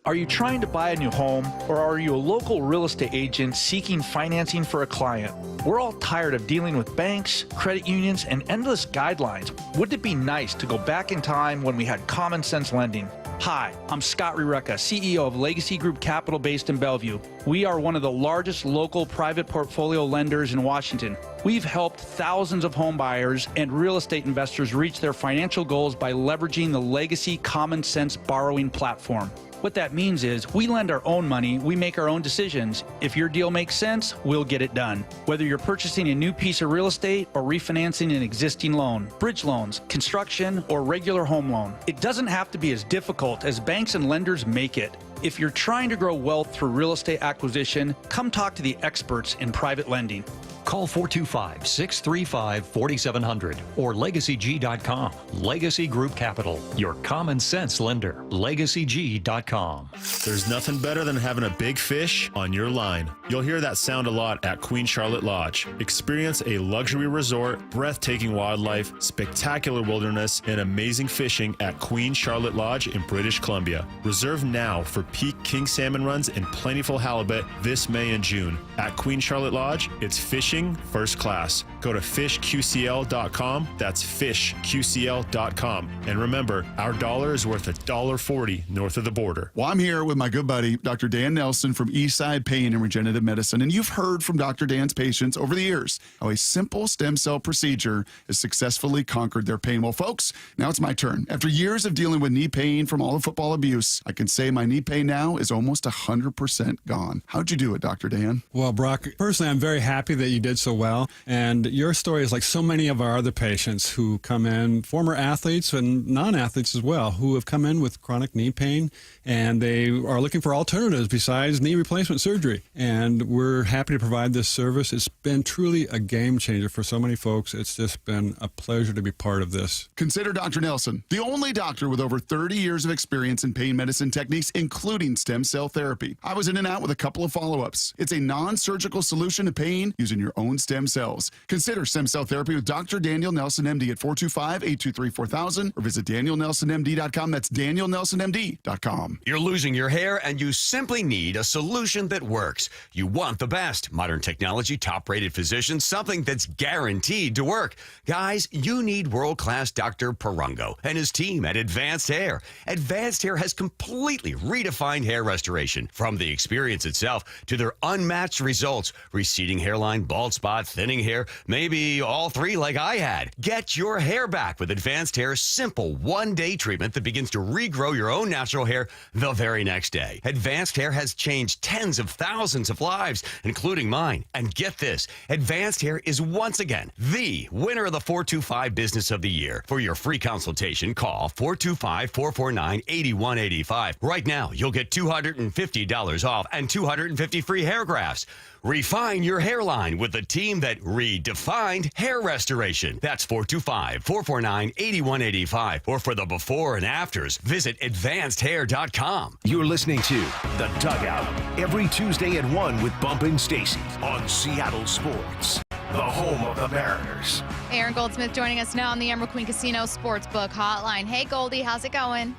Are you trying to buy a new home, or are you a local real estate agent seeking financing for a client? We're all tired of dealing with banks, credit unions, and endless guidelines. Wouldn't it be nice to go back in time when we had common sense lending? Hi, I'm Scott Rireka, CEO of Legacy Group Capital based in Bellevue. We are one of the largest local private portfolio lenders in Washington. We've helped thousands of home buyers and real estate investors reach their financial goals by leveraging the Legacy Common Sense borrowing platform. What that means is we lend our own money, we make our own decisions. If your deal makes sense, we'll get it done. Whether you're purchasing a new piece of real estate or refinancing an existing loan, bridge loans, construction, or regular home loan, it doesn't have to be as difficult as banks and lenders make it. If you're trying to grow wealth through real estate acquisition, come talk to the experts in private lending. Call 425-635-4700 or LegacyG.com. Legacy Group Capital, your common sense lender. LegacyG.com. There's nothing better than having a big fish on your line. You'll hear that sound a lot at Queen Charlotte Lodge. Experience a luxury resort, breathtaking wildlife, spectacular wilderness, and amazing fishing at Queen Charlotte Lodge in British Columbia. Reserve now for peak king salmon runs and plentiful halibut this May and June. At Queen Charlotte Lodge, it's fishing first class. Go to fishqcl.com. That's fishqcl.com. And remember, our dollar is worth $1.40 north of the border. Well, I'm here with my good buddy, Dr. Dan Nelson from Eastside Pain and Regenerative Medicine. And you've heard from Dr. Dan's patients over the years how a simple stem cell procedure has successfully conquered their pain. Well, folks, now it's my turn. After years of dealing with knee pain from all the football abuse, I can say my knee pain now is almost 100% gone. How'd you do it, Dr. Dan? Well, Brock, personally, I'm very happy that you did so well. And your story is like so many of our other patients who come in, former athletes and non-athletes as well, who have come in with chronic knee pain, and they are looking for alternatives besides knee replacement surgery. And we're happy to provide this service. It's been truly a game changer for so many folks. It's just been a pleasure to be part of this. Consider Dr. Nelson, the only doctor with over 30 years of experience in pain medicine techniques, including stem cell therapy. I was in and out with a couple of follow-ups. It's a non-surgical solution to pain using your own stem cells. Consider stem cell therapy with Dr. Daniel Nelson, MD at 425-823-4000 or visit danielnelsonmd.com. That's danielnelsonmd.com. You're losing your hair and you simply need a solution that works. You want the best. Modern technology, top-rated physicians, something that's guaranteed to work. Guys, you need world-class Dr. Perungo and his team at Advanced Hair. Advanced Hair has completely redefined hair restoration. From the experience itself to their unmatched results, receding hairline, bald spot, thinning hair, maybe all three like I had. Get your hair back with Advanced Hair's simple one-day treatment that begins to regrow your own natural hair the very next day. Advanced Hair has changed tens of thousands of lives, including mine. And get this, Advanced Hair is once again the winner of the 425 Business of the Year. For your free consultation, call 425-449-8185. Right now, you'll get $250 off and 250 free hair grafts. Refine your hairline with the team that redefined hair restoration. That's 425-449-8185. Or for the before and afters, visit advancedhair.com. You're listening to The Dugout every Tuesday at 1 with Bump and Stacy on Seattle Sports, the home of the Mariners. Aaron Goldsmith joining us now on the Emerald Queen Casino Sportsbook Hotline. Hey, Goldie, how's it going?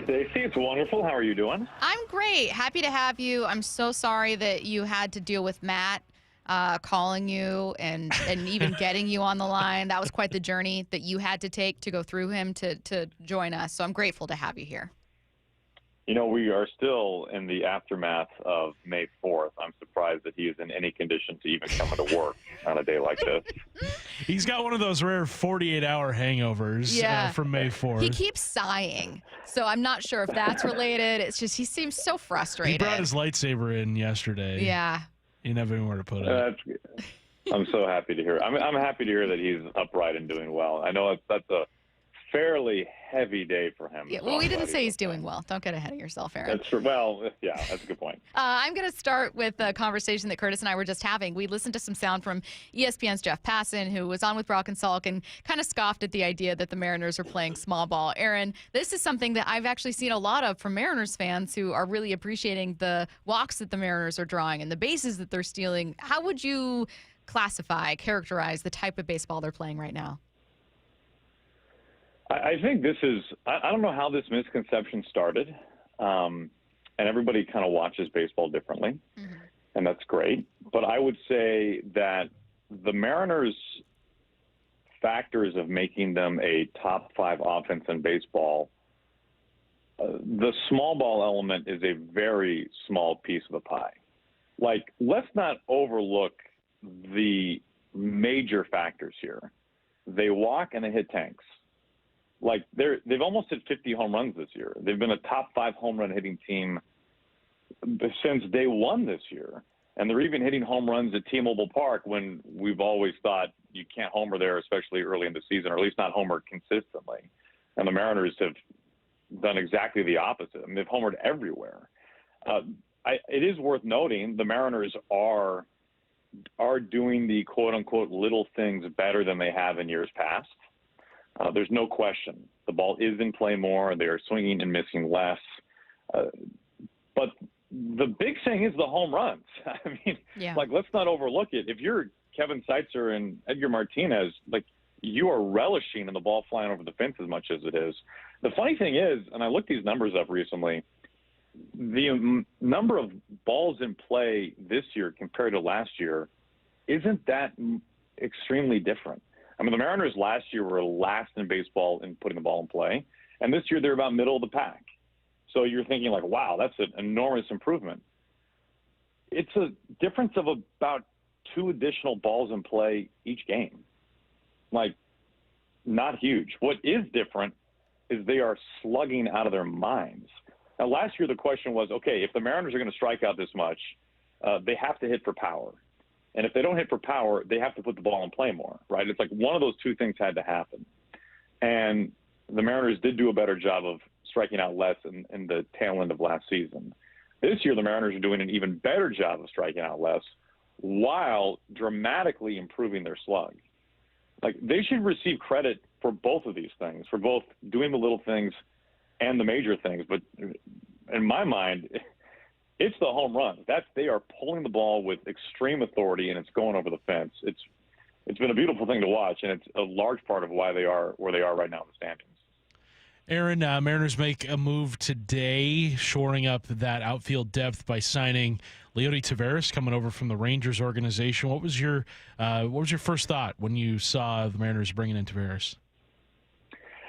Stacy, it's wonderful. How are you doing? I'm great. Happy to have you. I'm so sorry that you had to deal with Matt calling you and even getting you on the line. That was quite the journey that you had to take to go through him to join us. So I'm grateful to have you here. You know, we are still in the aftermath of May 4th. I'm surprised that he is in any condition to even come into work on a day like this. He's got one of those rare 48-hour hangovers from May 4th. He keeps sighing, so I'm not sure if that's related. It's just he seems so frustrated. He brought his lightsaber in yesterday. Yeah. He never knew where to put it. I'm so happy to hear. I'm happy to hear that he's upright and doing well. I know that's a fairly heavy day for him. Yeah, well, we didn't say he's doing well. Don't get ahead of yourself, Aaron. That's true. Well, yeah, that's a good point. I'm going to start with a conversation that Curtis and I were just having. We listened to some sound from ESPN's Jeff Passan, who was on with Brock and Salk and kind of scoffed at the idea that the Mariners are playing small ball. Aaron, this is something that I've actually seen a lot of from Mariners fans who are really appreciating the walks that the Mariners are drawing and the bases that they're stealing. How would you characterize the type of baseball they're playing right now? I think this is, I don't know how this misconception started. And everybody kind of watches baseball differently, and that's great. But I would say that the Mariners' factors of making them a top 5 offense in baseball, the small ball element is a very small piece of the pie. Like, let's not overlook the major factors here. They walk and they hit tanks. Like, they've almost hit 50 home runs this year. They've been a top 5 home run hitting team since day one this year. And they're even hitting home runs at T-Mobile Park when we've always thought you can't homer there, especially early in the season, or at least not homer consistently. And the Mariners have done exactly the opposite. I mean, they've homered everywhere. It is worth noting the Mariners are doing the quote-unquote little things better than they have in years past. There's no question. The ball is in play more. They are swinging and missing less. But the big thing is the home runs. I mean, like, let's not overlook it. If you're Kevin Seitzer and Edgar Martinez, like, you are relishing in the ball flying over the fence as much as it is. The funny thing is, and I looked these numbers up recently, the number of balls in play this year compared to last year isn't that extremely different. I mean, the Mariners last year were last in baseball in putting the ball in play, and this year they're about middle of the pack. So you're thinking, like, wow, that's an enormous improvement. It's a difference of about 2 additional balls in play each game. Like, not huge. What is different is they are slugging out of their minds. Now, last year the question was, okay, if the Mariners are going to strike out this much, they have to hit for power. And if they don't hit for power, they have to put the ball in play more, right? It's like one of those two things had to happen. And the Mariners did do a better job of striking out less in the tail end of last season. This year, the Mariners are doing an even better job of striking out less while dramatically improving their slug. Like, they should receive credit for both of these things, for both doing the little things and the major things. But in my mind, it's the home runs. They are pulling the ball with extreme authority, and it's going over the fence. It's been a beautiful thing to watch, and it's a large part of why they are where they are right now in the standings. Aaron, Mariners make a move today, shoring up that outfield depth by signing Leody Taveras, coming over from the Rangers organization. What was your first thought when you saw the Mariners bringing in Taveras?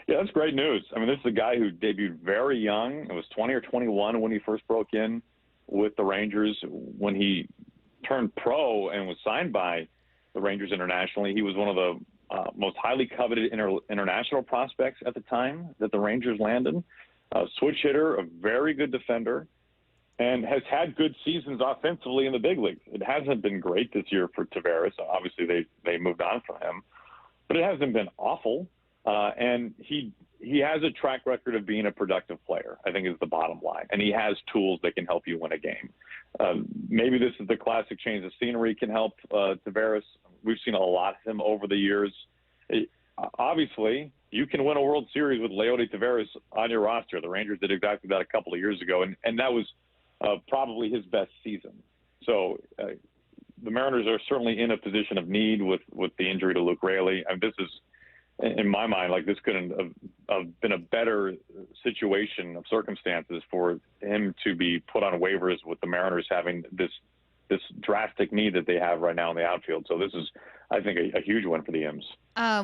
Yeah, that's great news. I mean, this is a guy who debuted very young. It was 20 or 21 when he first broke in with the Rangers. When he turned pro and was signed by the Rangers internationally, he was one of the most highly coveted international prospects at the time that the Rangers landed. Switch hitter, a very good defender, and has had good seasons offensively in the big leagues. It hasn't been great this year for Taveras. Obviously, they moved on from him, but it hasn't been awful. And he has a track record of being a productive player, I think, is the bottom line. And he has tools that can help you win a game. Maybe this is the classic change of scenery can help Taveras. We've seen a lot of him over the years. Obviously, you can win a World Series with Leody Taveras on your roster. The Rangers did exactly that a couple of years ago, and that was probably his best season. So the Mariners are certainly in a position of need with the injury to Luke Raley. I mean, this is, in my mind, like, this couldn't have been a better situation of circumstances for him to be put on waivers with the Mariners having this drastic need that they have right now in the outfield. So this is, I think, a huge win for the M's.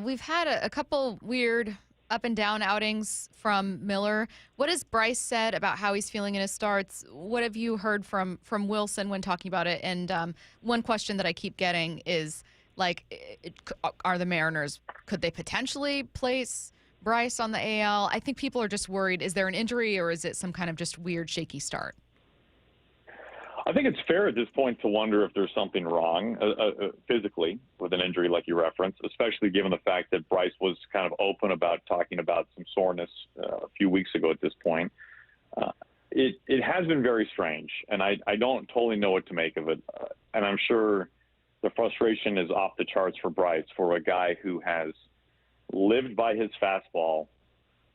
We've had a couple weird up and down outings from Miller. What has Bryce said about how he's feeling in his starts? What have you heard from Wilson when talking about it? And one question that I keep getting is, like, are the Mariners, could they potentially place Bryce on the AL? I think people are just worried. Is there an injury, or is it some kind of just weird, shaky start? I think it's fair at this point to wonder if there's something wrong physically with an injury like you referenced, especially given the fact that Bryce was kind of open about talking about some soreness a few weeks ago at this point. It has been very strange, and I don't totally know what to make of it. And I'm sure the frustration is off the charts for Bryce, for a guy who has lived by his fastball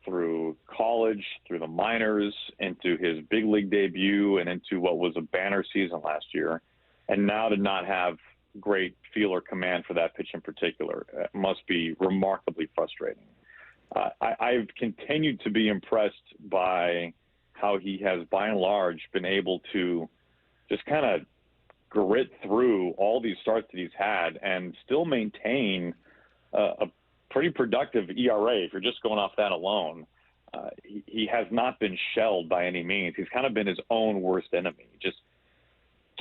through college, through the minors, into his big league debut, and into what was a banner season last year, and now to not have great feel or command for that pitch in particular. It must be remarkably frustrating. I've continued to be impressed by how he has, by and large, been able to just kind of grit through all these starts that he's had and still maintain a pretty productive ERA. If you're just going off that alone, he has not been shelled by any means. He's kind of been his own worst enemy. Just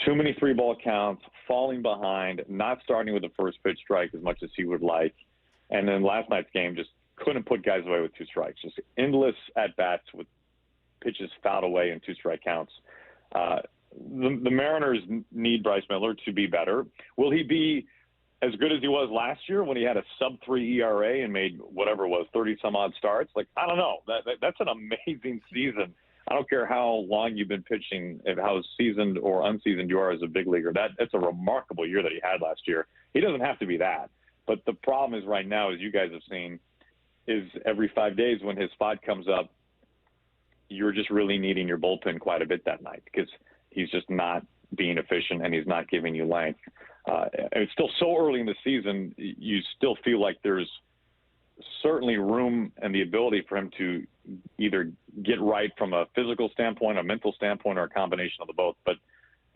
too many 3-ball counts, falling behind, not starting with the first pitch strike as much as he would like. And then last night's game just couldn't put guys away with 2 strikes. Just endless at-bats with pitches fouled away in 2-strike counts. The Mariners need Bryce Miller to be better. Will he be as good as he was last year when he had a sub-3 ERA and made whatever it was, 30-some-odd starts? Like, I don't know. That's an amazing season. I don't care how long you've been pitching, how seasoned or unseasoned you are as a big leaguer. That's a remarkable year that he had last year. He doesn't have to be that. But the problem is right now, as you guys have seen, is every 5 days when his spot comes up, you're just really needing your bullpen quite a bit that night because he's just not being efficient and he's not giving you length. It's still so early in the season, you still feel like there's certainly room and the ability for him to either get right from a physical standpoint, a mental standpoint, or a combination of the both. But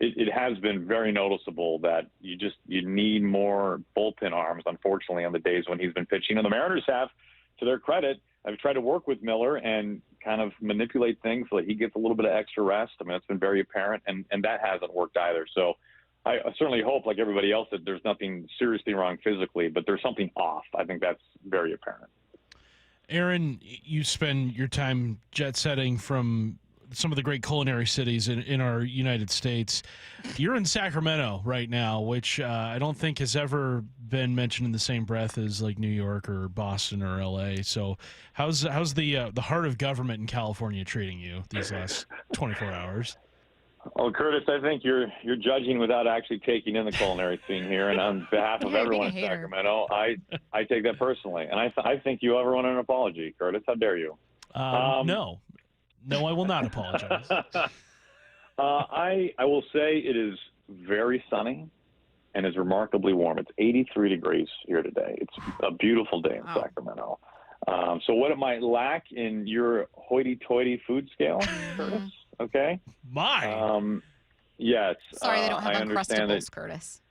it has been very noticeable that you need more bullpen arms, unfortunately, on the days when he's been pitching. And the Mariners have, to their credit, I've tried to work with Miller and kind of manipulate things so that he gets a little bit of extra rest. I mean, it's been very apparent, and that hasn't worked either. So I certainly hope, like everybody else, that there's nothing seriously wrong physically, but there's something off. I think that's very apparent. Aaron, you spend your time jet setting from some of the great culinary cities in our United States. You're in Sacramento right now, which I don't think has ever been mentioned in the same breath as like New York or Boston or LA. So how's the heart of government in California treating you these last 24 hours? Well, Curtis, I think you're judging without actually taking in the culinary scene here. And on behalf of everyone in Sacramento, I take that personally. And I think you owe everyone an apology, Curtis. How dare you? No, I will not apologize. I will say it is very sunny and is remarkably warm. It's 83 degrees here today. It's a beautiful day in Sacramento. So what it might lack in your hoity-toity food scale, Curtis, okay? Yes. Sorry, they don't have I understand Uncrustables, Curtis.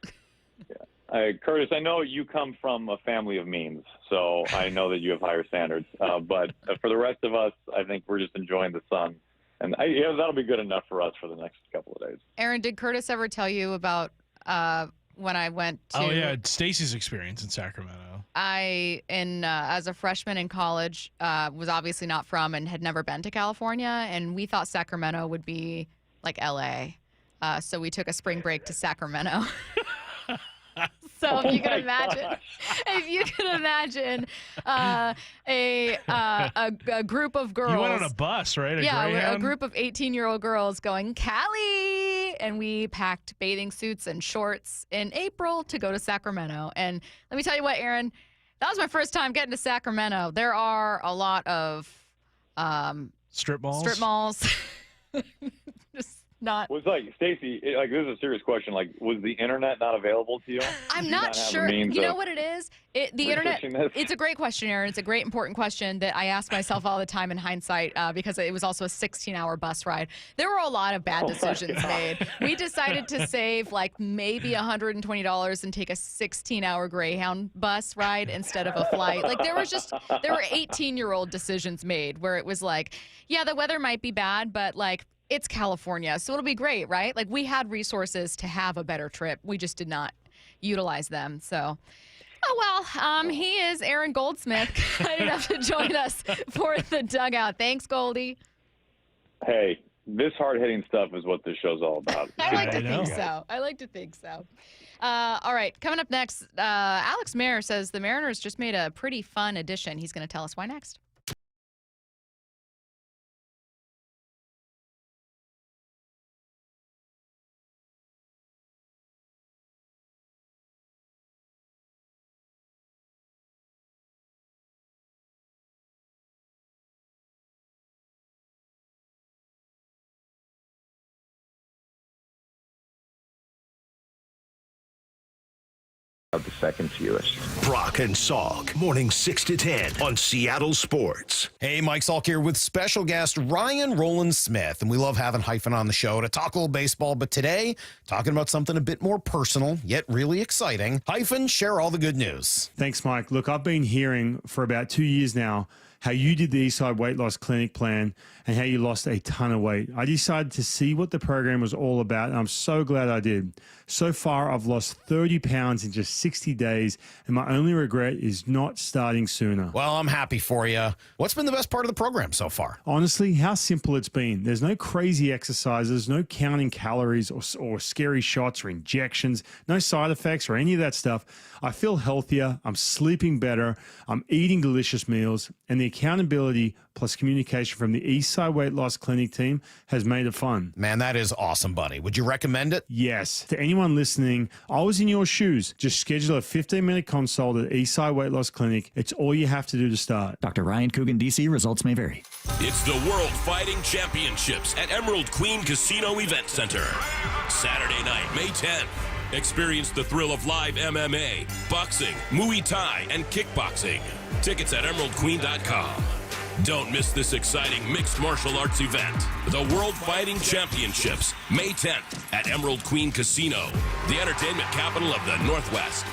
Curtis, I know you come from a family of means, so I know that you have higher standards. But for the rest of us, I think we're just enjoying the sun. And that'll be good enough for us for the next couple of days. Aaron, did Curtis ever tell you about when I went to... Oh, yeah, Stacy's experience in Sacramento. As a freshman in college, was obviously not from and had never been to California, and we thought Sacramento would be like L.A., so we took a spring break to Sacramento. So if you can imagine a group of girls. You went on a bus, right? A group of 18-year-old girls going, Cali! And we packed bathing suits and shorts in April to go to Sacramento. And let me tell you what, Aaron, that was my first time getting to Sacramento. There are a lot of strip malls. Just not. Was like, Stacy, like, this is a serious question. Like, was the internet not available to you? I'm not sure. You know what it is? The internet. It's a great question, Aaron. It's a great, important question that I ask myself all the time in hindsight because it was also a 16-hour bus ride. There were a lot of bad decisions made. We decided to save like maybe $120 and take a 16-hour Greyhound bus ride instead of a flight. Like there were 18-year-old decisions made where it was like, yeah, the weather might be bad, but like, it's California, so it'll be great, right? Like, we had resources to have a better trip. We just did not utilize them. So, he is Aaron Goldsmith, kind enough to join us for the dugout. Thanks, Goldie. Hey, this hard-hitting stuff is what this show's all about. I like to think so. All right, coming up next, Alex Mayer says the Mariners just made a pretty fun addition. He's going to tell us why next. the second fewest. Brock and Salk, morning 6 to 10 on Seattle Sports. Hey, Mike Salk here with special guest Ryan Roland Smith. And we love having Hyphen on the show to talk a little baseball. But today, talking about something a bit more personal, yet really exciting. Hyphen, share all the good news. Thanks, Mike. Look, I've been hearing for about 2 years now how you did the Eastside Weight Loss Clinic plan and how you lost a ton of weight. I decided to see what the program was all about, and I'm so glad I did. So far, I've lost 30 pounds in just 60 days, and my only regret is not starting sooner. Well, I'm happy for you. What's been the best part of the program so far? Honestly, how simple it's been. There's no crazy exercises, no counting calories or scary shots or injections, no side effects or any of that stuff. I feel healthier, I'm sleeping better, I'm eating delicious meals, and the accountability plus communication from the Eastside Weight Loss Clinic team has made it fun. Man, that is awesome, buddy. Would you recommend it? Yes. To anyone listening, I was in your shoes. Just schedule a 15-minute consult at Eastside Weight Loss Clinic. It's all you have to do to start. Dr. Ryan Coogan, D.C. Results may vary. It's the World Fighting Championships at Emerald Queen Casino Event Center. Saturday night, May 10th. Experience the thrill of live MMA, boxing, Muay Thai, and kickboxing. Tickets at emeraldqueen.com. Don't miss this exciting mixed martial arts event. The World Fighting Championships, May 10th at Emerald Queen Casino, the entertainment capital of the Northwest.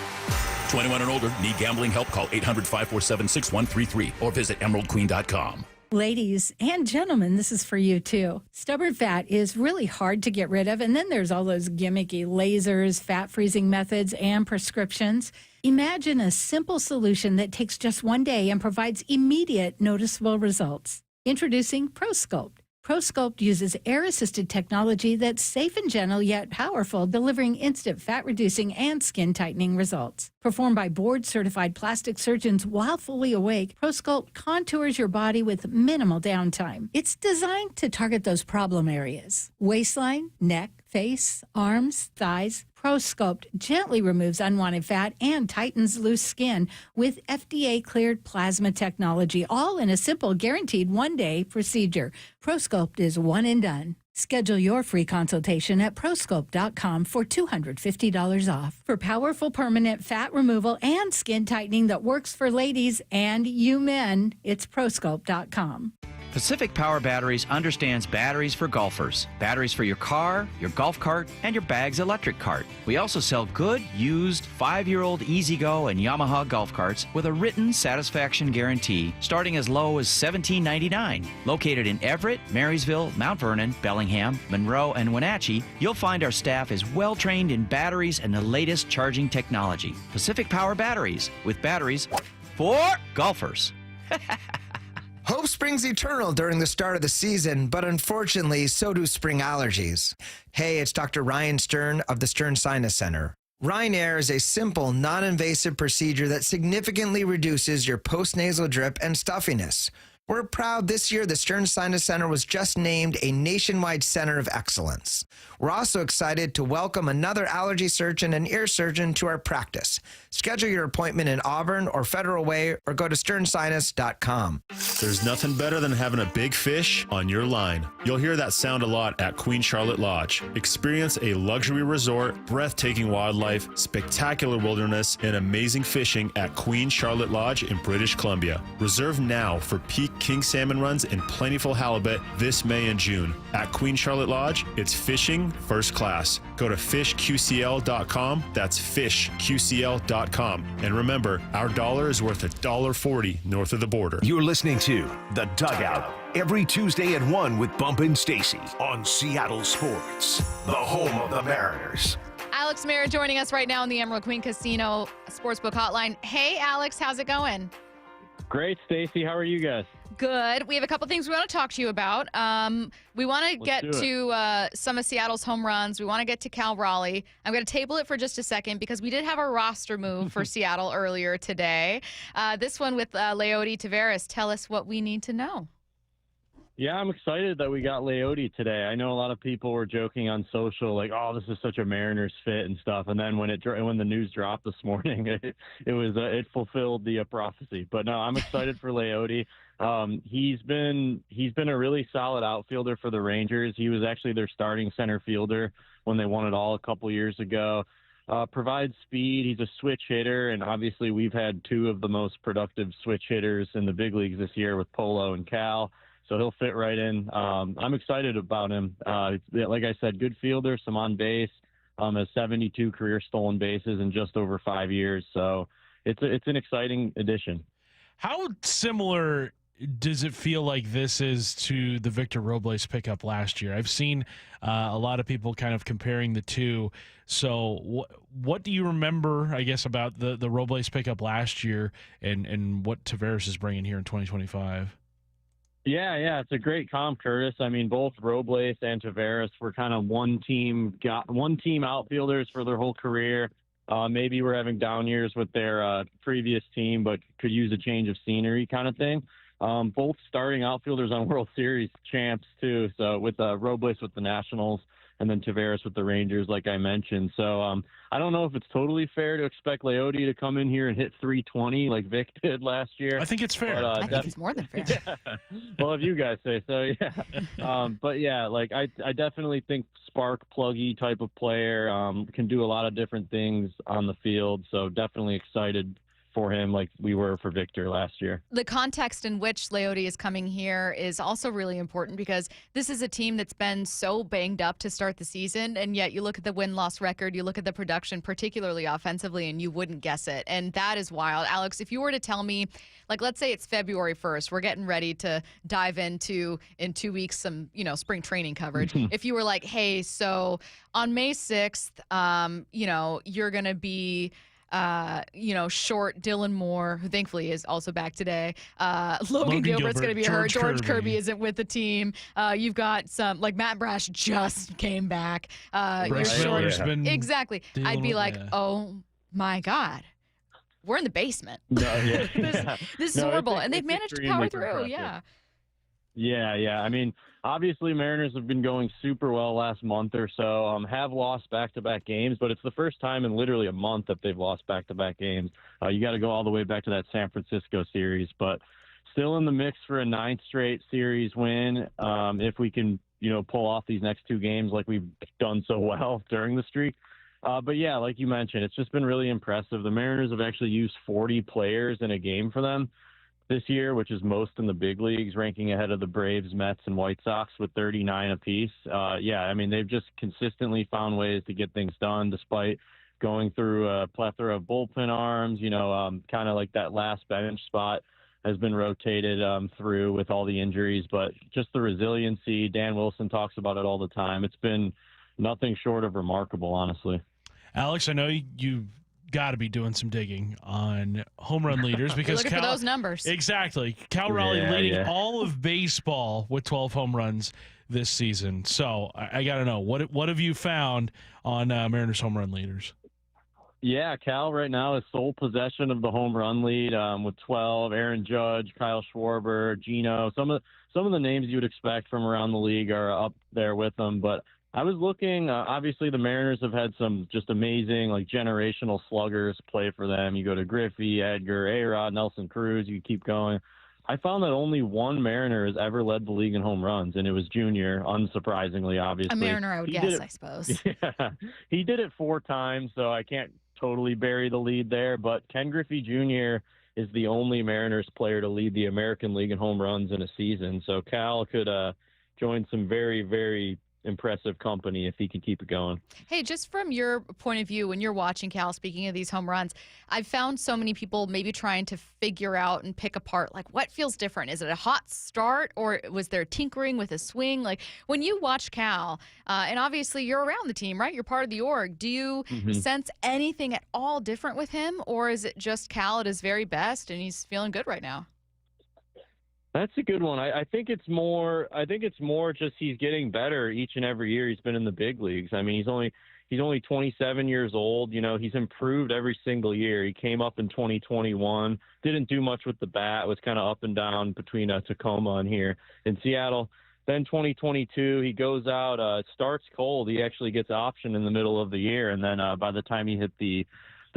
21 and older, need gambling help? Call 800-547-6133 or visit emeraldqueen.com. Ladies and gentlemen, this is for you too. Stubborn fat is really hard to get rid of, and then there's all those gimmicky lasers, fat freezing methods, and prescriptions. Imagine a simple solution that takes just one day and provides immediate noticeable results. Introducing ProSculpt. ProSculpt uses air-assisted technology that's safe and gentle yet powerful, delivering instant fat-reducing and skin-tightening results. Performed by board-certified plastic surgeons while fully awake, ProSculpt contours your body with minimal downtime. It's designed to target those problem areas: waistline, neck, face, arms, thighs. ProSculpt gently removes unwanted fat and tightens loose skin with FDA-cleared plasma technology, all in a simple, guaranteed one-day procedure. ProSculpt is one and done. Schedule your free consultation at prosculpt.com for $250 off. For powerful permanent fat removal and skin tightening that works for ladies and you men, it's prosculpt.com. Pacific Power Batteries understands batteries for golfers, batteries for your car, your golf cart, and your bag's electric cart. We also sell good, used, 5-year-old E-Z-Go and Yamaha golf carts with a written satisfaction guarantee starting as low as $17.99. Located in Everett, Marysville, Mount Vernon, Bellingham, Monroe, and Wenatchee, you'll find our staff is well-trained in batteries and the latest charging technology. Pacific Power Batteries, with batteries for golfers. Hope springs eternal during the start of the season, but unfortunately, so do spring allergies. Hey, it's Dr. Ryan Stern of the Stern Sinus Center. Rhine Air is a simple, non-invasive procedure that significantly reduces your postnasal drip and stuffiness. We're proud this year the Stern Sinus Center was just named a nationwide center of excellence. We're also excited to welcome another allergy surgeon and ear surgeon to our practice. Schedule your appointment in Auburn or Federal Way or go to sternsinus.com. There's nothing better than having a big fish on your line. You'll hear that sound a lot at Queen Charlotte Lodge. Experience a luxury resort, breathtaking wildlife, spectacular wilderness, and amazing fishing at Queen Charlotte Lodge in British Columbia. Reserve now for peak king salmon runs and plentiful halibut this May and June. At Queen Charlotte Lodge, it's fishing first class. Go to fishqcl.com. That's fishqcl.com. And remember, our dollar is worth $1.40 north of the border. You're listening to The Dugout every Tuesday at 1 with Bump and Stacy on Seattle Sports, the home of the Mariners. Alex Mara joining us right now on the Emerald Queen Casino Sportsbook Hotline. Hey, Alex, how's it going? Great, Stacy. How are you guys? Good. We have a couple things we want to talk to you about. We want to get to some of Seattle's home runs. We want to get to Cal Raleigh. I'm going to table it for just a second because we did have a roster move for Seattle earlier today. This one with Leody Taveras. Tell us what we need to know. Yeah, I'm excited that we got Leody today. I know a lot of people were joking on social, like, "Oh, this is such a Mariners fit" and stuff. And then when the news dropped this morning, it fulfilled the prophecy. But no, I'm excited for Leody. He's been a really solid outfielder for the Rangers. He was actually their starting center fielder when they won it all a couple years ago. provides speed. He's a switch hitter, and obviously we've had two of the most productive switch hitters in the big leagues this year with Polo and Cal, so he'll fit right in. I'm excited about him. Like I said, good fielder, some on base, has 72 career stolen bases in just over 5 years, so it's an exciting addition. How similar does it feel like this is to the Victor Robles pickup last year? I've seen a lot of people kind of comparing the two. So what do you remember, I guess, about the Robles pickup last year and what Taveras is bringing here in 2025? Yeah, it's a great comp, Curtis. I mean, both Robles and Taveras were kind of one team outfielders for their whole career. Maybe we're having down years with their previous team, but could use a change of scenery kind of thing. Both starting outfielders on World Series champs too. So with Robles with the Nationals and then Taveras with the Rangers, like I mentioned. So I don't know if it's totally fair to expect Leote to come in here and hit 320 like Vic did last year. I think it's fair. I think it's more than fair. Yeah. Well, if you guys say so, yeah. But yeah, like I definitely think spark pluggy type of player, can do a lot of different things on the field. So definitely excited for him like we were for Victor last year. The context in which Leote is coming here is also really important because this is a team that's been so banged up to start the season, and yet you look at the win-loss record, you look at the production, particularly offensively, and you wouldn't guess it. And that is wild. Alex, if you were to tell me, like, let's say it's February 1st, we're getting ready to dive into, in 2 weeks, some, spring training coverage. If you were like, hey, so on May 6th, you're going to be short Dylan Moore, who thankfully is also back today. Logan Gilbert's going to be hurt. George Kirby isn't with the team. You've got some, like Matt Brash just came back. Exactly. I'd be like, oh my God, we're in the basement. This is horrible. And they've managed to power through. Yeah. I mean, obviously Mariners have been going super well last month or so, have lost back-to-back games, but it's the first time in literally a month that they've lost back-to-back games. You got to go all the way back to that San Francisco series, but still in the mix for a 9th straight series win. If we can, pull off these next 2 games like we've done so well during the streak. But yeah, like you mentioned, it's just been really impressive. The Mariners have actually used 40 players in a game for them this year, which is most in the big leagues, ranking ahead of the Braves, Mets, and White Sox with 39 apiece. I mean, they've just consistently found ways to get things done despite going through a plethora of bullpen arms, kind of like that last bench spot has been rotated through with all the injuries, but just the resiliency. Dan Wilson talks about it all the time. It's been nothing short of remarkable, honestly. Alex, I know you got to be doing some digging on home run leaders because looking for those numbers. Exactly. Cal Raleigh leading all of baseball with 12 home runs this season. So I got to know, what have you found on Mariners home run leaders? Yeah, Cal right now is sole possession of the home run lead with 12. Aaron Judge, Kyle Schwarber, Gino. Some of the names you would expect from around the league are up there with them, but I was looking, obviously the Mariners have had some just amazing, like, generational sluggers play for them. You go to Griffey, Edgar, A-Rod, Nelson Cruz, you keep going. I found that only one Mariner has ever led the league in home runs, and it was Junior, unsurprisingly, obviously. A Mariner, I would guess, I suppose. Yeah, he did it 4 times, so I can't totally bury the lead there, but Ken Griffey Jr. is the only Mariners player to lead the American League in home runs in a season, so Cal could join some very, very impressive company if he can keep it going. Hey, just from your point of view, when you're watching Cal, speaking of these home runs, I've found so many people maybe trying to figure out and pick apart, like, what feels different? Is it a hot start or was there tinkering with a swing? Like, when you watch Cal, and obviously you're around the team, right? You're part of the org. Do you sense anything at all different with him, or is it just Cal at his very best and he's feeling good right now? That's a good one. I think it's more just he's getting better each and every year he's been in the big leagues. I mean, he's only 27 years old. He's improved every single year. He came up in 2021, didn't do much with the bat, was kind of up and down between Tacoma and here in Seattle. Then 2022, he goes out, starts cold. He actually gets optioned in the middle of the year, and then by the time he hit the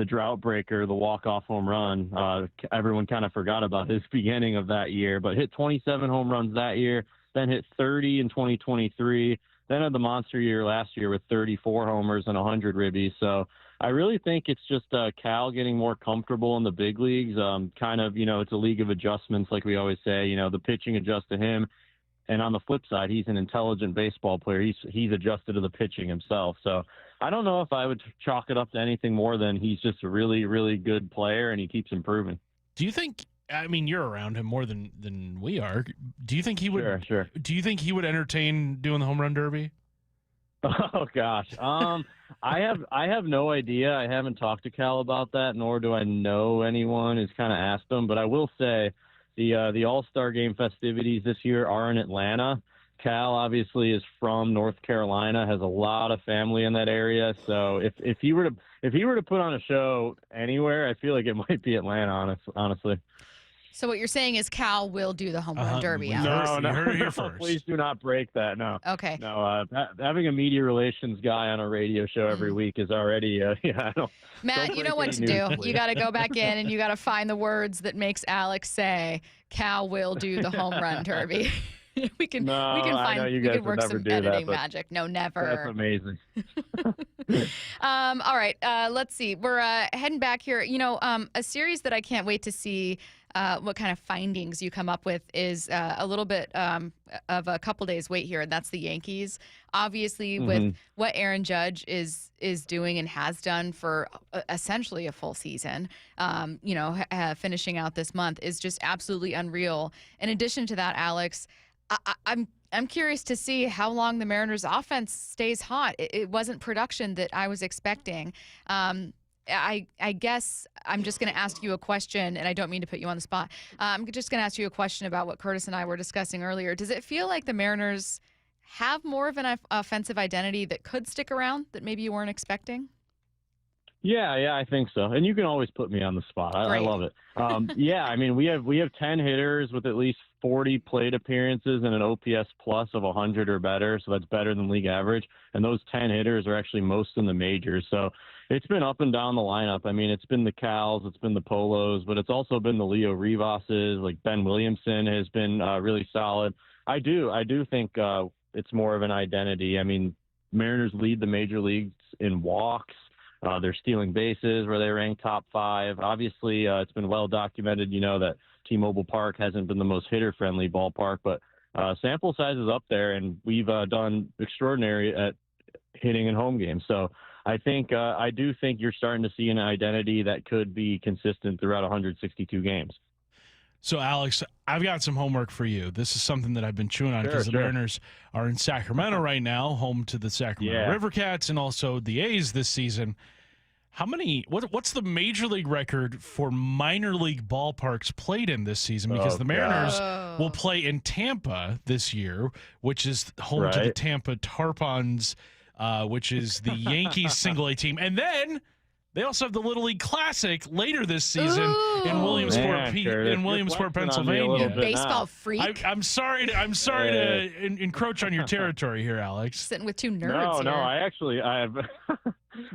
drought breaker, the walk-off home run, everyone kind of forgot about his beginning of that year, but hit 27 home runs that year, then hit 30 in 2023, then had the monster year last year with 34 homers and 100 ribbies. So I really think it's just Cal getting more comfortable in the big leagues. Kind of, it's a league of adjustments, like we always say. The pitching adjusts to him. And on the flip side, he's an intelligent baseball player. He's adjusted to the pitching himself. So I don't know if I would chalk it up to anything more than he's just a really, really good player, and he keeps improving. Do you think? I mean, you're around him more than we are. Do you think he would? Sure. Do you think he would entertain doing the home run derby? Oh gosh, I have no idea. I haven't talked to Cal about that, nor do I know anyone who's kind of asked him. But I will say, the All-Star Game festivities this year are in Atlanta. Cal obviously is from North Carolina, has a lot of family in that area. So if he were to put on a show anywhere, I feel like it might be Atlanta, honestly. So what you're saying is Cal will do the home run derby. No, you heard it here first. Please do not break that. No. Okay. No, having a media relations guy on a radio show every week is already, Matt, you know what to do. You got to go back in and you got to find the words that makes Alex say Cal will do the home run derby. we can work some editing magic. No, never. That's amazing. All right, let's see. We're heading back here. A series that I can't wait to see what kind of findings you come up with is a little bit of a couple days wait here, and that's the Yankees. Obviously, with what Aaron Judge is doing and has done for essentially a full season, finishing out this month is just absolutely unreal. In addition to that, Alex, I'm curious to see how long the Mariners' offense stays hot. It wasn't production that I was expecting. I guess I'm just going to ask you a question, and I don't mean to put you on the spot. I'm just going to ask you a question about what Curtis and I were discussing earlier. Does it feel like the Mariners have more of an offensive identity that could stick around that maybe you weren't expecting? Yeah, I think so. And you can always put me on the spot. I love it. I mean, we have 10 hitters with at least 40 plate appearances and an OPS plus of 100 or better, so that's better than league average. And those 10 hitters are actually most in the majors. So it's been up and down the lineup. I mean, it's been the Cals, it's been the Polos, but it's also been the Leo Rivas's. Like Ben Williamson has been really solid. I do think it's more of an identity. I mean, Mariners lead the major leagues in walks. They're stealing bases where they rank top 5. Obviously, it's been well documented, that T-Mobile Park hasn't been the most hitter-friendly ballpark, but sample size is up there, and we've done extraordinary at hitting in home games. So I do think you're starting to see an identity that could be consistent throughout 162 games. So, Alex, I've got some homework for you. This is something that I've been chewing on because the Mariners are in Sacramento right now, home to the Sacramento River Cats and also the A's this season. What's the major league record for minor league ballparks played in this season? Because the Mariners will play in Tampa this year, which is home to the Tampa Tarpons, which is the Yankees single-A team. And then they also have the Little League Classic later this season in Williamsport, Pennsylvania. Baseball freak. I'm sorry to encroach on your territory here, Alex. Sitting with two nerds. No,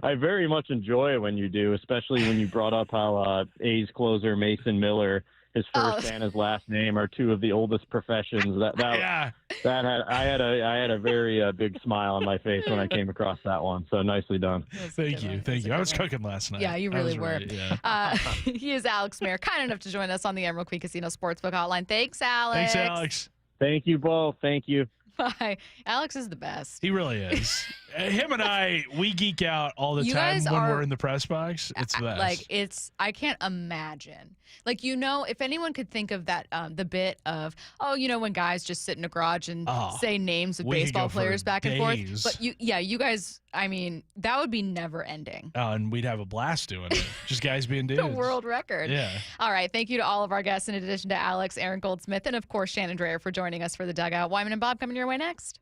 I very much enjoy it when you do, especially when you brought up how A's closer Mason Miller, his first and his last name are two of the oldest professions. I had a very big smile on my face when I came across that one. So nicely done. Thank you. I was cooking last night. Yeah, you really were. Right, yeah. He is Alex Mayer, kind enough to join us on the Emerald Queen Casino Sportsbook Hotline. Thanks, Alex. Thank you both. Thank you. Bye. Alex is the best. He really is. Him and I, we geek out all the time when we're in the press box. It's the best. I can't imagine. If anyone could think of that, the bit of, when guys just sit in a garage and say names of baseball players back and forth. But you guys, I mean, that would be never ending. Oh, and we'd have a blast doing it. Just guys being dudes. The world record. Yeah. All right. Thank you to all of our guests, in addition to Alex, Aaron Goldsmith, and of course, Shannon Drayer for joining us for the Dugout. Wyman and Bob coming your way next.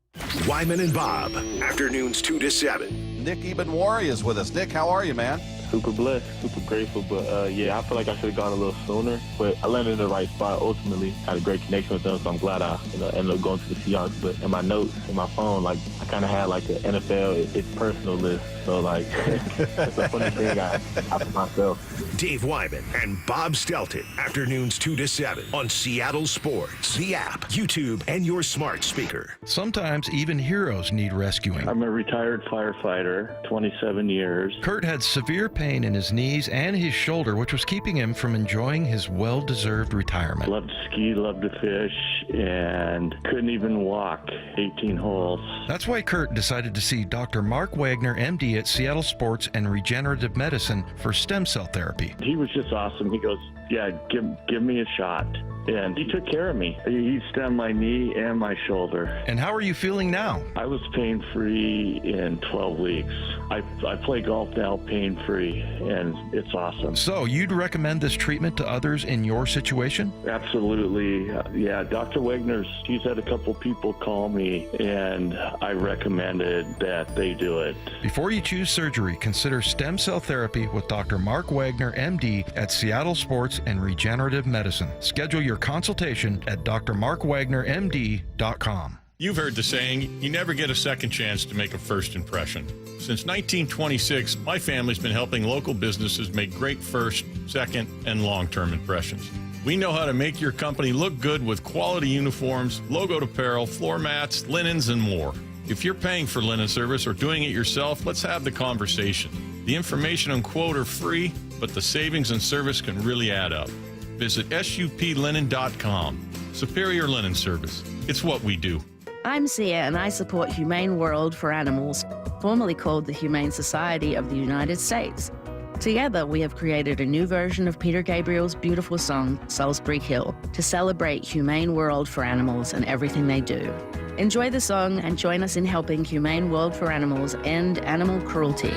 Wyman and Bob, afternoons 2 to 7. Nick Ebenwari is with us. Nick, how are you, man? Super blessed, super grateful, but I feel like I should have gone a little sooner, but I landed in the right spot ultimately. Had a great connection with them, so I'm glad I ended up going to the Seahawks. But in my notes, in my phone, I kind of had an NFL, it's personal list, so that's a funny thing I for myself. Dave Wyman and Bob Stelton. Afternoons 2 to 7 on Seattle Sports, the app, YouTube, and your smart speaker. Sometimes even heroes need rescuing. I'm a retired firefighter, 27 years. Kurt had severe pain in his knees and his shoulder, which was keeping him from enjoying his well-deserved retirement. Loved to ski, loved to fish, and couldn't even walk 18 holes. That's why Kurt decided to see Dr. Mark Wagner, MD at Seattle Sports and Regenerative Medicine for stem cell therapy. He was just awesome. He goes, yeah, give me a shot. And he took care of me. He stemmed my knee and my shoulder. And how are you feeling now? I was pain-free in 12 weeks. I play golf now pain-free, and it's awesome. So you'd recommend this treatment to others in your situation? Absolutely. Yeah, Dr. Wagner's, he's had a couple people call me, and I recommended that they do it. Before you choose surgery, consider stem cell therapy with Dr. Mark Wagner, MD at Seattle Sports and Regenerative Medicine. Schedule your consultation at drmarkwagnermd.com. You've heard the saying, you never get a second chance to make a first impression. Since 1926, my family's been helping local businesses make great first, second, and long-term impressions. We know how to make your company look good with quality uniforms, logoed apparel, floor mats, linens, and more. If you're paying for linen service or doing it yourself, let's have the conversation. The information and quote are free, but the savings and service can really add up. Visit suplinen.com. Superior Linen Service. It's what we do. I'm Sia, and I support Humane World for Animals, formerly called the Humane Society of the United States. Together, we have created a new version of Peter Gabriel's beautiful song, Salisbury Hill, to celebrate Humane World for Animals and everything they do. Enjoy the song and join us in helping Humane World for Animals end animal cruelty.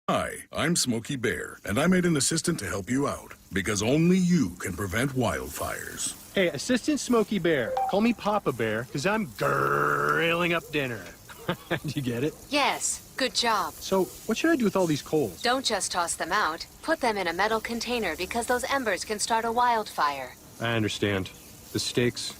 Hi, I'm Smokey Bear, and I made an assistant to help you out, because only you can prevent wildfires. Hey, Assistant Smokey Bear, call me Papa Bear, because I'm grilling up dinner. Did you get it? Yes, good job. So, what should I do with all these coals? Don't just toss them out. Put them in a metal container because those embers can start a wildfire. I understand. The stakes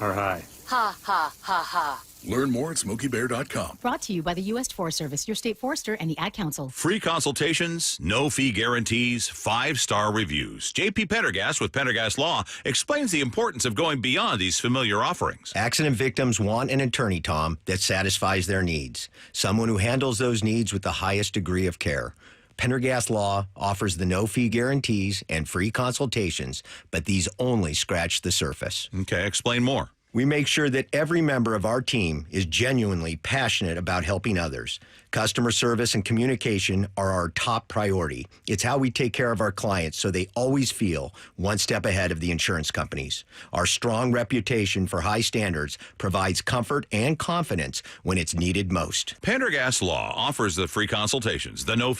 are high. Ha, ha, ha, ha. Learn more at SmokeyBear.com. Brought to you by the U.S. Forest Service, your state forester, and the Ad Council. Free consultations, no fee guarantees, 5-star reviews. J.P. Pendergast with Pendergast Law explains the importance of going beyond these familiar offerings. Accident victims want an attorney, Tom, that satisfies their needs. Someone who handles those needs with the highest degree of care. Pendergast Law offers the no-fee guarantees and free consultations, but these only scratch the surface. Okay, explain more. We make sure that every member of our team is genuinely passionate about helping others. Customer service and communication are our top priority. It's how we take care of our clients so they always feel one step ahead of the insurance companies. Our strong reputation for high standards provides comfort and confidence when it's needed most. Pendergast Law offers the free consultations, the no